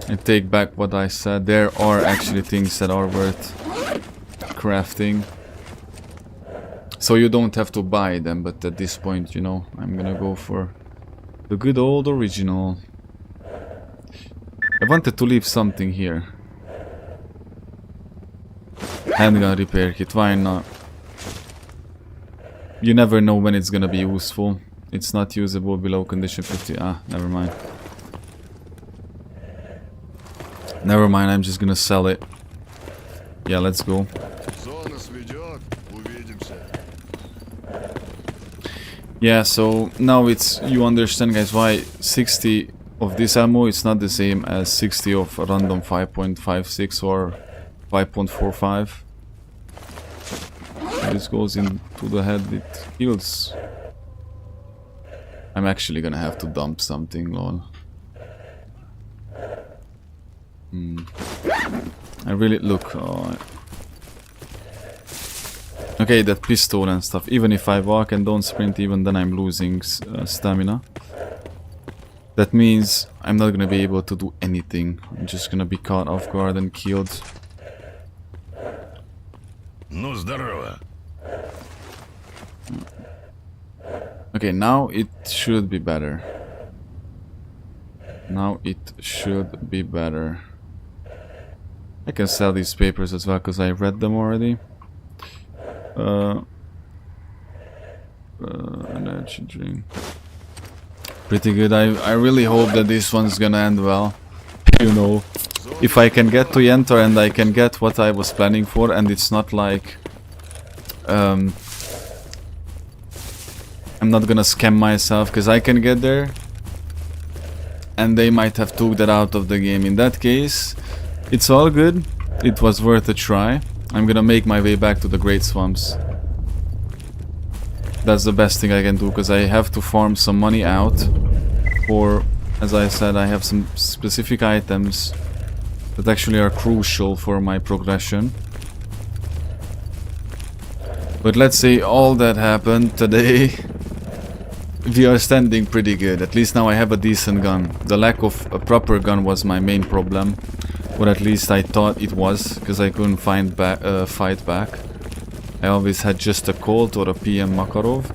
I take back what I said. There are actually things that are worth crafting. So you don't have to buy them, but at this point, you know, I'm gonna go for the good old original. I wanted to leave something here. Handgun repair kit, why not? You never know when it's gonna be useful. It's not usable below condition 50. Ah, never mind. Never mind, I'm just gonna sell it. Yeah, let's go. Зона сведет, увидимся. Yeah, so now you understand, guys, why 60 of this ammo is not the same as 60 of random 5.56 or 5.45. This goes into the head, it kills. I'm actually gonna have to dump something, lol. I really look. Okay, that pistol and stuff. Even if I walk and don't sprint, even then I'm losing stamina. That means I'm not gonna be able to do anything. I'm just gonna be caught off guard and killed. Ну, здорово. Okay, now it should be better. Now it should be better. I can sell these papers as well because I read them already. Energy drink. Pretty good. I really hope that this one's gonna end well. You know, if I can get to enter and I can get what I was planning for, and it's not like I'm not gonna scam myself, because I can get there and they might have took that out of the game. In that case, it's all good. It was worth a try. I'm gonna make my way back to the Great Swamps. That's the best thing I can do, because I have to farm some money out for, as I said, I have some specific items that actually are crucial for my progression. But let's say all that happened today, we are standing pretty good. At least now I have a decent gun. The lack of a proper gun was my main problem. Or at least I thought it was, because I couldn't fight back. I always had just a Colt or a PM Makarov.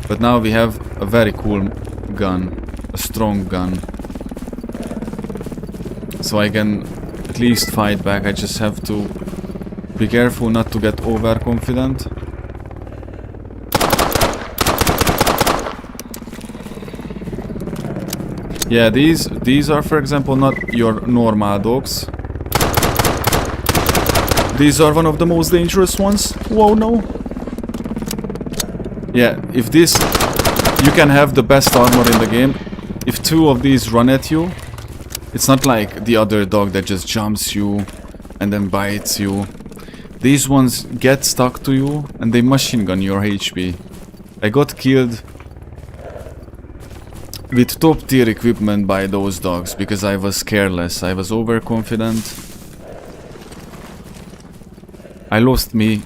But now we have a very cool gun. A strong gun. So I can at least fight back. I just have to be careful not to get overconfident. Yeah, these are, for example, not your normal dogs. These are one of the most dangerous ones. Whoa, no. Yeah, if this... You can have the best armor in the game. If two of these run at you, it's not like the other dog that just jumps you and then bites you. These ones get stuck to you and they machine gun your HP. I got killed with top tier equipment by those dogs because I was careless, I was overconfident. I lost me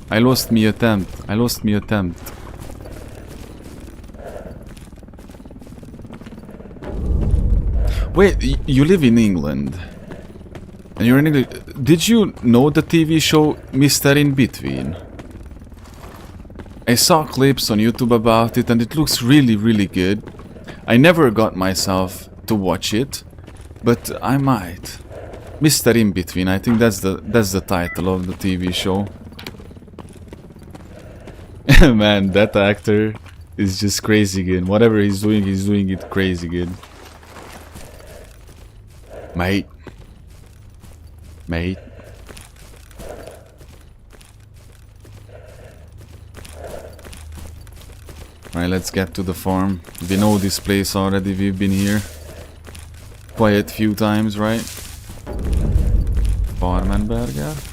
attempt. Wait, you live in England? And you're in England. Did you know the TV show Mr. In Between? I saw clips on YouTube about it and it looks really, really good. I never got myself to watch it, but I might. Mr. In Between, I think that's the title of the TV show. Man, that actor is just crazy good. Whatever he's doing it crazy good. Mate. Alright, let's get to the farm. We know this place already, we've been here quite a few times, right? Farmenberger?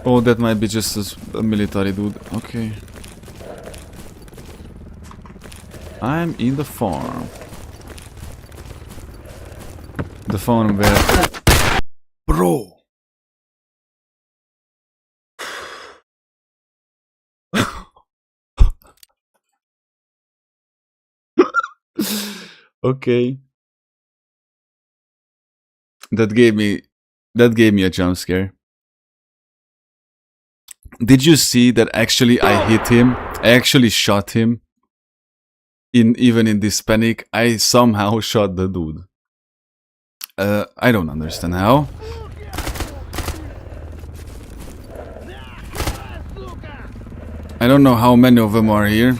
Oh, that might be just a military dude. Okay. I'm in the farm. The farm where... Bro! Okay. That gave me a jump scare. Did you see that actually I hit him? I actually shot him. Even in this panic, I somehow shot the dude. I don't understand how. I don't know how many of them are here.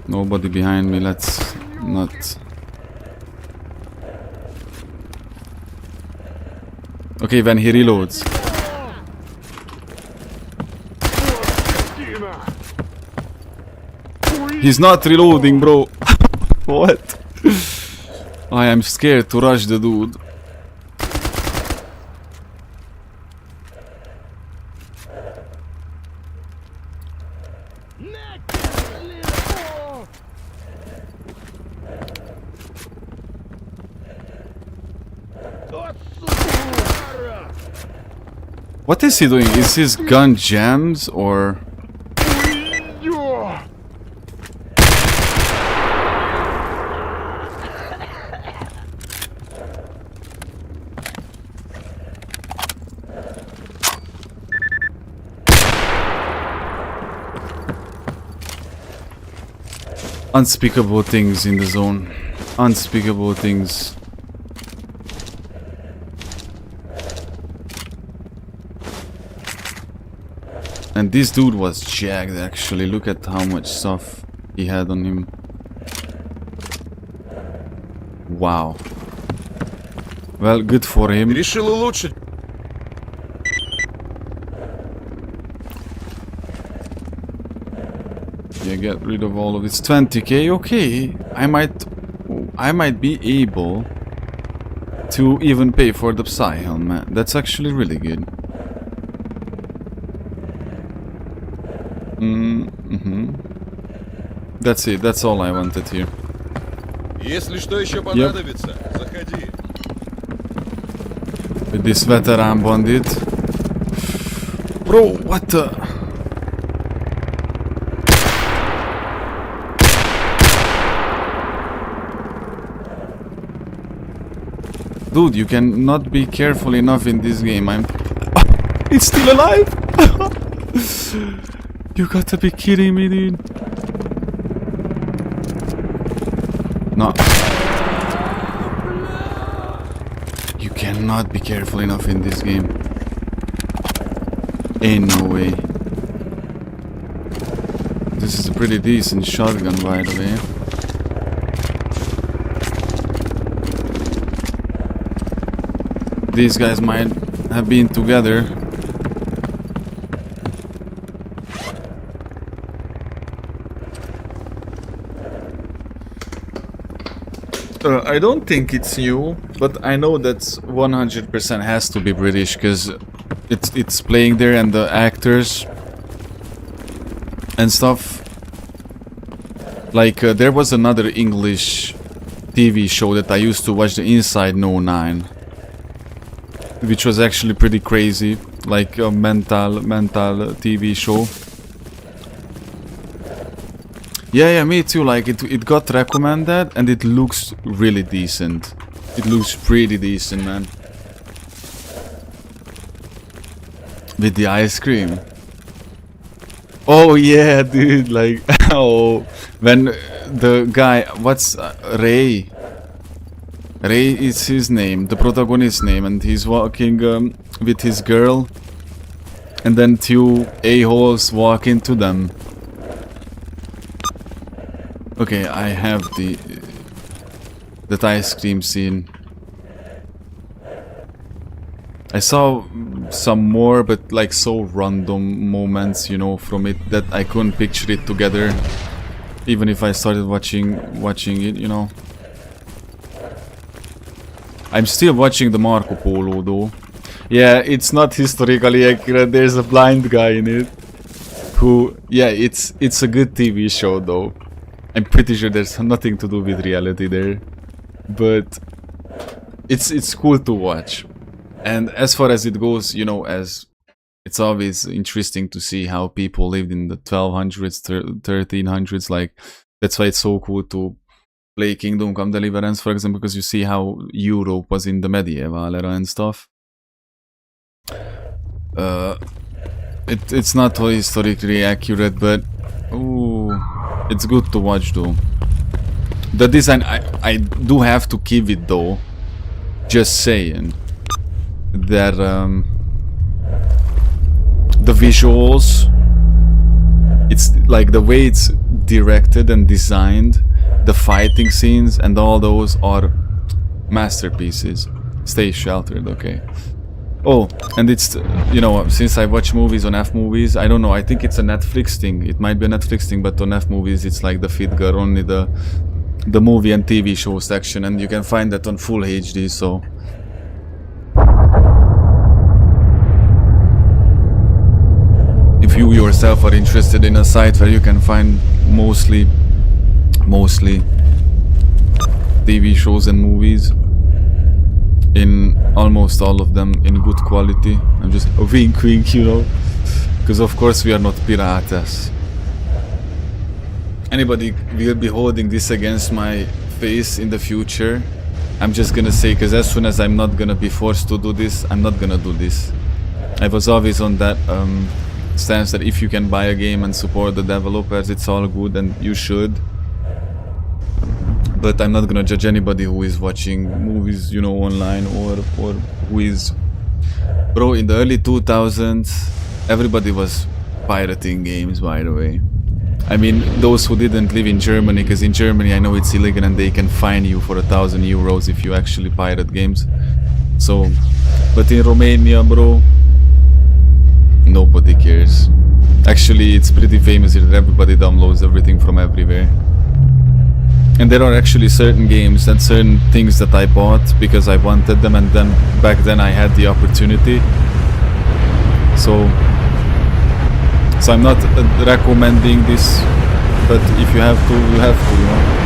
Nobody behind me, let's not... Okay, when he reloads. He's not reloading, bro. What? I am scared to rush the dude. What is he doing? Is his gun jammed or... Unspeakable things in the zone. Unspeakable things. And this dude was jacked actually. Look at how much stuff he had on him. Wow. Well, good for him. Решил улучшить. Yeah, get rid of all of this. 20k, okay. I might be able to even pay for the Psy helmet. That's actually really good. That's it, that's all I wanted here. Если что еще понадобится, заходи. With this veteran bandit. Bro, what the... Dude, you cannot be careful enough in this game. It's still alive! You gotta be kidding me, dude. No. You cannot be careful enough in this game. Ain't no way. This is a pretty decent shotgun, by the way. These guys might have been together. I don't think it's new, but I know that's 100% has to be British because it's playing there and the actors and stuff. Like there was another English TV show that I used to watch, the Inside No 9, which was actually pretty crazy, like a mental TV show. Yeah, me too. Like it got recommended and it looks really decent. It looks pretty decent, man. With the ice cream. Oh yeah, dude. Like oh, when the guy, what's Ray? Ray is his name, the protagonist's name, and he's walking with his girl, and then two a-holes walk into them. Okay, I have that ice cream scene. I saw some more, but like so random moments, you know, from it that I couldn't picture it together, even if I started watching it, you know. I'm still watching the Marco Polo though. Yeah, it's not historically accurate. There's a blind guy in it who, yeah, it's a good TV show though. I'm pretty sure there's nothing to do with reality there, but it's cool to watch. And as far as it goes, you know, as it's always interesting to see how people lived in the 1200s, 1300s. Like that's why it's so cool to play Kingdom Come Deliverance, for example, because you see how Europe was in the medieval era and stuff. It's not historically accurate, but ooh, it's good to watch though. The design, I do have to give it though. Just saying that the visuals it's like the way it's directed and designed, the fighting scenes and all those are masterpieces. Stay sheltered, okay. Oh, and it's, you know, since I watch movies on F movies, I don't know, I think it's a Netflix thing. It might be a Netflix thing, but on F movies it's like the Fitgar, only the movie and TV show section, and you can find that on full HD, so. If you yourself are interested in a site where you can find mostly TV shows and movies, in almost all of them in good quality. I'm just wink wink, you know, because of course we are not piratas. Anybody will be holding this against my face in the future, I'm just gonna say, because as soon as I'm not gonna be forced to do this, I'm not gonna do this. I was always on that stance that if you can buy a game and support the developers, it's all good and you should. But I'm not gonna judge anybody who is watching movies, you know, online or who is... Bro, in the early 2000s, everybody was pirating games, by the way. I mean, those who didn't live in Germany, because in Germany I know it's illegal and they can fine you for 1,000 euros if you actually pirate games. So, but in Romania, bro, nobody cares. Actually, it's pretty famous that everybody downloads everything from everywhere. And there are actually certain games and certain things that I bought because I wanted them, and then back then I had the opportunity. So I'm not recommending this, but if you have to, you have to, you know.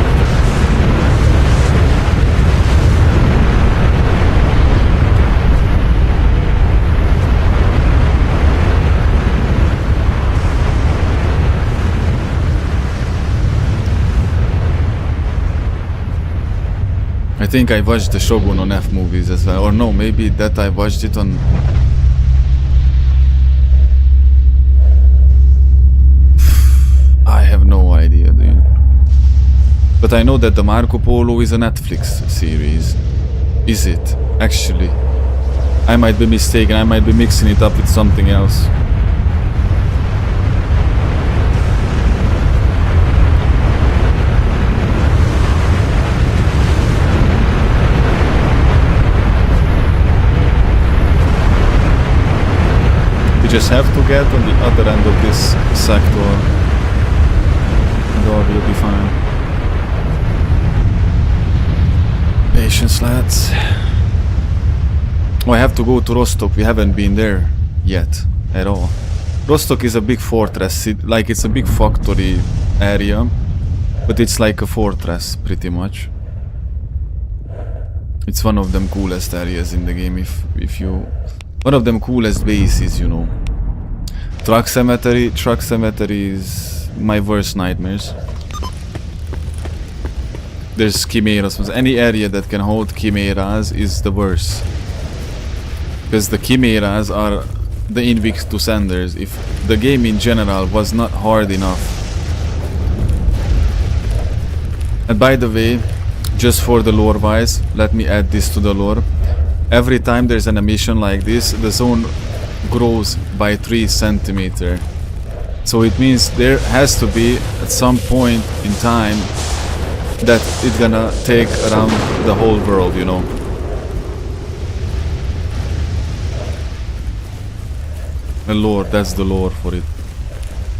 I think I watched the Shogun on F movies as well, or no, maybe that I watched it on... I have no idea, dude. But I know that the Marco Polo is a Netflix series. Is it? Actually. I might be mistaken, I might be mixing it up with something else. You just have to get on the other end of this sector and all will be fine. Patience, lads. Oh, I have to go to Rostock. We haven't been there yet at all. Rostock is a big fortress, like it's a big factory area, but it's like a fortress pretty much. It's one of them coolest areas in the game if you... One of them coolest bases, you know. Truck cemetery is my worst nightmares. There's chimeras. Any area that can hold chimeras is the worst. Because the chimeras are the Invictus enders. If the game in general was not hard enough. And by the way, just for the lore wise, let me add this to the lore. Every time there's an emission like this, the zone grows by 3 centimeters. So it means there has to be at some point in time that it's gonna take around the whole world, you know. The lore, that's the lore for it.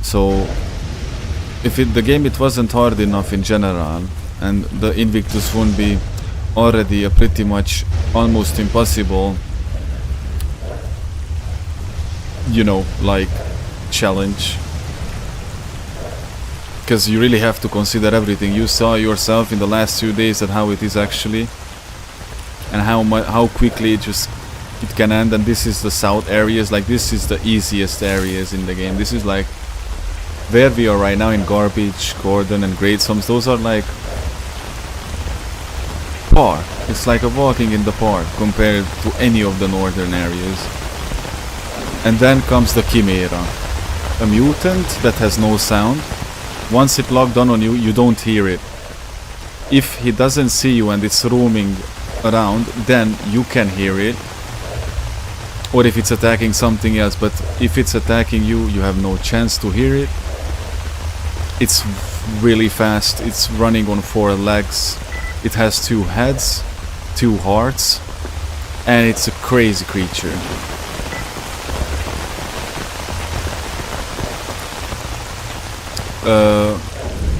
So if the game wasn't hard enough in general, and the Invictus won't be already a pretty much almost impossible, you know, like challenge, because you really have to consider everything. You saw yourself in the last 2 days at how it is actually, and how quickly it can end. And this is the south areas, like this is the easiest areas in the game. This is like where we are right now in Garbage, Gordon and Great Sums. Those are like park. It's like a walking in the park compared to any of the northern areas. And then comes the Chimera, a mutant that has no sound. Once it locked on you, you don't hear it. If he doesn't see you and it's roaming around, then you can hear it. Or if it's attacking something else, but if it's attacking you, you have no chance to hear it. It's really fast. It's running on 4 legs. It has 2 heads, 2 hearts, and it's a crazy creature.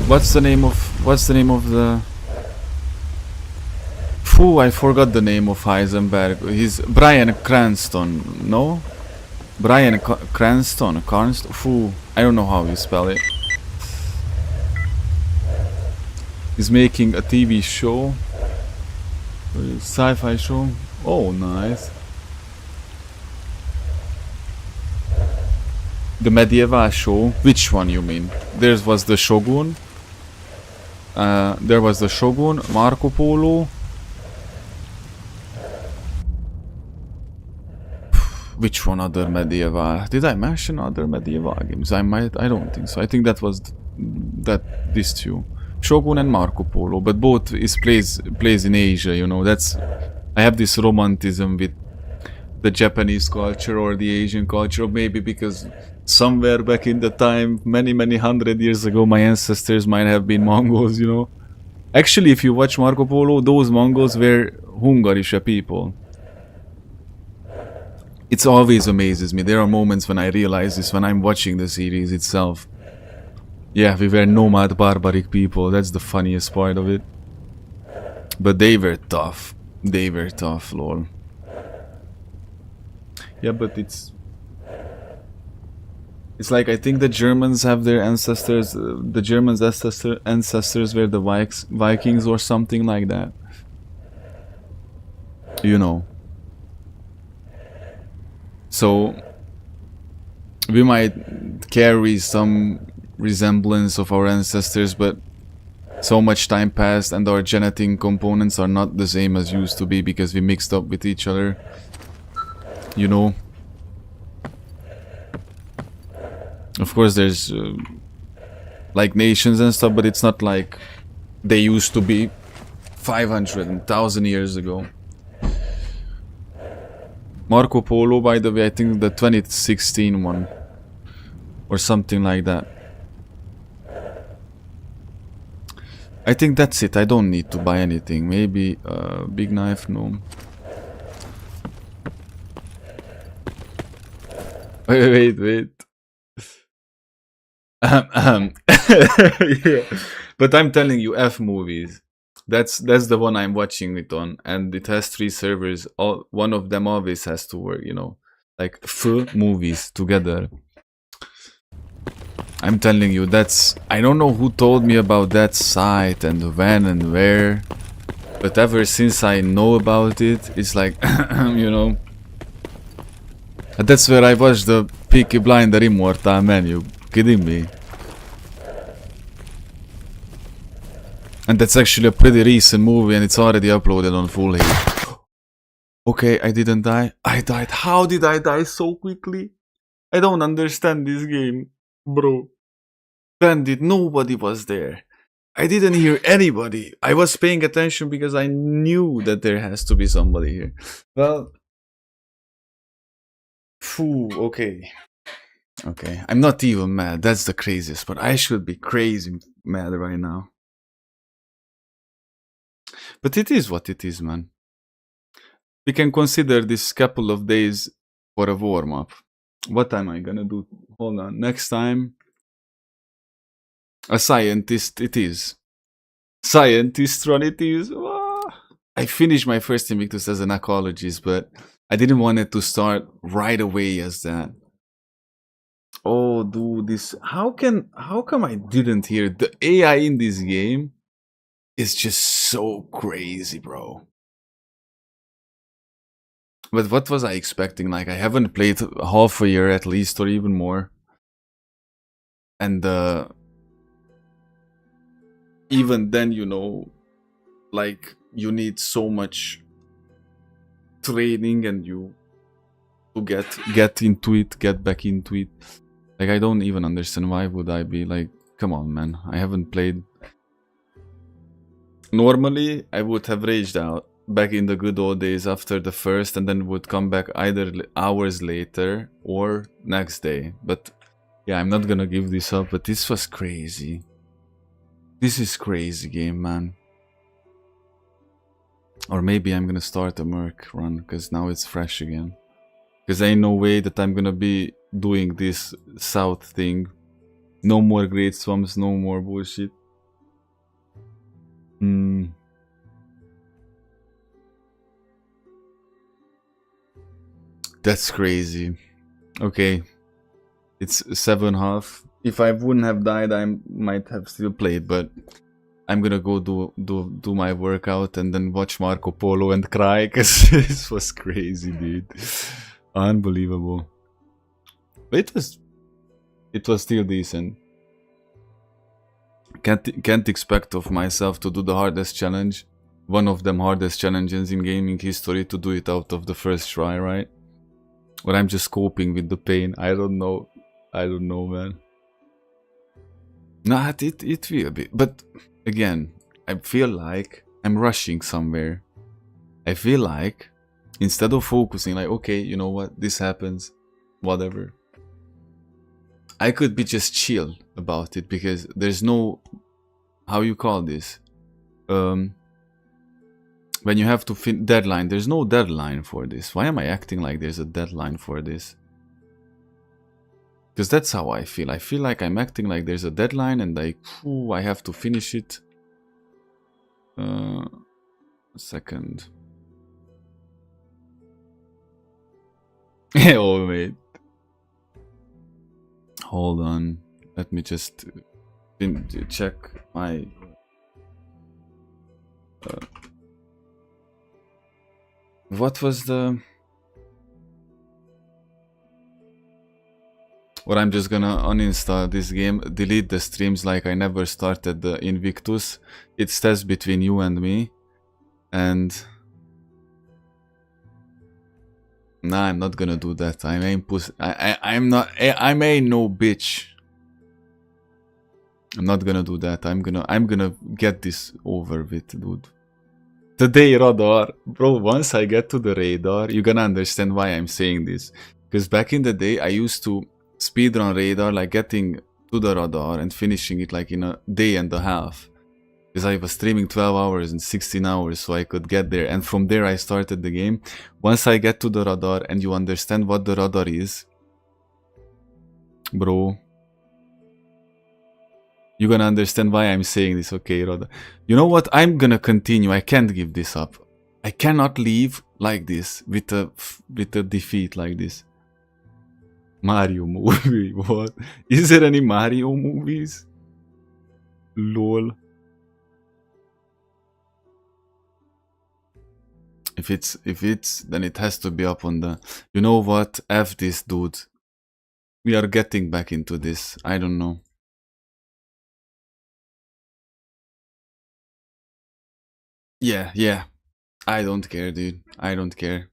What's the name of the... Phew, I forgot the name of Heisenberg. He's Bryan Cranston, no? Bryan Cranston? Phew, I don't know how you spell it. He's making a TV show. Sci-fi show. Oh, nice. The medieval show. Which one you mean? There was the Shogun. There was the Shogun, Marco Polo. Which one other medieval? Did I mention other medieval games? I don't think so. I think that was these two. Shogun and Marco Polo, but both plays in Asia, you know. I have this romanticism with the Japanese culture or the Asian culture, maybe because somewhere back in the time, many hundred years ago, my ancestors might have been Mongols, you know. Actually, if you watch Marco Polo, those Mongols were Hungarische people. It always amazes me. There are moments when I realize this when I'm watching the series itself. Yeah, we were nomad barbaric people. That's the funniest part of it. But they were tough. They were tough, lol. Yeah, but it's like I think the Germans have their ancestors. The Germans' ancestors were the Vikings or something like that. You know. So we might carry some resemblance of our ancestors, but so much time passed and our genetic components are not the same as used to be because we mixed up with each other. You know. Of course there's like nations and stuff, but it's not like they used to be 500 and 1,000 years ago. Marco Polo, by the way, I think the 2016 one or something like that. I think that's it. I don't need to buy anything. Maybe big knife, no. Wait. Yeah. But I'm telling you, F movies. That's the one I'm watching it on, and it has 3 servers. One of them always has to work, you know, like F movies together. I'm telling you, I don't know who told me about that site and when and where, but ever since I know about it, it's like, you know. That's where I watched the Peaky Blinder Immortal Man, you kidding me? And that's actually a pretty recent movie and it's already uploaded on full HD. Okay, I didn't die. I died. How did I die so quickly? I don't understand this game, bro. Bandit, nobody was there. I didn't hear anybody. I was paying attention because I knew that there has to be somebody here. Well, phew, okay. Okay, I'm not even mad. That's the craziest part. I should be crazy mad right now. But it is what it is, man. We can consider this couple of days for a warm-up. What am I gonna do? Hold on. Next time, a scientist it is. Scientist run it is. I finished my first Invictus as an ecologist, but I didn't want it to start right away as that. Oh, dude, this... How come I didn't hear? The AI in this game is just so crazy, bro. But what was I expecting? Like, I haven't played half a year at least, or even more. And even then, you know, like, you need so much training and you to get into it, get back into it. Like, I don't even understand why would I be like, come on, man, I haven't played. Normally, I would have raged out back in the good old days after the first and then would come back either hours later or next day. But yeah, I'm not gonna give this up, but this was crazy. This is crazy game, man. Or maybe I'm gonna start a Merc run, because now it's fresh again. Because ain't no way that I'm gonna be doing this south thing. No more great swamps, no more bullshit. That's crazy. Okay. It's 7.5. If I wouldn't have died, I might have still played, but I'm gonna go do my workout and then watch Marco Polo and cry, because this was crazy, dude. Unbelievable. But it was still decent. Can't expect of myself to do the hardest challenge, one of them hardest challenges in gaming history, to do it out of the first try, right? Or I'm just coping with the pain. I don't know, man. Nah, it will be. But again, I feel like I'm rushing somewhere. I feel like instead of focusing like, okay, you know what, this happens, whatever, I could be just chill about it, because there's no, how you call this, when you have to deadline, there's no deadline for this. Why am I acting like there's a deadline for this? Because that's how I feel. I feel like I'm acting like there's a deadline and like, ooh, I have to finish it. A second. Oh, wait. Hold on. Let me just check my... what was the... Or I'm just gonna uninstall this game, delete the streams like I never started the Invictus. It stays between you and me. And... nah, I'm not gonna do that. I ain't pussy. I'm not... I'm ain't no bitch. I'm not gonna do that. I'm gonna get this over with, dude. Today radar. Bro, once I get to the radar, you're gonna understand why I'm saying this. Because back in the day, I used to speedrun radar, like getting to the radar and finishing it like in a day and a half. Because I was streaming 12 hours and 16 hours so I could get there. And from there I started the game. Once I get to the radar and you understand what the radar is, bro, you're gonna understand why I'm saying this. Okay, radar. You know what? I'm gonna continue. I can't give this up. I cannot leave like this with a defeat like this. Mario movie, what? Is there any Mario movies? LOL. If it's, then it has to be up on the... You know what? F this, dude. We are getting back into this. I don't know. Yeah. I don't care, dude. I don't care.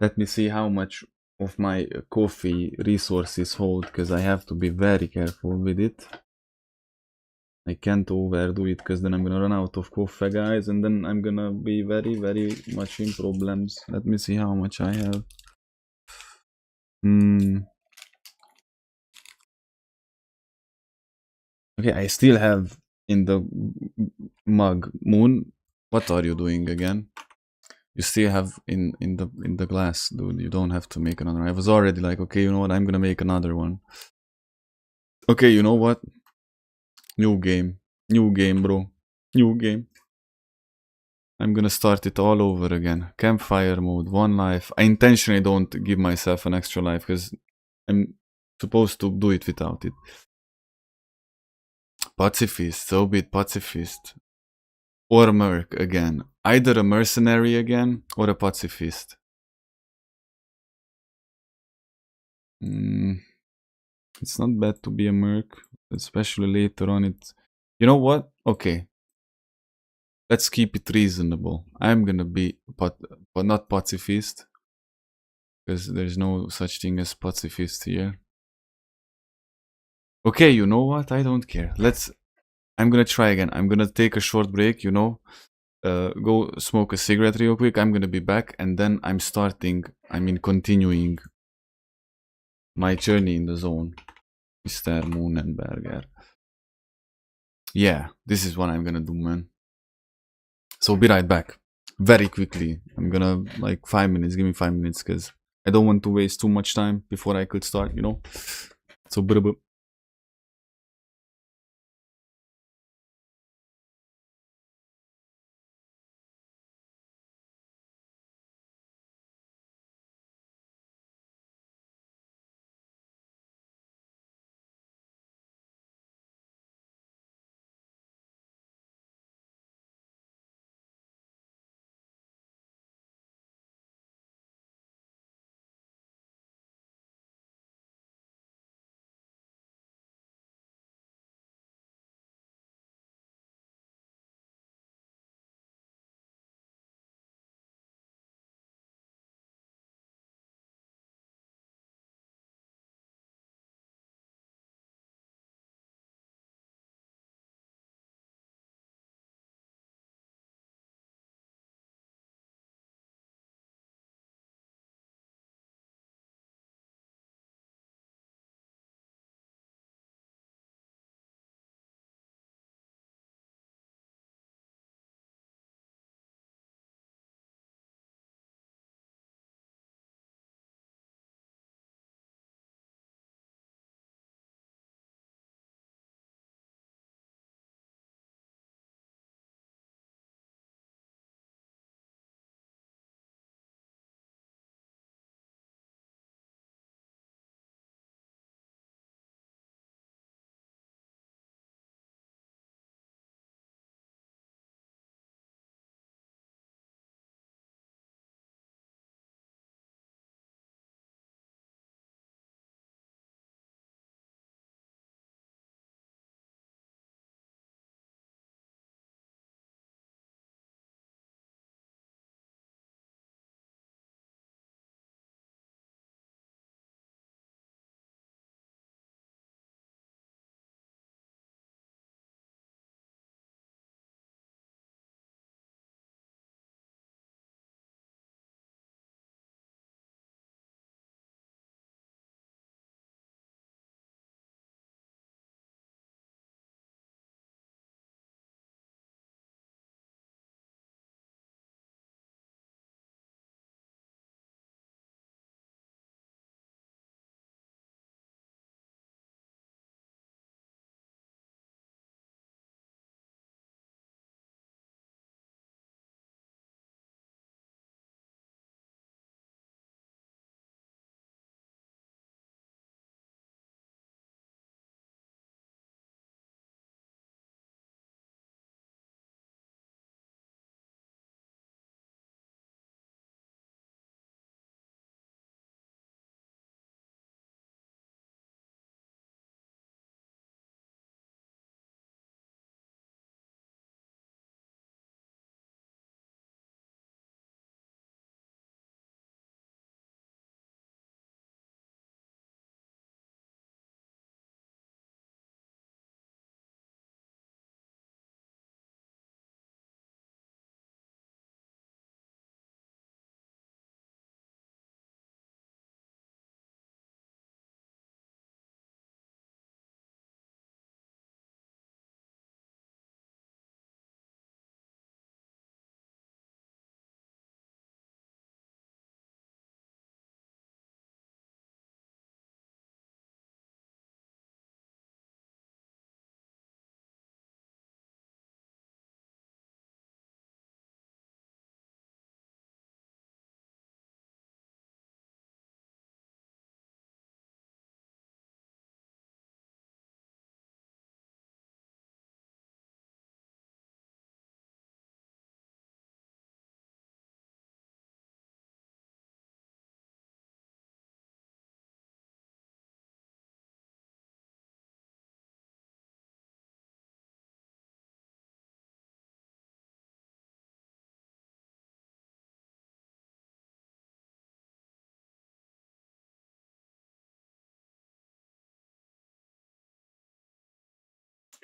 Let me see how much of my coffee resources hold, because I have to be very careful with it. I can't overdo it, because then I'm gonna run out of coffee, guys, and then I'm gonna be very, very much in problems. Let me see how much I have. Okay, I still have in the mug. Moon, what are you doing again? You still have in the glass, dude. You don't have to make another. I was already like, okay, you know what? I'm gonna make another one. Okay, you know what? New game, bro. New game. I'm gonna start it all over again. Campfire mode, 1 life. I intentionally don't give myself an extra life because I'm supposed to do it without it. Pacifist, so be it, pacifist. Or merc again. Either a mercenary again or a pacifist. It's not bad to be a merc, especially later on. You know what? Okay. Let's keep it reasonable. I'm gonna be but not pacifist, because there's no such thing as pacifist here. Okay, you know what? I don't care. I'm gonna try again. I'm gonna take a short break, you know. Go smoke a cigarette real quick. I'm gonna be back, and then I'm continuing my journey in the zone. Mr. Moonenberger. Yeah, this is what I'm gonna do, man. So be right back. Very quickly. I'm gonna, like, 5 minutes. Give me 5 minutes, because I don't want to waste too much time before I could start, you know? So, blah.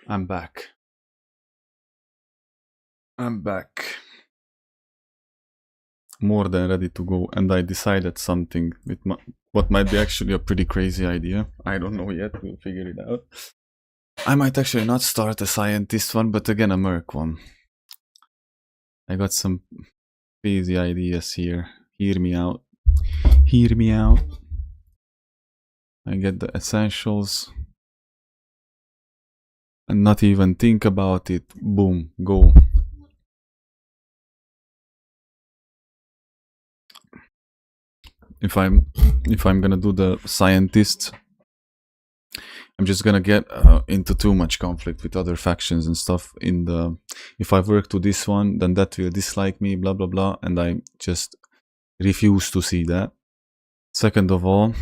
I'm back. I'm back. More than ready to go, and I decided something with what might be actually a pretty crazy idea. I don't know yet, we'll figure it out. I might actually not start a scientist one, but again a merc one. I got some crazy ideas here. Hear me out. Hear me out. I get the essentials. And not even think about it. Boom, go. If I'm gonna do the scientist, I'm just gonna get into too much conflict with other factions and stuff. If I work to this one, then that will dislike me, blah blah blah, and I just refuse to see that. Second of all,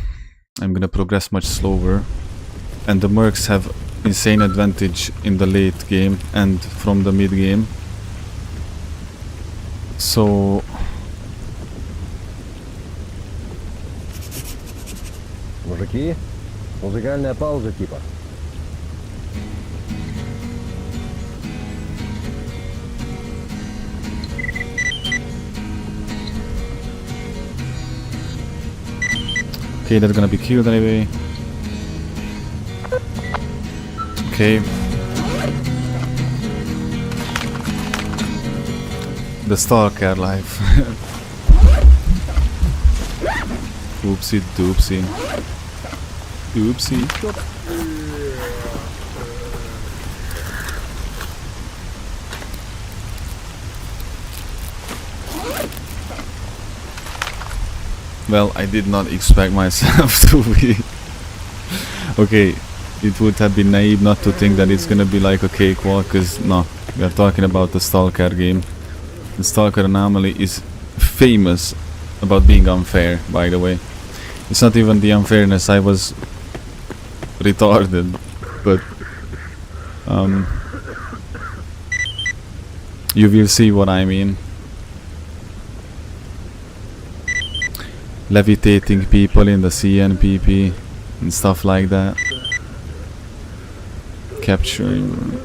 I'm gonna progress much slower, and the mercs have insane advantage in the late game and from the mid game. So Мужики, музыкальная пауза типа. okay, they're gonna be killed anyway. Okay. The S.T.A.L.K.E.R life. Oopsie doopsie. Oopsie. Well, I did not expect myself to be... okay, it would have been naive not to think that it's gonna be like a cakewalk, because no, we are talking about the S.T.A.L.K.E.R game. The S.T.A.L.K.E.R Anomaly is famous about being unfair, by the way. It's not even the unfairness, I was retarded, but you will see what I mean. Levitating people in the CNPP and stuff like that. Capturing.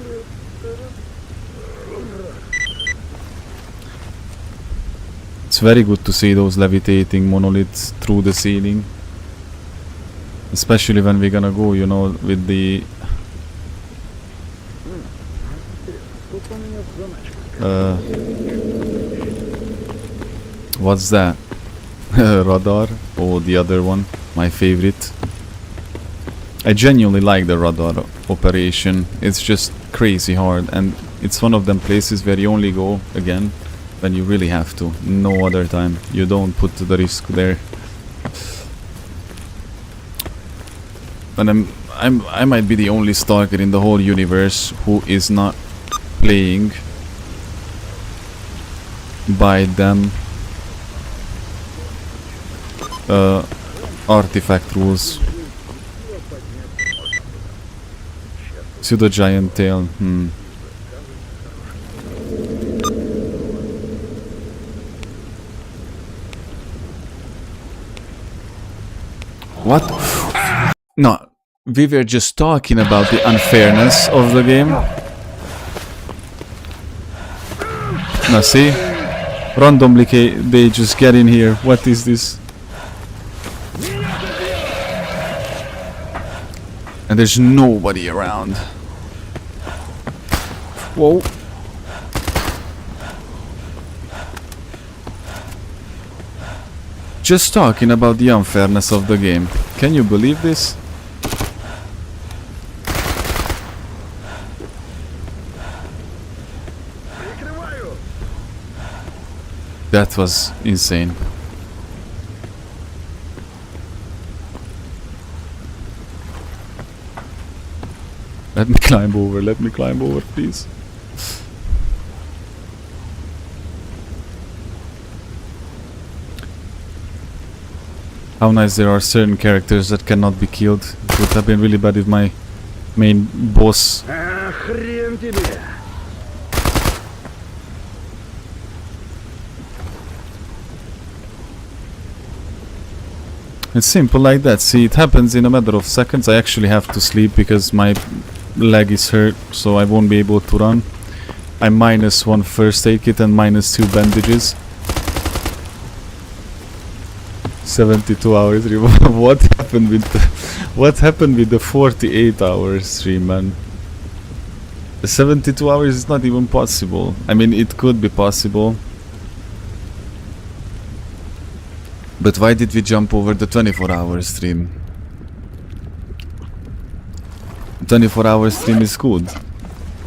It's very good to see those levitating monoliths through the ceiling. Especially when we're gonna go, you know, with the... what's that? Radar? Oh, the other one. My favorite. I genuinely like the radar operation. It's just crazy hard, and it's one of them places where you only go, again, when you really have to. No other time. You don't put the risk there. And I might be the only stalker in the whole universe who is not playing by them artifact rules. Pseudo giant tail. What? No, we were just talking about the unfairness of the game. Now see? Randomly they just get in here. What is this? And there's nobody around. Whoa. Just talking about the unfairness of the game. Can you believe this? That was insane. Let me climb over, please. How nice there are certain characters that cannot be killed. It would have been really bad if my main boss... Хрен тебе! It's simple like that. See, it happens in a matter of seconds. I actually have to sleep because my leg is hurt, so I won't be able to run. I'm -1 first aid kit and -2 bandages. 72 hours revolve. What happened with the 48 hours stream, man? 72 hours is not even possible. I mean, it could be possible. But why did we jump over the 24-hour stream? 24-hour stream is good,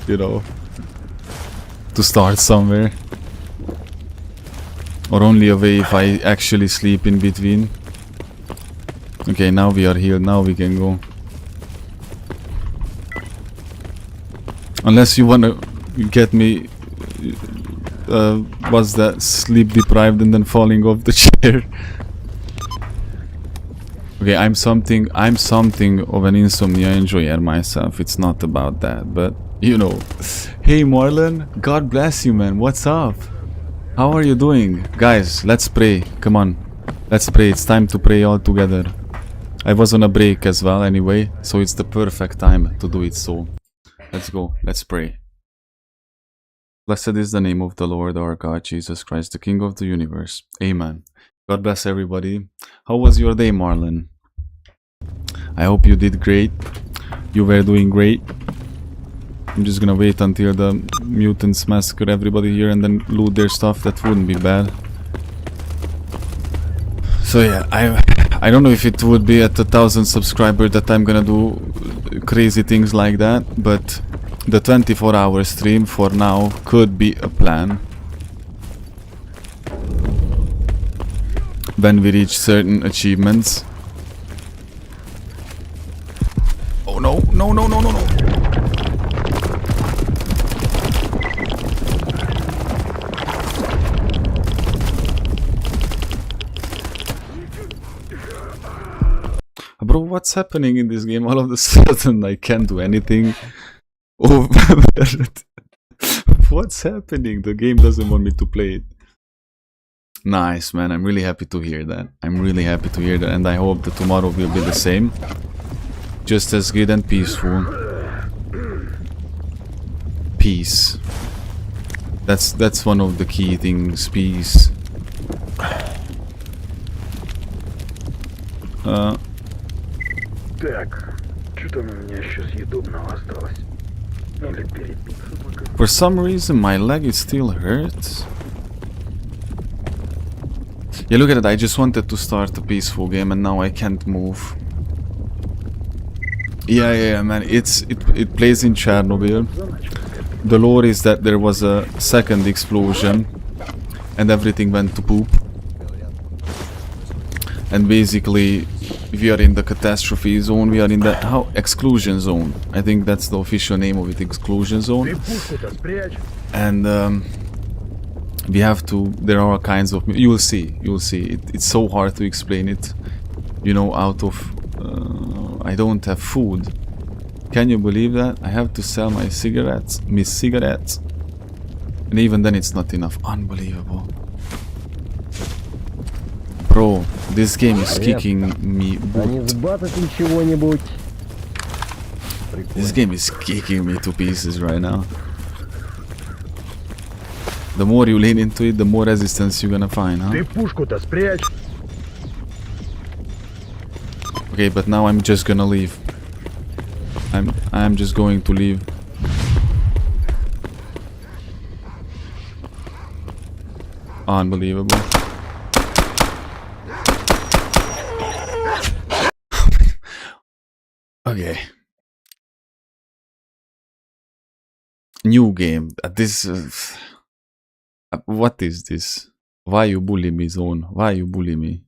you know, to start somewhere. Or only a way if I actually sleep in between. Okay, now we are here, now we can go. Unless you wanna get me, was that sleep deprived and then falling off the chair? Okay, I'm something of an insomnia enjoyer myself. It's not about that, but you know. Hey Marlon, God bless you, man. What's up? How are you doing? Guys, let's pray. Come on. Let's pray. It's time to pray all together. I was on a break as well anyway, so it's the perfect time to do it, so let's go. Let's pray. Blessed is the name of the Lord our God, Jesus Christ, the King of the universe. Amen. God bless everybody. How was your day, Marlon? I hope you did great. You were doing great. I'm just gonna wait until the mutants massacre everybody here and then loot their stuff. That wouldn't be bad. So yeah, I don't know if it would be at 1,000 subscribers that I'm gonna do crazy things like that, but the 24-hour stream for now could be a plan. When we reach certain achievements. Oh no, no, no, no, no, no. Bro, what's happening in this game? All of a sudden I can't do anything. Oh, what's happening? The game doesn't want me to play it. Nice, man. I'm really happy to hear that. I'm really happy to hear that, and I hope that tomorrow will be the same. Just as good and peaceful. Peace. That's one of the key things. Peace. Так, что-то у меня еще съедобного осталось. Или перепиться пока. For some reason my leg is still hurt. Yeah, look at it. I just wanted to start a peaceful game and now I can't move. Yeah, man. It plays in Chernobyl. The lore is that there was a second explosion and everything went to poop. And basically we are in the catastrophe zone. We are in the exclusion zone. I think that's the official name of it, exclusion zone. And we have to. There are all kinds of. You'll see. You'll see. It's so hard to explain it. You know, out of. I don't have food. Can you believe that? I have to sell my cigarettes, and even then it's not enough. Unbelievable. Bro, this game is kicking me boot. This game is kicking me to pieces right now. The more you lean into it, the more resistance you're gonna find, huh? Okay, but now I'm just gonna leave. I'm just going to leave. Unbelievable. Okay. New game. This. What is this? Why you bully me, Zone? Why you bully me?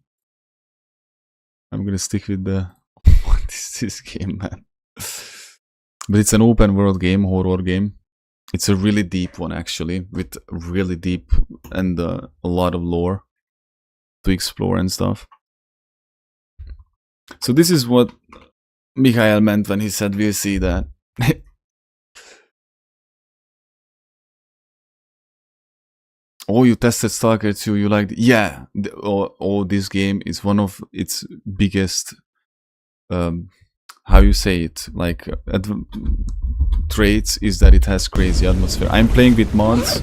I'm gonna stick with the. What is this game, man? But it's an open world game, horror game. It's a really deep one, actually, with really deep and a lot of lore to explore and stuff. So this is what Mikhail meant when he said we'll see that. Oh, you tested S.T.A.L.K.E.R 2, you liked it? Yeah. This game is one of its biggest, how you say it, like, traits is that it has crazy atmosphere. I'm playing with mods,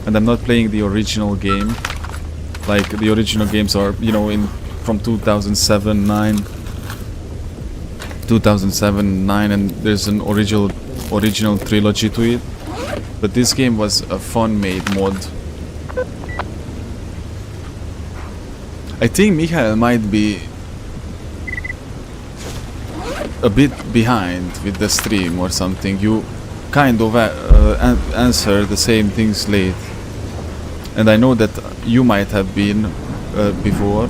and I'm not playing the original game. Like, the original games are, you know, from 2007, 9, 2007-9, and there's an original trilogy to it. But this game was a fun-made mod. I think Michael might be a bit behind with the stream or something. You kind of answer the same things late, and I know that you might have been before.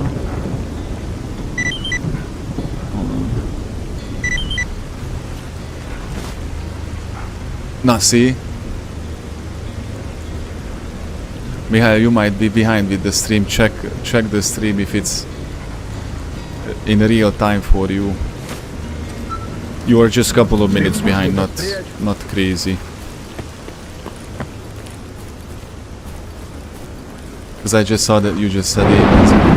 Now see, Michael, you might be behind with the stream. Check the stream if it's in real time for you. You are just a couple of minutes behind, not crazy. Because I just saw that you just said it.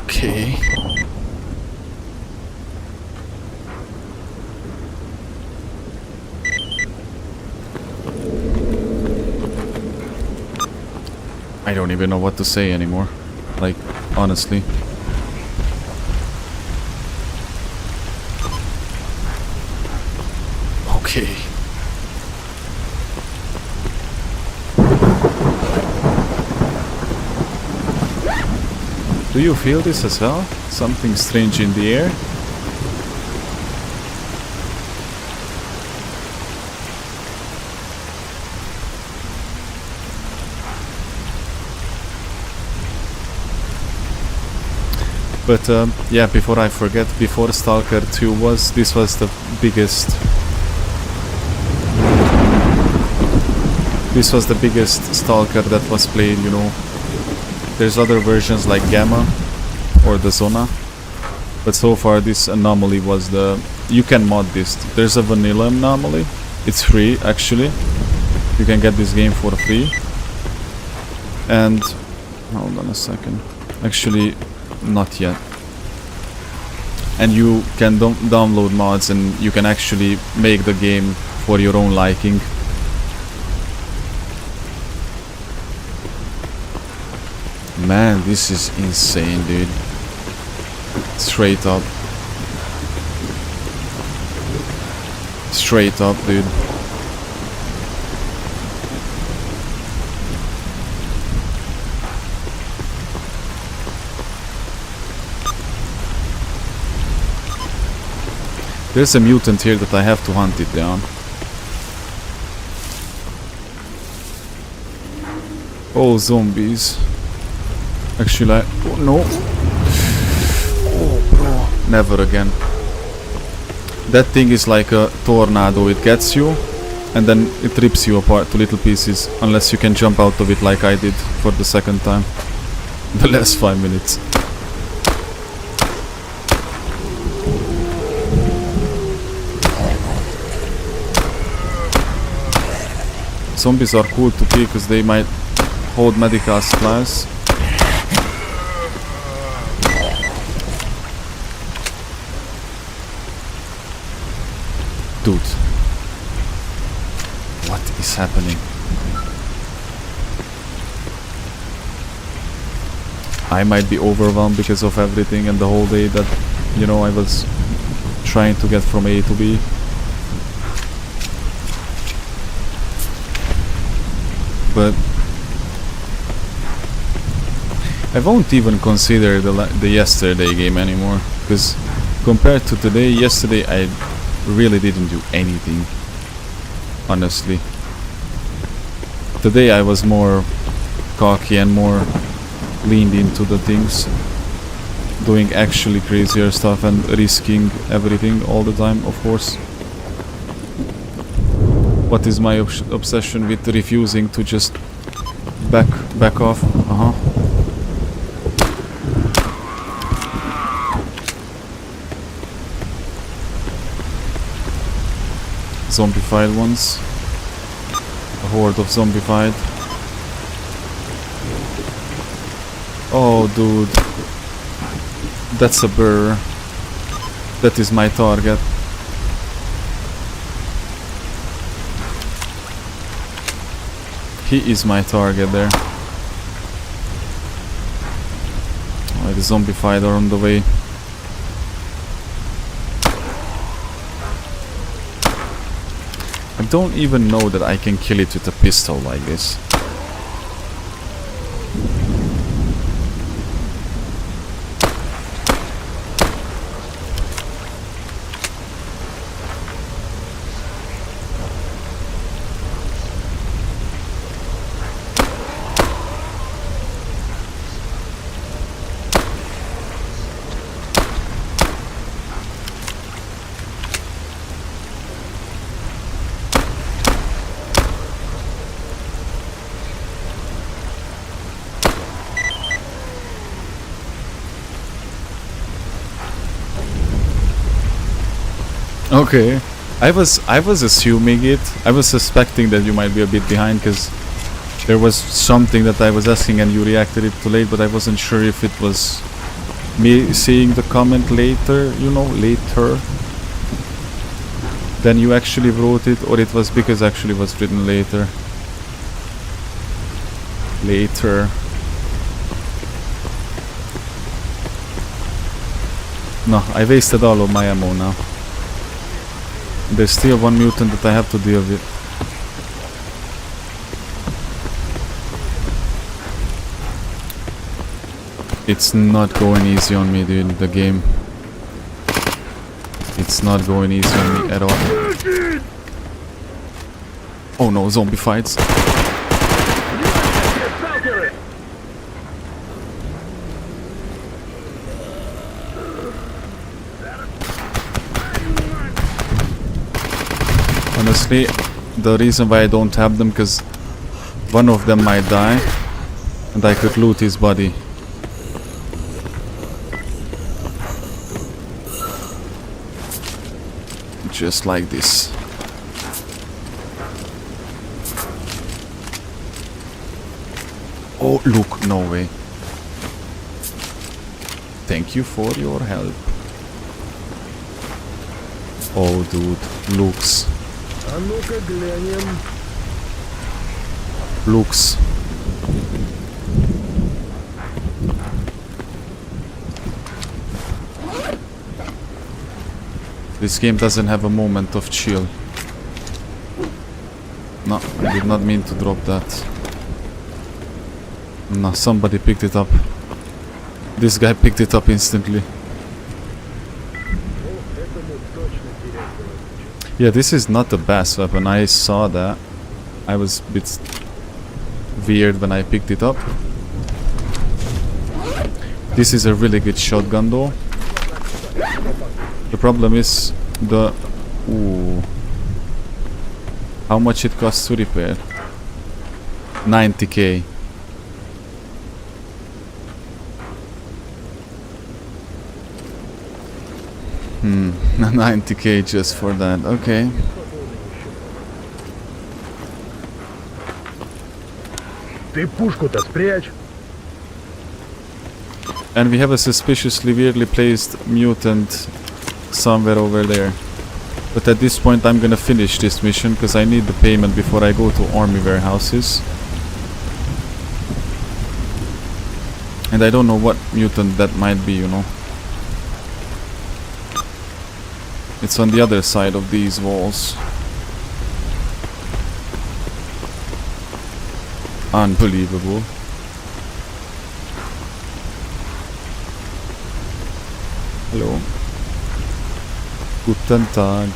Okay. I don't even know what to say anymore. Like, honestly. Okay. Do you feel this as well? Something strange in the air? But yeah, before I forget, before Stalker 2 this was the biggest. This was the biggest Stalker that was played, you know. There's other versions like Gamma or the Zona, but so far this Anomaly was the... You can mod this. There's a vanilla Anomaly. It's free actually. You can get this game for free. And hold on a second. Actually, not yet. And you can download mods and you can actually make the game for your own liking. Man, this is insane, dude. Straight up. Straight up, dude. There's a mutant here that I have to hunt it down. Oh, zombies. Actually, oh, no. Oh, bro. Never again. That thing is like a tornado. It gets you, and then it rips you apart to little pieces. Unless you can jump out of it like I did for the second time. The last 5 minutes. Zombies are cool to kill because they might hold medical supplies. Dude, what is happening? I might be overwhelmed because of everything and the whole day that, you know, I was trying to get from A to B. But I won't even consider the yesterday game anymore, because compared to today, yesterday I really didn't do anything, honestly. Today I was more cocky and more leaned into the things, doing actually crazier stuff and risking everything all the time, of course. What is my obsession with refusing to just back off? Zombified ones. A horde of zombified. Oh, dude. That's a burr. That is my target. He is my target there. Oh, the zombie fighter on the way. I don't even know that I can kill it with a pistol like this. Okay, I was assuming it. I was suspecting that you might be a bit behind because there was something that I was asking and you reacted it too late, but I wasn't sure if it was me seeing the comment later, you know, later. Then you actually wrote it, or it was because actually it was written later. Later. No, I wasted all of my ammo now. There's still one mutant that I have to deal with. It's not going easy on me, dude, the game. It's not going easy on me at all. Oh no, zombie fights. Honestly, the reason why I don't have them, because one of them might die and I could loot his body. Just like this. Oh, look, no way. Thank you for your help. Oh, dude, looks. А ну-ка глянем. Looks. This game doesn't have a moment of chill. No, I did not mean to drop that. No, somebody picked it up. This guy picked it up instantly. Yeah, this is not the best weapon. I saw that. I was a bit weird when I picked it up. This is a really good shotgun though. The problem is the... Ooh. How much it costs to repair? 90k. 90k just for that, okay. Ты пушку-то спрячь. And we have a suspiciously weirdly placed mutant somewhere over there. But at this point I'm gonna finish this mission because I need the payment before I go to army warehouses. And I don't know what mutant that might be, you know. It's on the other side of these walls. Unbelievable. Hello. Guten Tag.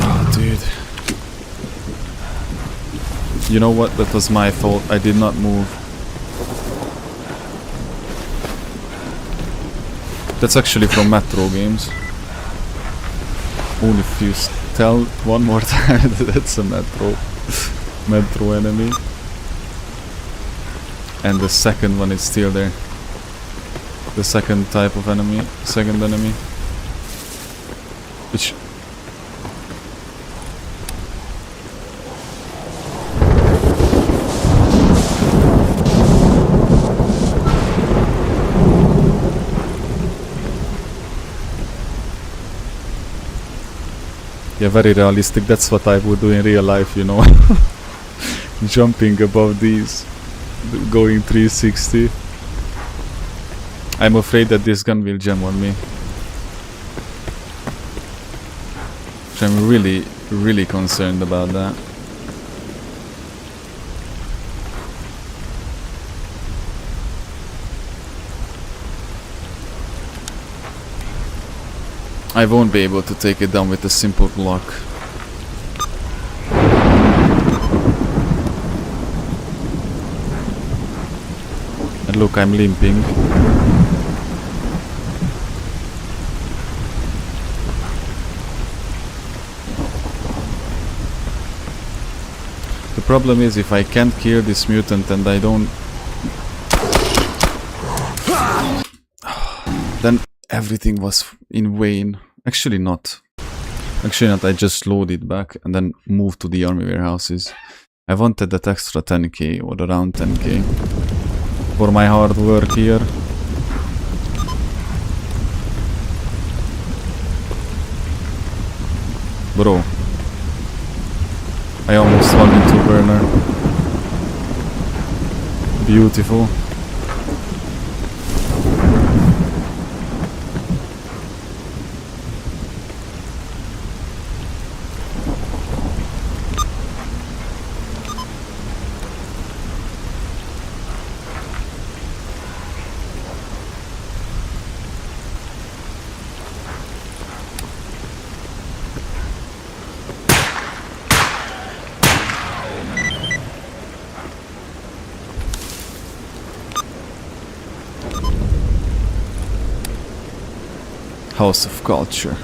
Oh, dude. You know what? That was my fault. I did not move. That's actually from Metro games. Only if you tell one more time that that's a Metro enemy. And the second one is still there. The second type of enemy. Second enemy. Which... Yeah, very realistic. That's what I would do in real life, you know. Jumping above these, going 360. I'm afraid that this gun will jam on me. So I'm really concerned about that. I won't be able to take it down with a simple block. And look, I'm limping. The problem is if I can't kill this mutant and I don't... then everything was in vain. Actually not. I just loaded back and then moved to the army warehouses. I wanted that extra 10k or around 10k for my hard work here. Bro, I almost fell into burner. Beautiful. House of Culture.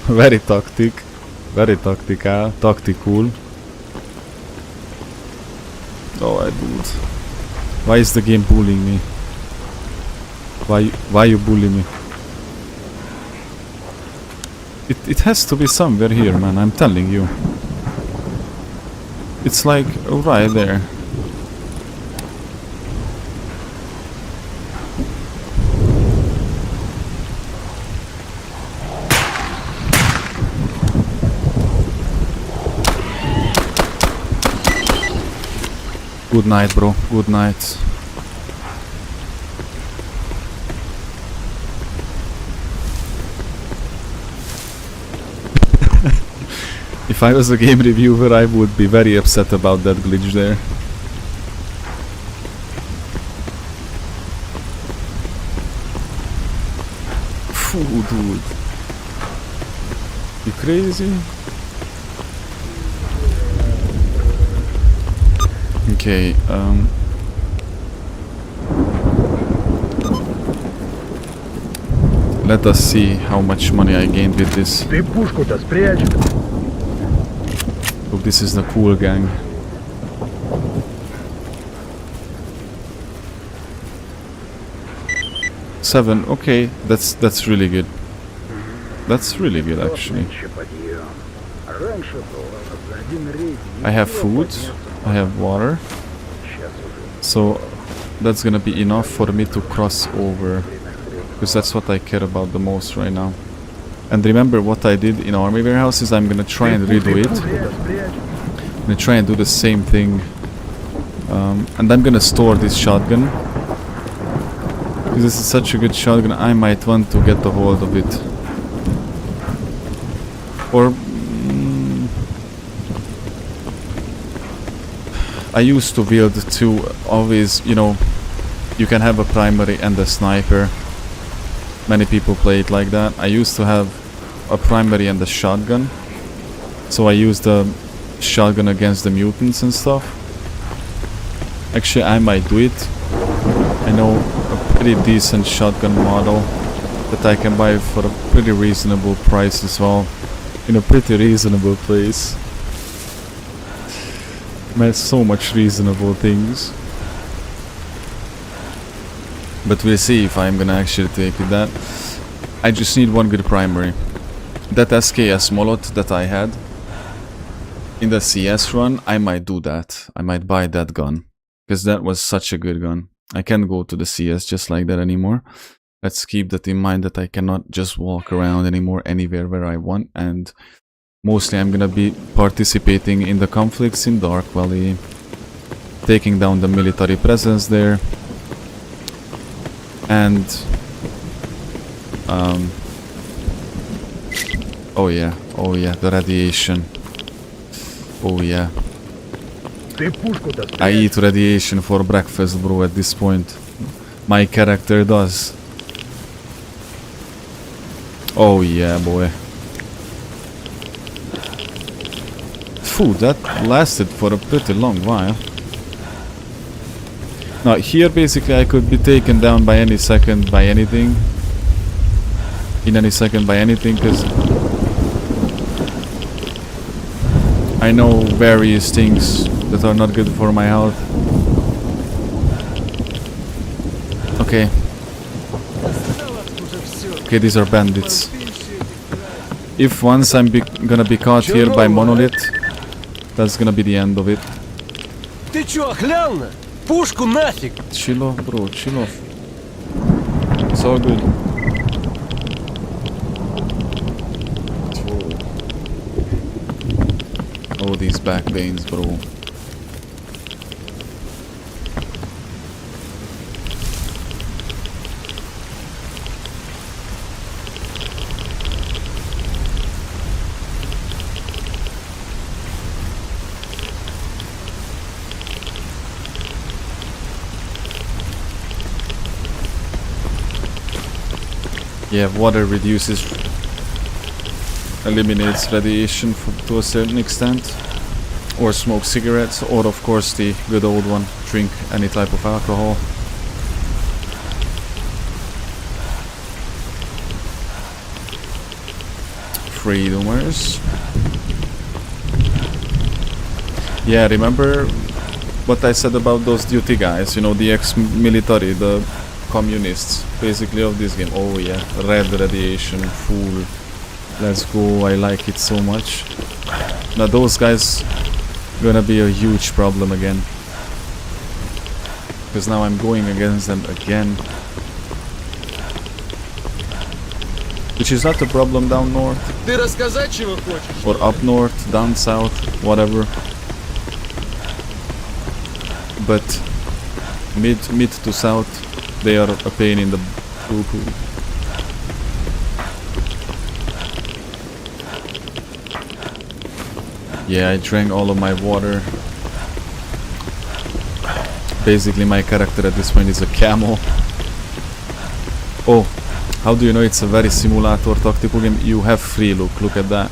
Very tactical. Oh, I dude. Why is the game bullying me? Why you bully me? It has to be somewhere here, man, I'm telling you. It's like right there. Good night, bro. Good night. If I was a game reviewer, I would be very upset about that glitch there. Phew, dude. You crazy? Okay, let us see how much money I gained with this. Ты пушку-то спрячь. Look, this is the cool gang. Seven, okay, that's really good. That's really good actually. I have food, I have water, so that's gonna be enough for me to cross over, because that's what I care about the most right now. And remember what I did in army warehouses, I'm gonna try and redo it. I'm gonna try and do the same thing, and I'm gonna store this shotgun, because this is such a good shotgun, I might want to get a hold of it. Or I used to build two, always, you know, you can have a primary and a sniper. Many people play it like that. I used to have a primary and a shotgun, so I used the shotgun against the mutants and stuff. Actually, I might do it. I know a pretty decent shotgun model that I can buy for a pretty reasonable price as well, in a pretty reasonable place. Man, so much reasonable things. But we'll see if I'm gonna actually take it that. I just need one good primary. That SKS Molot that I had in the CS run, I might do that. I might buy that gun. Because that was such a good gun. I can't go to the CS just like that anymore. Let's keep that in mind that I cannot just walk around anymore anywhere where I want. And mostly I'm gonna be participating in the conflicts in Dark Valley. Taking down the military presence there. And oh yeah, the radiation. Oh yeah. I eat radiation for breakfast, bro, at this point. My character does. Oh yeah, boy. Phew, that lasted for a pretty long while. Now here basically I could be taken down by any second by anything. In any second by anything, because I know various things that are not good for my health. Okay. Okay, these are bandits. If once I'm gonna be caught here by Monolith, that's gonna be the end of it. Ты чё, охлял? Пушку нафиг! Chill off, bro, chill off. It's all good. Oh, these back veins, bro. Yeah, water eliminates radiation to a certain extent. Or smoke cigarettes, or of course the good old one, drink any type of alcohol. Freedomers. Yeah, remember what I said about those duty guys, you know, the ex-military, the communists, basically of this game. Oh yeah, red radiation, fool. Let's go, I like it so much. Now those guys gonna be a huge problem again. Because now I'm going against them again. Which is not a problem down north. Ты рассказать чего хочешь? Or up north, down south, whatever. But mid to south, they are a pain in the poo-poo. Yeah, I drank all of my water. Basically my character at this point is a camel. Oh, how do you know it's a very simulator tactical game? You have free look at that.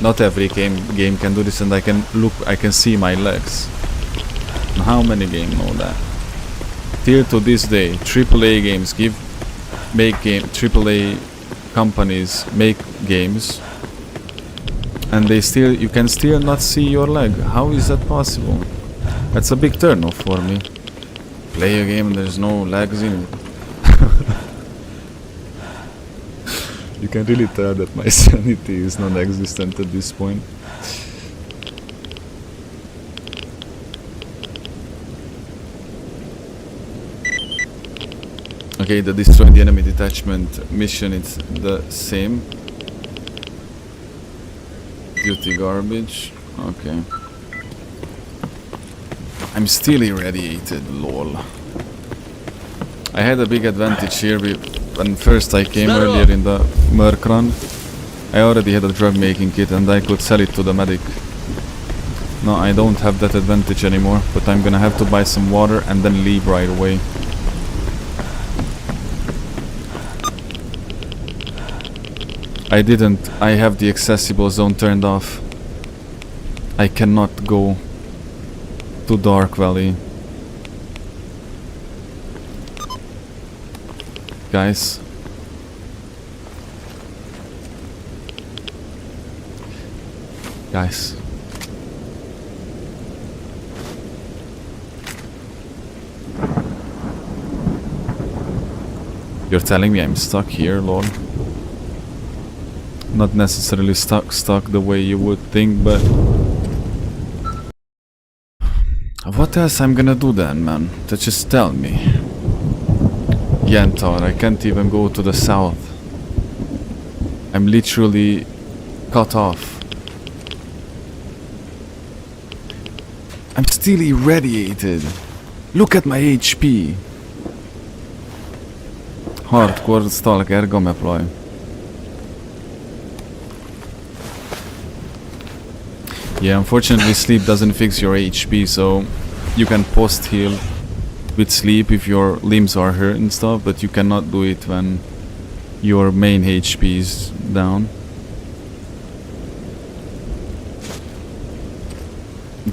Not every game can do this, and I can see my legs. How many games know that? Till to this day, AAA games AAA companies make games, and you can still not see your leg. How is that possible? That's a big turn-off for me. Play a game and there's no legs in it. You can really tell that my sanity is non-existent at this point. Okay, the destroy the enemy detachment mission is the same. Duty garbage. Okay. I'm still irradiated, lol. I had a big advantage here when first I came earlier in the Merc run. I already had a drug making kit and I could sell it to the medic. No, I don't have that advantage anymore, but I'm gonna have to buy some water and then leave right away. I have the accessible zone turned off. I cannot go to Dark Valley. Guys. You're telling me I'm stuck here, lol? Not necessarily stuck the way you would think, but... What else I'm gonna do then, man? Just tell me. Yentar, I can't even go to the south. I'm literally cut off. I'm still irradiated. Look at my HP. Hardcore S.T.A.L.K.E.R Anomaly. Yeah, unfortunately sleep doesn't fix your HP, so you can post heal with sleep if your limbs are hurt and stuff, but you cannot do it when your main HP is down.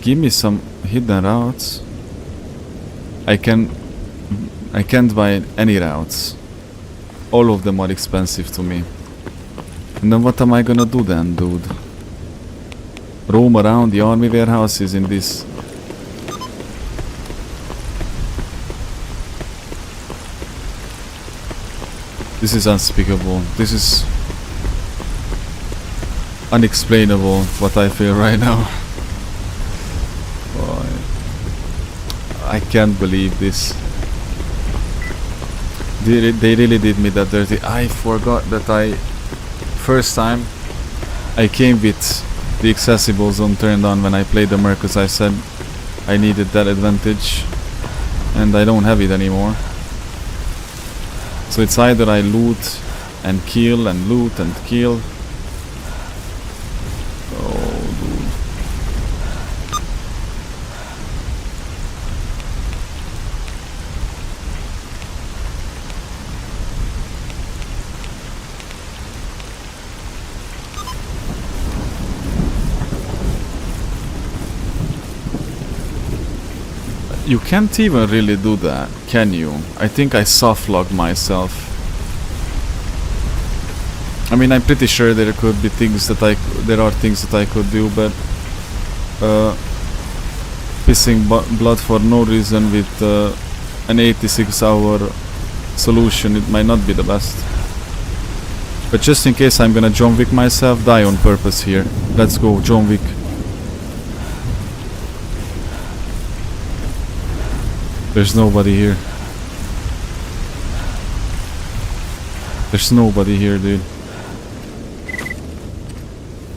Give me some hidden routes. I can't buy any routes. All of them are expensive to me. And then what am I gonna do then, dude? Roam around the army warehouses in this. This is unspeakable. This is unexplainable what I feel right now. I can't believe this. They really did me that dirty. I forgot that first time I came with the accessible zone turned on when I played the Mer, because I said I needed that advantage and I don't have it anymore. So it's either I loot and kill and loot and kill. Oh, dude. You can't even really do that, can you? I think I soft-logged myself. I mean, I'm pretty sure there could be things that there are things that I could do, but pissing blood for no reason with an 86-hour solution, it might not be the best. But just in case I'm gonna John Wick myself, die on purpose here. Let's go, John Wick. There's nobody here. There's nobody here, dude.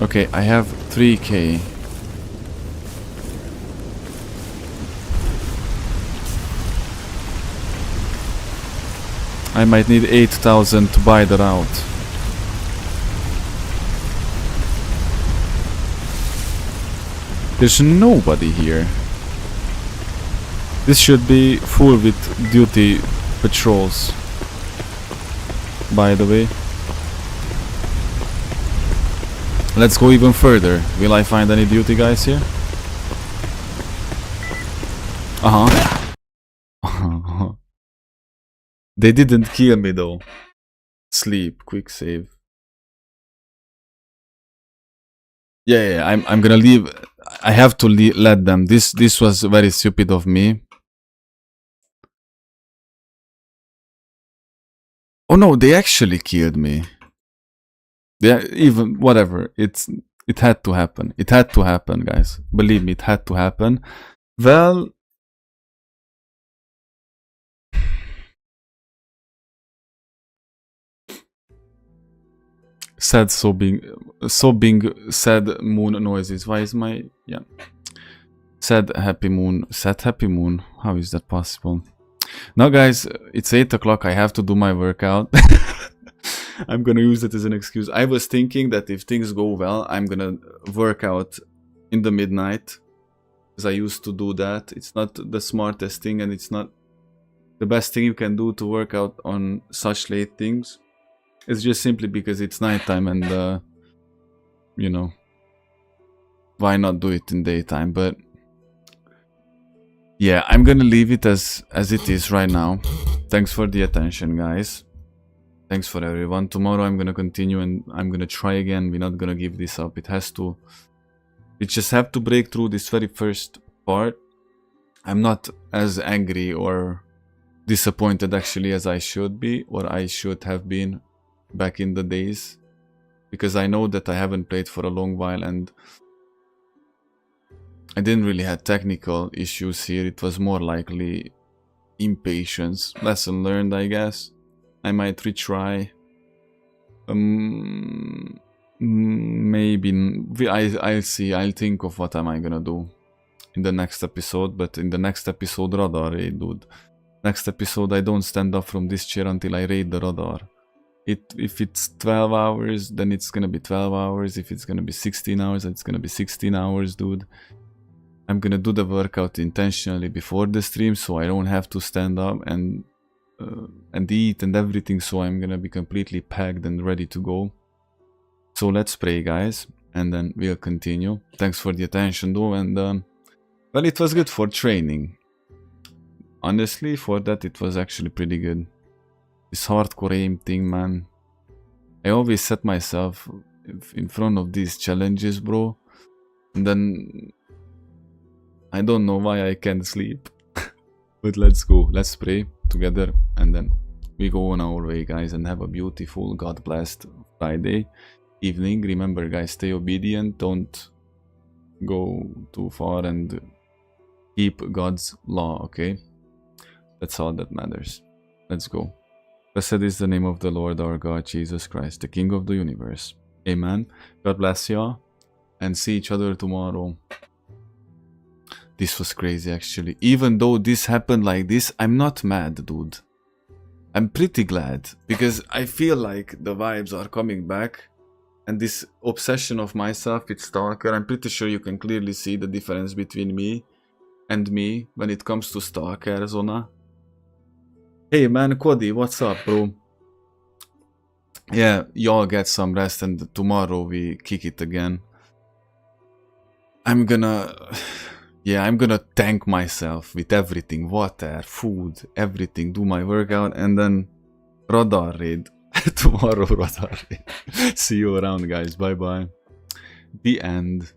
Okay, I have 3k. I might need 8,000 to buy the route. There's nobody here. This should be full with duty patrols, by the way. Let's go even further. Will I find any duty guys here? They didn't kill me though. Sleep, quick save. Yeah, I'm gonna leave. I have to let them. This was very stupid of me. Oh no, they actually killed me. Yeah, even whatever. It had to happen. It had to happen, guys. Believe me, it had to happen. Well, sad sobbing sad moon noises. Why is my sad happy moon? Sad happy moon. How is that possible? Now guys, it's 8 o'clock, I have to do my workout. I'm gonna use it as an excuse. I was thinking that if things go well, I'm gonna work out in the midnight, because I used to do that. It's not the smartest thing, and it's not the best thing you can do to work out on such late things. It's just simply because it's nighttime and, you know, why not do it in daytime? But yeah, I'm gonna leave it as it is right now. Thanks for the attention, guys. Thanks for everyone. Tomorrow I'm gonna continue and I'm gonna try again. We're not gonna give this up. It has to... We just have to break through this very first part. I'm not as angry or disappointed actually as I should be, or I should have been back in the days, because I know that I haven't played for a long while and I didn't really have technical issues here. It was more likely impatience. Lesson learned, I guess. I might retry. Maybe I'll see. I'll think of what am I gonna do in the next episode. But in the next episode, radar raid, dude. Next episode, I don't stand up from this chair until I raid the radar. If it's 12 hours, then it's gonna be 12 hours. If it's gonna be 16 hours, it's gonna be 16 hours, dude. I'm gonna do the workout intentionally before the stream, so I don't have to stand up and eat and everything. So I'm gonna be completely packed and ready to go. So let's pray, guys, and then we'll continue. Thanks for the attention, though, and well, it was good for training. Honestly, for that, it was actually pretty good. This hardcore aim thing, man. I always set myself in front of these challenges, bro, and then I don't know why I can't sleep. But let's go, let's pray together, and then we go on our way, guys, and have a beautiful, God-blessed Friday evening. Remember, guys, stay obedient, don't go too far, and keep God's law, okay? That's all that matters. Let's go. Blessed is the name of the Lord our God, Jesus Christ, the King of the universe. Amen. God bless y'all, and see each other tomorrow. This was crazy, actually. Even though this happened like this, I'm not mad, dude. I'm pretty glad, because I feel like the vibes are coming back, and this obsession of myself with S.T.A.L.K.E.R, I'm pretty sure you can clearly see the difference between me and me when it comes to S.T.A.L.K.E.R, Zona. Hey man, Cody, what's up, bro? Yeah, y'all get some rest, and tomorrow we kick it again. I'm gonna tank myself with everything, water, food, everything, do my workout, and then radar raid. Tomorrow radar raid. See you around, guys. Bye bye. The end.